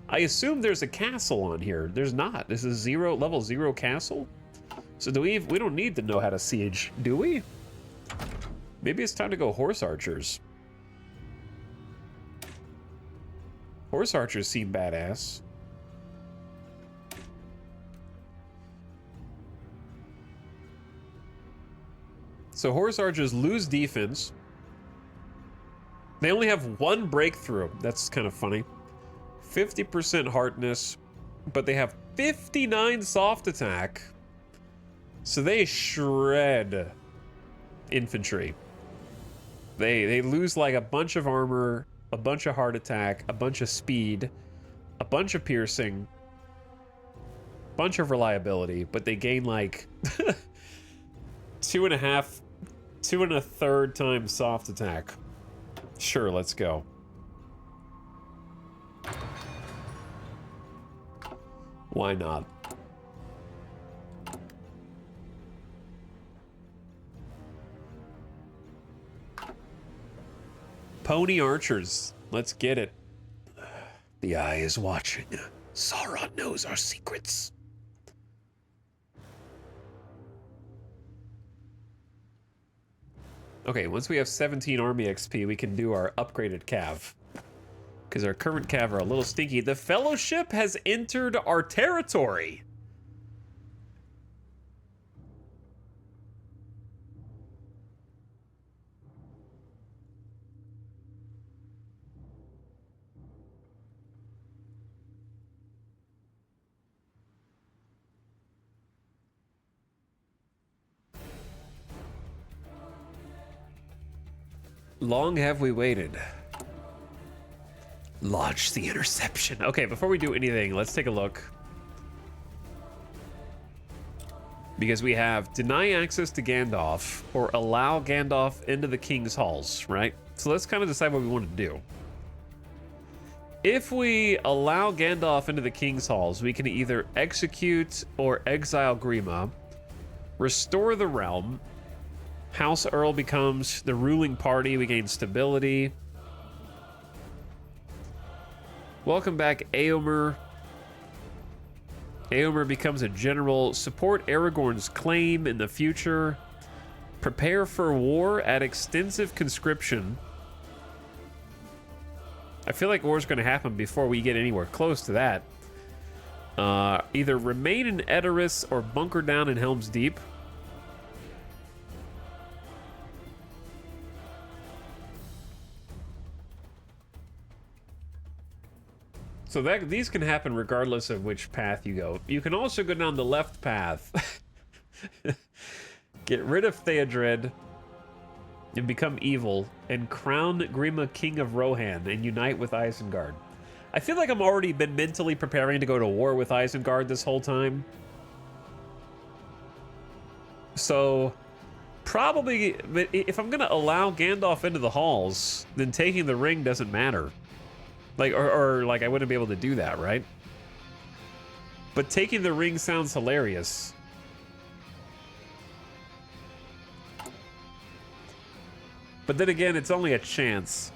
I assume there's a castle on here. There's not. This is level 0 castle. So we don't need to know how to siege, do we? Maybe it's time to go horse archers. Horse archers seem badass. So horse archers lose defense. They only have one breakthrough. That's kind of funny. 50% hardness, but they have 59 soft attack. So they shred infantry. They lose like a bunch of armor, a bunch of heart attack, a bunch of speed, a bunch of piercing, bunch of reliability, but they gain like 2.5 times soft attack. Sure, let's go. Why not? Pony archers. Let's get it. The Eye is watching. Sauron knows our secrets. Okay, once we have 17 army XP, we can do our upgraded cav. Because our current cav are a little stinky. The Fellowship has entered our territory. Long have we waited. Launch the interception. Okay, before we do anything, let's take a look. Because we have deny access to Gandalf or allow Gandalf into the king's halls, right? So let's kind of decide what we want to do. If we allow Gandalf into the king's halls, we can either execute or exile Grima, restore the realm. House Earl becomes the ruling party. We gain stability. Welcome back, Éomer. Éomer becomes a general. Support Aragorn's claim in the future. Prepare for war at extensive conscription. I feel like war's going to happen before we get anywhere close to that. Either remain in Edoras or bunker down in Helm's Deep. So these can happen regardless of which path you go. You can also go down the left path. Get rid of Theodred and become evil and crown Grima King of Rohan and unite with Isengard. I feel like I'm already been mentally preparing to go to war with Isengard this whole time. So probably, but if I'm gonna allow Gandalf into the halls, then taking the ring doesn't matter. Like, or like I wouldn't be able to do that, right? But taking the ring sounds hilarious. But then again, it's only a chance.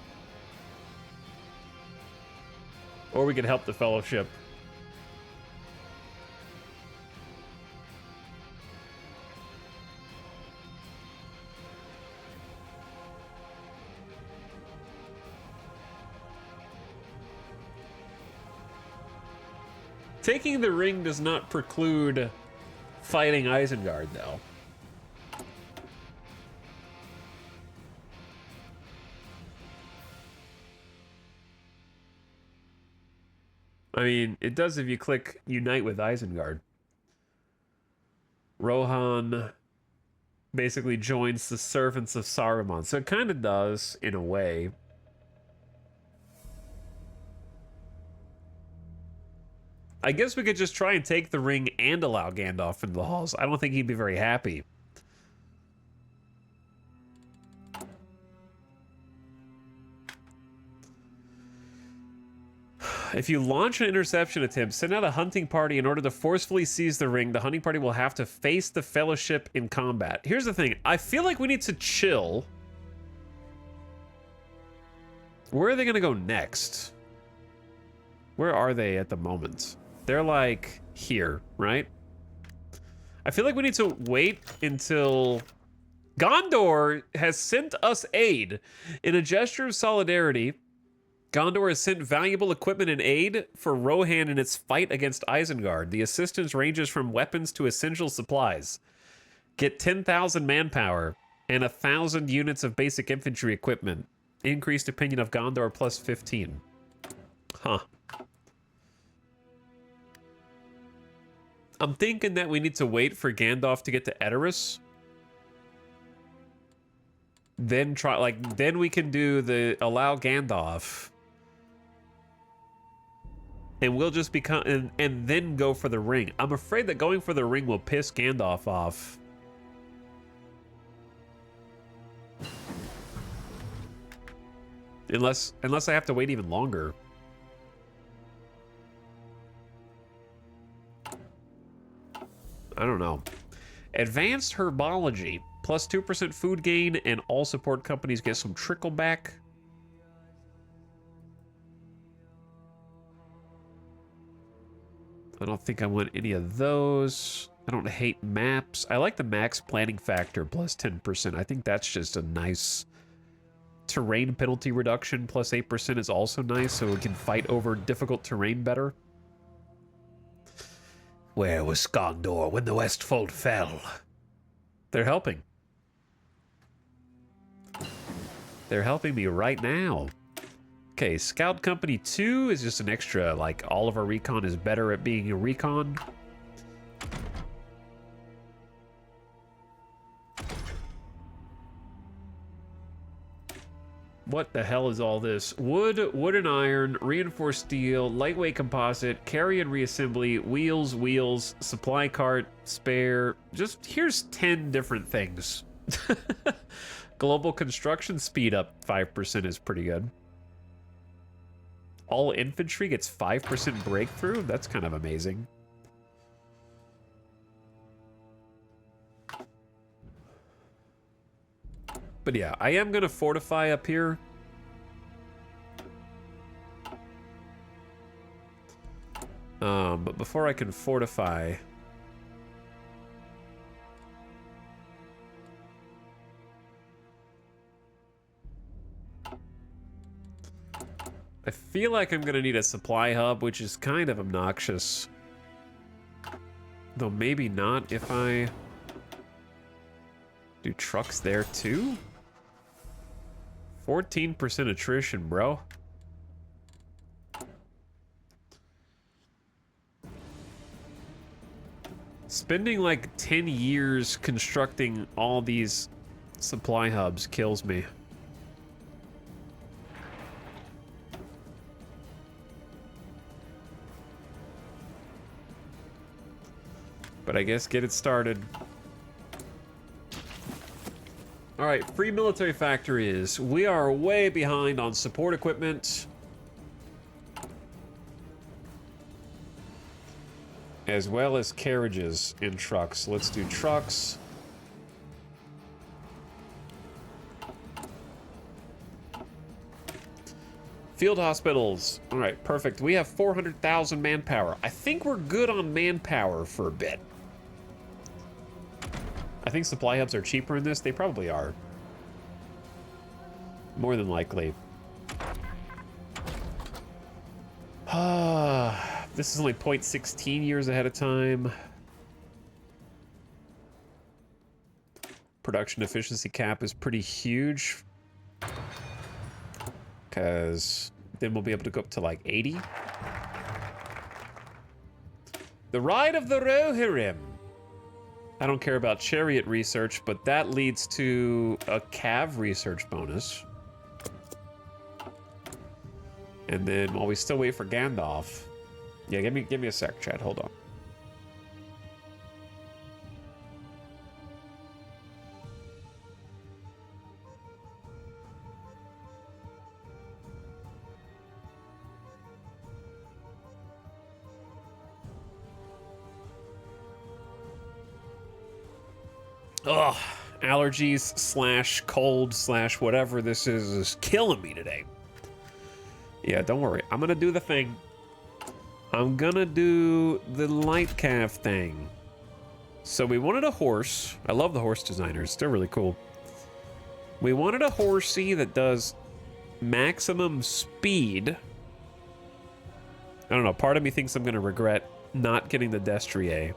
Or we could help the Fellowship. Taking the ring does not preclude fighting Isengard, though. I mean, it does if you click Unite with Isengard. Rohan basically joins the servants of Saruman. So it kind of does, in a way. I guess we could just try and take the ring and allow Gandalf into the halls. I don't think he'd be very happy. If you launch an interception attempt, send out a hunting party in order to forcefully seize the ring. The hunting party will have to face the Fellowship in combat. Here's the thing. I feel like we need to chill. Where are they going to go next? Where are they at the moment? They're like here, right? I feel like we need to wait until Gondor has sent us aid in a gesture of solidarity. Gondor has sent valuable equipment and aid for Rohan in its fight against Isengard. The assistance ranges from weapons to essential supplies. Get 10,000 manpower and 1,000 units of basic infantry equipment. Increased opinion of Gondor plus 15. Huh. I'm thinking that we need to wait for Gandalf to get to Edoras. Then then we can do the allow Gandalf. And we'll just become, and then go for the ring. I'm afraid that going for the ring will piss Gandalf off. Unless I have to wait even longer. I don't know. Advanced Herbology. Plus 2% food gain, and all support companies get some trickle back. I don't think I want any of those. I don't hate maps. I like the max planning factor plus 10%. I think that's just a nice terrain penalty reduction. Plus 8% is also nice, so we can fight over difficult terrain better. Where was Gondor when the Westfold fell? They're helping. They're helping me right now. Okay, Scout Company 2 is just an extra, like, all of our recon is better at being a recon. What the hell is all this? Wood, wood and iron, reinforced steel, lightweight composite, carry and reassembly, wheels, supply cart, spare. Just, here's 10 different things. Global construction speed up 5% is pretty good. All infantry gets 5% breakthrough? That's kind of amazing. But yeah, I am going to fortify up here. But before I can fortify... I feel like I'm going to need a supply hub, which is kind of obnoxious. Though maybe not if I do trucks there too. 14% attrition, bro. Spending like 10 years constructing all these supply hubs kills me. But I guess get it started. All right, free military factories. We are way behind on support equipment. As well as carriages and trucks. Let's do trucks. Field hospitals. All right, perfect. We have 400,000 manpower. I think we're good on manpower for a bit. I think supply hubs are cheaper in this. They probably are. More than likely. This is only 0.16 years ahead of time. Production efficiency cap is pretty huge. Because then we'll be able to go up to like 80. The Ride of the Rohirrim. I don't care about chariot research, but that leads to a cav research bonus. And then while we still wait for Gandalf. Yeah, give me a sec, chat. Hold on. Ugh, allergies slash cold slash whatever this is killing me today. Yeah, don't worry. I'm gonna do the thing. I'm gonna do the light calf thing. So we wanted a horse. I love the horse designers. They're really cool. We wanted a horsey that does maximum speed. I don't know. Part of me thinks I'm going to regret not getting the Destrier,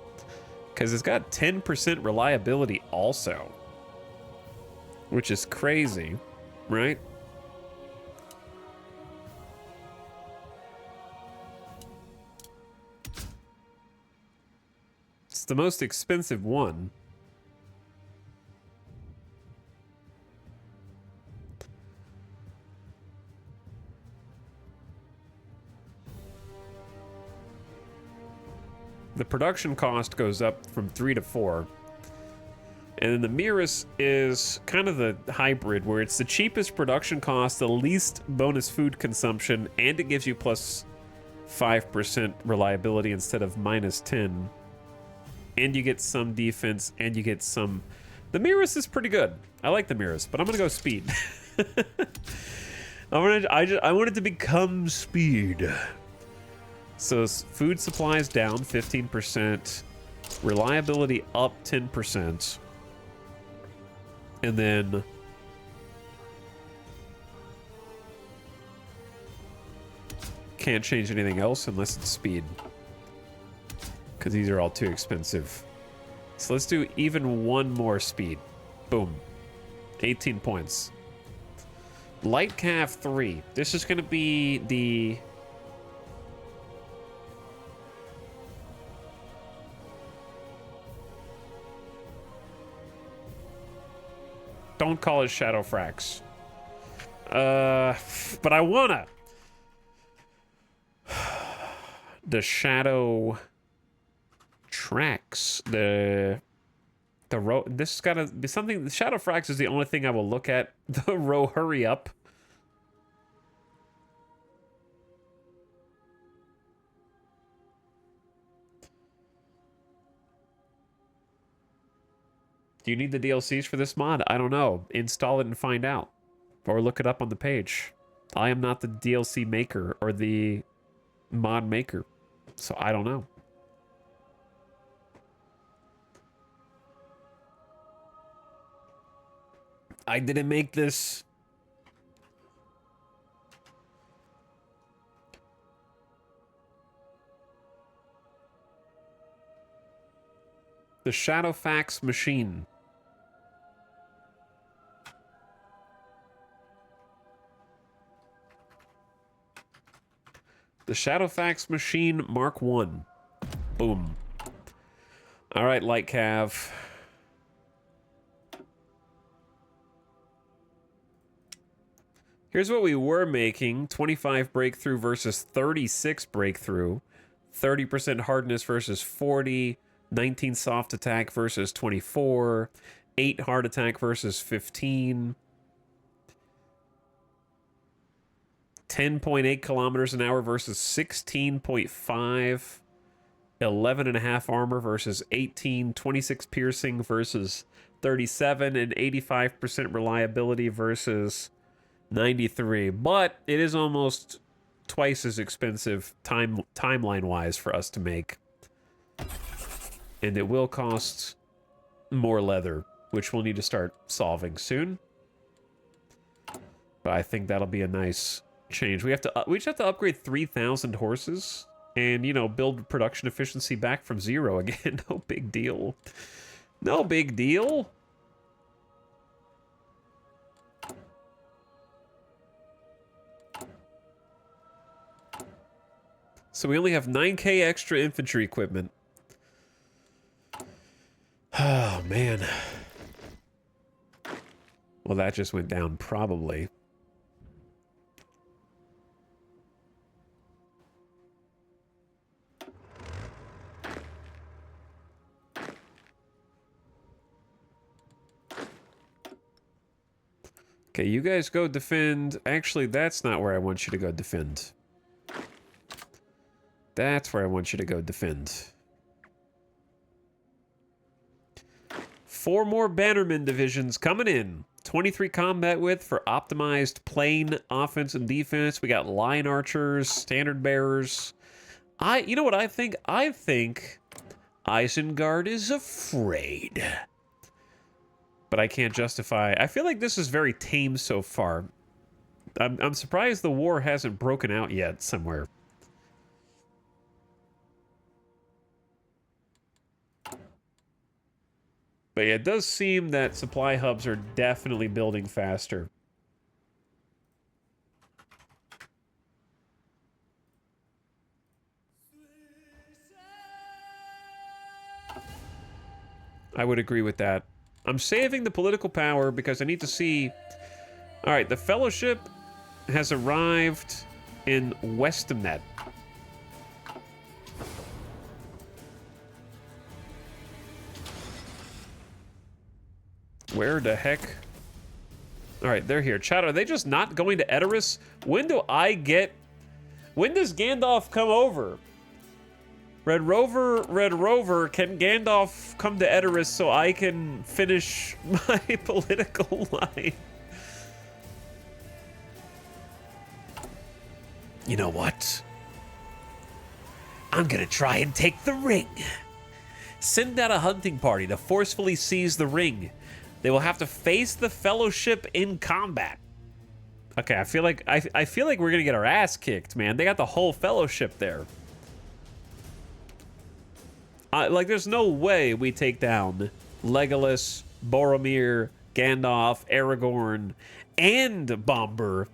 because it's got 10% reliability also, which is crazy, right? It's the most expensive one. The production cost goes up from 3 to 4. And then the Mirus is kind of the hybrid, where it's the cheapest production cost, the least bonus food consumption, and it gives you plus 5% reliability instead of minus 10. And you get some defense, and you get some... The Mirus is pretty good. I like the Mirus, but I'm gonna go speed. I want it to become speed. So food supplies down 15%, reliability up 10%, and then can't change anything else unless it's speed, because these are all too expensive. So let's do even one more speed. Boom. 18 points. Light Cav 3. This is going to be the... Don't call it Shadow Frax. But I wanna. The Shadow Tracks. The row. This has gotta be something. The Shadow Frax is the only thing I will look at. The row hurry up. Do you need the DLCs for this mod? I don't know. Install it and find out. Or look it up on the page. I am not the DLC maker or the mod maker, so I don't know. I didn't make this. The Shadowfax machine. The Shadowfax machine Mark 1. Boom. All right, Light Cav. Here's what we were making. 25 breakthrough versus 36 breakthrough. 30% hardness versus 40. 19 soft attack versus 24. 8 hard attack versus 15. 10.8 kilometers an hour versus 16.5. 11.5 armor versus 18. 26 piercing versus 37. And 85% reliability versus 93. But it is almost twice as expensive timeline-wise for us to make. And it will cost more leather, which we'll need to start solving soon. But I think that'll be a nice change. We just have to upgrade 3,000 horses and, you know, build production efficiency back from 0 again. No big deal. No big deal. So we only have 9k extra infantry equipment. Oh, man. Well, that just went down, probably. Okay, you guys go defend. Actually, that's not where I want you to go defend. That's where I want you to go defend. 4 more Bannerman divisions coming in. 23 combat width for optimized plane offense and defense. We got line archers, standard bearers. You know what I think? I think Isengard is afraid. But I can't justify. I feel like this is very tame so far. I'm surprised the war hasn't broken out yet somewhere. But yeah, it does seem that supply hubs are definitely building faster. I would agree with that. I'm saving the political power because I need to see... All right, the Fellowship has arrived in Westamnet. Where the heck? All right, they're here. Chat, are they just not going to Edoras? When do I get... When does Gandalf come over? Red Rover, can Gandalf come to Edoras so I can finish my political life? You know what? I'm gonna try and take the ring. Send out a hunting party to forcefully seize the ring. They will have to face the Fellowship in combat. Okay, I feel like we're gonna get our ass kicked, man. They got the whole Fellowship there. Like, there's no way we take down Legolas, Boromir, Gandalf, Aragorn, and Bombur,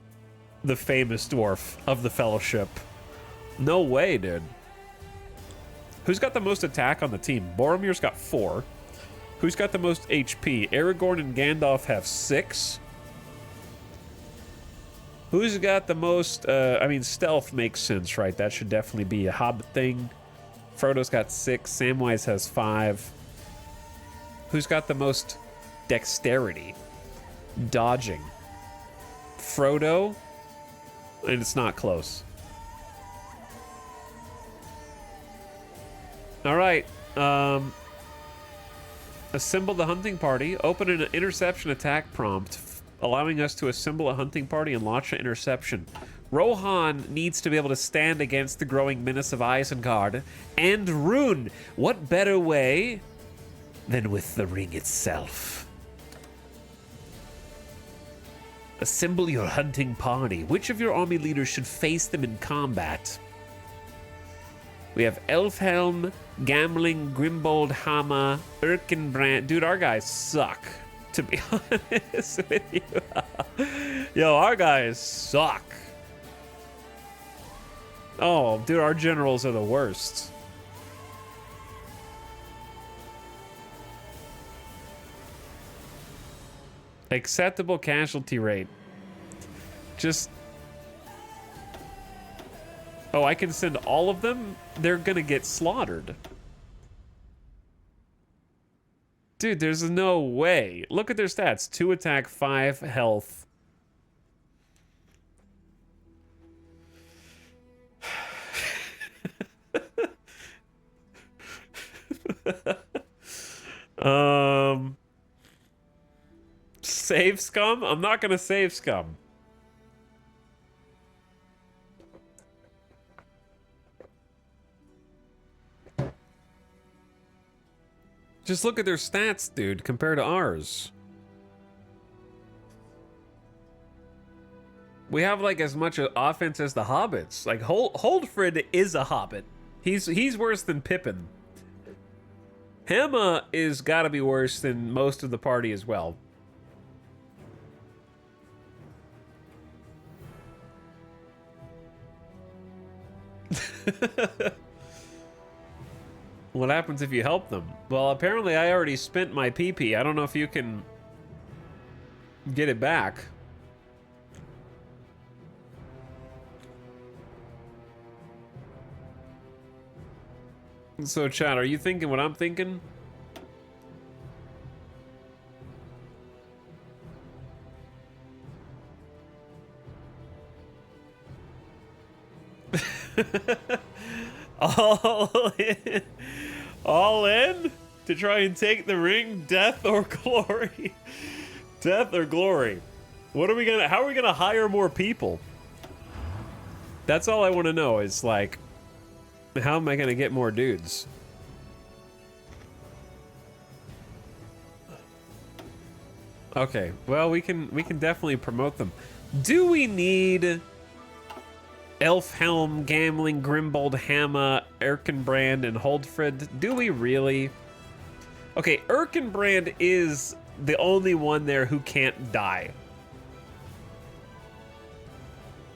the famous dwarf of the Fellowship. No way, dude. Who's got the most attack on the team? Boromir's got 4. Who's got the most HP? Aragorn and Gandalf have 6. Who's got the most... I mean, stealth makes sense, right? That should definitely be a Hobbit thing. Frodo's got 6. Samwise has 5. Who's got the most dexterity? Dodging. Frodo? And it's not close. All right. Assemble the hunting party. Open an interception attack prompt, allowing us to assemble a hunting party and launch an interception. Rohan needs to be able to stand against the growing menace of Isengard and Rune. What better way than with the ring itself? Assemble your hunting party. Which of your army leaders should face them in combat? We have Elfhelm, Gamling, Grimbold, Hama, Erkenbrand. Dude, our guys suck, to be honest with you. Yo, our guys suck. Oh, dude, our generals are the worst. Acceptable casualty rate. Just... Oh, I can send all of them? They're gonna get slaughtered. Dude, there's no way. Look at their stats. 2 attack, 5 health. Save scum? I'm not gonna save scum. Just look at their stats, dude, compared to ours. We have like as much offense as the hobbits. Like Holdfred is a hobbit. He's worse than Pippin. Hema is gotta be worse than most of the party as well. What happens if you help them? Well, apparently I already spent my PP. I don't know if you can get it back. So, chat, are you thinking what I'm thinking? All in to try and take the ring, death or glory. Death or glory. What are we gonna, how are we gonna hire more people? That's all I want to know is like, how am I gonna get more dudes? Okay, well, we can definitely promote them. Do we need Elfhelm, Gamling, Grimbold, Hamma, Erkenbrand, and Holdfred? Do we really? Okay, Erkenbrand is the only one there who can't die.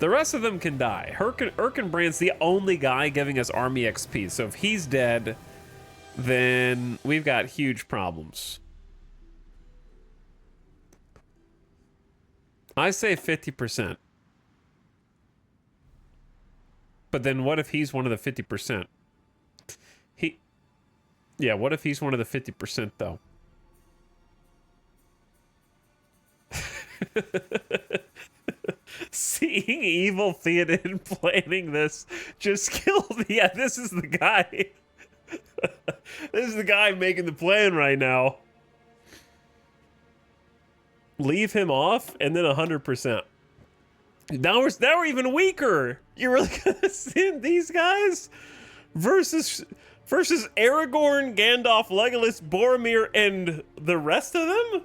The rest of them can die. Erkenbrand's the only guy giving us army XP, so if he's dead, then we've got huge problems. I say 50%. But then what if he's one of the 50%? Yeah, what if he's one of the 50% though? Seeing evil Theoden planning this just killed. Yeah, this is the guy. This is the guy making the plan right now. Leave him off and then 100%. Now we're even weaker. You're really gonna send these guys versus Aragorn, Gandalf, Legolas, Boromir, and the rest of them?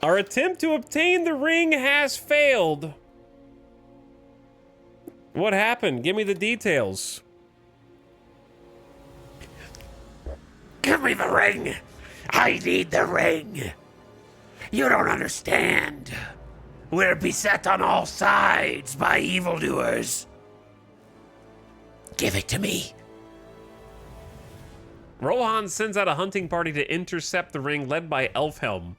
Our attempt to obtain the ring has failed. What happened? Give me the details. Give me the ring! I need the ring! You don't understand. We're beset on all sides by evildoers. Give it to me. Rohan sends out a hunting party to intercept the ring led by Elfhelm.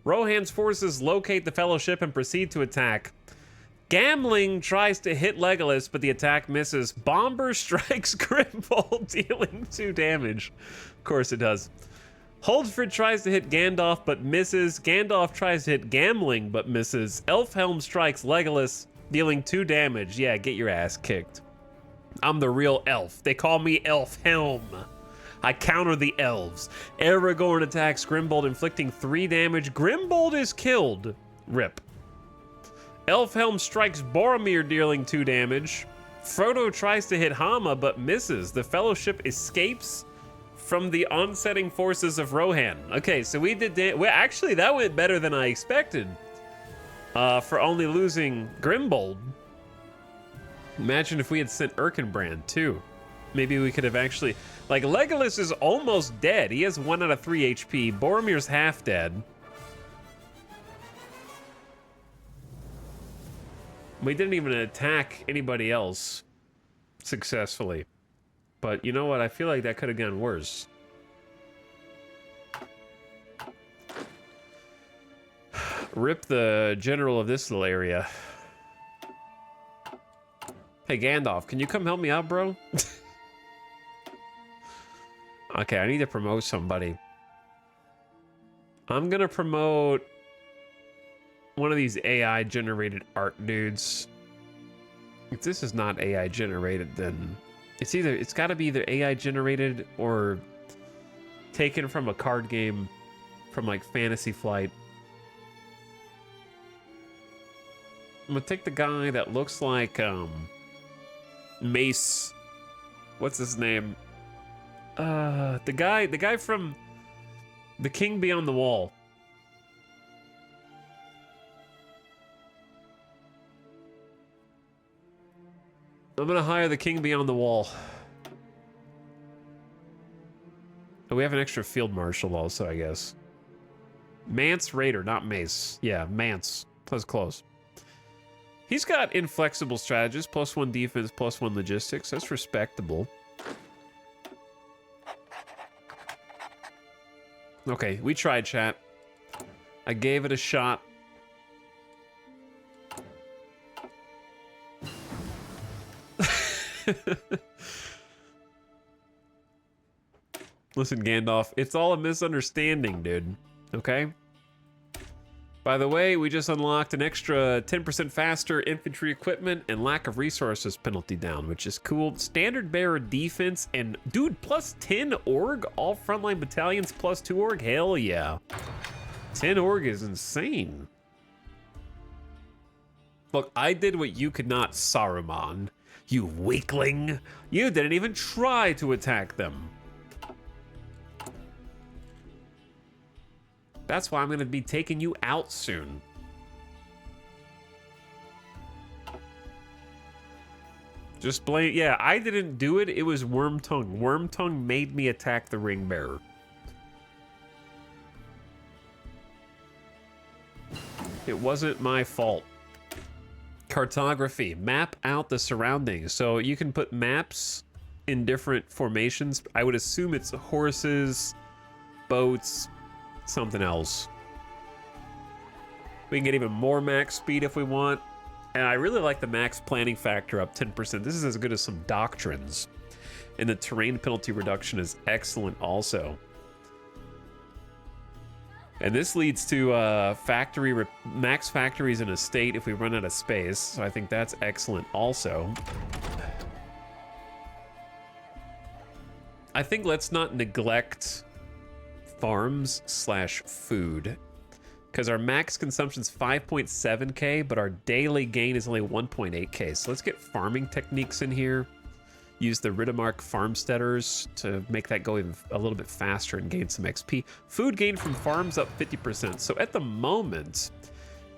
Rohan's forces locate the Fellowship and proceed to attack. Gamling tries to hit Legolas, but the attack misses. Bomber strikes Grimbold, dealing 2 damage. Of course it does. Holdford tries to hit Gandalf, but misses. Gandalf tries to hit Gamling, but misses. Elfhelm strikes Legolas, dealing 2 damage. Yeah, get your ass kicked. I'm the real elf. They call me Elfhelm. I counter the elves. Aragorn attacks Grimbold, inflicting 3 damage. Grimbold is killed. RIP. Elfhelm strikes Boromir, dealing 2 damage. Frodo tries to hit Hamma, but misses. The Fellowship escapes from the onsetting forces of Rohan. Okay, so we did well, actually, that went better than I expected. For only losing Grimbold. Imagine if we had sent Erkenbrand, too. Maybe we could have actually... Like, Legolas is almost dead. He has 1 out of 3 HP. Boromir's half dead. We didn't even attack anybody else successfully. But you know what? I feel like that could have gone worse. Rip the general of this little area. Hey, Gandalf, can you come help me out, bro? Okay, I need to promote somebody. I'm gonna promote one of these AI-generated art dudes. If this is not AI-generated, then it's gotta be either AI-generated or taken from a card game from like Fantasy Flight. I'm gonna take the guy that looks like Mace. What's his name? The guy from The King Beyond the Wall. I'm gonna hire the King Beyond the Wall. Oh, we have an extra field marshal also, I guess. Mance Raider, not Mace. Yeah, Mance. That's close. He's got inflexible strategist, +1 defense, +1 logistics. That's respectable. Okay, we tried, chat. I gave it a shot. Listen, Gandalf, it's all a misunderstanding, dude. Okay? By the way, we just unlocked an extra 10% faster infantry equipment and lack of resources penalty down, which is cool. Standard bearer defense and, dude, +10 org? All frontline battalions +2 org? Hell yeah. 10 org is insane. Look, I did what you could not, Saruman. You weakling! You didn't even try to attack them. That's why I'm going to be taking you out soon. Just blame... Yeah, I didn't do it. It was Wormtongue. Wormtongue made me attack the ring bearer. It wasn't my fault. Cartography. Map out the surroundings. So you can put maps in different formations. I would assume it's horses, boats, something else. We can get even more max speed if we want. And I really like the max planning factor up 10%. This is as good as some doctrines. And the terrain penalty reduction is excellent also. And this leads to max factories in a state if we run out of space. So I think that's excellent also. I think let's not neglect farms/food. Because our max consumption is 5.7k, but our daily gain is only 1.8k. So let's get farming techniques in here. Use the Riddermark farmsteaders to make that go even a little bit faster and gain some XP. Food gain from farms up 50%. So at the moment,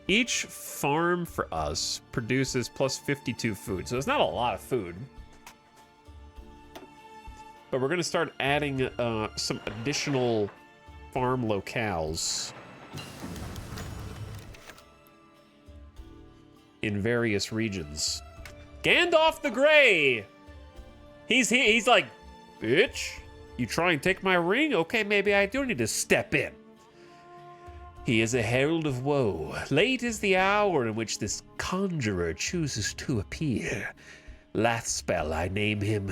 each farm for us produces plus 52 food. So it's not a lot of food. But we're going to start adding some additional farm locales in various regions. Gandalf the Grey! He's like, bitch, you try and take my ring? Okay, maybe I do need to step in. He is a herald of woe. Late is the hour in which this conjurer chooses to appear. Last spell I name him.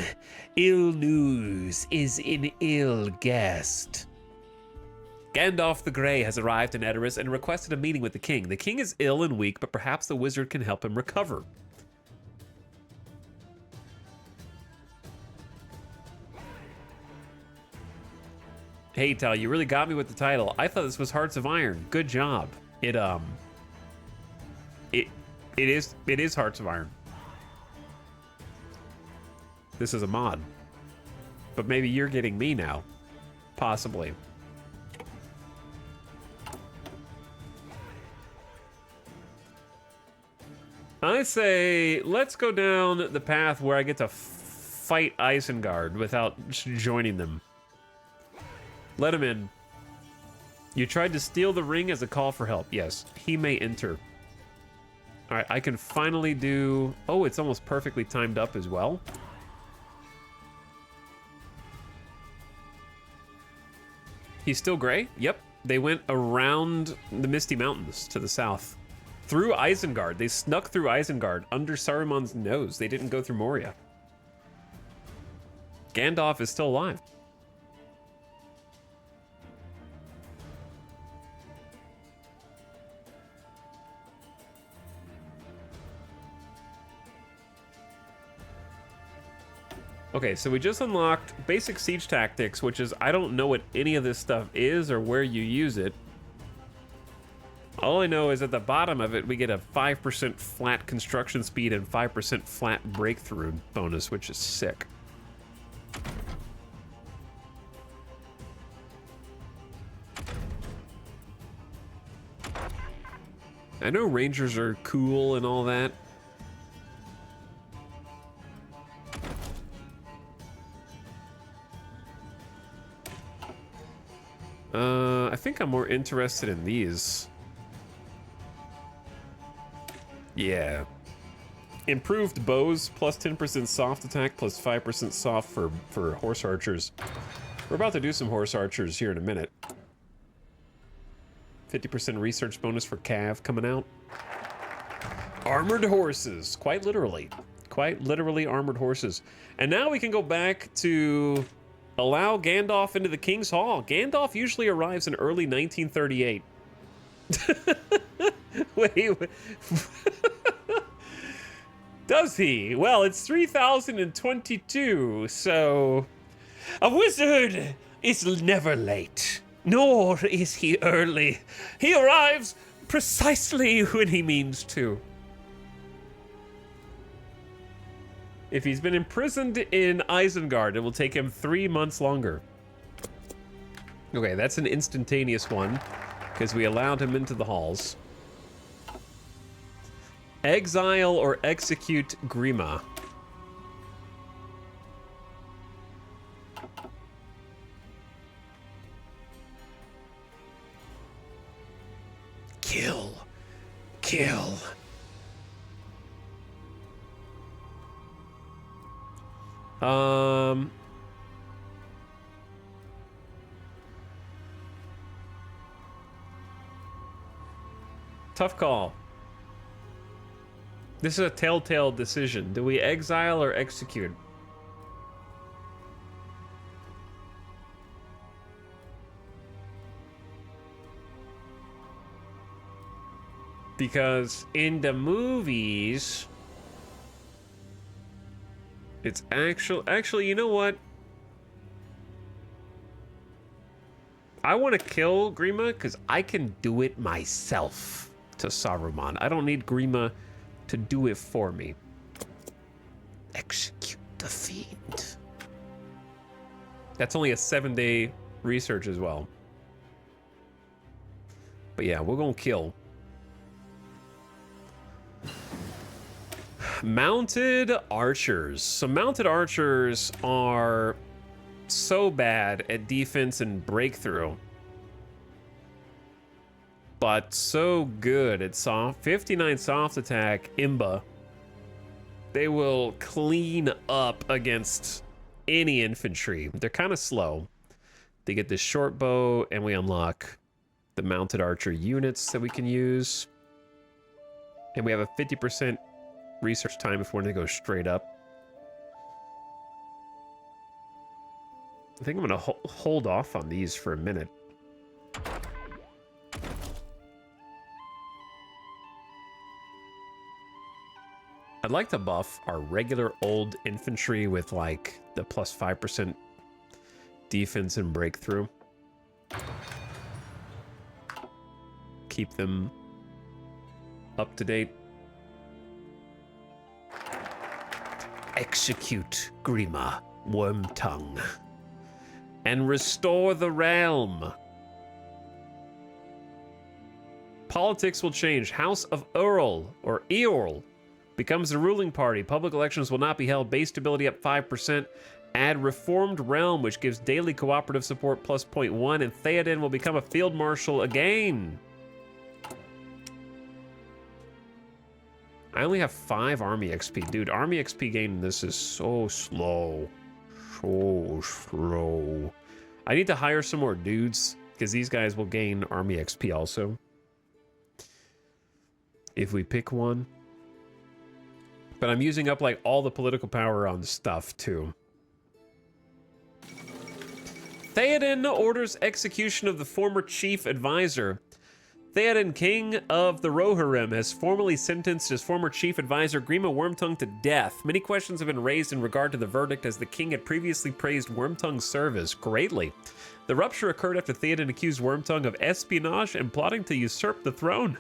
Ill news is in ill guest. Gandalf the Grey has arrived in Edoras and requested a meeting with the king. The king is ill and weak, but perhaps the wizard can help him recover. Hey, Tal, you really got me with the title. I thought this was Hearts of Iron. Good job. It is Hearts of Iron. This is a mod. But maybe you're getting me now. Possibly. I say, let's go down the path where I get to fight Isengard without joining them. Let him in. You tried to steal the ring as a call for help. Yes, he may enter. All right, I can finally do... Oh, it's almost perfectly timed up as well. He's still gray? Yep. They went around the Misty Mountains to the south. Through Isengard. They snuck through Isengard under Saruman's nose. They didn't go through Moria. Gandalf is still alive. Okay, so we just unlocked basic siege tactics, which is, I don't know what any of this stuff is or where you use it. All I know is at the bottom of it, we get a 5% flat construction speed and 5% flat breakthrough bonus, which is sick. I know rangers are cool and all that. I think I'm more interested in these. Yeah. Improved bows, plus 10% soft attack, plus 5% soft for horse archers. We're about to do some horse archers here in a minute. 50% research bonus for Cav coming out. Armored horses, quite literally. Quite literally armored horses. And now we can go back to allow Gandalf into the King's Hall. Gandalf usually arrives in early 1938. Wait. Does he? Well, it's 3022, so... A wizard is never late, nor is he early. He arrives precisely when he means to. If he's been imprisoned in Isengard, it will take him 3 months longer. Okay, that's an instantaneous one, because we allowed him into the halls. Exile or execute Grima. Kill. Kill. Tough call. This is a telltale decision. Do we exile or execute? Because in the movies, it's actually, you know what? I want to kill Grima because I can do it myself to Saruman. I don't need Grima to do it for me. Execute the fiend. That's only a 7-day research as well. But yeah, we're gonna kill. Mounted archers. So mounted archers are so bad at defense and breakthrough, but so good at 59 soft attack, Imba. They will clean up against any infantry. They're kind of slow. They get this short bow, and we unlock the mounted archer units that we can use. And we have a 50% research time before they go straight up. I think I'm going to hold off on these for a minute. I'd like to buff our regular old infantry with like the plus 5% defense and breakthrough. Keep them up to date. Execute Grima, Wormtongue, and restore the realm. Politics will change. House of Eorl, or Eorl, becomes the ruling party. Public elections will not be held. Base stability up 5%. Add Reformed Realm, which gives daily cooperative support plus 0.1, and Theoden will become a field marshal again. I only have 5 army XP. Dude, army XP gain in this is so slow. So slow. I need to hire some more dudes, because these guys will gain army XP also. If we pick one. But I'm using up like all the political power on stuff too. Theoden orders execution of the former chief advisor. Theoden, king of the Rohirrim, has formally sentenced his former chief advisor Grima Wormtongue to death. Many questions have been raised in regard to the verdict, as the king had previously praised Wormtongue's service greatly. The rupture occurred after Theoden accused Wormtongue of espionage and plotting to usurp the throne.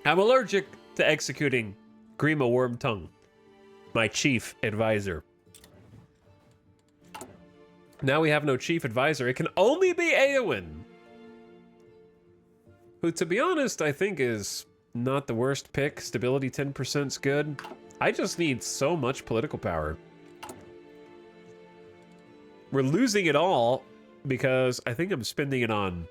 I'm allergic to executing Grima Wormtongue, my chief advisor. Now we have no chief advisor. It can only be Eowyn, who, to be honest, I think is not the worst pick. Stability 10% is good. I just need so much political power. We're losing it all because I think I'm spending it on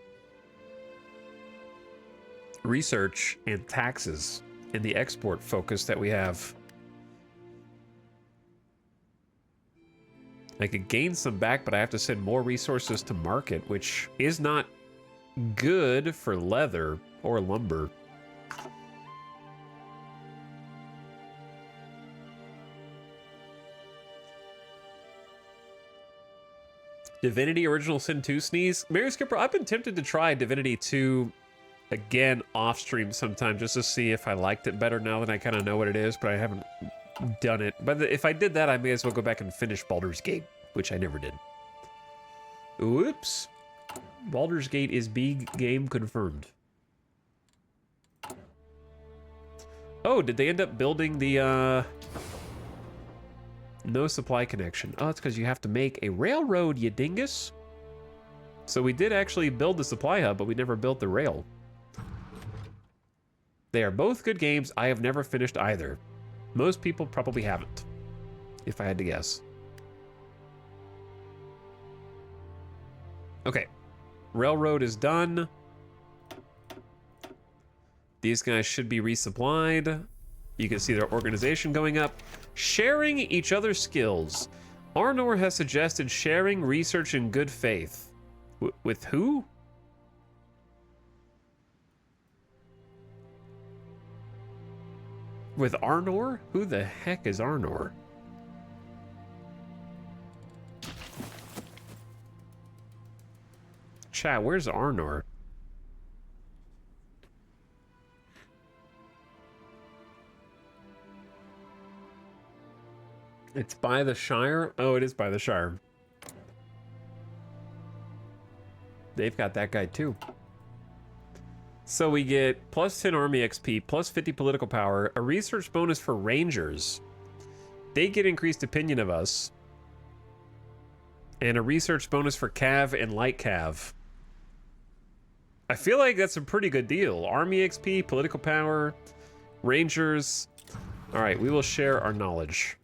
research and taxes and the export focus that we have. I could gain some back, but I have to send more resources to market, which is not good for leather or lumber. Divinity Original Sin 2 sneeze. Mary Skipper, I've been tempted to try Divinity 2 again off stream sometime just to see if I liked it better now that I kind of know what it is, but I haven't done it. But if I did that, I may as well go back and finish Baldur's Gate, which I never did. Oops. Baldur's Gate is big game confirmed. Oh, did they end up building the, no supply connection? Oh, it's because you have to make a railroad, you dingus. So we did actually build the supply hub, but we never built the rail. They are both good games. I have never finished either. Most people probably haven't, if I had to guess. Okay. Railroad is done. These guys should be resupplied. You can see their organization going up. Sharing each other's skills. Arnor has suggested sharing research in good faith. With who? With Arnor? Who the heck is Arnor? Chat, where's Arnor? It's by the Shire? Oh, it is by the Shire. They've got that guy too. So we get plus 10 army XP, plus 50 political power, a research bonus for rangers. They get increased opinion of us. And a research bonus for Cav and light Cav. I feel like that's a pretty good deal. Army XP, political power, rangers. All right, we will share our knowledge.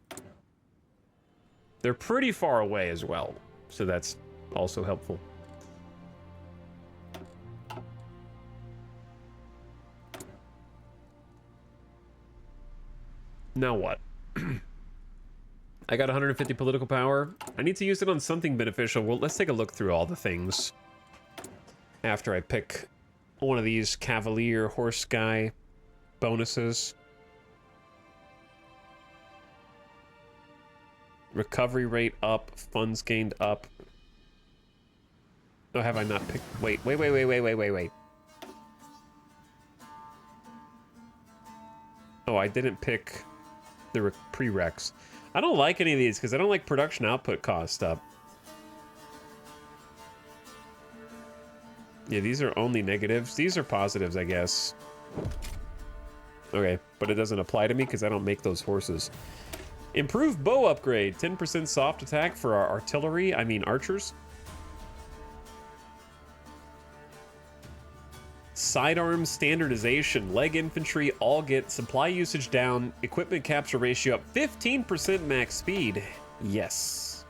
They're pretty far away as well, so that's also helpful. Now what? I got 150 political power. I need to use it on something beneficial. Well, let's take a look through all the things after I pick one of these Cavalier horse guy bonuses. Recovery rate up, funds gained up. Oh, have I not picked? Wait. Oh, I didn't pick the prereqs. I don't like any of these because I don't like production output cost up. Yeah, these are only negatives. These are positives, I guess. Okay, but it doesn't apply to me because I don't make those horses. Improved bow upgrade. 10% soft attack for our artillery. I mean archers. Sidearm standardization. Leg infantry all get supply usage down. Equipment capture ratio up. 15% max speed. Yes.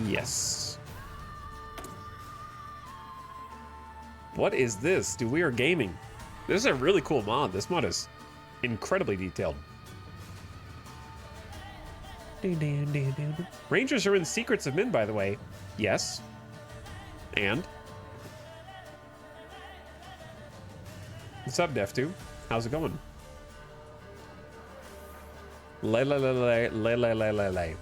Yes. What is this? Dude, we are gaming. This is a really cool mod. This mod is incredibly detailed. Rangers are in Secrets of Men, by the way. Yes. And? What's up, Def2? How's it going? Lay.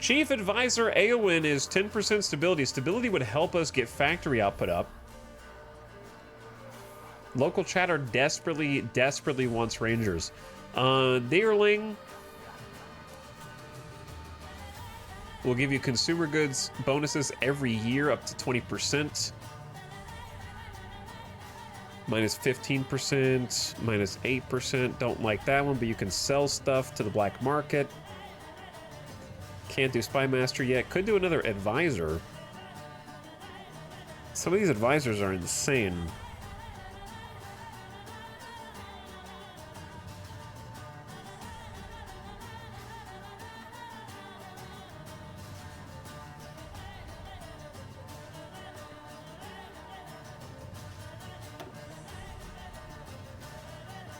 Chief Advisor Eowyn is 10% stability. Stability would help us get factory output up. Local chatter desperately wants Rangers. Deerling will give you consumer goods bonuses every year up to 20%. Minus 15%, minus 8%. Don't like that one, but you can sell stuff to the black market. Can't do Spy Master yet. Could do another advisor. Some of these advisors are insane.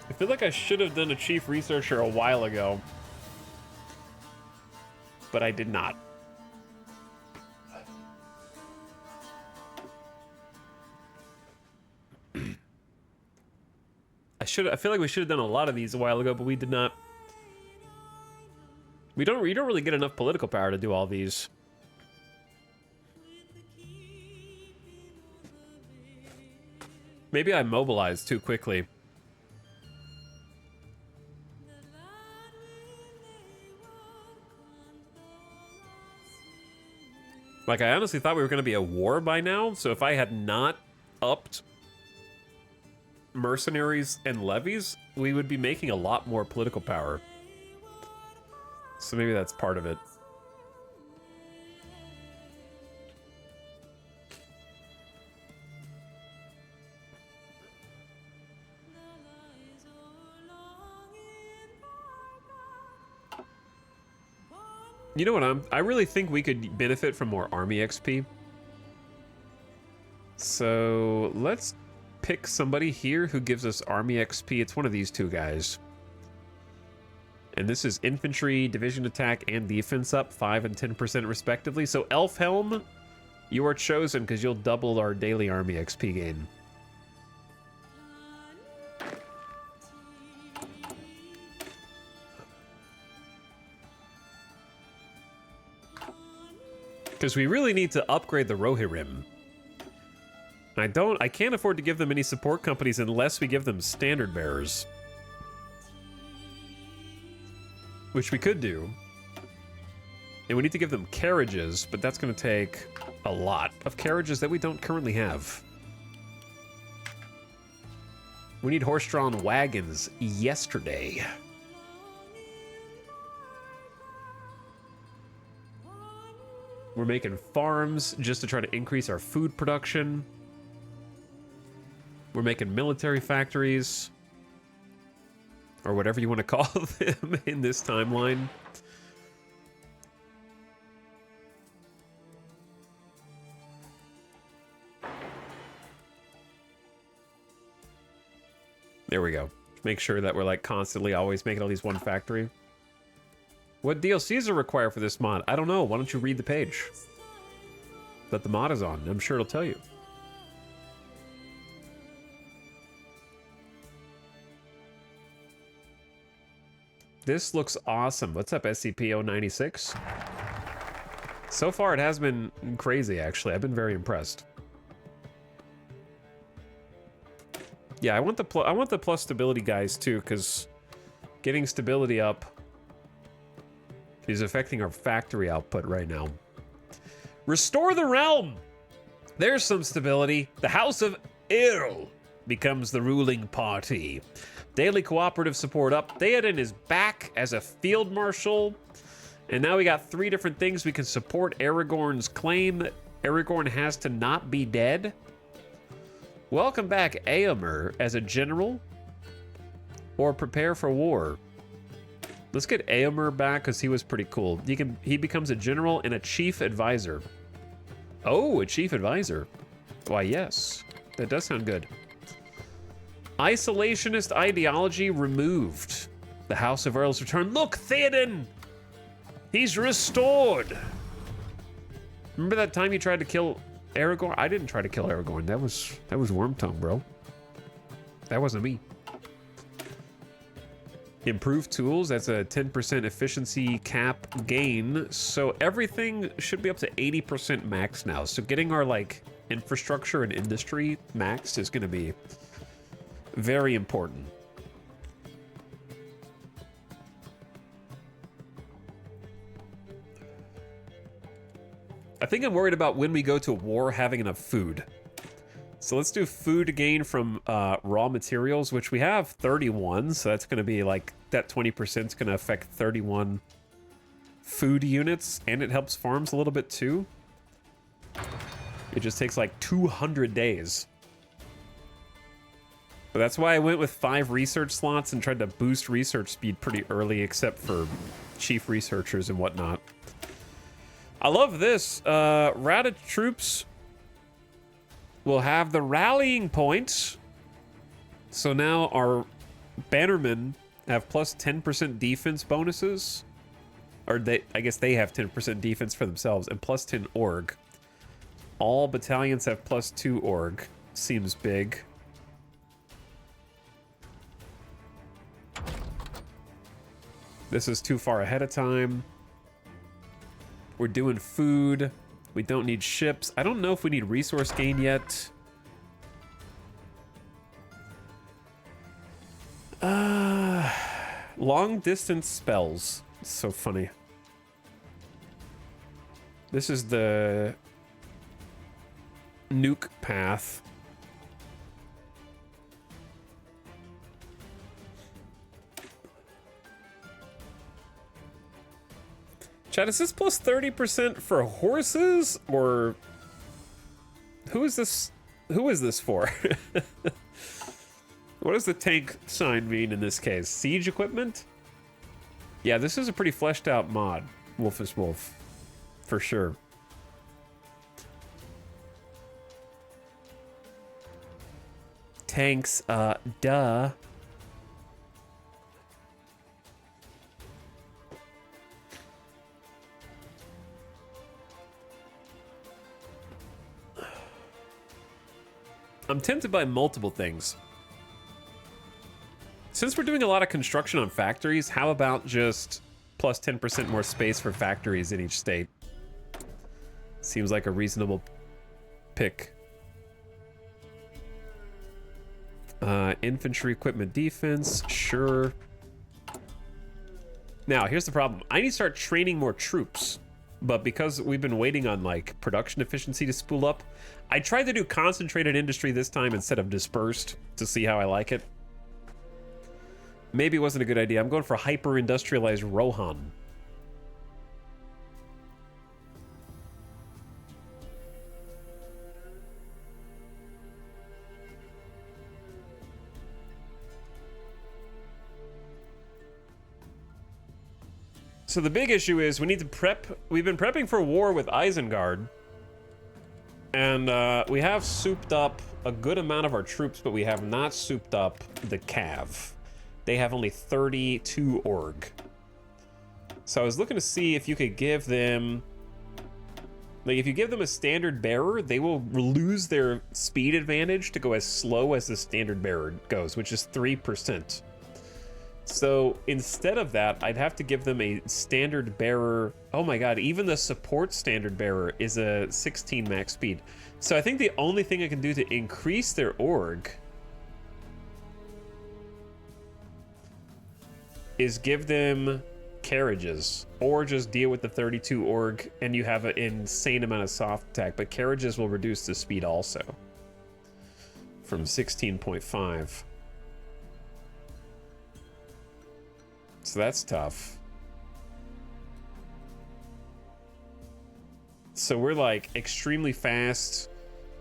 I feel like I should have done a chief researcher a while ago, but I did not. I feel like we should have done a lot of these a while ago, but we did not. We don't really get enough political power to do all these. Maybe I mobilized too quickly. Like, I honestly thought we were going to be at war by now, so if I had not upped mercenaries and levies, we would be making a lot more political power. So maybe that's part of it. You know what, I really think we could benefit from more army XP. So let's pick somebody here who gives us army XP. It's one of these two guys. And this is infantry, division attack, and defense up 5 and 10% respectively. So Elfhelm, you are chosen because you'll double our daily army XP gain. Because we really need to upgrade the Rohirrim. I can't afford to give them any support companies unless we give them standard bearers. Which we could do. And we need to give them carriages, but that's going to take a lot of carriages that we don't currently have. We need horse-drawn wagons yesterday. We're making farms just to try to increase our food production. We're making military factories. Or whatever you want to call them in this timeline. There we go. Make sure that we're like constantly always making all these one factory. What DLCs are required for this mod? I don't know. Why don't you read the page that the mod is on? I'm sure it'll tell you. This looks awesome. What's up, SCP-096? So far, it has been crazy, actually. I've been very impressed. Yeah, I want the plus stability guys, too, because getting stability up is affecting our factory output right now. Restore the realm! There's some stability. The House of Earl becomes the ruling party. Daily cooperative support up. Theoden is back as a field marshal. And now we got 3 different things we can support Aragorn's claim. Aragorn has to not be dead. Welcome back Éomer as a general. Or prepare for war. Let's get Éomer back because he was pretty cool. He becomes a general and a chief advisor. Oh, a chief advisor. Why, yes. That does sound good. Isolationist ideology removed. The House of Earls return. Look, Theoden! He's restored! Remember that time you tried to kill Aragorn? I didn't try to kill Aragorn. That was Wormtongue, bro. That wasn't me. Improved tools, that's a 10% efficiency cap gain. So everything should be up to 80% max now. So getting our like infrastructure and industry maxed is gonna be very important. I think I'm worried about when we go to war having enough food. So let's do food gain from raw materials, which we have 31. So that's going to be like that 20% is going to affect 31 food units. And it helps farms a little bit too. It just takes like 200 days. But that's why I went with 5 research slots and tried to boost research speed pretty early, except for chief researchers and whatnot. I love this. Rata troops will have the rallying points. So now our bannermen have plus 10% defense bonuses. Or I guess they have 10% defense for themselves and plus 10 org. All battalions have plus 2 org. Seems big. This is too far ahead of time. We're doing food. We don't need ships. I don't know if we need resource gain yet. Long distance spells. It's so funny. This is the nuke path. Chat, is this plus 30% for horses, or who is this? Who is this for? What does the tank sign mean in this case? Siege equipment? Yeah, this is a pretty fleshed out mod, Wolfus Wolf, for sure. Tanks, duh. I'm tempted by multiple things. Since we're doing a lot of construction on factories, how about just plus 10% more space for factories in each state? Seems like a reasonable pick. Infantry equipment defense, sure. Now, here's the problem. I need to start training more troops. But because we've been waiting on like production efficiency to spool up, I tried to do concentrated industry this time instead of dispersed to see how I like it. Maybe it wasn't a good idea. I'm going for hyper-industrialized Rohan. So the big issue is we need to prep. We've been prepping for war with Isengard. And we have souped up a good amount of our troops, but we have not souped up the Cav. They have only 32 org. So I was looking to see if you could give them... Like, if you give them a standard bearer, they will lose their speed advantage to go as slow as the standard bearer goes, which is 3%. So instead of that, I'd have to give them a standard bearer. Oh my god, even the support standard bearer is a 16 max speed. So I think the only thing I can do to increase their org is give them carriages, or just deal with the 32 org and you have an insane amount of soft attack. But carriages will reduce the speed also from 16.5. So that's tough. So we're like extremely fast,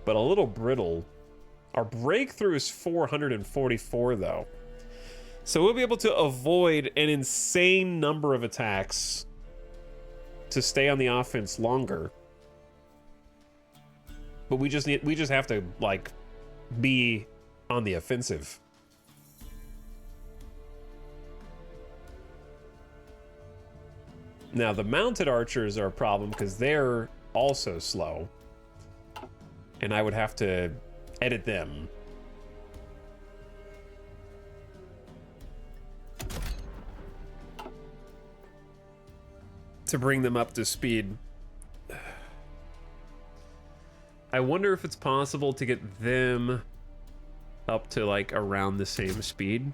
but a little brittle. Our breakthrough is 444 though. So we'll be able to avoid an insane number of attacks to stay on the offense longer. But we just have to like be on the offensive. Now, the mounted archers are a problem because they're also slow. And I would have to edit them. To bring them up to speed. I wonder if it's possible to get them up to like around the same speed.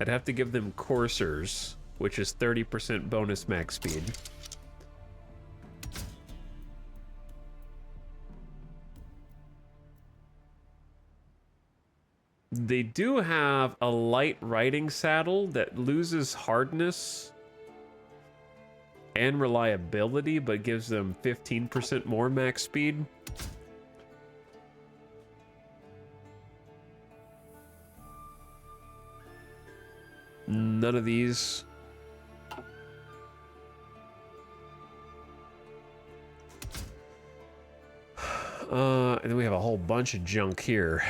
I'd have to give them coursers, which is 30% bonus max speed. They do have a light riding saddle that loses hardness and reliability, but gives them 15% more max speed. None of these. And then we have a whole bunch of junk here.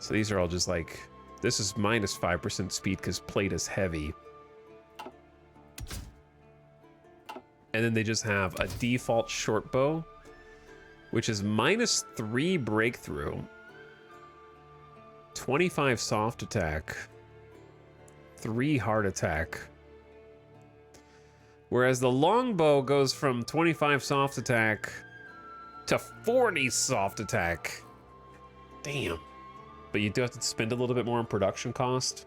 So these are all just like, this is minus 5% speed because plate is heavy. And then they just have a default short bow, which is minus 3 breakthrough, 25 soft attack, 3 hard attack. Whereas the longbow goes from 25 soft attack to 40 soft attack. Damn. But you do have to spend a little bit more on production cost.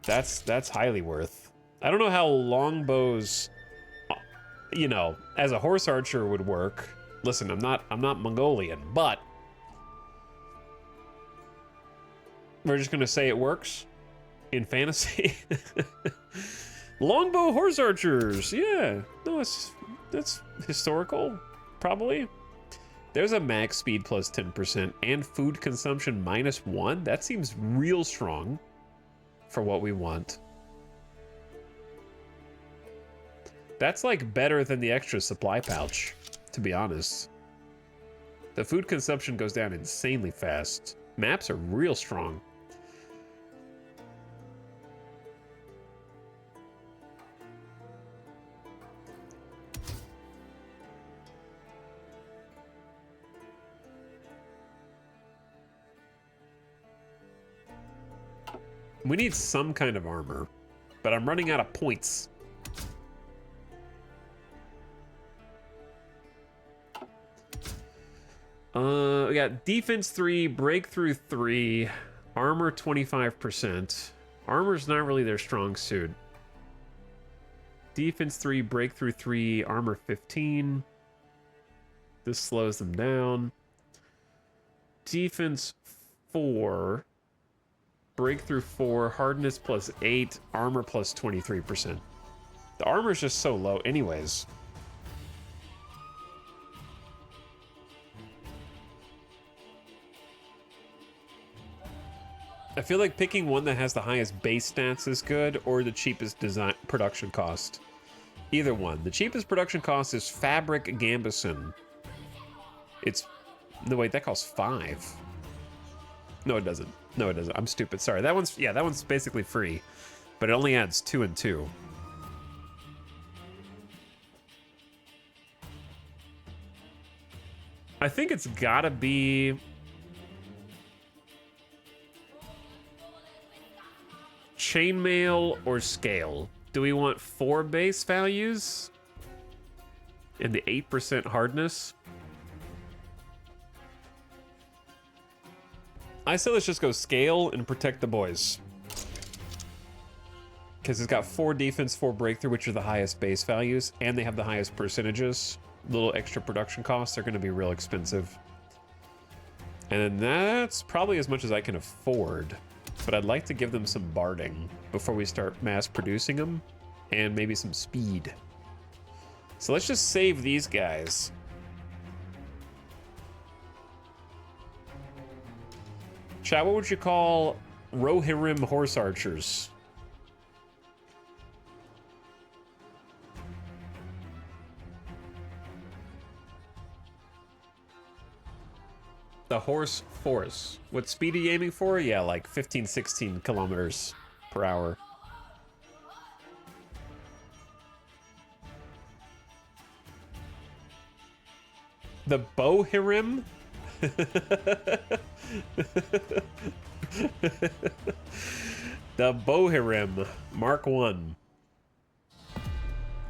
That's highly worth. I don't know how longbows, you know, as a horse archer would work. Listen, I'm not Mongolian, but we're just gonna say it works. in fantasy. Longbow horse archers. Yeah, no, that's historical, probably. There's a max speed plus 10% and food consumption -1. That seems real strong for what we want. That's like better than the extra supply pouch, to be honest. The food consumption goes down insanely fast. Maps are real strong. We need some kind of armor, but I'm running out of points. We got defense 3, breakthrough 3, armor 25%. Armor's not really their strong suit. Defense 3, breakthrough 3, armor 15. This slows them down. Defense 4, breakthrough 4, hardness plus 8, armor plus 23%. The armor's just so low anyways. I feel like picking one that has the highest base stats is good, or the cheapest design production cost. Either one. The cheapest production cost is Fabric Gambison. It's... No, wait, that costs 5. No, it doesn't. No, it doesn't. I'm stupid. Sorry. That one's... Yeah, that one's basically free. But it only adds 2 and 2. I think it's gotta be... Chainmail or scale. Do we want 4 base values? And the 8% hardness? I say let's just go scale and protect the boys. Because it's got 4 defense, 4 breakthrough, which are the highest base values, and they have the highest percentages. Little extra production costs are going to be real expensive. And that's probably as much as I can afford. But I'd like to give them some barding before we start mass producing them, and maybe some speed. So let's just save these guys. Chat, what would you call Rohirrim horse archers? The horse force. What speed are you aiming for? Yeah, like 15, 16 kilometers per hour. The Bohirim? The Bohirim, Mark 1.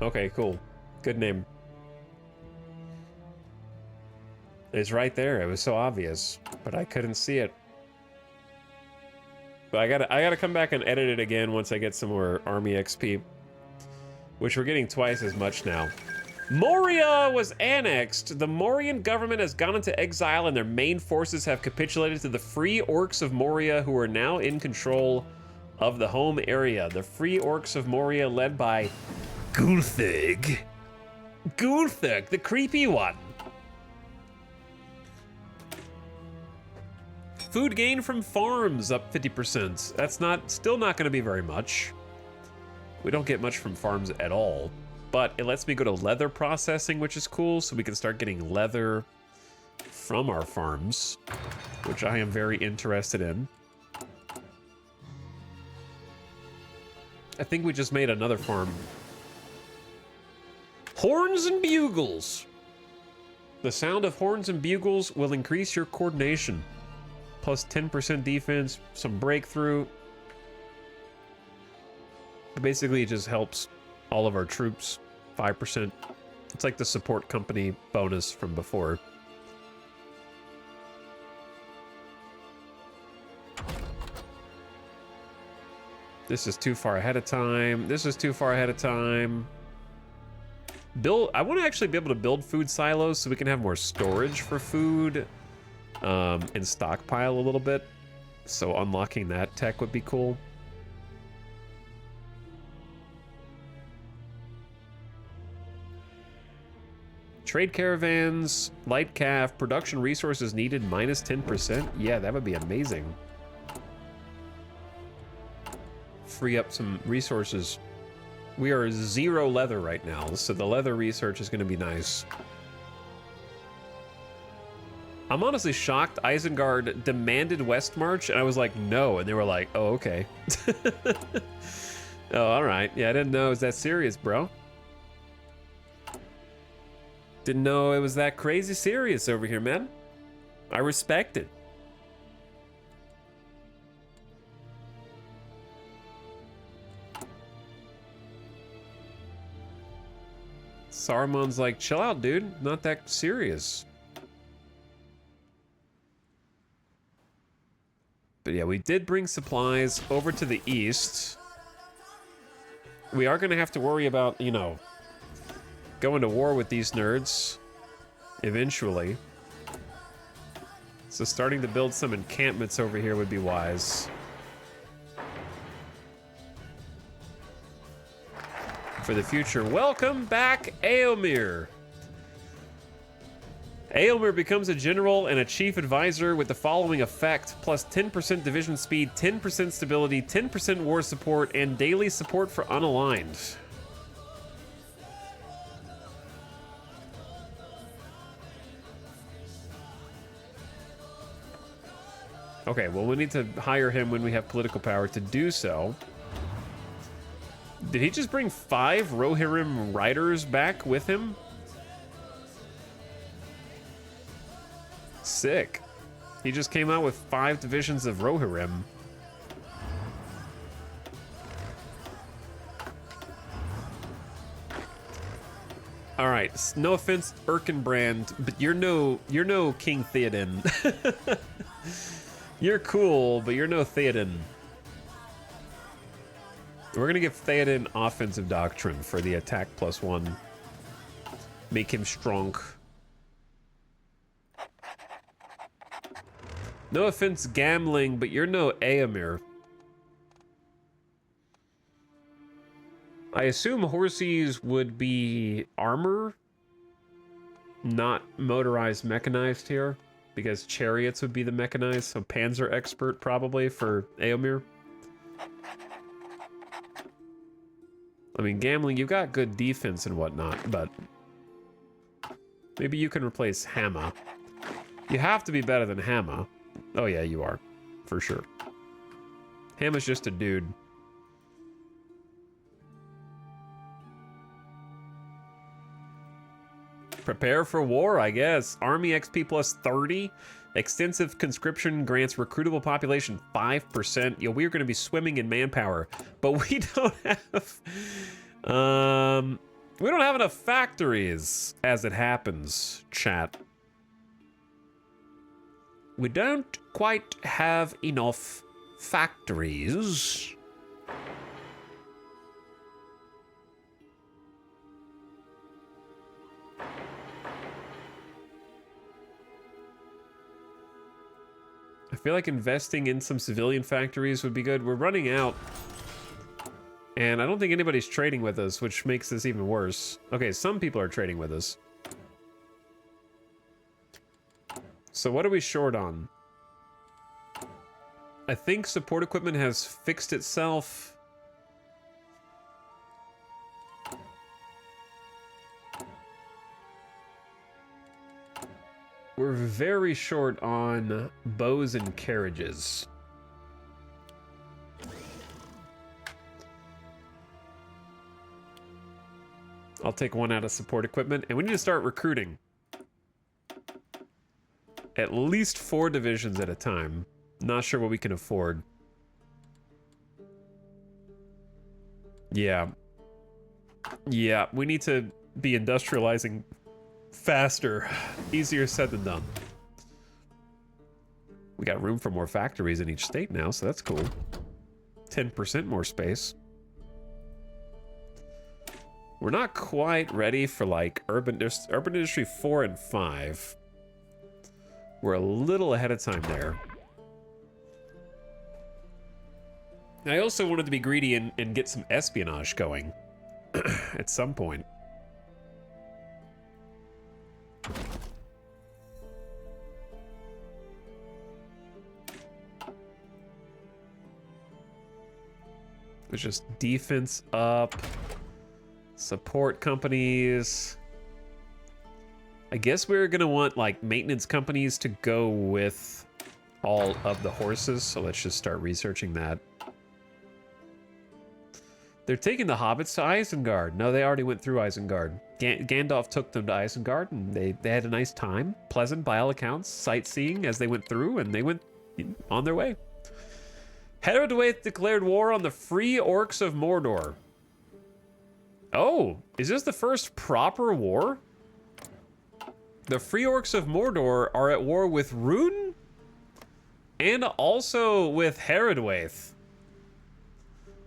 Okay, cool. Good name. It's right there. It was so obvious, but I couldn't see it. But I gotta come back and edit it again once I get some more army XP, which we're getting twice as much now. Moria was annexed. The Morian government has gone into exile, and their main forces have capitulated to the Free Orcs of Moria, who are now in control of the home area. The Free Orcs of Moria, led by Gulthig. Gulthig, the creepy one. Food gain from farms up 50%. That's still not going to be very much. We don't get much from farms at all, but it lets me go to leather processing, which is cool, so we can start getting leather from our farms, which I am very interested in. I think we just made another farm. Horns and bugles. The sound of horns and bugles will increase your coordination. Plus 10% defense, some breakthrough. Basically, it just helps all of our troops. 5%. It's like the support company bonus from before. This is too far ahead of time. This is too far ahead of time. I want to actually be able to build food silos so we can have more storage for food. And stockpile a little bit, so unlocking that tech would be cool. Trade caravans, light calf, production resources needed minus 10%. Yeah, that would be amazing. Free up some resources. We are 0 leather right now, so the leather research is going to be nice. I'm honestly shocked Isengard demanded West March, and I was like, no, and they were like, oh, okay. Oh, all right. Yeah, I didn't know it was that serious, bro. Didn't know it was that crazy serious over here, man. I respect it. Saruman's like, chill out, dude. Not that serious. But yeah, we did bring supplies over to the east. We are going to have to worry about, you know, going to war with these nerds eventually. So starting to build some encampments over here would be wise. For the future. Welcome back, Eomer. Eomer becomes a general and a chief advisor with the following effect: plus 10% division speed, 10% stability, 10% war support, and daily support for unaligned. Okay, well, we need to hire him when we have political power to do so. Did he just bring 5 Rohirrim riders back with him? Sick. He just came out with 5 divisions of Rohirrim. All right, no offense, Erkenbrand, but you're no King Theoden. You're cool, but you're no Theoden. We're gonna give Theoden offensive doctrine for the attack +1. Make him strong. No offense, Gamling, but you're no Eomer. I assume horses would be armor, not motorized mechanized here, because chariots would be the mechanized, so Panzer expert probably for Eomer. I mean, Gamling, you've got good defense and whatnot, but maybe you can replace Hamma. You have to be better than Hamma. Oh yeah, you are, for sure. Hamma's just a dude. Prepare for war, I guess. Army XP +30. Extensive conscription grants recruitable population 5%. Yeah, we're going to be swimming in manpower, but we don't have... we don't have enough factories, as it happens, chat. We don't quite have enough factories. I feel like investing in some civilian factories would be good. We're running out. And I don't think anybody's trading with us, which makes this even worse. Okay, some people are trading with us. So what are we short on? I think support equipment has fixed itself. We're very short on bows and carriages. I'll take 1 out of support equipment, and we need to start recruiting. At least 4 divisions at a time. Not sure what we can afford. Yeah. Yeah, we need to be industrializing faster. Easier said than done. We got room for more factories in each state now, so that's cool. 10% more space. We're not quite ready for like urban industry 4 and 5. We're a little ahead of time there. I also wanted to be greedy and get some espionage going at some point. It's just defense up, support companies. I guess we're gonna want like maintenance companies to go with all of the horses, so let's just start researching that. They're taking the hobbits to Isengard. No, they already went through Isengard. Gandalf took them to Isengard, and they had a nice time. Pleasant by all accounts, sightseeing as they went through, and they went on their way. Herodwaith declared war on the Free Orcs of Mordor. Oh, is this the first proper war? The Free Orcs of Mordor are at war with Rhûn and also with Herodwaith.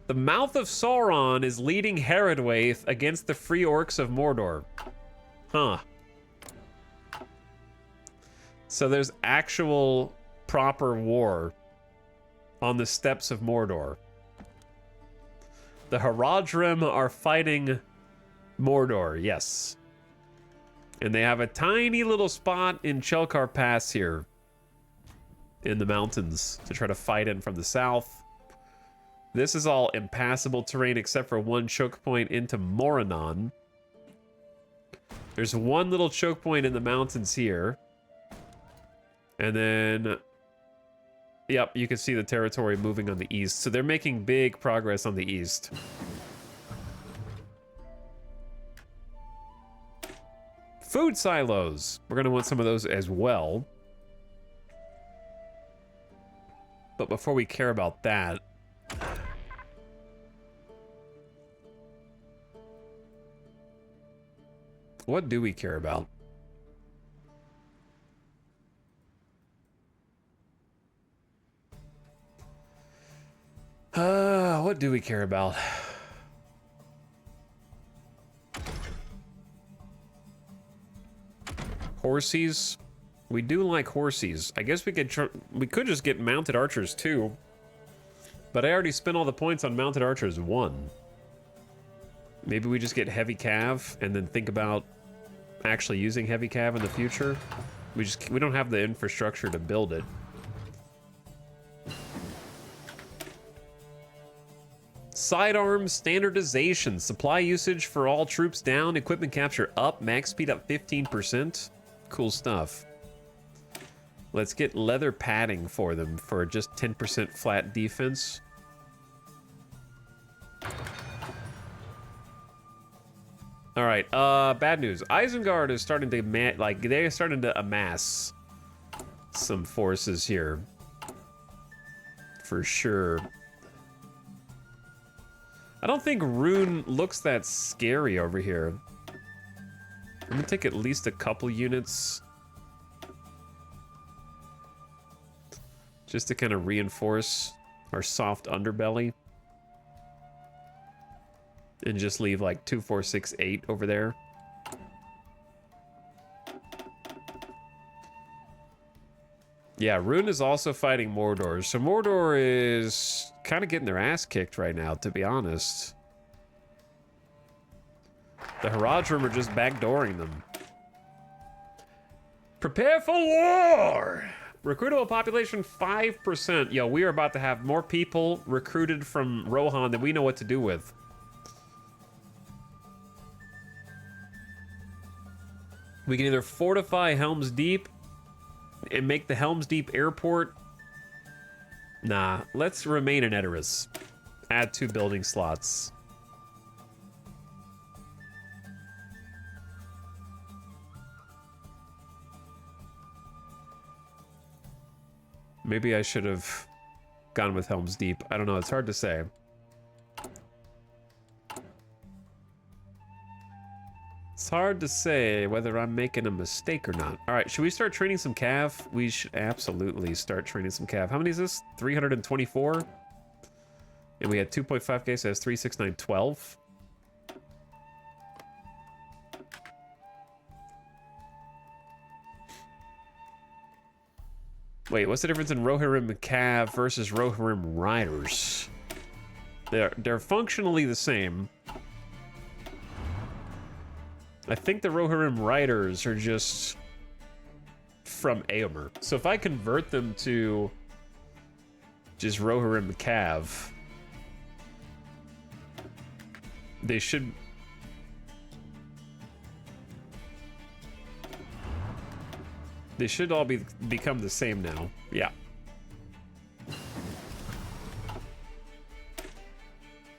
The Mouth of Sauron is leading Herodwaith against the Free Orcs of Mordor. Huh. So there's actual proper war on the steppes of Mordor. The Haradrim are fighting Mordor, yes. And they have a tiny little spot in Chelkar Pass here in the mountains to try to fight in from the south. This is all impassable terrain except for one choke point into Morannon. There's one little choke point in the mountains here. And then, yep, you can see the territory moving on the east. So they're making big progress on the east. Food silos. We're going to want some of those as well. But before we care about that, what do we care about? What do we care about? Horsies. We do like horsies. I guess we could just get mounted archers too. But I already spent all the points on mounted archers 1. Maybe we just get heavy cav and then think about actually using heavy cav in the future. We don't have the infrastructure to build it. Sidearm standardization. Supply usage for all troops down. Equipment capture up. Max speed up 15%. Cool stuff. Let's get leather padding for them for just 10% flat defense. All right, bad news. Isengard is starting to, they're starting to amass some forces here. For sure. I don't think Rhûn looks that scary over here. I'm gonna take at least a couple units. Just to kind of reinforce our soft underbelly. And just leave like 2, 4, 6, 8 over there. Yeah, Rhûn is also fighting Mordor. So Mordor is kind of getting their ass kicked right now, to be honest. The Haradrim are just backdooring them. Prepare for war! Recruitable population 5%. Yo, we are about to have more people recruited from Rohan than we know what to do with. We can either fortify Helm's Deep and make the Helm's Deep airport. Nah, let's remain in Edoras. Add 2 building slots. Maybe I should have gone with Helm's Deep. I don't know, it's hard to say. It's hard to say whether I'm making a mistake or not. All right, should we start training some cav? We should absolutely start training some cav. How many is this? 324? And we had 2.5k, so that's 3, 6, 9, 12. Wait, what's the difference in Rohirrim Cav versus Rohirrim Riders? They're functionally the same. I think the Rohirrim Riders are just from Eomer. So if I convert them to just Rohirrim Cav, They should... They should all become the same now. Yeah.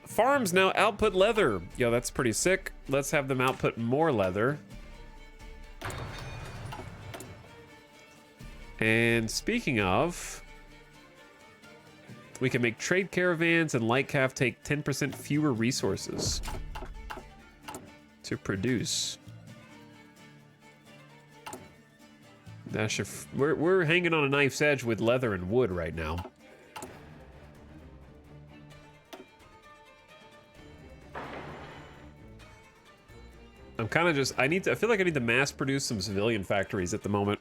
Farms now output leather. Yo, that's pretty sick. Let's have them output more leather. And speaking of, we can make trade caravans and light cav take 10% fewer resources to produce. That should, we're hanging on a knife's edge with leather and wood right now. I'm kind of just, I feel like I need to mass produce some civilian factories at the moment.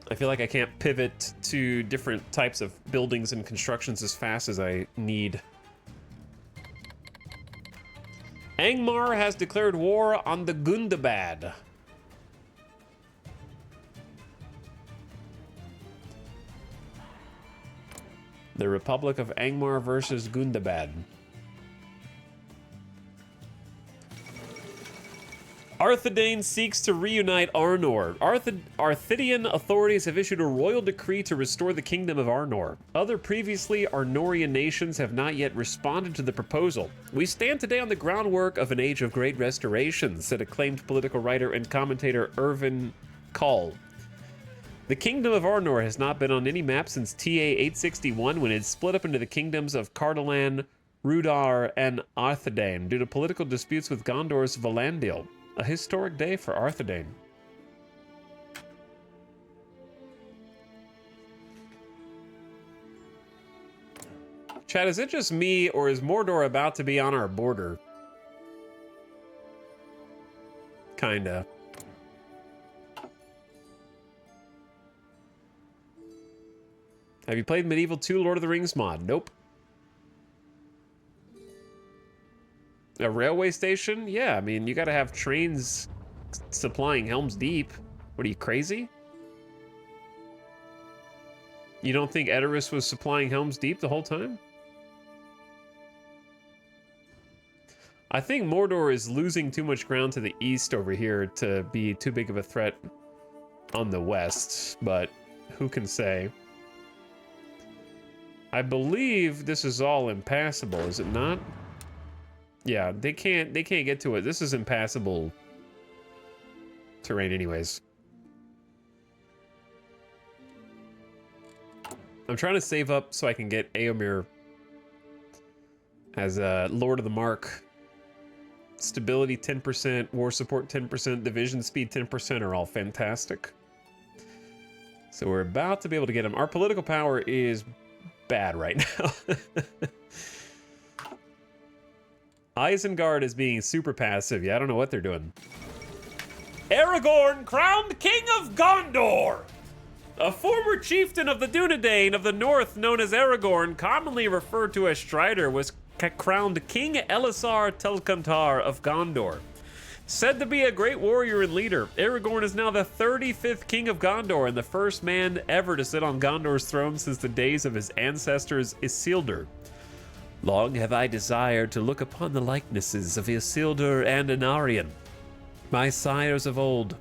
I feel like I can't pivot to different types of buildings and constructions as fast as I need. Angmar has declared war on the Gundabad. The Republic of Angmar versus Gundabad. Arthedain seeks to reunite Arnor. Arthidian authorities have issued a royal decree to restore the kingdom of Arnor. Other previously Arnorian nations have not yet responded to the proposal. We stand today on the groundwork of an age of great restoration, said acclaimed political writer and commentator Irvin Call. The kingdom of Arnor has not been on any map since TA 861 when it split up into the kingdoms of Cardolan, Rudar, and Arthedain due to political disputes with Gondor's Valandil. A historic day for Arthedain. Chad, is it just me, or is Mordor about to be on our border? Kinda. Have you played Medieval 2 Lord of the Rings mod? Nope. A railway station? Yeah, I mean, you gotta have trains supplying Helm's Deep. What are you, crazy? You don't think Edoras was supplying Helm's Deep the whole time? I think Mordor is losing too much ground to the east over here to be too big of a threat on the west, but who can say? I believe this is all impassable, is it not? Yeah, they can't get to it. This is impassable terrain anyways. I'm trying to save up so I can get Eomer as a Lord of the Mark. Stability 10%, war support 10%, division speed 10% are all fantastic. So we're about to be able to get him. Our political power is bad right now. Isengard is being super passive. Yeah, I don't know what they're doing. Aragorn crowned King of Gondor! A former chieftain of the Dunedain of the North known as Aragorn, commonly referred to as Strider, was crowned King Elisar Telcontar of Gondor. Said to be a great warrior and leader, Aragorn is now the 35th King of Gondor and the first man ever to sit on Gondor's throne since the days of his ancestors Isildur. Long have I desired to look upon the likenesses of Isildur and Anarion, my sires of old.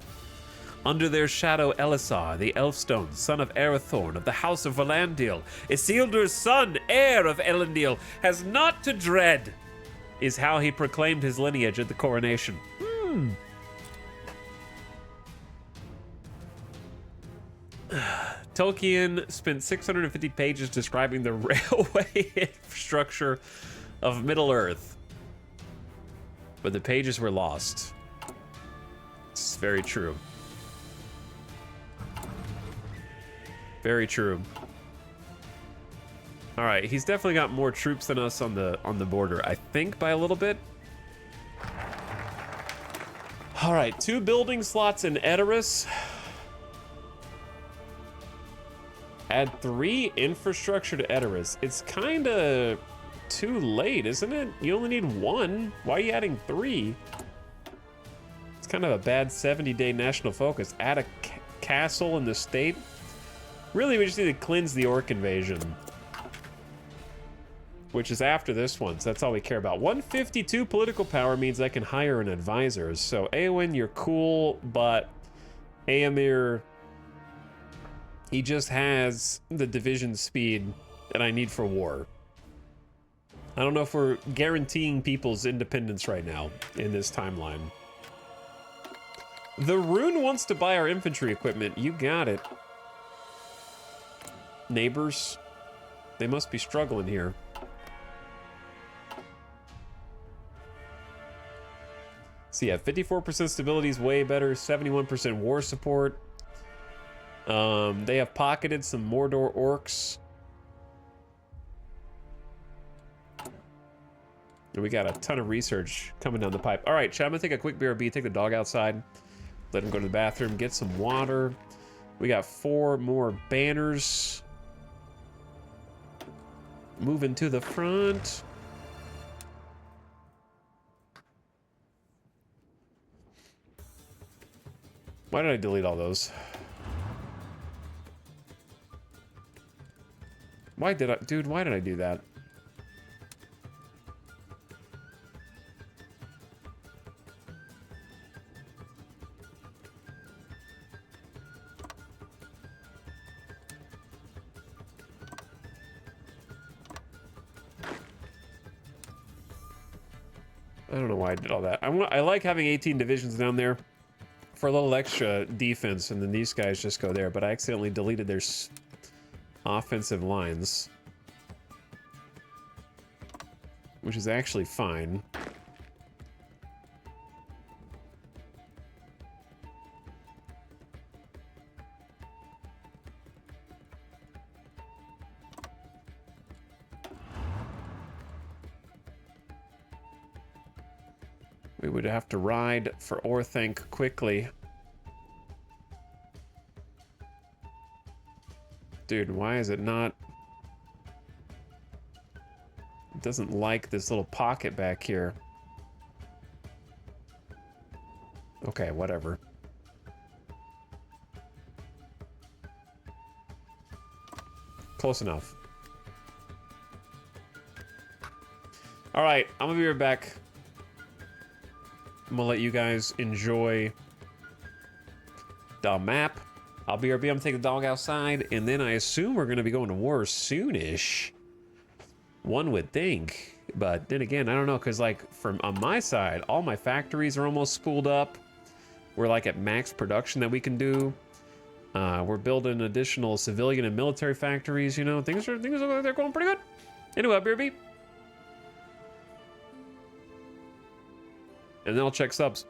Under their shadow Elisar, the Elfstone, son of Arathorn of the House of Valandil, Isildur's son, heir of Elendil, has naught to dread, is how he proclaimed his lineage at the coronation. Tolkien spent 650 pages describing the railway infrastructure of Middle-earth, but the pages were lost. It's very true. Very true. All right, he's definitely got more troops than us on the border, I think, by a little bit. All right, 2 building slots in Edoras. Add 3 infrastructure to Edoras. It's kind of too late, isn't it? You only need 1. Why are you adding 3? It's kind of a bad 70-day national focus. Add a castle in the state. Really, we just need to cleanse the orc invasion. which is after this one, so that's all we care about. 152 political power means I can hire an advisor. So Eowyn, you're cool, but Éomer, he just has the division speed that I need for war. I don't know if we're guaranteeing people's independence right now in this timeline. The Rune wants to buy our infantry equipment. You got it. Neighbors, they must be struggling here. So yeah, 54% stability is way better, 71% war support. They have pocketed some Mordor orcs. And we got a ton of research coming down the pipe. All right, chat, I'm gonna take a quick BRB, take the dog outside, let him go to the bathroom, get some water. We got 4 more banners. Moving to the front. Why did I delete all those? Why did I, dude, why did I do that? I don't know why I did all that. I like having 18 divisions down there for a little extra defense, and then these guys just go there, but I accidentally deleted their offensive lines, which is actually fine. We would have to ride for Orthanc quickly. Dude, why is it not? It doesn't like this little pocket back here. Okay, whatever. Close enough. All right, I'm gonna be right back. I'm gonna let you guys enjoy the map. I'll be RB, I'm taking the dog outside, and then I assume we're gonna be going to war soonish. One would think, but then again, I don't know, because like from on my side, all my factories are almost spooled up. We're like at max production that we can do. We're building additional civilian and military factories, you know, things are they're going pretty good. Anyway, BRB. And then I'll check subs.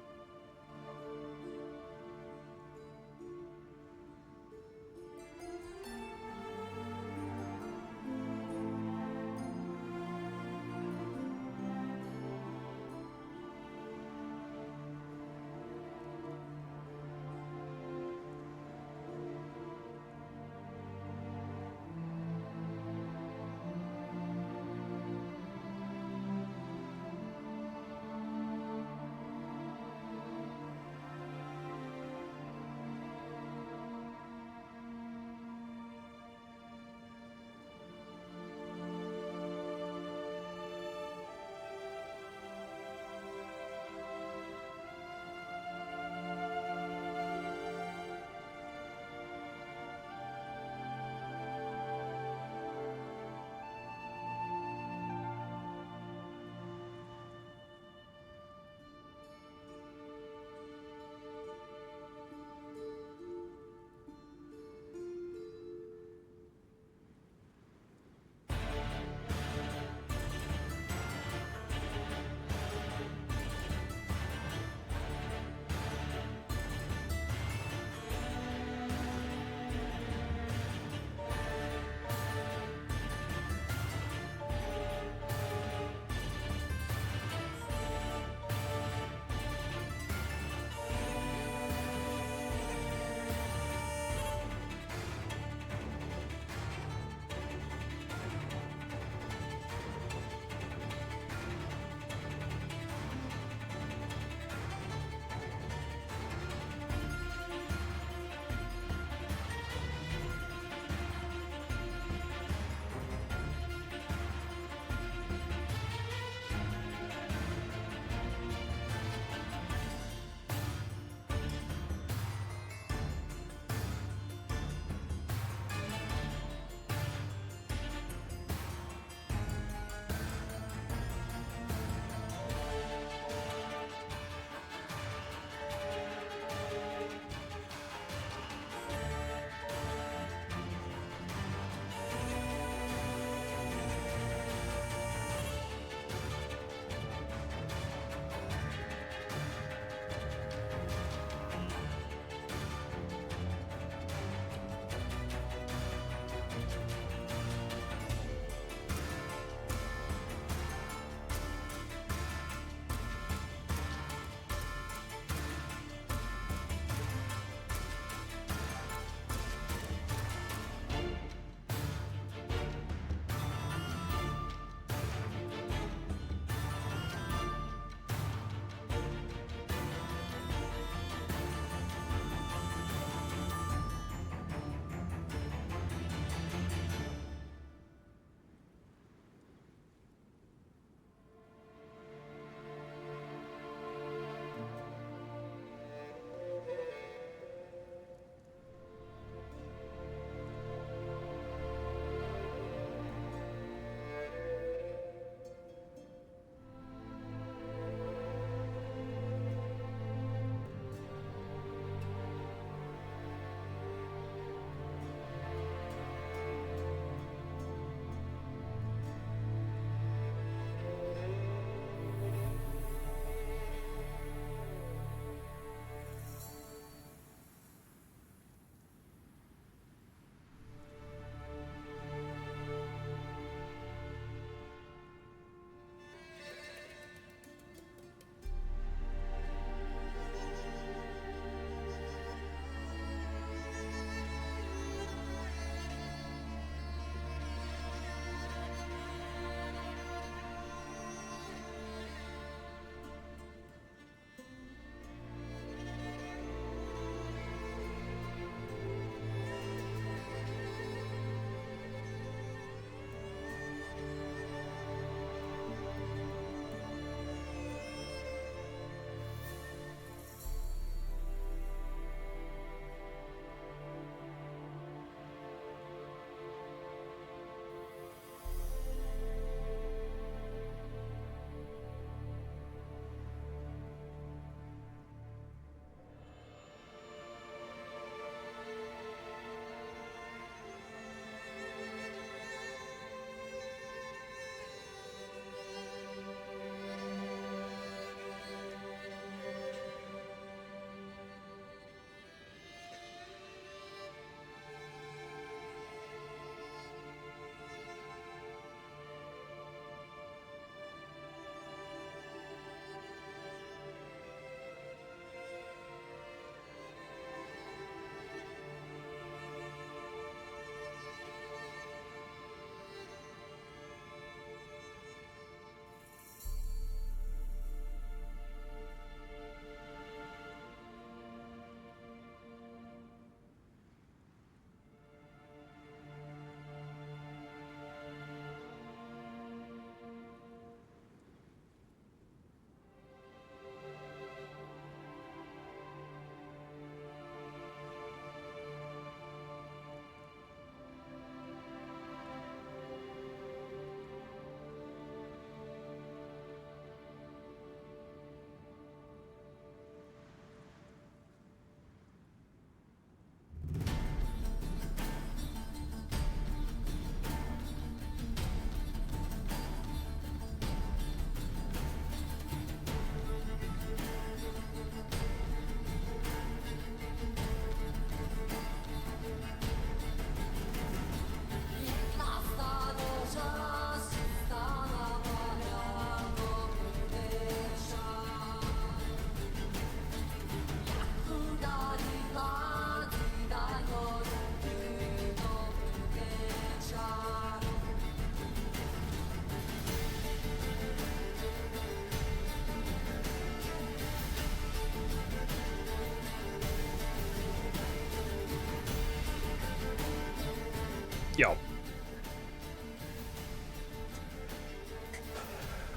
Yo.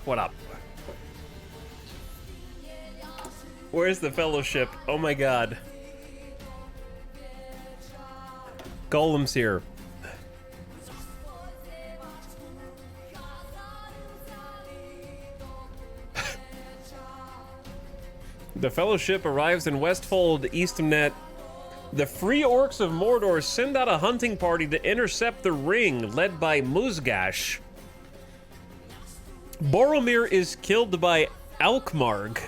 What up? Where's the Fellowship? Oh my god. Golem's here. The Fellowship arrives in Westfold, Eastamnet. The Free Orcs of Mordor send out a hunting party to intercept the ring, led by Musgash. Boromir is killed by Alkmarg.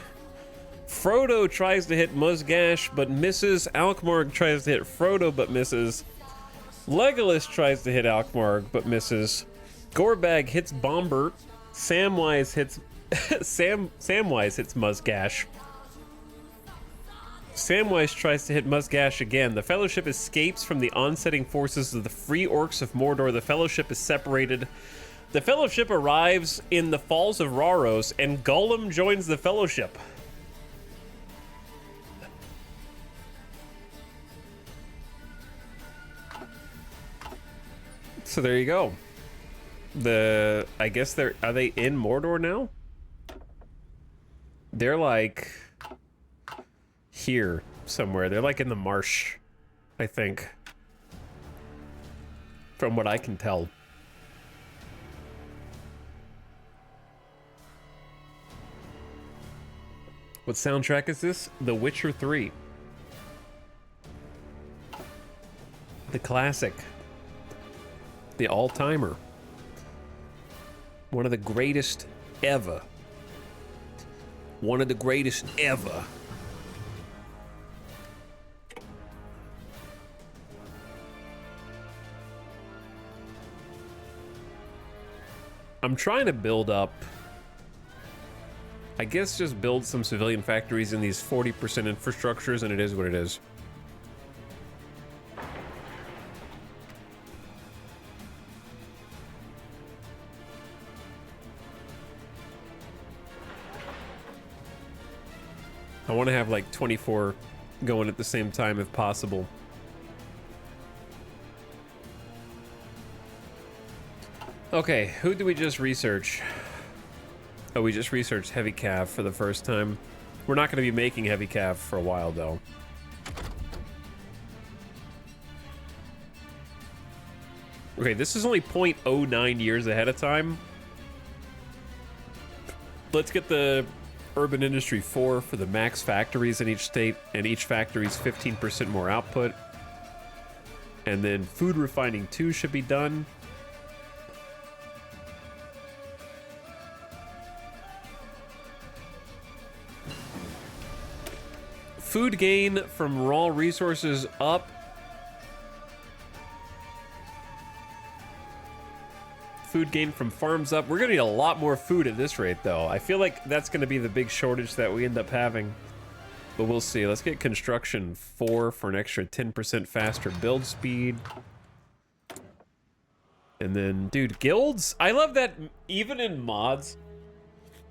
Frodo tries to hit Musgash, but misses. Alkmarg tries to hit Frodo, but misses. Legolas tries to hit Alkmarg, but misses. Gorbag hits Bombert. Samwise hits... Samwise hits Musgash. Samwise tries to hit Musgash again. The Fellowship escapes from the onsetting forces of the Free Orcs of Mordor. The Fellowship is separated. The Fellowship arrives in the Falls of Rauros, and Gollum joins the Fellowship. So there you go. I guess are they in Mordor now? They're like here somewhere. They're like in the marsh, I think. From what I can tell. What soundtrack is this? The Witcher 3. The classic. The all-timer. One of the greatest ever. One of the greatest ever. I'm trying to build up, I guess just build some civilian factories in these 40% infrastructures, and it is what it is. I want to have like 24 going at the same time if possible. Okay, who did we just research? Oh, we just researched Heavy Cav for the first time. We're not going to be making Heavy Cav for a while, though. Okay, this is only 0.09 years ahead of time. Let's get the Urban Industry 4 for the max factories in each state, and each factory's 15% more output. And then Food Refining 2 should be done. Food gain from raw resources up. Food gain from farms up. We're gonna need a lot more food at this rate, though. I feel like that's gonna be the big shortage that we end up having. But we'll see. Let's get construction 4 for an extra 10% faster build speed. And then, dude, guilds? I love that even in mods.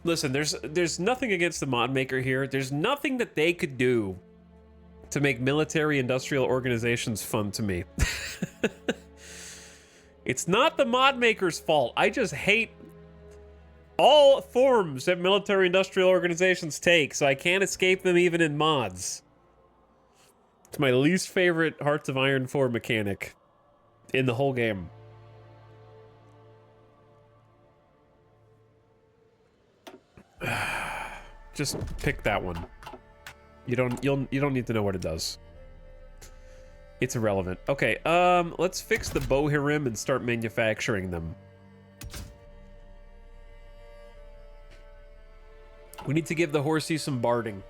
Listen, there's nothing against the mod maker here. There's nothing that they could do to make military industrial organizations fun to me. It's not the mod maker's fault. I just hate all forms that military industrial organizations take, so I can't escape them even in mods. It's my least favorite Hearts of Iron 4 mechanic in the whole game. Just pick that one. You don't need to know what it does. It's irrelevant. Okay, let's fix the Bohirim and start manufacturing them. We need to give the horsey some barding.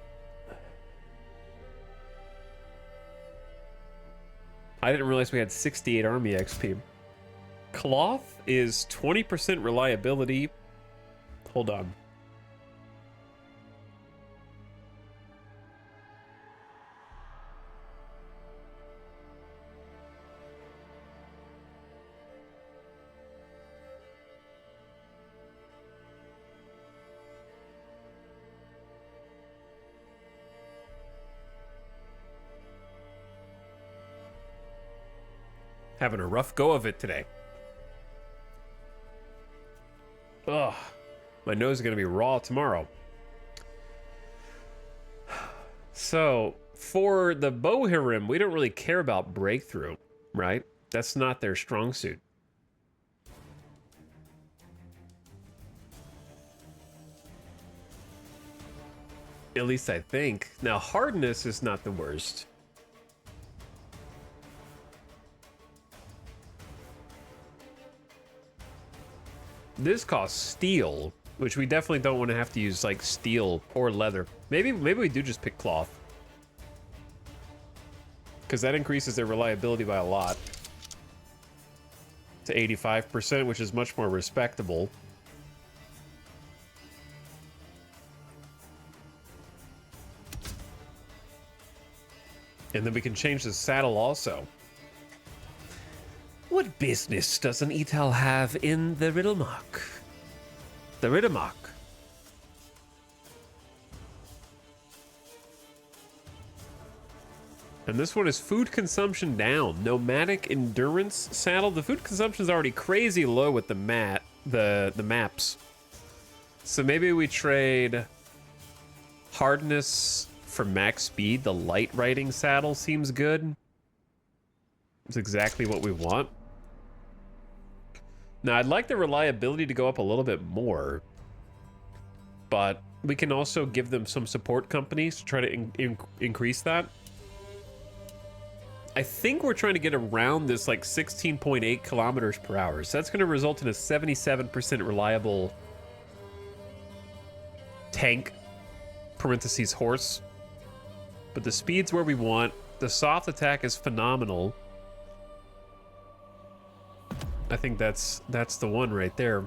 I didn't realize we had 68 army XP. Cloth is 20% reliability. Hold on. Having a rough go of it today. Ugh. My nose is going to be raw tomorrow. So, for the Bohirim, we don't really care about breakthrough, right? That's not their strong suit. At least I think. Now, hardness is not the worst. This costs steel, which we definitely don't want to have to use like steel or leather. Maybe we do just pick cloth, because that increases their reliability by a lot to 85%, which is much more respectable. And then we can change the saddle also. What business does an Etal have in the Riddlemark? The Riddermark. And this one is food consumption down. Nomadic endurance saddle. The food consumption is already crazy low with the maps. So maybe we trade hardness for max speed. The light riding saddle seems good. It's exactly what we want. Now, I'd like the reliability to go up a little bit more, but we can also give them some support companies to try to increase that. I think we're trying to get around this like 16.8 kilometers per hour. So that's going to result in a 77% reliable tank, parentheses horse. But the speed's where we want. The soft attack is phenomenal. I think that's the one right there.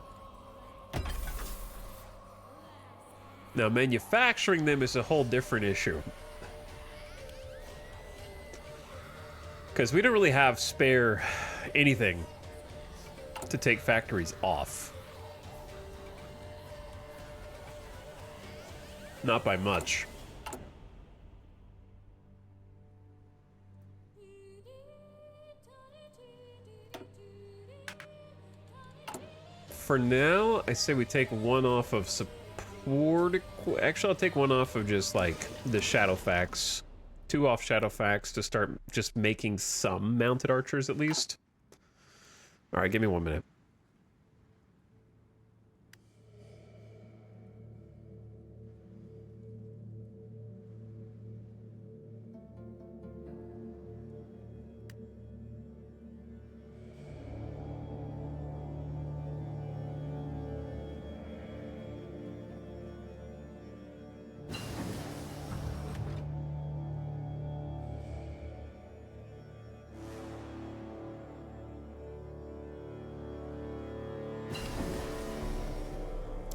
Now, manufacturing them is a whole different issue, because we don't really have spare anything to take factories off. Not by much. For now, I say we take one off of support. Actually, I'll take one off of just like the Shadowfax. Two off Shadowfax to start just making some mounted archers at least. All right, give me 1 minute.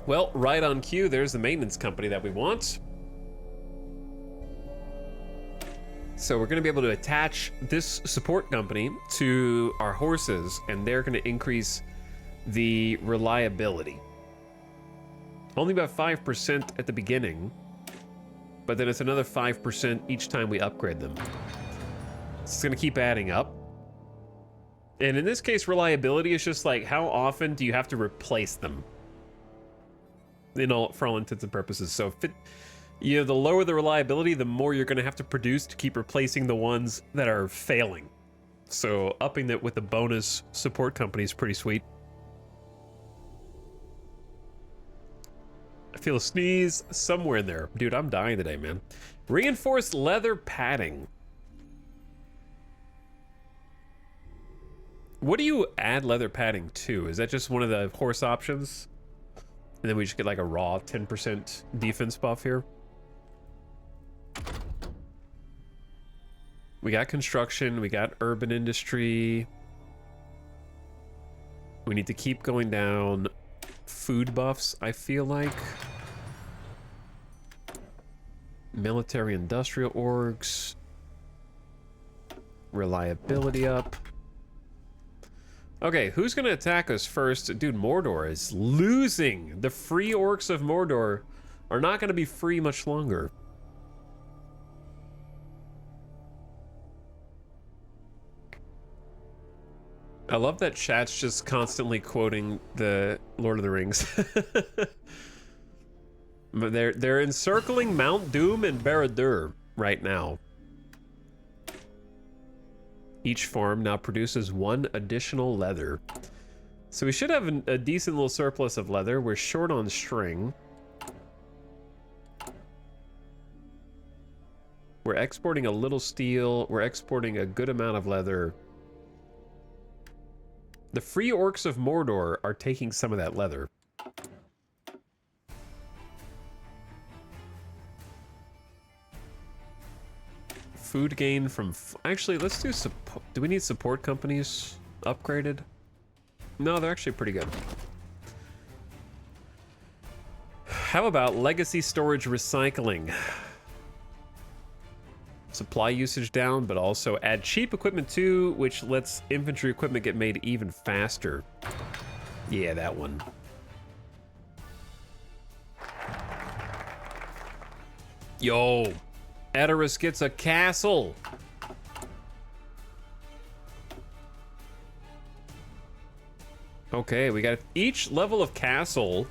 Well, right on cue, there's the maintenance company that we want. So we're going to be able to attach this support company to our horses, and they're going to increase the reliability. Only about 5% at the beginning, but then it's another 5% each time we upgrade them. It's going to keep adding up. And in this case, reliability is just like, how often do you have to replace them? For all intents and purposes. So the lower the reliability, the more you're going to have to produce to keep replacing the ones that are failing. So upping that with the bonus support company is pretty sweet. I feel a sneeze somewhere in there. Dude, I'm dying today, man. Reinforced leather padding. What do you add leather padding to? Is that just one of the horse options? And then we just get like a raw 10% defense buff here. We got construction, we got urban industry. We need to keep going down food buffs, I feel like. Military industrial orgs. Reliability up. Okay, who's gonna attack us first? Dude, Mordor is losing. The free orcs of Mordor are not gonna be free much longer. I love that chat's just constantly quoting the Lord of the Rings. But they're encircling Mount Doom and Barad-dûr right now. Each farm now produces 1 additional leather. So we should have a decent little surplus of leather. We're short on string. We're exporting a little steel. We're exporting a good amount of leather. The free orcs of Mordor are taking some of that leather. Food gain from... Actually, let's do support. Do we need support companies upgraded? No, they're actually pretty good. How about legacy storage recycling? Supply usage down, but also add cheap equipment too, which lets infantry equipment get made even faster. Yeah, that one. Yo, Edoras gets a castle. Okay, we got each level of castle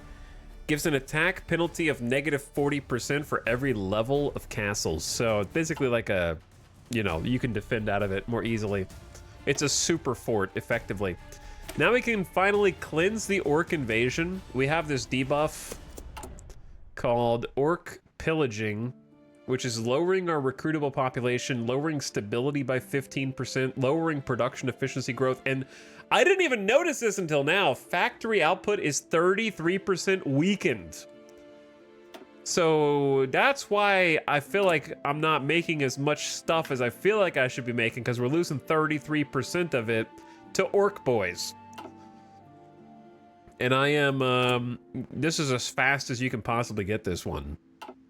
gives an attack penalty of negative 40% for every level of castles. So it's basically like a, you know, you can defend out of it more easily. It's a super fort, effectively. Now we can finally cleanse the orc invasion. We have this debuff called Orc Pillaging, which is lowering our recruitable population, lowering stability by 15%, lowering production efficiency growth, and I didn't even notice this until now. Factory output is 33% weakened. So that's why I feel like I'm not making as much stuff as I feel like I should be making, because we're losing 33% of it to orc boys. And I am, this is as fast as you can possibly get this one.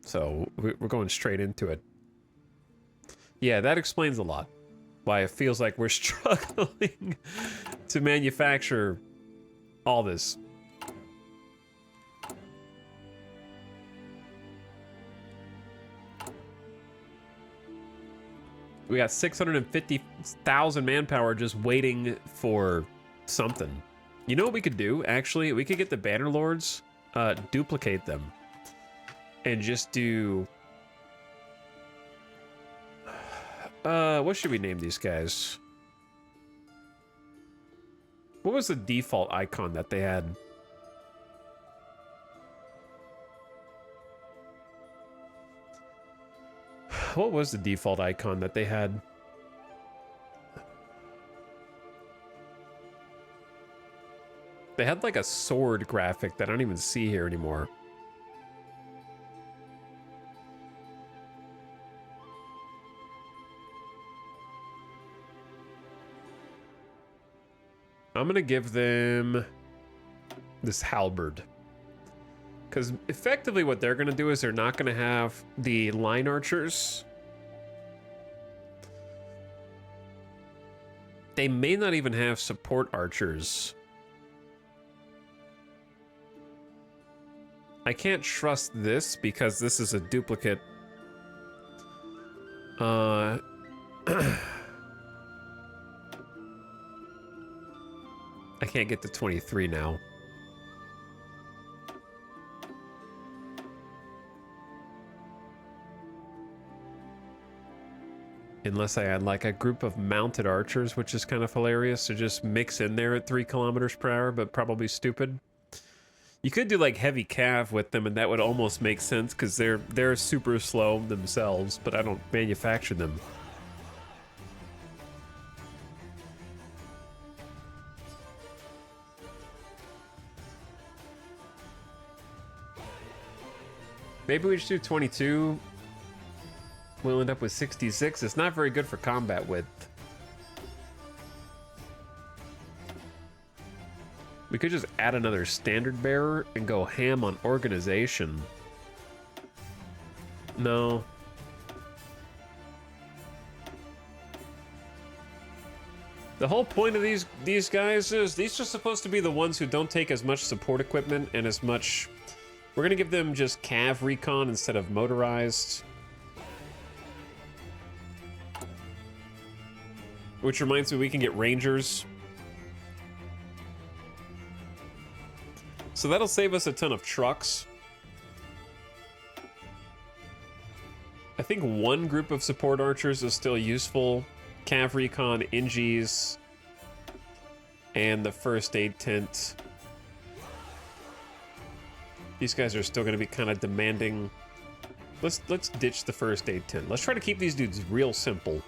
So we're going straight into it. Yeah, that explains a lot. Why it feels like we're struggling to manufacture all this. We got 650,000 manpower just waiting for something. You know what we could do, actually? We could get the Bannerlords, duplicate them, and just do... what should we name these guys? What was the default icon that they had? What was the default icon that they had? They had like a sword graphic that I don't even see here anymore. I'm gonna give them this halberd, because effectively what they're gonna do is they're not gonna have the line archers. They may not even have support archers. I can't trust this because this is a duplicate. I can't get to 23 now. Unless I add like a group of mounted archers, which is kind of hilarious to just mix in there at 3 kilometers per hour, but probably stupid. You could do like heavy cav with them, and that would almost make sense because they're super slow themselves, but I don't manufacture them. Maybe we should do 22. We'll end up with 66. It's not very good for combat width. We could just add another standard bearer and go ham on organization. No. The whole point of these guys is these are supposed to be the ones who don't take as much support equipment and as much... We're gonna give them just cav recon instead of motorized. Which reminds me, we can get rangers So that'll save us a ton of trucks. I think one group of support archers is still useful. Cav Recon, Ingies, and the first aid tent. These guys are still going to be kind of demanding. Let's ditch the first aid tent. Let's try to keep these dudes real simple.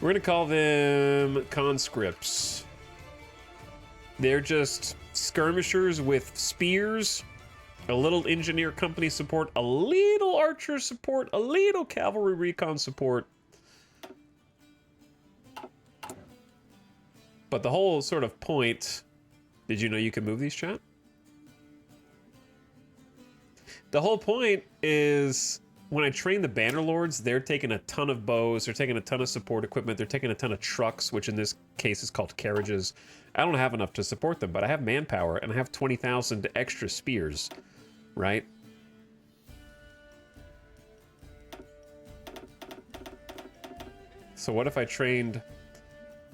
We're going to call them conscripts. They're just skirmishers with spears, a little engineer company support, a little archer support, a little cavalry recon support. But the whole sort of point... Did you know you can move these, chat? The whole point is when I train the Bannerlords, they're taking a ton of bows, they're taking a ton of support equipment, they're taking a ton of trucks, which in this case is called carriages. I don't have enough to support them, but I have manpower and I have 20,000 extra spears, right? So what if I trained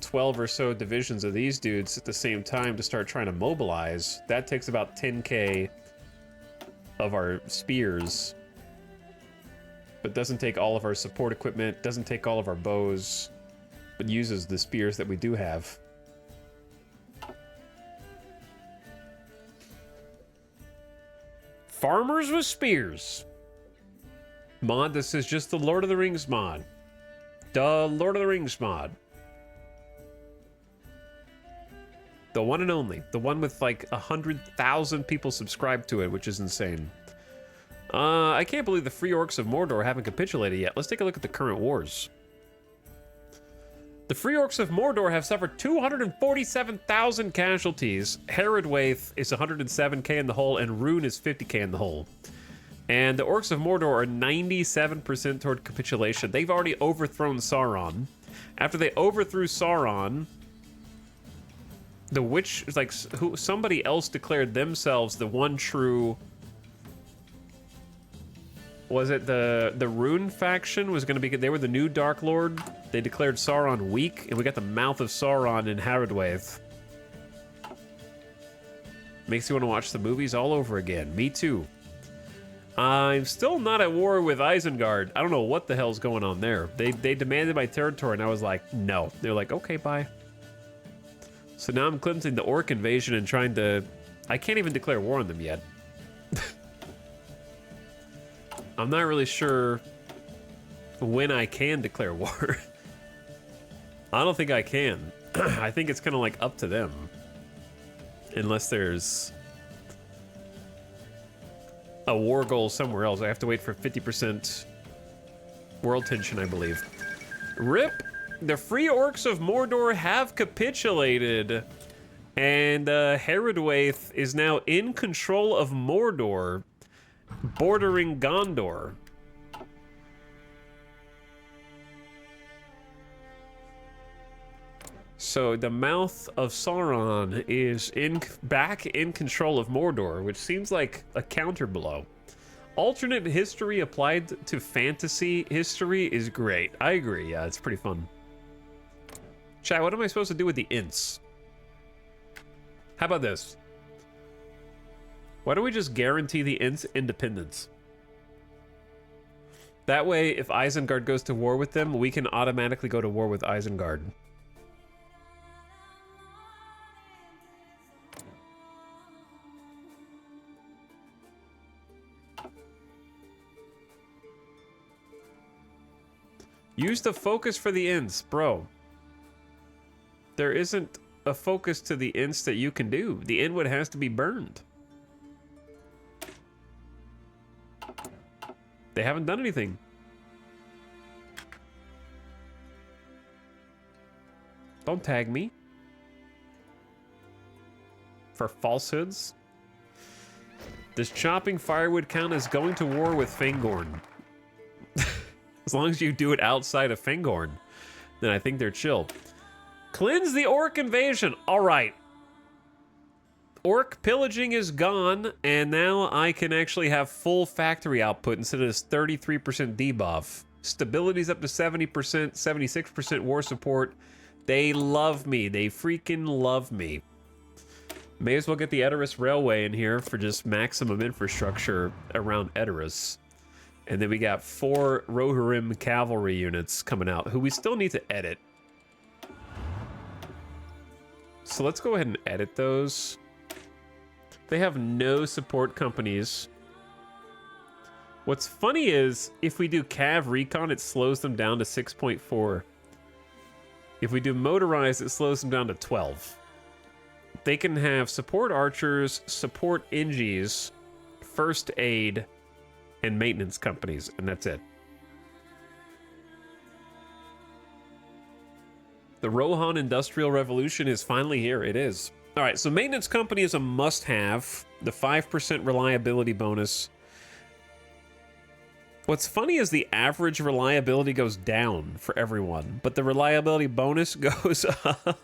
12 or so divisions of these dudes at the same time to start trying to mobilize? That takes about 10k of our spears, but doesn't take all of our support equipment, doesn't take all of our bows, but uses the spears that we do have. Farmers with spears. Mod, this is just the Lord of the Rings mod. The Lord of the Rings mod. The one and only. The one with like 100,000 people subscribed to it, which is insane. I can't believe the Free Orcs of Mordor haven't capitulated yet. Let's take a look at the current wars. The Free Orcs of Mordor have suffered 247,000 casualties. Herodwaith is 107k in the hole, and Rune is 50k in the hole. And the Orcs of Mordor are 97% toward capitulation. They've already overthrown Sauron. After they overthrew Sauron, the witch, like, somebody else declared themselves the one true... Was it the Rune faction was going to be... They were the new Dark Lord. They declared Sauron weak, and we got the Mouth of Sauron in Herodwaith. Makes you want to watch the movies all over again. Me too. I'm still not at war with Isengard. I don't know what the hell's going on there. They demanded my territory, and I was like, no. They're like, okay, bye. So now I'm cleansing the orc invasion and trying to... I can't even declare war on them yet. I'm not really sure when I can declare war. I don't think I can. I think it's kind of like up to them. Unless there's a war goal somewhere else. I have to wait for 50% world tension, I believe. RIP! The Free Orcs of Mordor have capitulated. And Herodwaith is now in control of Mordor, bordering Gondor. So the Mouth of Sauron is back in control of Mordor, which seems like a counterblow. Alternate history applied to fantasy history is great. I agree, yeah, it's pretty fun. Chat, what am I supposed to do with the Ints? How about this? Why don't we just guarantee the Ints independence? That way, if Isengard goes to war with them, we can automatically go to war with Isengard. Use the focus for the Ints, bro. There isn't a focus to the Ints that you can do. The Inwood has to be burned. They haven't done anything. Don't tag me for falsehoods. Does chopping firewood count as going to war with Fangorn? As long as you do it outside of Fangorn, then I think they're chill. Cleanse the orc invasion. All right. Orc pillaging is gone, and now I can actually have full factory output instead of this 33% debuff. Stability's up to 70%, 76% war support. They love me. They freaking love me. May as well get the Edoras Railway in here for just maximum infrastructure around Edoras. And then we got 4 Rohirrim cavalry units coming out, who we still need to edit. So let's go ahead and edit those. They have no support companies. What's funny is, if we do Cav Recon, it slows them down to 6.4. If we do Motorized, it slows them down to 12. They can have support archers, support Ingies, first aid, and maintenance companies, and that's it. The Rohan Industrial Revolution is finally here. It is. All right, so maintenance company is a must-have. The 5% reliability bonus. What's funny is the average reliability goes down for everyone, but the reliability bonus goes up.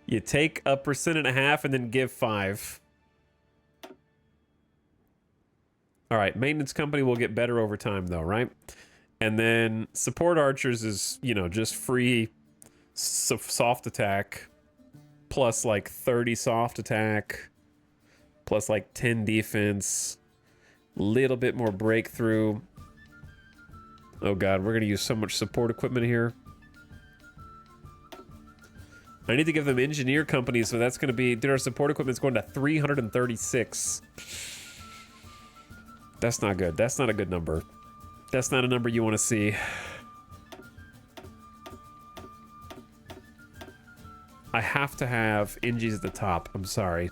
You take 1.5% and then give 5. All right, maintenance company will get better over time, though, right? And then support archers is, you know, just free soft attack, plus like 30 soft attack, plus like 10 defense, little bit more breakthrough. Oh god, we're gonna use so much support equipment here. I need to give them engineer companies, so that's gonna be, dude, our support equipment's going to 336. That's not good. That's not a good number. That's not a number you want to see. I have to have Ingies at the top. I'm sorry.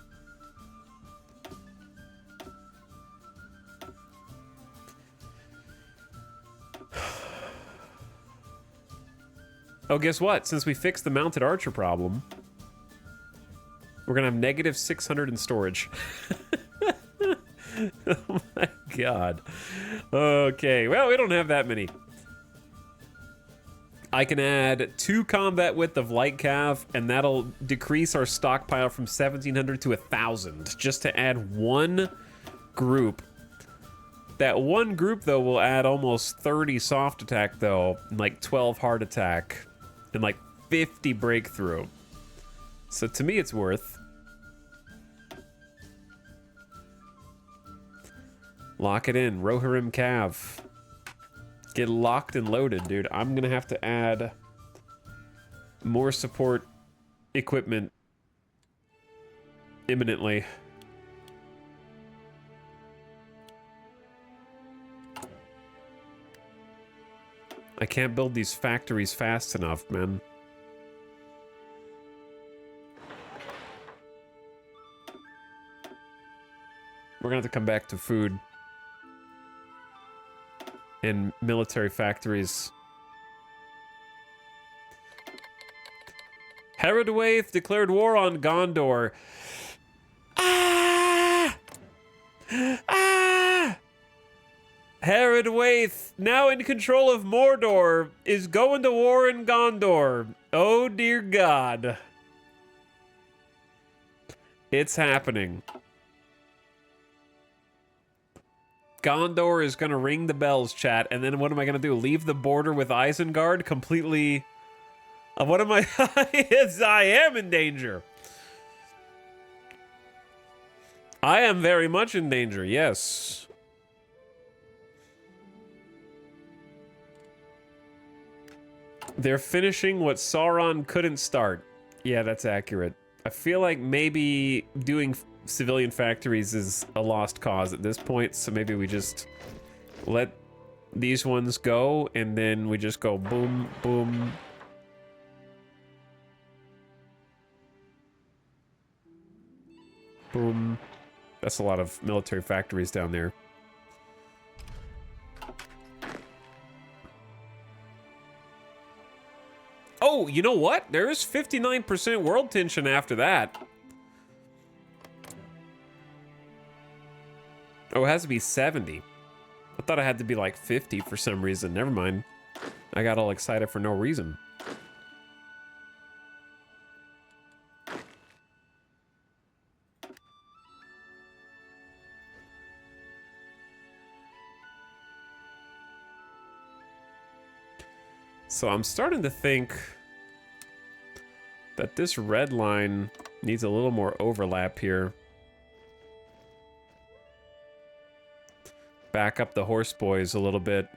Oh, guess what? Since we fixed the mounted archer problem, we're gonna have negative 600 in storage. Oh my god. Okay, well, we don't have that many. I can add 2 combat width of light cav, and that'll decrease our stockpile from 1,700 to 1,000, just to add 1 group. That 1 group, though, will add almost 30 soft attack, though, and like 12 hard attack, and like 50 breakthrough. So to me, it's worth. Lock it in. Rohirrim Cav. Get locked and loaded, dude. I'm gonna have to add more support equipment imminently. I can't build these factories fast enough, man. We're gonna have to come back to food and military factories. Herodwaith declared war on Gondor. Ah! Ah! Herodwaith, now in control of Mordor, is going to war in Gondor. Oh dear God. It's happening. Gondor is gonna ring the bells, chat, and then what am I gonna do? Leave the border with Isengard completely? What am I? Yes, I am in danger. I am very much in danger, yes. They're finishing what Sauron couldn't start. Yeah, that's accurate. I feel like maybe doing civilian factories is a lost cause at this point, so maybe we just let these ones go, and then we just go boom, boom. Boom. That's a lot of military factories down there. Oh, you know what? There is 59% world tension after that. Oh, it has to be 70. I thought it had to be like 50 for some reason. Never mind. I got all excited for no reason. So I'm starting to think that this red line Needs a little more overlap here. Back up the horse boys a little bit.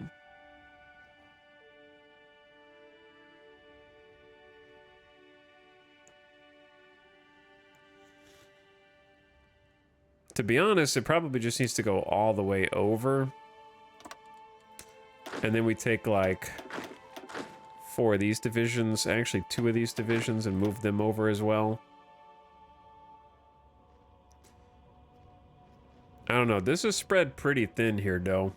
To be honest, it probably just needs to go all the way over. And then we take like 4 of these divisions, actually 2 of these divisions, and move them over as well. I don't know. This is spread pretty thin here, though.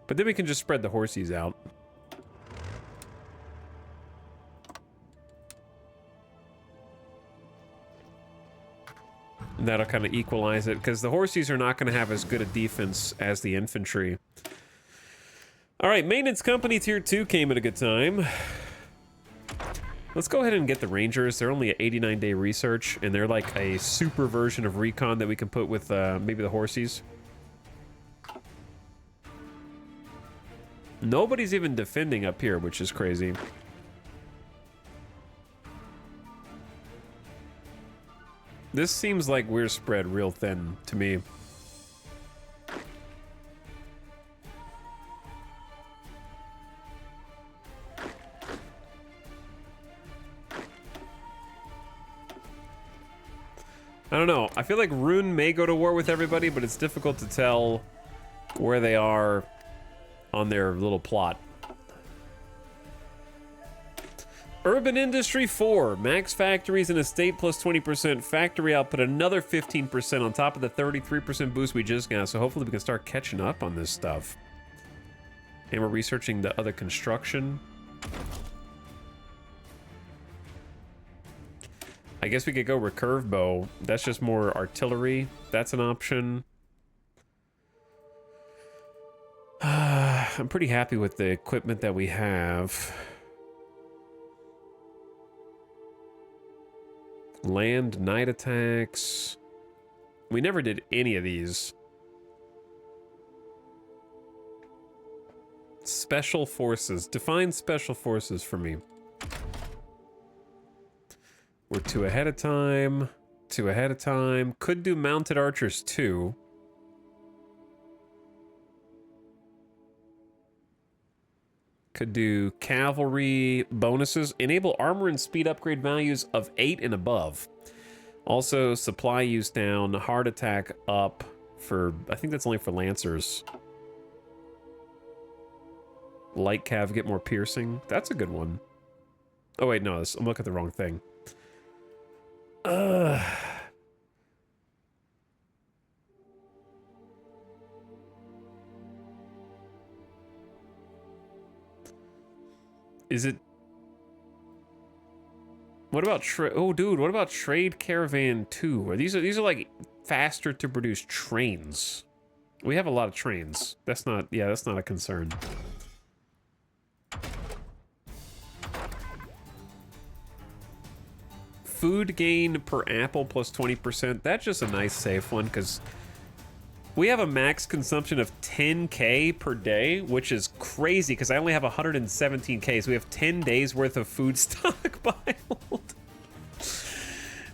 But then we can just spread the horsies out. And that'll kind of equalize it, because the horsies are not going to have as good a defense as the infantry. All right, Maintenance Company Tier 2 came at a good time. Let's go ahead and get the Rangers. They're only at 89-day research, and they're like a super version of Recon that we can put with maybe the horsies. Nobody's even defending up here, which is crazy. This seems like we're spread real thin to me. I don't know. I feel like Rune may go to war with everybody, but it's difficult to tell where they are on their little plot. Urban Industry 4, max factories and estate plus 20%, factory output another 15% on top of the 33% boost we just got, so hopefully we can start catching up on this stuff. And we're researching the other construction. I guess we could go recurve bow. That's just more artillery. That's an option. I'm pretty happy with the equipment that we have. Land night attacks. We never did any of these. Special forces. Define special forces for me. We're 2 ahead of time. 2 ahead of time. Could do mounted archers too. Could do cavalry bonuses. Enable armor and speed upgrade values of 8 and above. Also, supply use down, heart attack up for, I think that's only for lancers. Light cav get more piercing. That's a good one. Oh wait, no, I'm looking at the wrong thing. Is it? What about oh, dude, what about Trade Caravan 2? These are like faster to produce trains. We have a lot of trains. That's not, yeah, that's not a concern. Food gain per apple plus 20%. That's just a nice safe one because we have a max consumption of 10K per day, which is crazy because I only have 117K, so we have 10 days worth of food stockpiled.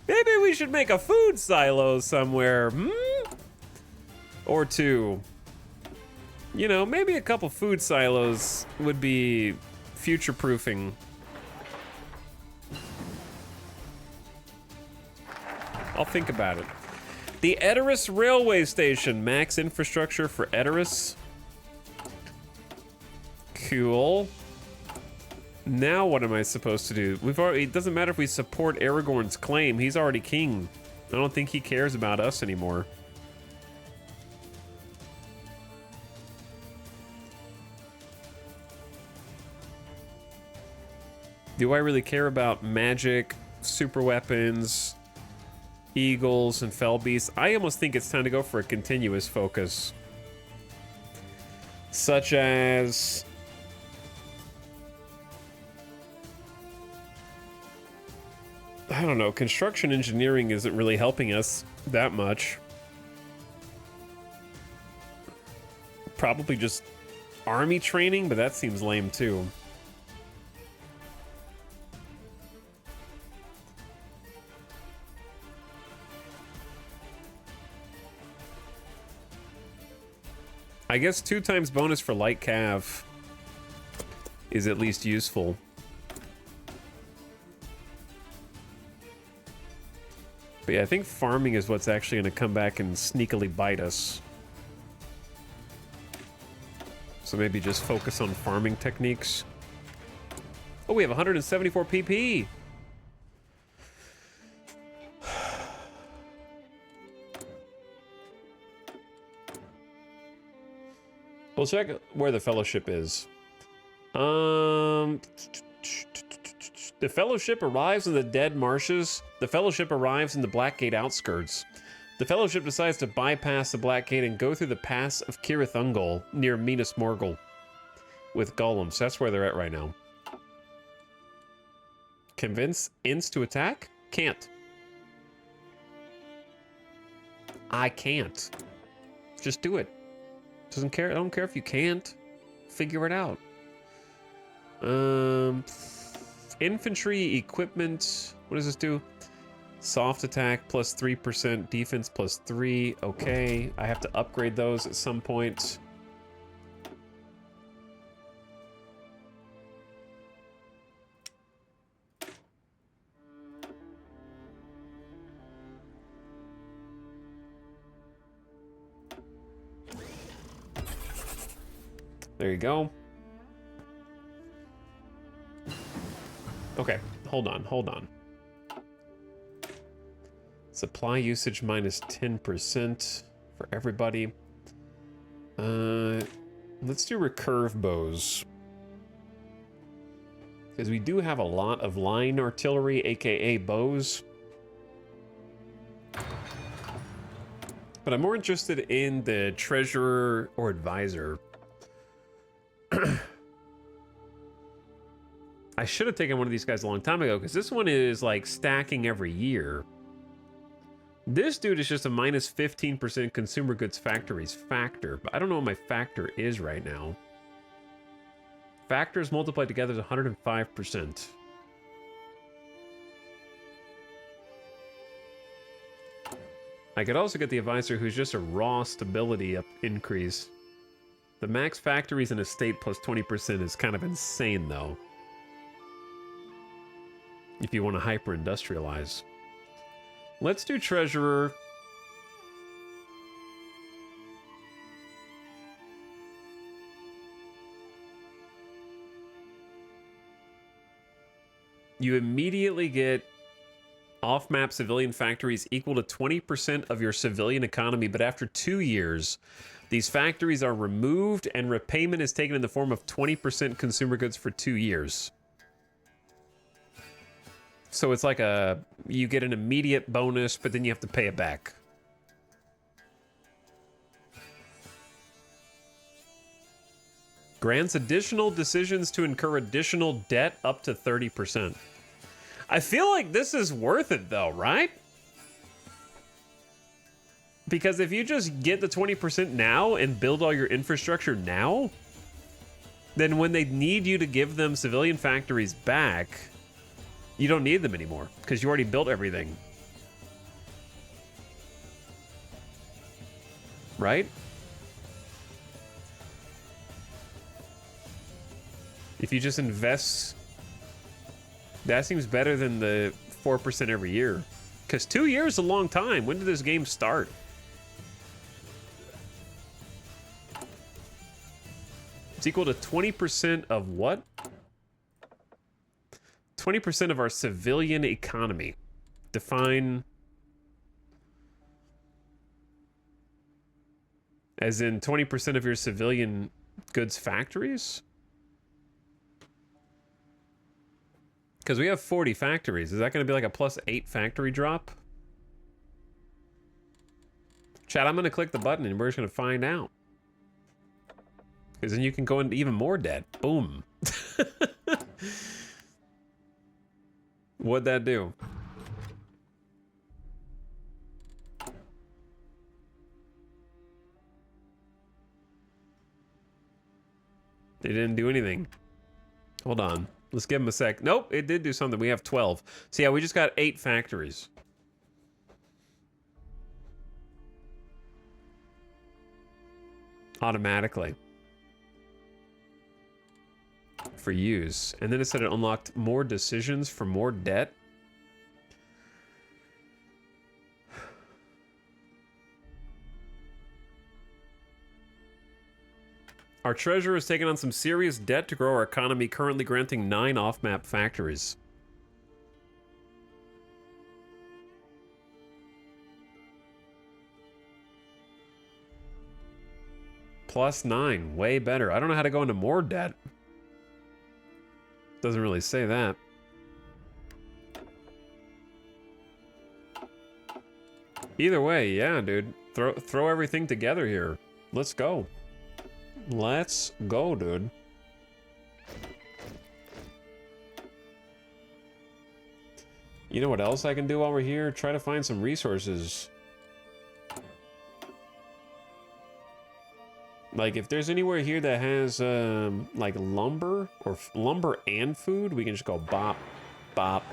Maybe we should make a food silo somewhere, or 2. You know, maybe a couple food silos would be future-proofing. I'll think about it. The Edoras Railway Station. Max infrastructure for Edoras. Cool. Now what am I supposed to do? We've already, it doesn't matter if we support Aragorn's claim. He's already king. I don't think he cares about us anymore. Do I really care about magic, super weapons, eagles, and fell beasts? I almost think it's time to go for a continuous focus. Such as... I don't know, construction engineering isn't really helping us that much. Probably just army training, but that seems lame too. I guess 2 times bonus for light cav is at least useful. But yeah, I think farming is what's actually going to come back and sneakily bite us. So maybe just focus on farming techniques. Oh, we have 174 PP. We'll check where the fellowship is. The fellowship arrives in the Dead Marshes. The fellowship arrives in the Blackgate outskirts. The fellowship decides to bypass the Blackgate and go through the pass of Cirith Ungol near Minas Morgul with golems. That's where they're at right now. Convince Inns to attack? Can't. I can't. Just do it. Doesn't care. I don't care if you can't. Figure it out. Infantry equipment. What does this do? Soft attack plus 3%, defense plus 3. Okay, I have to upgrade those at some point. There you go. Okay, hold on. Supply usage minus 10% for everybody. Let's do recurve bows. Because we do have a lot of line artillery, aka bows. But I'm more interested in the treasurer or advisor. I should have taken one of these guys a long time ago, because this one is like stacking every year. This dude is just a minus 15% consumer goods factories factor, but I don't know what my factor is right now. Factors multiplied together is 105%. I could also get the advisor, who's just a raw stability increase. The max factories in a state plus 20% is kind of insane, though. If you want to hyper-industrialize. Let's do treasurer. You immediately get off-map civilian factories equal to 20% of your civilian economy, but after 2 years, these factories are removed and repayment is taken in the form of 20% consumer goods for 2 years. So it's like you get an immediate bonus, but then you have to pay it back. Grants additional decisions to incur additional debt up to 30%. I feel like this is worth it though, right? Because if you just get the 20% now and build all your infrastructure now, then when they need you to give them civilian factories back, you don't need them anymore because you already built everything. Right? If you just invest, that seems better than the 4% every year. Because 2 years is a long time. When did this game start? It's equal to 20% of what? 20% of our civilian economy. Define as in 20% of your civilian goods factories? Because we have 40 factories. Is that going to be like a +8 factory drop? Chat, I'm going to click the button and we're just going to find out. Because then you can go into even more debt. Boom. What'd that do? They didn't do anything. Hold on. Let's give them a sec. Nope, it did do something. We have 12. So yeah, we just got 8 factories. automatically for use. And then it said it unlocked more decisions for more debt. Our treasurer has taken on some serious debt to grow our economy, currently granting 9 off-map factories. +9, way better. I don't know how to go into more debt. Doesn't really say that. Either way, yeah, dude. Throw everything together here. Let's go. Let's go, dude. You know what else I can do while we're here? Try to find some resources. Like, if there's anywhere here that has, like, lumber, or lumber and food, we can just go bop, bop,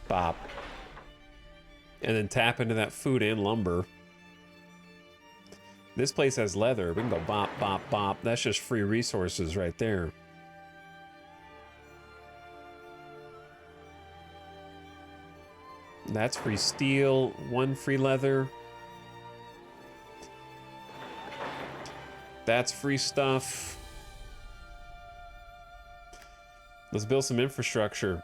bop. And then tap into that food and lumber. This place has leather. We can go bop, bop, bop. That's just free resources right there. That's free steel, 1 free leather. That's free stuff. Let's build some infrastructure.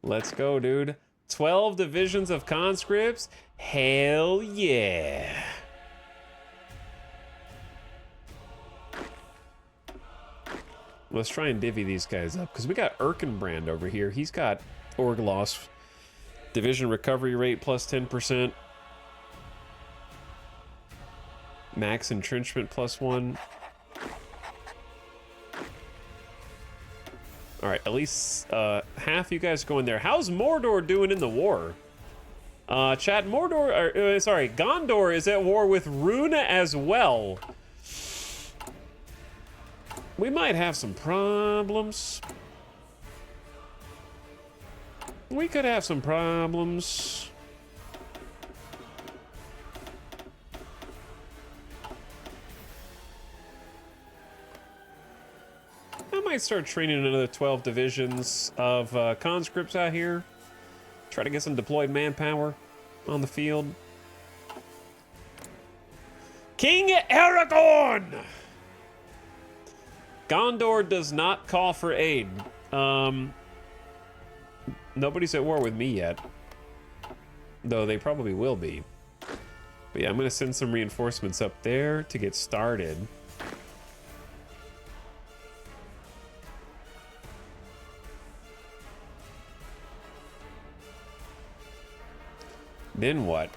Let's go, dude. 12 divisions of conscripts? Hell yeah. Let's try and divvy these guys up, because we got Erkenbrand over here. He's got org loss. Division recovery rate plus 10%. Max entrenchment plus 1. Alright, at least half you guys go in there. How's Mordor doing in the war? Chat, Gondor is at war with Runa as well. We might have some problems. We could have some problems. I might start training another 12 divisions of conscripts out here. Try to get some deployed manpower on the field. King Aragorn! Gondor does not call for aid. Nobody's at war with me yet. Though they probably will be. But yeah, I'm going to send some reinforcements up there to get started. Then what?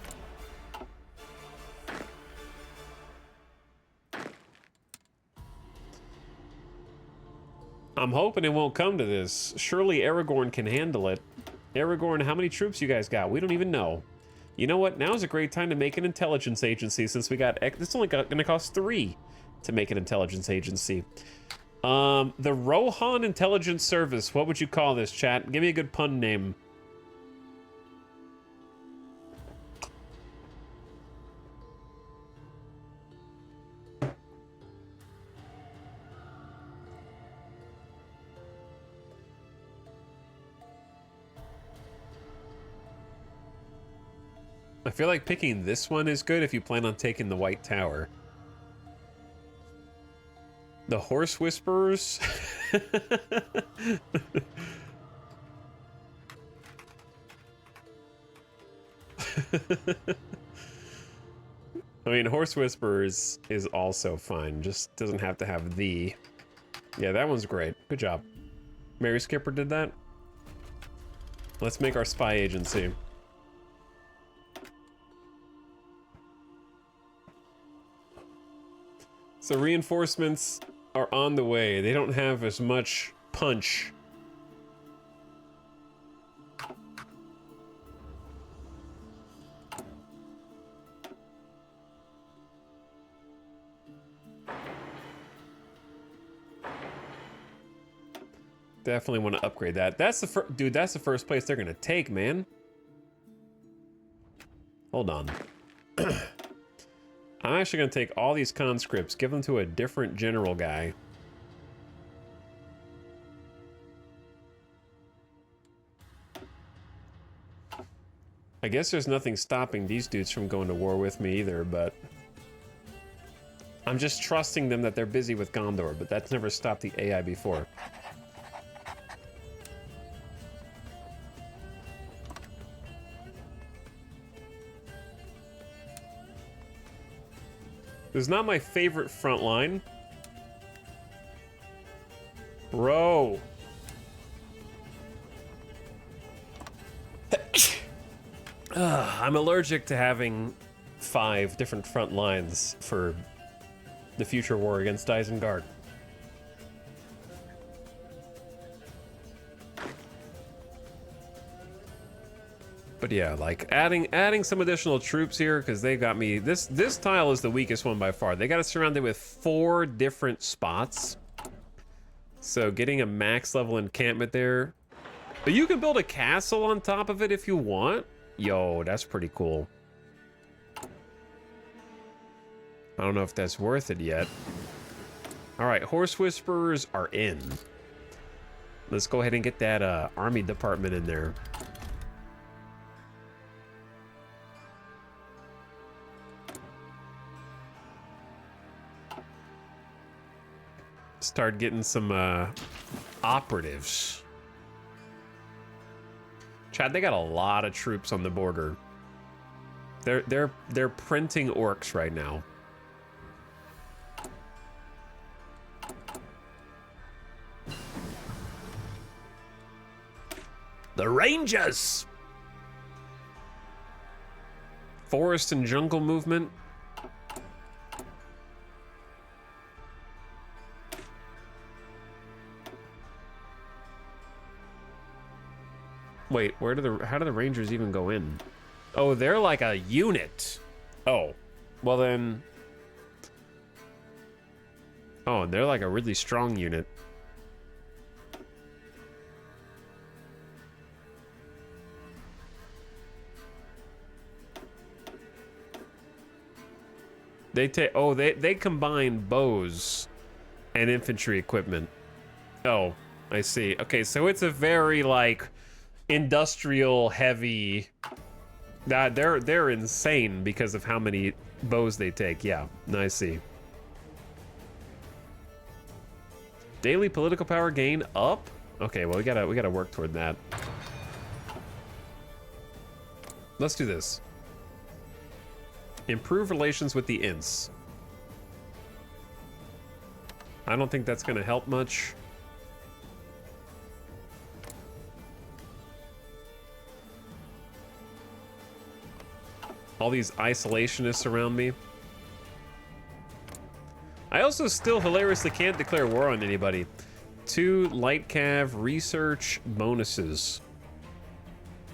I'm hoping it won't come to this. Surely Aragorn can handle it. Aragorn, how many troops you guys got? We don't even know. You know what? Now's a great time to make an intelligence agency since we got... It's only going to cost 3 to make an intelligence agency. The Rohan Intelligence Service. What would you call this, chat? Give me a good pun name. I feel like picking this one is good if you plan on taking the White Tower. The Horse Whisperers? I mean, Horse Whisperers is also fine, just doesn't have to have the... Yeah, that one's great. Good job. Mary Skipper did that. Let's make our spy agency. So reinforcements are on the way. They don't have as much punch. Definitely want to upgrade that. That's the first, dude, that's the first place they're gonna take, man. Hold on. I'm actually going to take all these conscripts, give them to a different general guy. I guess there's nothing stopping these dudes from going to war with me either, but... I'm just trusting them that they're busy with Gondor, but that's never stopped the AI before. This is not my favorite front line. Bro. I'm allergic to having 5 different front lines for the future war against Isengard. But yeah, like adding some additional troops here because they got me. This tile is the weakest one by far. They got us surrounded with 4 different spots. So getting a max level encampment there. But you can build a castle on top of it if you want. Yo, that's pretty cool. I don't know if that's worth it yet. All right, Horse Whisperers are in. Let's go ahead and get that army department in there. Start getting some operatives. Chad, they got a lot of troops on the border. They're printing orcs right now. The Rangers! Forest and jungle movement. Wait, how do the Rangers even go in? Oh, they're like a unit. Oh, well then. Oh, and they're like a really strong unit. They combine bows and infantry equipment. Oh, I see. Okay, so it's a very like industrial heavy. That they're insane because of how many bows they take. Yeah, I see. Daily political power gain up. Okay, well we gotta work toward that. Let's do this. Improve relations with the Ints. I don't think that's gonna help much. All these isolationists around me. I also still hilariously can't declare war on anybody. 2 light cav research bonuses.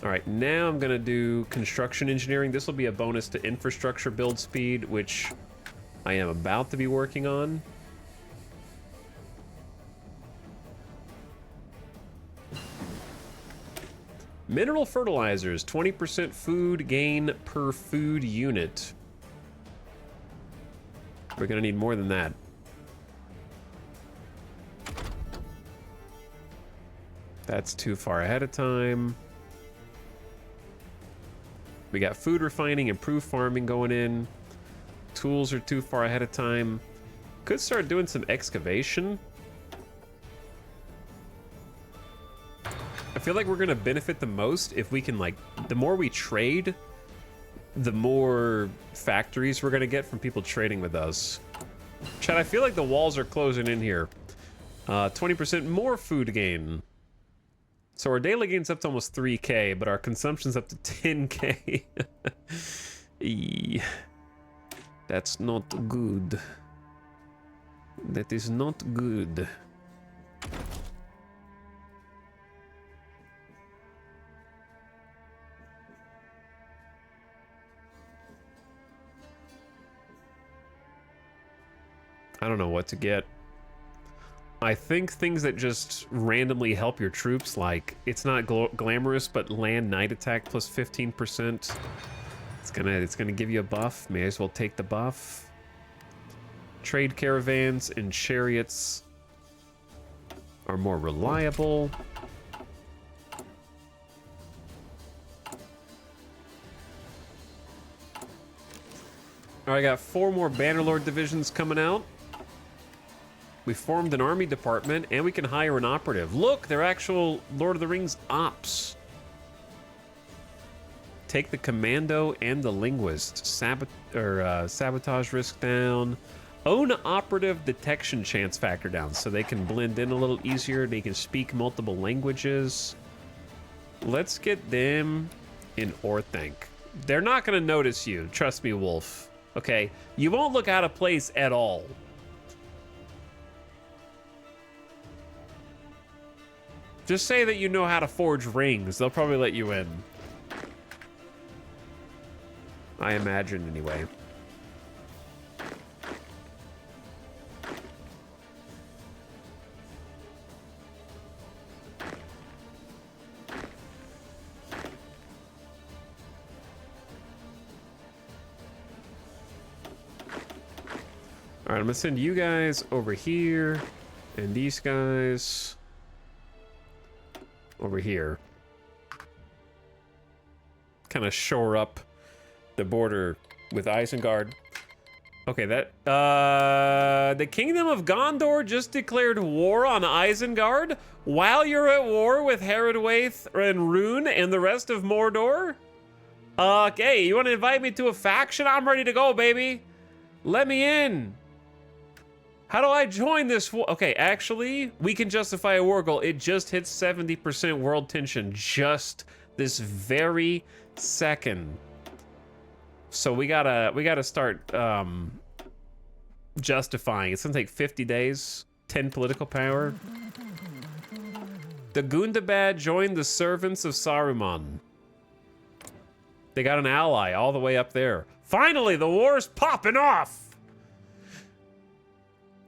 All right, now I'm gonna do construction engineering. This will be a bonus to infrastructure build speed, which I am about to be working on. Mineral fertilizers, 20% food gain per food unit. We're gonna need more than that. That's too far ahead of time. We got food refining, improved farming going in. Tools are too far ahead of time. Could start doing some excavation. I feel like we're gonna benefit the most if we can, like, the more we trade, the more factories we're gonna get from people trading with us. Chad, I feel like the walls are closing in here. 20% more food gain. So our daily gain's up to almost 3K, but our consumption's up to 10K. That's not good. That is not good. I don't know what to get. I think things that just randomly help your troops, like, it's not glamorous, but land night attack plus 15%. It's gonna give you a buff. May as well take the buff. Trade caravans and chariots are more reliable. Alright, I got 4 more Bannerlord divisions coming out. We formed an army department, and we can hire an operative. Look, they're actual Lord of the Rings ops. Take the commando and the linguist. Sabotage risk down. Own operative detection chance factor down, so they can blend in a little easier. They can speak multiple languages. Let's get them in Orthanc. They're not going to notice you. Trust me, Wolf. Okay? You won't look out of place at all. Just say that you know how to forge rings. They'll probably let you in. I imagine, anyway. All right, I'm gonna send you guys over here, and these guys over here. Kind of shore up the border with Isengard. Okay, that the Kingdom of Gondor just declared war on Isengard while you're at war with Haradwaith and Rune and the rest of Mordor. Okay, you want to invite me to a faction? I'm ready to go, baby. Let me in. How do I join this war? Okay, actually, we can justify a war goal. It just hit 70% world tension just this very second. So we gotta start justifying. It's gonna take 50 days, 10 political power. The Gundabad joined the servants of Saruman. They got an ally all the way up there. Finally, the war's popping off.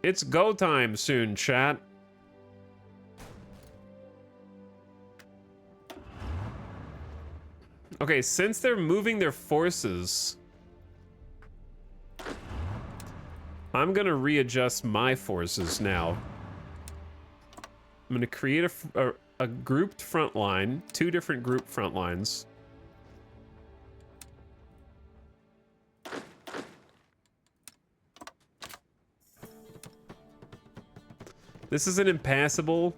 It's go time soon, chat. Okay, since they're moving their forces, I'm gonna readjust my forces now. I'm gonna create a grouped front line, 2 different group front lines. This is an impassable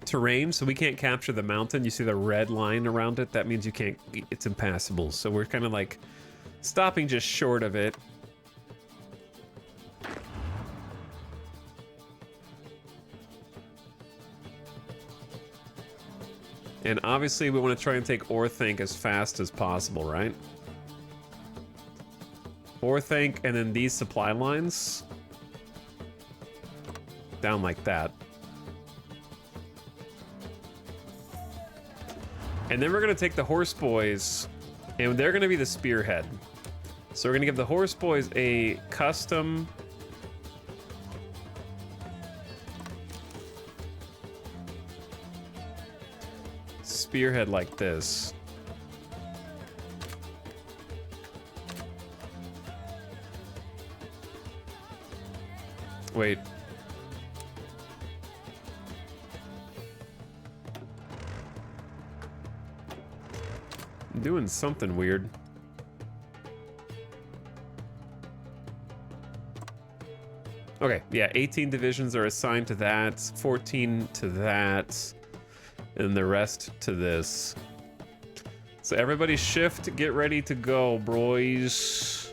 terrain, so we can't capture the mountain. You see the red line around it? That means you can't, it's impassable. So we're kind of like stopping just short of it. And obviously we want to try and take Orthanc as fast as possible, right? Orthanc and then these supply lines. Down like that. And then we're gonna take the horse boys, and they're gonna be the spearhead. So we're gonna give the horse boys a custom spearhead like this. Wait. I'm doing something weird. Okay, yeah, 18 divisions are assigned to that, 14 to that, and the rest to this. So everybody shift, get ready to go, boys.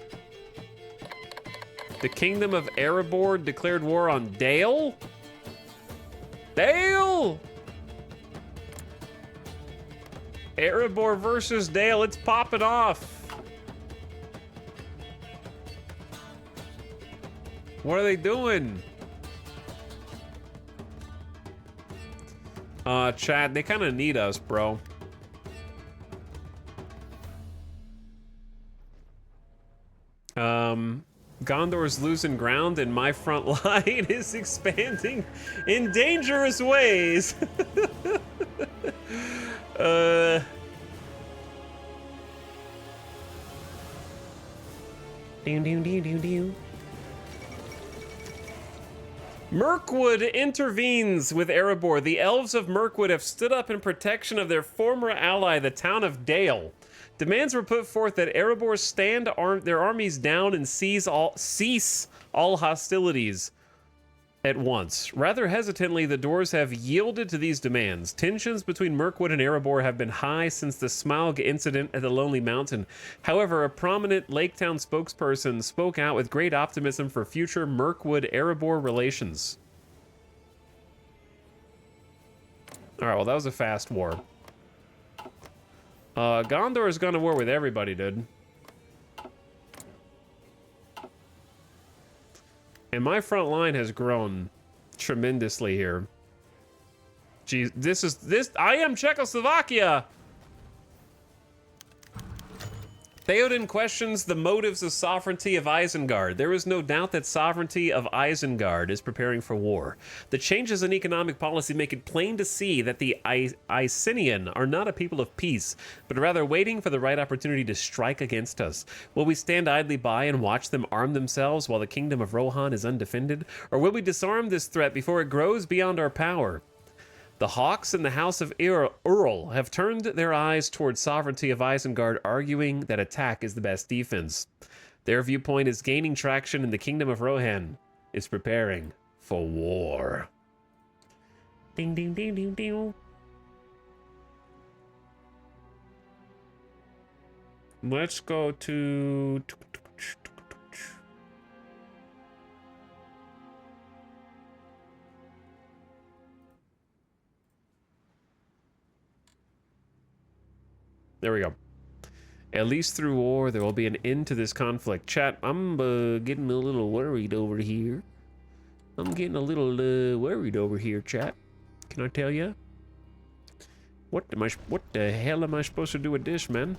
The Kingdom of Erebor declared war on Dale? Dale! Erebor versus Dale, it's popping off. What are they doing? Chad, they kind of need us, bro. Gondor's losing ground and my front line is expanding in dangerous ways. Mirkwood intervenes with Erebor. The elves of Mirkwood have stood up in protection of their former ally, the town of Dale. Demands were put forth that Erebor stand their armies down and cease all hostilities at once. Rather hesitantly, the Dwarves have yielded to these demands. Tensions between Mirkwood and Erebor have been high since the Smaug incident at the Lonely Mountain. However, a prominent Lake Town spokesperson spoke out with great optimism for future Mirkwood-Erebor relations. Alright, well that was a fast war. Gondor has gone to war with everybody, dude. And my front line has grown tremendously here. Jeez, I am Czechoslovakia! Theoden questions the motives of sovereignty of Isengard. There is no doubt that sovereignty of Isengard is preparing for war. The changes in economic policy make it plain to see that the Icenian are not a people of peace, but rather waiting for the right opportunity to strike against us. Will we stand idly by and watch them arm themselves while the kingdom of Rohan is undefended? Or will we disarm this threat before it grows beyond our power? The Hawks and the House of Earl have turned their eyes towards sovereignty of Isengard, arguing that attack is the best defense. Their viewpoint is gaining traction, and the Kingdom of Rohan is preparing for war. Ding, ding, ding, ding, ding. Let's go to... There we go. At least through war, there will be an end to this conflict. Chat, I'm getting a little worried over here. I'm getting a little worried over here, chat. Can I tell you? What the hell am I supposed to do with this, man?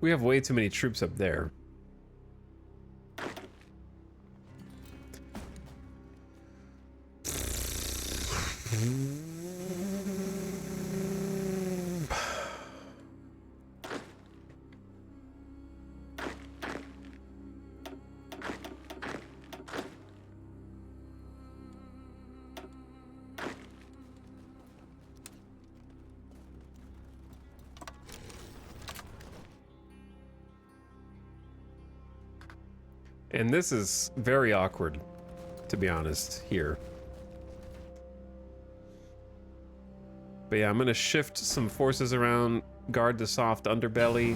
We have way too many troops up there. And this is very awkward, to be honest, here. But yeah, I'm gonna shift some forces around, guard the soft underbelly.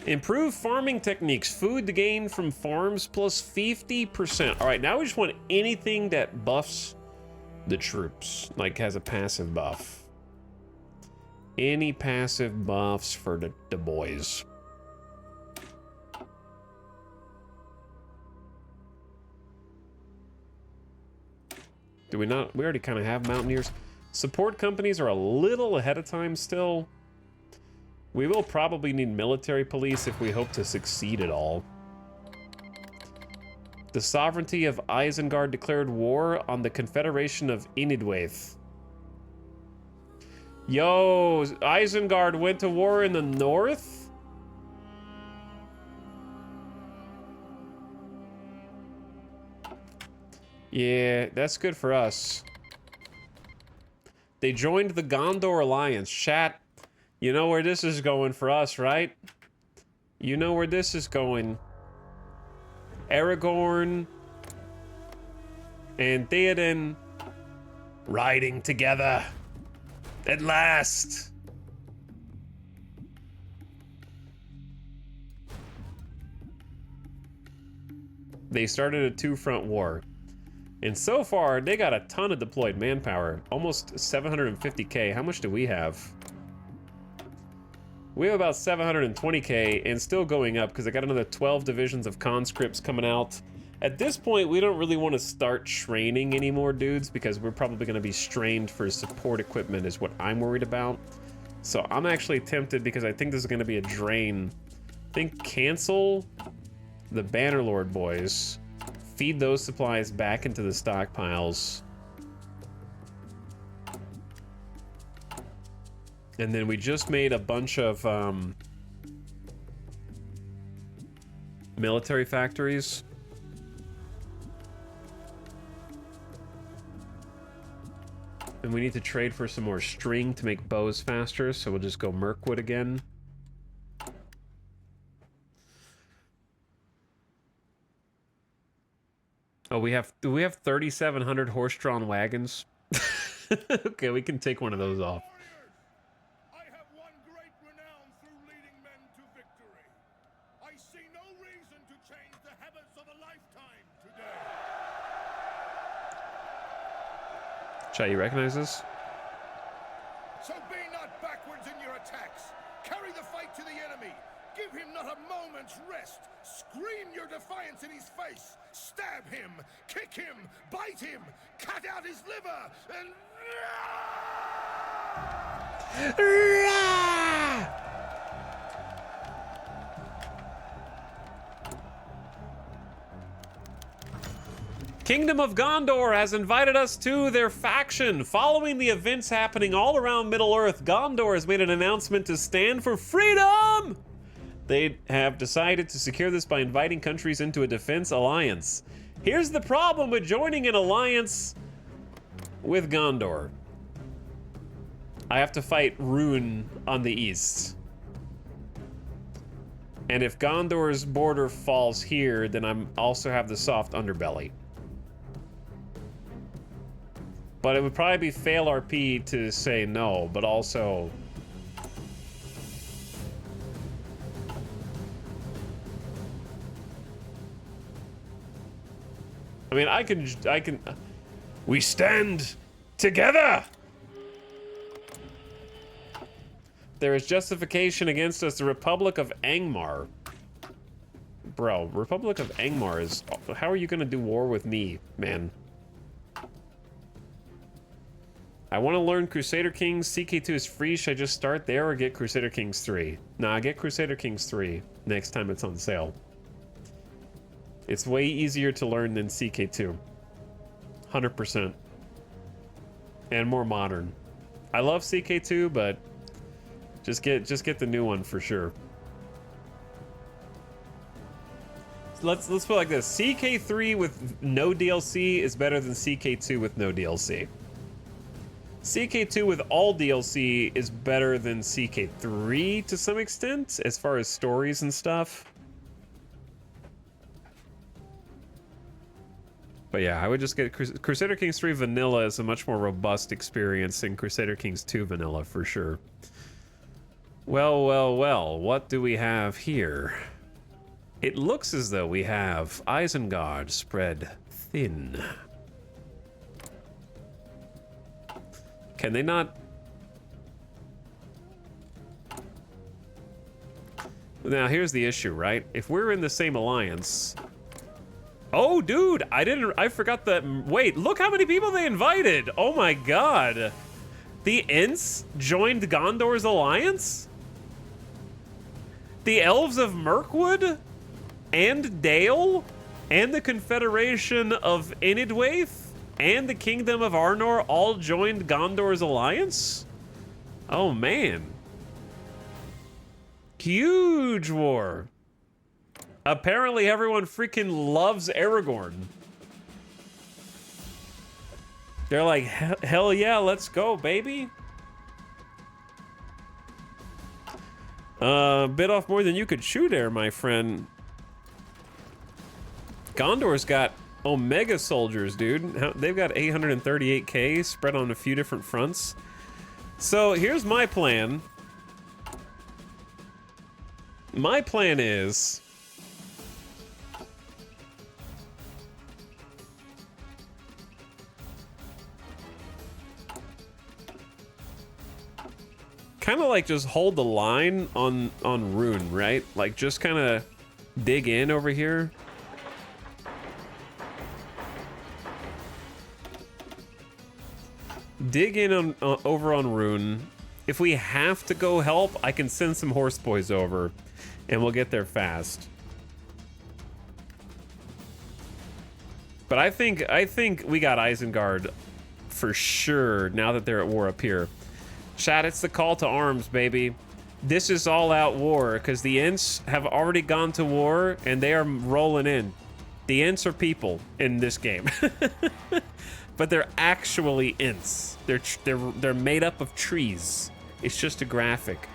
Improve farming techniques. Food to gain from farms plus 50%. All right, now we just want anything that buffs the troops, like has a passive buff. Any passive buffs for the boys. Do we not? We already kind of have Mountaineers. Support companies are a little ahead of time still. We will probably need military police if we hope to succeed at all. The sovereignty of Isengard declared war on the Confederation of Inidwaith. Yo, Isengard went to war in the north? Yeah, that's good for us. They joined the Gondor Alliance. Chat, you know where this is going for us, right? You know where this is going. Aragorn and Theoden riding together. At last. They started a two-front war. And so far, they got a ton of deployed manpower. Almost 750k. How much do we have? We have about 720k and still going up because I got another 12 divisions of conscripts coming out. At this point, we don't really want to start training anymore, dudes, because we're probably going to be strained for support equipment is what I'm worried about. So I'm actually tempted because I think this is going to be a drain. I think cancel the Bannerlord boys. feed those supplies back into the stockpiles. And then we just made a bunch of military factories. And we need to trade for some more string to make bows faster, so we'll just go Mirkwood again. Oh, do we have 3,700 horse-drawn wagons? Okay, we can take one of those off. I have won great renown through leading men to victory. I see no reason to change the habits of a lifetime today. Chai, you recognize this? So be not backwards in your attacks. Carry the fight to the enemy. Give him not a moment's rest. Scream your defiance in his face. Stab him, kick him, bite him, cut out his liver, and... Kingdom of Gondor has invited us to their faction. Following the events happening all around Middle-earth, Gondor has made an announcement to stand for freedom! They have decided to secure this by inviting countries into a defense alliance. Here's the problem with joining an alliance with Gondor. I have to fight Rhûn on the east. And if Gondor's border falls here, then I'm also have the soft underbelly. But it would probably be fail RP to say no, but also... I mean, I can... We stand together! There is justification against us, the Republic of Angmar. Bro, Republic of Angmar is... How are you gonna do war with me, man? I want to learn Crusader Kings. CK2 is free. Should I just start there or get Crusader Kings 3? Nah, get Crusader Kings 3 next time it's on sale. It's way easier to learn than CK2. 100%. And more modern. I love CK2, but just get the new one for sure. Let's put it like this. CK3 with no DLC is better than CK2 with no DLC. CK2 with all DLC is better than CK3 to some extent, as far as stories and stuff. But yeah, I would just get Crusader Kings 3 Vanilla is a much more robust experience than Crusader Kings 2 Vanilla, for sure. Well, well, well, what do we have here? It looks as though we have Isengard spread thin. Can they not? Now, here's the issue, right? If we're in the same alliance... Oh, dude, I forgot that... Wait, look how many people they invited! Oh my god! The Ents joined Gondor's alliance? The Elves of Mirkwood? And Dale? And the Confederation of Inidwaith? And the Kingdom of Arnor all joined Gondor's alliance? Oh, man. Huge war. Apparently everyone freaking loves Aragorn. They're like, hell yeah, let's go, baby. Bit off more than you could chew there, my friend. Gondor's got Omega soldiers, dude. They've got 838k spread on a few different fronts. So here's my plan. My plan is... kind of like just hold the line on Rhûn, right? Like just kind of dig in over here. Dig in on over on Rhûn. If we have to go help, I can send some horse boys over, and we'll get there fast. But I think we got Isengard for sure now that they're at war up here. Chat, it's the call to arms, baby. This is all out war because the Ents have already gone to war and they are rolling in. The Ents are people in this game. But they're actually Ents. They're made up of trees. It's just a graphic.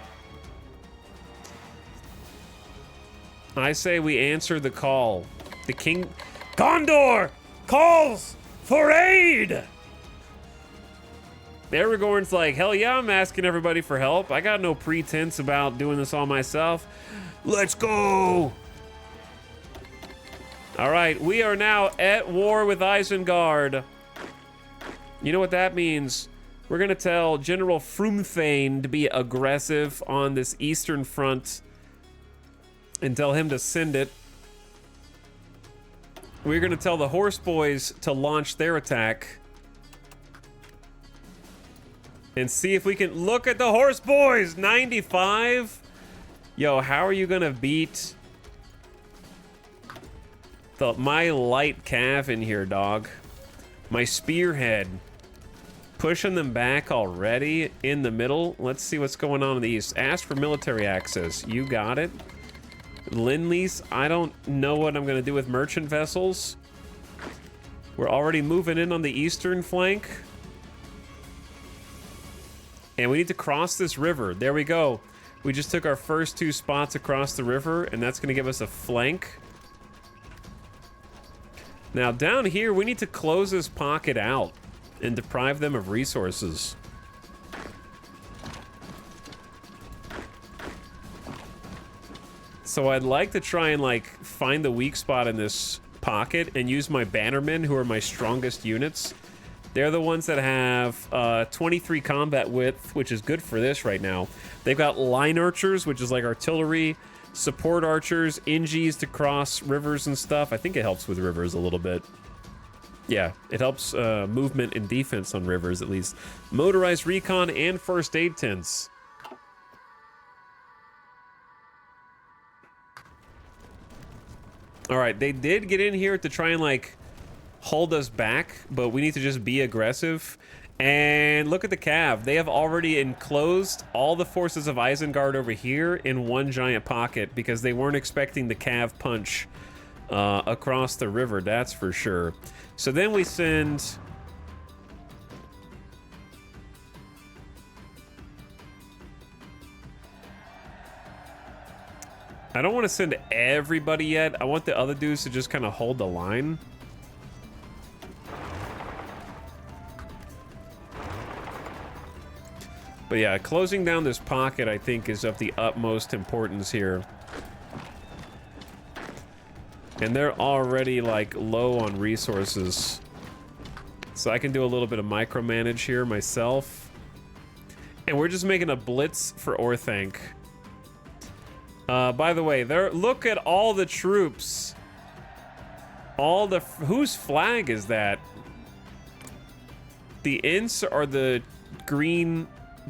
I say we answer the call. The king Gondor calls for aid! Aragorn's like, hell yeah, I'm asking everybody for help. I got no pretense about doing this all myself. Let's go! All right, we are now at war with Isengard. You know what that means? We're gonna tell General Frumthane to be aggressive on this eastern front and tell him to send it. We're gonna tell the Horse Boys to launch their attack. And see if we can look at the Horse Boys, 95. Yo, how are you gonna beat my light cav in here, dog? My spearhead. Pushing them back already in the middle. Let's see what's going on in the east. Ask for military access. You got it. Lend-Lease, I don't know what I'm gonna do with merchant vessels. We're already moving in on the eastern flank. And we need to cross this river. There we go. We just took our first 2 spots across the river, and that's going to give us a flank. Now, down here, we need to close this pocket out and deprive them of resources. So I'd like to try and, like, find the weak spot in this pocket and use my bannermen, who are my strongest units. They're the ones that have 23 combat width, which is good for this right now. They've got line archers, which is like artillery, support archers, Ingies to cross rivers and stuff. I think it helps with rivers a little bit. Yeah, it helps movement and defense on rivers, at least. Motorized recon and first aid tents. All right, they did get in here to try and, like, hold us back, but we need to just be aggressive. And look at the cav. They have already enclosed all the forces of Isengard over here in one giant pocket because they weren't expecting the cav punch across the river, that's for sure. So then we send... I don't want to send everybody yet. I want the other dudes to just kind of hold the line. But yeah, closing down this pocket, I think, is of the utmost importance here. And they're already, like, low on resources. So I can do a little bit of micromanage here myself. And we're just making a blitz for Orthanc. By the way, look at all the troops. Whose flag is that? The Ents are the green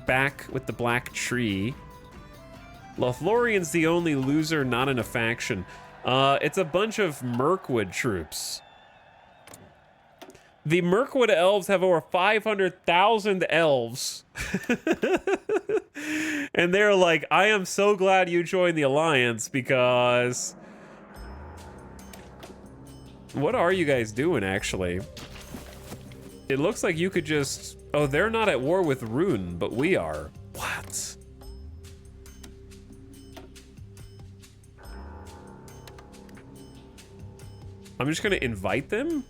back with the black tree. Lothlorien's the only loser not in a faction. It's a bunch of Mirkwood troops. The Mirkwood elves have over 500,000 elves. And they're like, I am so glad you joined the alliance because... What are you guys doing, actually? It looks like you could just... Oh, they're not at war with Rune, but we are. What? I'm just gonna invite them?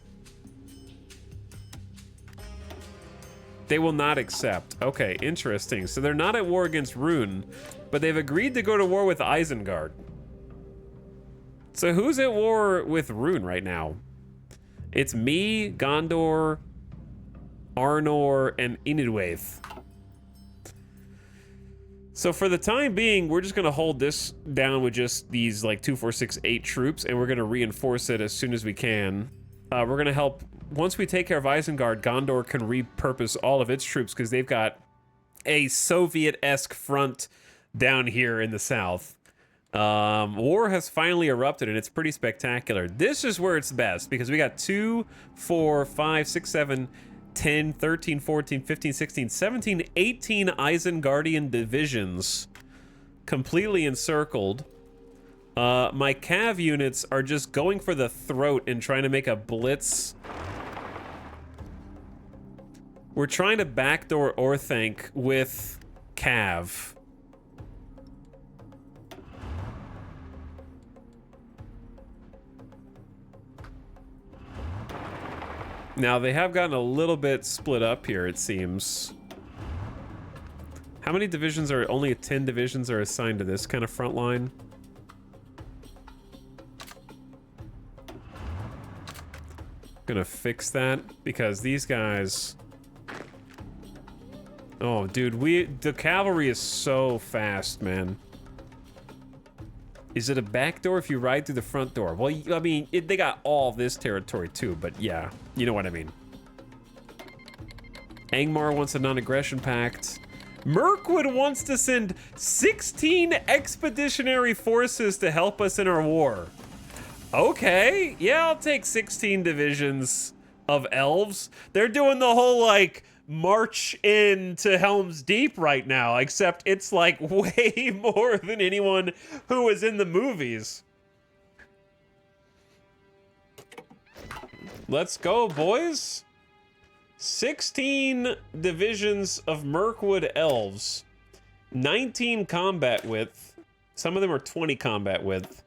They will not accept. Okay, interesting. So they're not at war against Rune, but they've agreed to go to war with Isengard. So who's at war with Rune right now? It's me, Gondor, Arnor, and Inuaith. So for the time being, we're just gonna hold this down with just these like 2, 4, 6, 8 troops, and we're gonna reinforce it as soon as we can. We're gonna help, once we take care of Isengard, Gondor can repurpose all of its troops because they've got a Soviet-esque front down here in the south. War has finally erupted, and it's pretty spectacular. This is where it's best, because we got 2, 4, 5, 6, 7, 10, 13, 14, 15, 16, 17, 18 Eisengardian divisions completely encircled. My cav units are just going for the throat and trying to make a blitz. We're trying to backdoor Orthanc with cav. Now, they have gotten a little bit split up here, it seems. How many divisions are... Only 10 divisions are assigned to this kind of front line? Gonna fix that, because these guys... Oh, dude, the cavalry is so fast, man. Is it a back door if you ride through the front door? Well, I mean, they got all this territory too, but yeah, you know what I mean. Angmar wants a non-aggression pact. Mirkwood wants to send 16 expeditionary forces to help us in our war. Okay, yeah, I'll take 16 divisions of elves. They're doing the whole, like, march into Helm's Deep right now, except it's like way more than anyone who was in the movies. Let's go, boys. 16 divisions of Mirkwood elves, 19 combat width. Some of them are 20 combat width.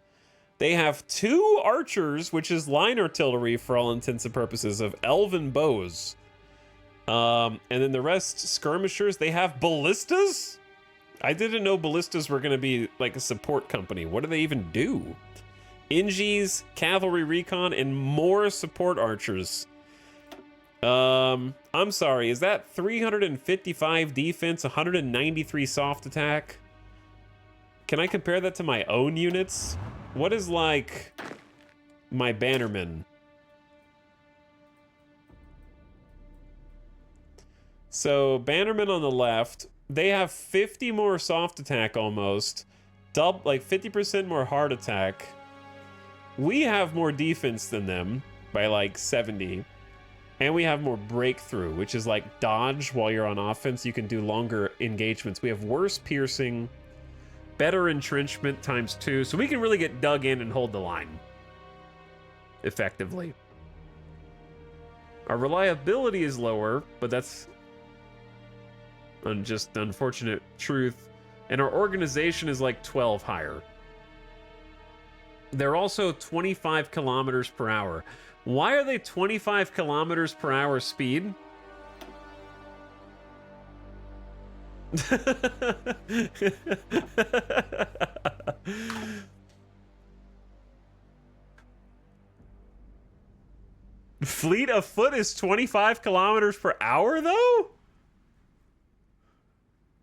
They have 2 archers, which is line artillery for all intents and purposes, of elven bows. And then the rest, skirmishers. They have ballistas? I didn't know ballistas were going to be like a support company. What do they even do? Ingies, cavalry recon, and more support archers. I'm sorry, is that 355 defense, 193 soft attack? Can I compare that to my own units? What is, like, my bannermen? So, bannermen on the left, they have 50 more soft attack almost. Like 50% more hard attack. We have more defense than them by like 70. And we have more breakthrough, which is like dodge while you're on offense. You can do longer engagements. We have worse piercing, better entrenchment ×2. So we can really get dug in and hold the line effectively. Our reliability is lower, but that's just unfortunate truth. And our organization is like 12 higher. They're also 25 kilometers per hour. Why are they 25 kilometers per hour speed? Fleet of foot is 25 kilometers per hour, though?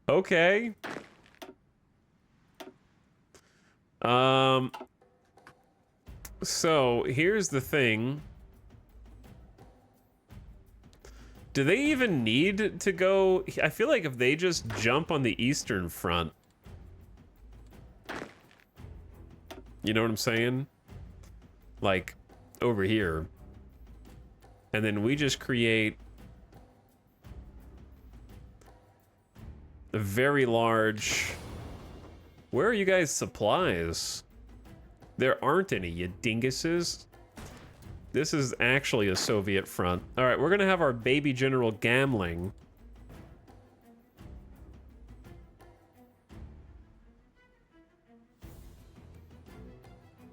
Okay. So, here's the thing. Do they even need to go? I feel like if they just jump on the eastern front. You know what I'm saying? Like, over here. And then we just create a very large... Where are you guys' supplies? There aren't any, you dinguses. This is actually a Soviet front. All right, we're gonna have our baby General Gamling.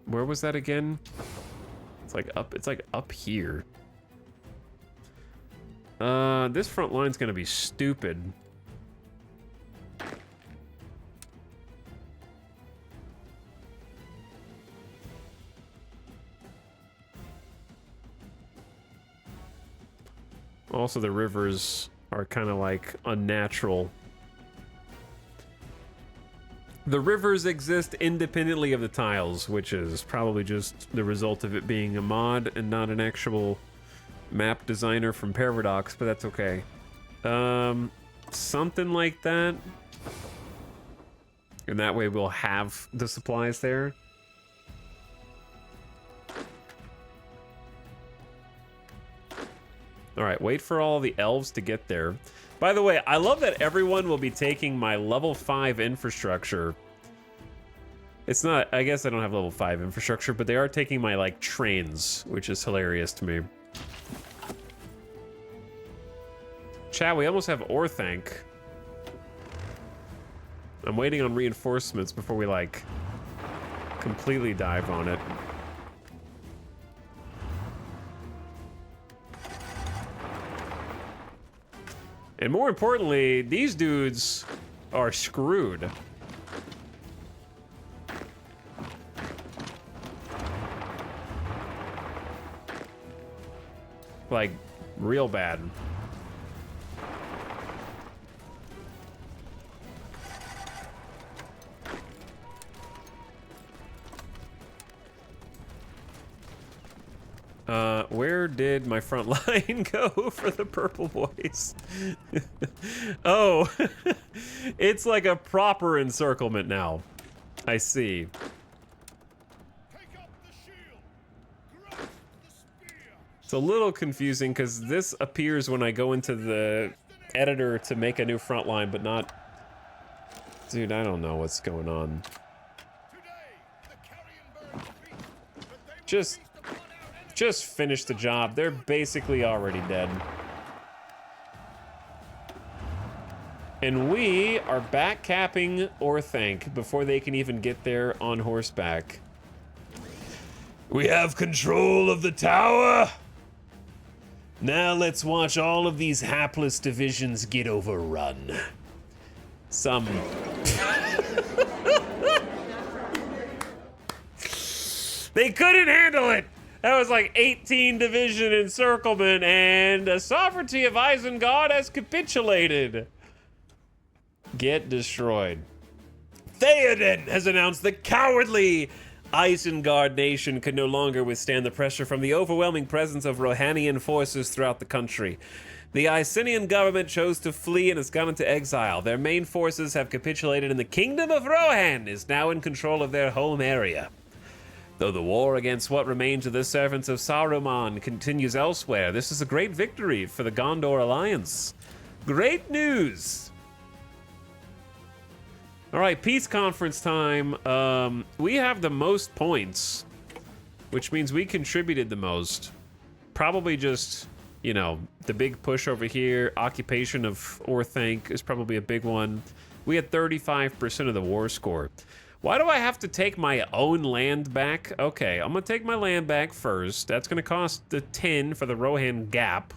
Where was that again? It's like up here. This front line's gonna be stupid. Also, the rivers are kind of like unnatural. The rivers exist independently of the tiles, which is probably just the result of it being a mod and not an actual map designer from Paradox, but that's okay. Something like that. And that way we'll have the supplies there. All right, wait for all the elves to get there. By the way, I love that everyone will be taking my level 5 infrastructure. It's not, I guess I don't have level 5 infrastructure, but they are taking my, like, trains, which is hilarious to me. Chat, we almost have Orthanc. I'm waiting on reinforcements before we, like, completely dive on it. And more importantly, these dudes are screwed. Like, real bad. Where did my front line go for the purple boys? Oh, it's like a proper encirclement now. I see. Take up the shield. Grasp the spear. It's a little confusing because this appears when I go into the editor to make a new front line, but not... Dude, I don't know what's going on. Today, the carrion birds feast, but they will Just feast upon our enemies. Just finish the job. They're basically already dead. And we are back capping Orthanc before they can even get there on horseback. We have control of the tower. Now let's watch all of these hapless divisions get overrun. Some... They couldn't handle it! That was like 18 division encirclement, and the sovereignty of Isengard has capitulated. Get destroyed. Theoden has announced the cowardly Isengard nation could no longer withstand the pressure from the overwhelming presence of Rohanian forces throughout the country. The Icenian government chose to flee and has gone into exile. Their main forces have capitulated, and the kingdom of Rohan is now in control of their home area. Though the war against what remains of the servants of Saruman continues elsewhere, this is a great victory for the Gondor Alliance. Great news! All right, peace conference time. We have the most points, which means we contributed the most. Probably just, you know, the big push over here. Occupation of Orthanc is probably a big one. We had 35% of the war score. Why do I have to take my own land back? Okay, I'm gonna take my land back first. That's gonna cost the 10 for the Rohan Gap.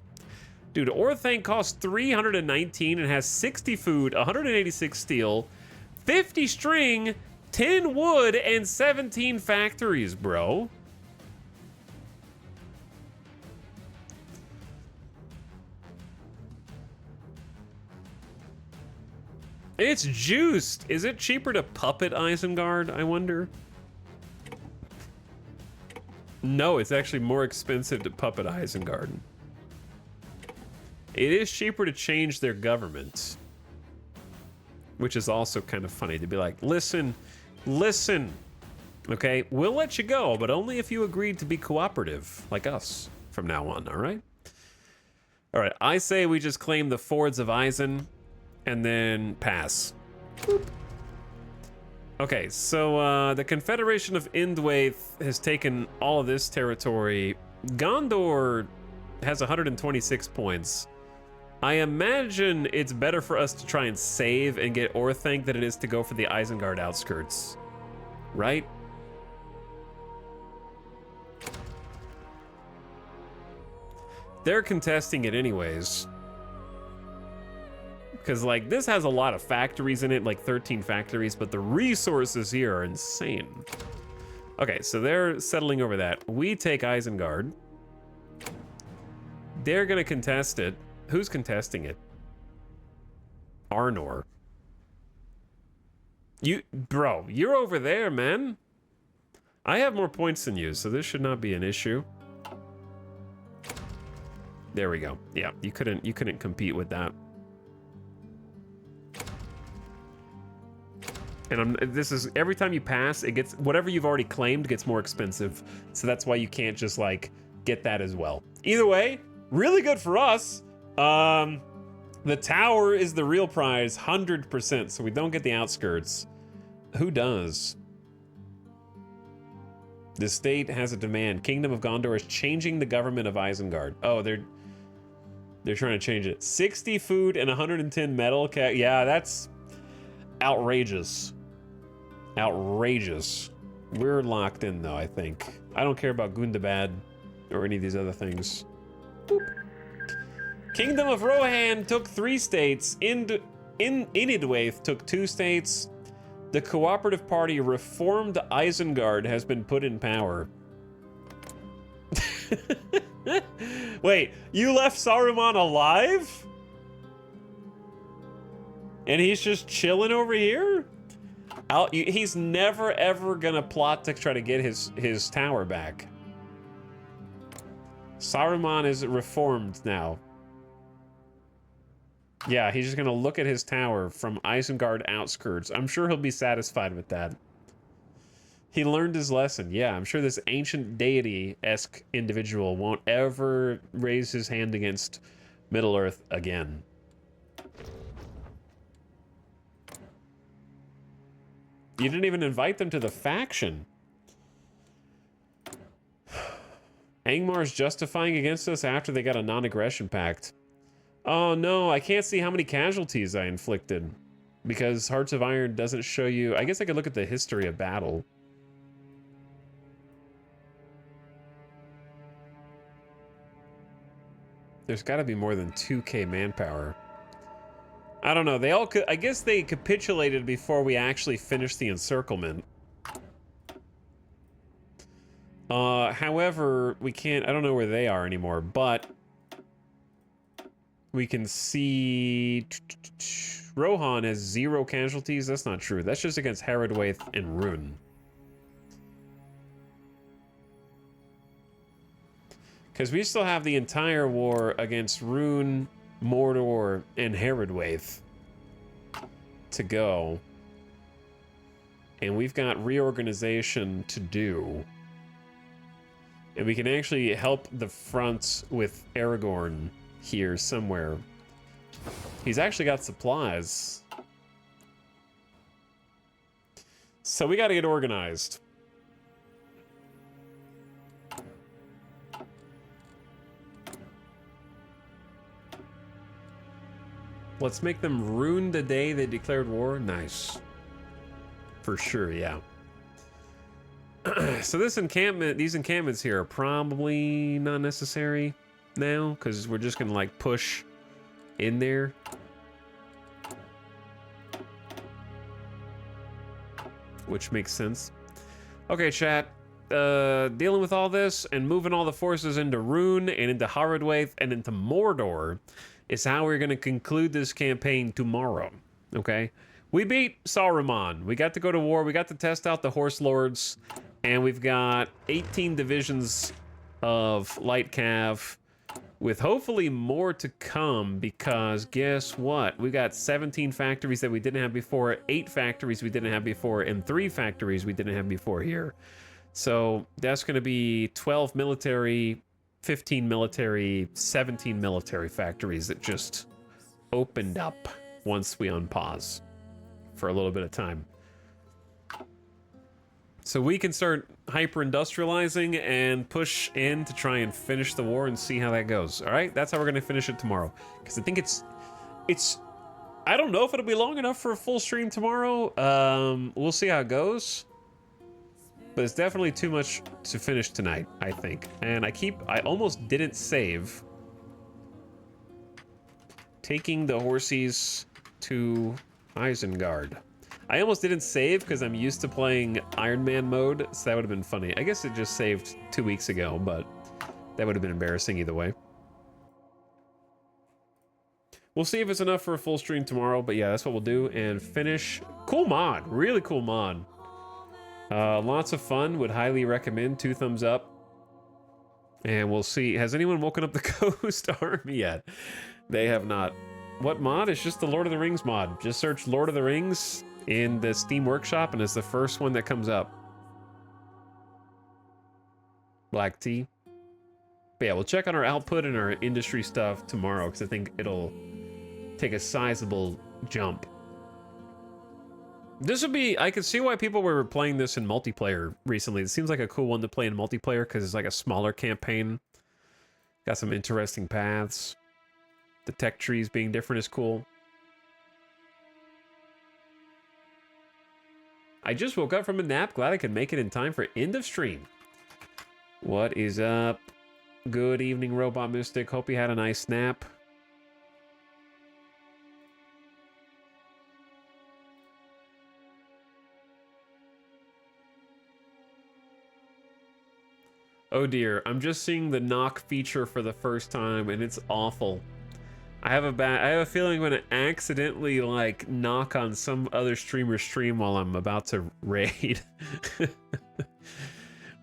Dude, Orthanc costs 319 and has 60 food, 186 steel, 50 string, 10 wood, and 17 factories, bro. It's juiced. Is it cheaper to puppet Isengard, I wonder? No, it's actually more expensive to puppet Isengard. It is cheaper to change their government. Which is also kind of funny to be like, listen, okay, we'll let you go, but only if you agreed to be cooperative, like us, from now on, all right? All right, I say we just claim the Fords of Isen, and then pass. Boop. Okay, so the Confederation of Indwaith has taken all of this territory. Gondor has 126 points. I imagine it's better for us to try and save and get Orthanc than it is to go for the Isengard outskirts. Right? They're contesting it anyways. Because, like, this has a lot of factories in it, like 13 factories, but the resources here are insane. Okay, so they're settling over that. We take Isengard. They're gonna contest it. Who's contesting it? Arnor. Bro, you're over there, man. I have more points than you, so this should not be an issue. There we go. Yeah, you couldn't compete with that. And this is every time you pass, it gets whatever you've already claimed gets more expensive. So that's why you can't just like get that as well. Either way, really good for us. The tower is the real prize, 100%. So we don't get the outskirts. Who does? The state has a demand. Kingdom of Gondor is changing the government of Isengard. Oh, they're trying to change it. 60 food and 110 metal. Yeah, that's outrageous. Outrageous. We're locked in though, I think. I don't care about Gundabad or any of these other things. Boop. Kingdom of Rohan took 3 states. Inidwaith took 2 states. The Cooperative Party reformed Isengard has been put in power. Wait, you left Saruman alive? And he's just chilling over here? He's never ever gonna plot to try to get his tower back. Saruman is reformed now. Yeah, he's just gonna look at his tower from Isengard outskirts. I'm sure he'll be satisfied with that. He learned his lesson. Yeah, I'm sure this ancient deity-esque individual won't ever raise his hand against Middle-earth again. You didn't even invite them to the faction. Angmar's justifying against us after they got a non-aggression pact. Oh no, I can't see how many casualties I inflicted because Hearts of Iron doesn't show you. I guess I could look at the history of battle. There's got to be more than 2k manpower. I don't know. They all I guess they capitulated before we actually finished the encirclement. However, we can't. I don't know where they are anymore, but we can see Rohan has 0 casualties. That's not true. That's just against Haradwaith and Rune. Because we still have the entire war against Rune, Mordor, and Haradwaith to go. And we've got reorganization to do. And we can actually help the front with Aragorn here somewhere. He's actually got supplies. So we got to get organized. Let's make them ruin the day they declared war. Nice. For sure, yeah. So this encampment, these encampments here are probably not necessary now, because we're just gonna like push in there. Which makes sense. Okay, chat. Dealing with all this and moving all the forces into Rune and into Haradwaith and into Mordor is how we're gonna conclude this campaign tomorrow. Okay? We beat Saruman. We got to go to war. We got to test out the Horse Lords. And we've got 18 divisions of light cav with hopefully more to come, because guess what? We got 17 factories that we didn't have before, 8 factories we didn't have before, and 3 factories we didn't have before here. So that's going to be 12 military, 15 military, 17 military factories that just opened up once we unpause for a little bit of time. So we can start hyper-industrializing and push in to try and finish the war and see how that goes. All right, that's how we're going to finish it tomorrow. Because I think it's. I don't know if it'll be long enough for a full stream tomorrow. We'll see how it goes. But it's definitely too much to finish tonight, I think. And I almost didn't save. Taking the horsies to Isengard. I almost didn't save because I'm used to playing Iron Man mode, so that would have been funny. I guess it just saved 2 weeks ago, but that would have been embarrassing either way. We'll see if it's enough for a full stream tomorrow, but yeah, that's what we'll do. And finish. Cool mod. Really cool mod. Lots of fun. Would highly recommend. 2 thumbs up. And we'll see. Has anyone woken up the Ghost Army yet? They have not. What mod? It's just the Lord of the Rings mod. Just search Lord of the Rings in the Steam Workshop, and it's the first one that comes up. Black tea. But yeah, we'll check on our output and our industry stuff tomorrow, because I think it'll take a sizable jump. This would be, I could see why people were playing this in multiplayer recently. It seems like a cool one to play in multiplayer because it's like a smaller campaign. Got some interesting paths. The tech trees being different is cool. I just woke up from a nap. Glad I could make it in time for end of stream. What is up? Good evening, Robot Mystic. Hope you had a nice nap. Oh dear, I'm just seeing the knock feature for the first time and it's awful. I have a feeling I'm gonna accidentally like knock on some other streamer's stream while I'm about to raid.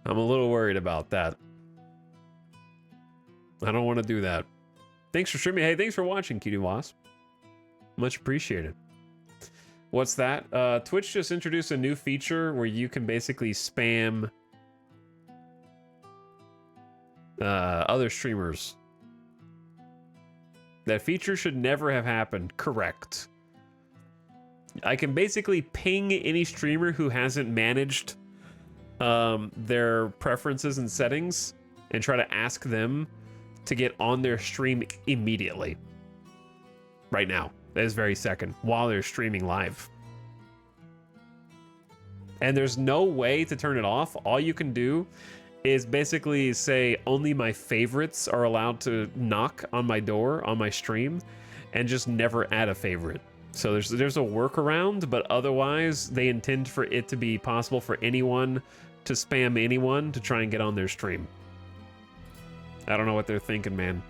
I'm a little worried about that. I don't want to do that. Thanks for streaming. Hey, thanks for watching, Cutie Wasp. Much appreciated. What's that? Twitch just introduced a new feature where you can basically spam other streamers. That feature should never have happened. Correct. I can basically ping any streamer who hasn't managed their preferences and settings and try to ask them to get on their stream immediately. Right now. This very second. While they're streaming live. And there's no way to turn it off. All you can do is basically say only my favorites are allowed to knock on my door on my stream and just never add a favorite. So there's a workaround, but otherwise they intend for it to be possible for anyone to spam anyone to try and get on their stream. I don't know what they're thinking, man.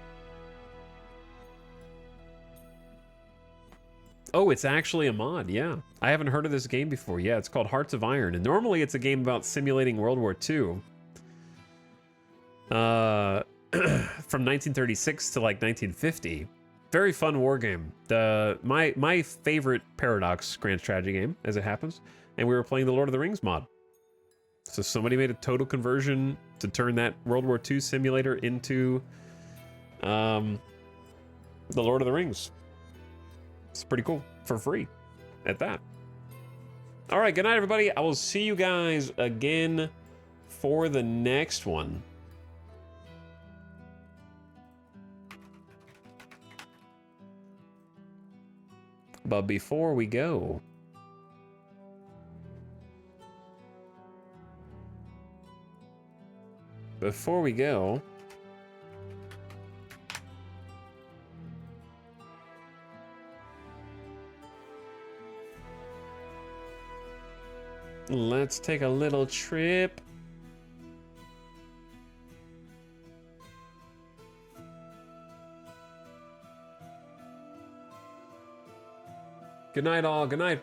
Oh, it's actually a mod, yeah. I haven't heard of this game before. Yeah, it's called Hearts of Iron, and normally it's a game about simulating World War II. From 1936 to like 1950. Very fun war game. My favorite Paradox Grand Strategy game, as it happens. And we were playing the Lord of the Rings mod. So somebody made a total conversion to turn that World War II simulator into the Lord of the Rings. It's pretty cool. For free. At that. Alright, good night everybody. I will see you guys again for the next one. But before we go, let's take a little trip. Good night, all. Good night,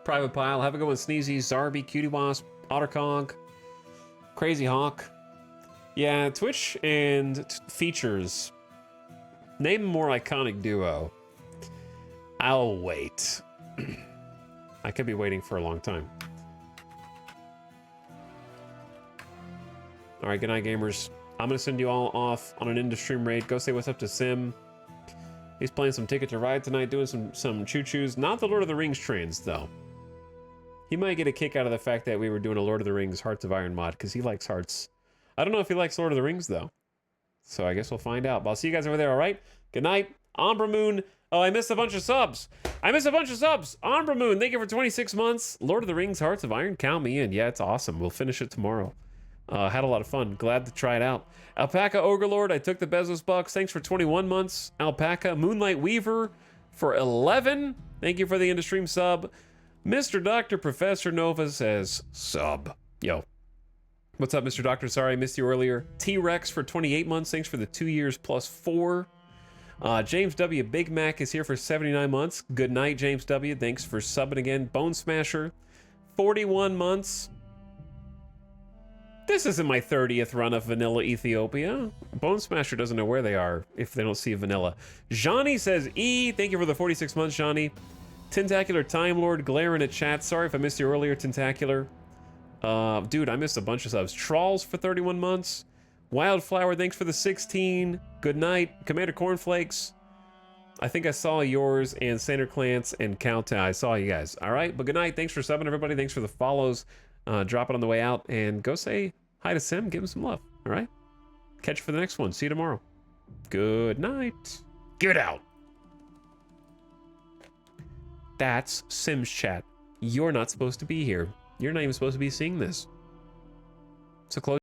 Private Pile. Have a good one, Sneezy, Zarby, Cutie Wasp, Ottercog, Crazy Hawk. Yeah, Twitch and features. Name a more iconic duo. I'll wait. I could be waiting for a long time. All right, good night, gamers. I'm gonna send you all off on an in-stream raid. Go say what's up to Sim. He's playing some Ticket to Ride tonight, doing some choo-choos. Not the Lord of the Rings trains, though. He might get a kick out of the fact that we were doing a Lord of the Rings Hearts of Iron mod, because he likes Hearts. I don't know if he likes Lord of the Rings, though. So I guess we'll find out. But I'll see you guys over there, all right? Good night. Ombra Moon. Oh, I missed a bunch of subs. Ombra Moon, thank you for 26 months. Lord of the Rings Hearts of Iron, count me in. Yeah, it's awesome. We'll finish it tomorrow. Had a lot of fun. Glad to try it out. Alpaca Ogrelord, I took the Bezos bucks. Thanks for 21 months. Alpaca Moonlight Weaver for 11. Thank you for the in-stream sub. Mr. Dr. Professor Nova says sub. Yo. What's up, Mr. Doctor? Sorry I missed you earlier. T-Rex for 28 months. Thanks for the 2 years plus 4. James W. Big Mac is here for 79 months. Good night, James W. Thanks for subbing again. Bone Smasher, 41 months. This isn't my 30th run of Vanilla Ethiopia. Bone Smasher doesn't know where they are if they don't see Vanilla. Johnny says E. Thank you for the 46 months, Johnny. Tentacular Time Lord glaring at chat. Sorry if I missed you earlier, Tentacular. Dude, I missed a bunch of subs. Trolls for 31 months. Wildflower, thanks for the 16. Good night. Commander Cornflakes. I think I saw yours, and Sander Clance and Count. I saw you guys. All right, but good night. Thanks for subbing, everybody. Thanks for the follows. Drop it on the way out, and go say hi to Sim. Give him some love. All right? Catch you for the next one. See you tomorrow. Good night. Get out. That's Sims chat. You're not supposed to be here. You're not even supposed to be seeing this. So close.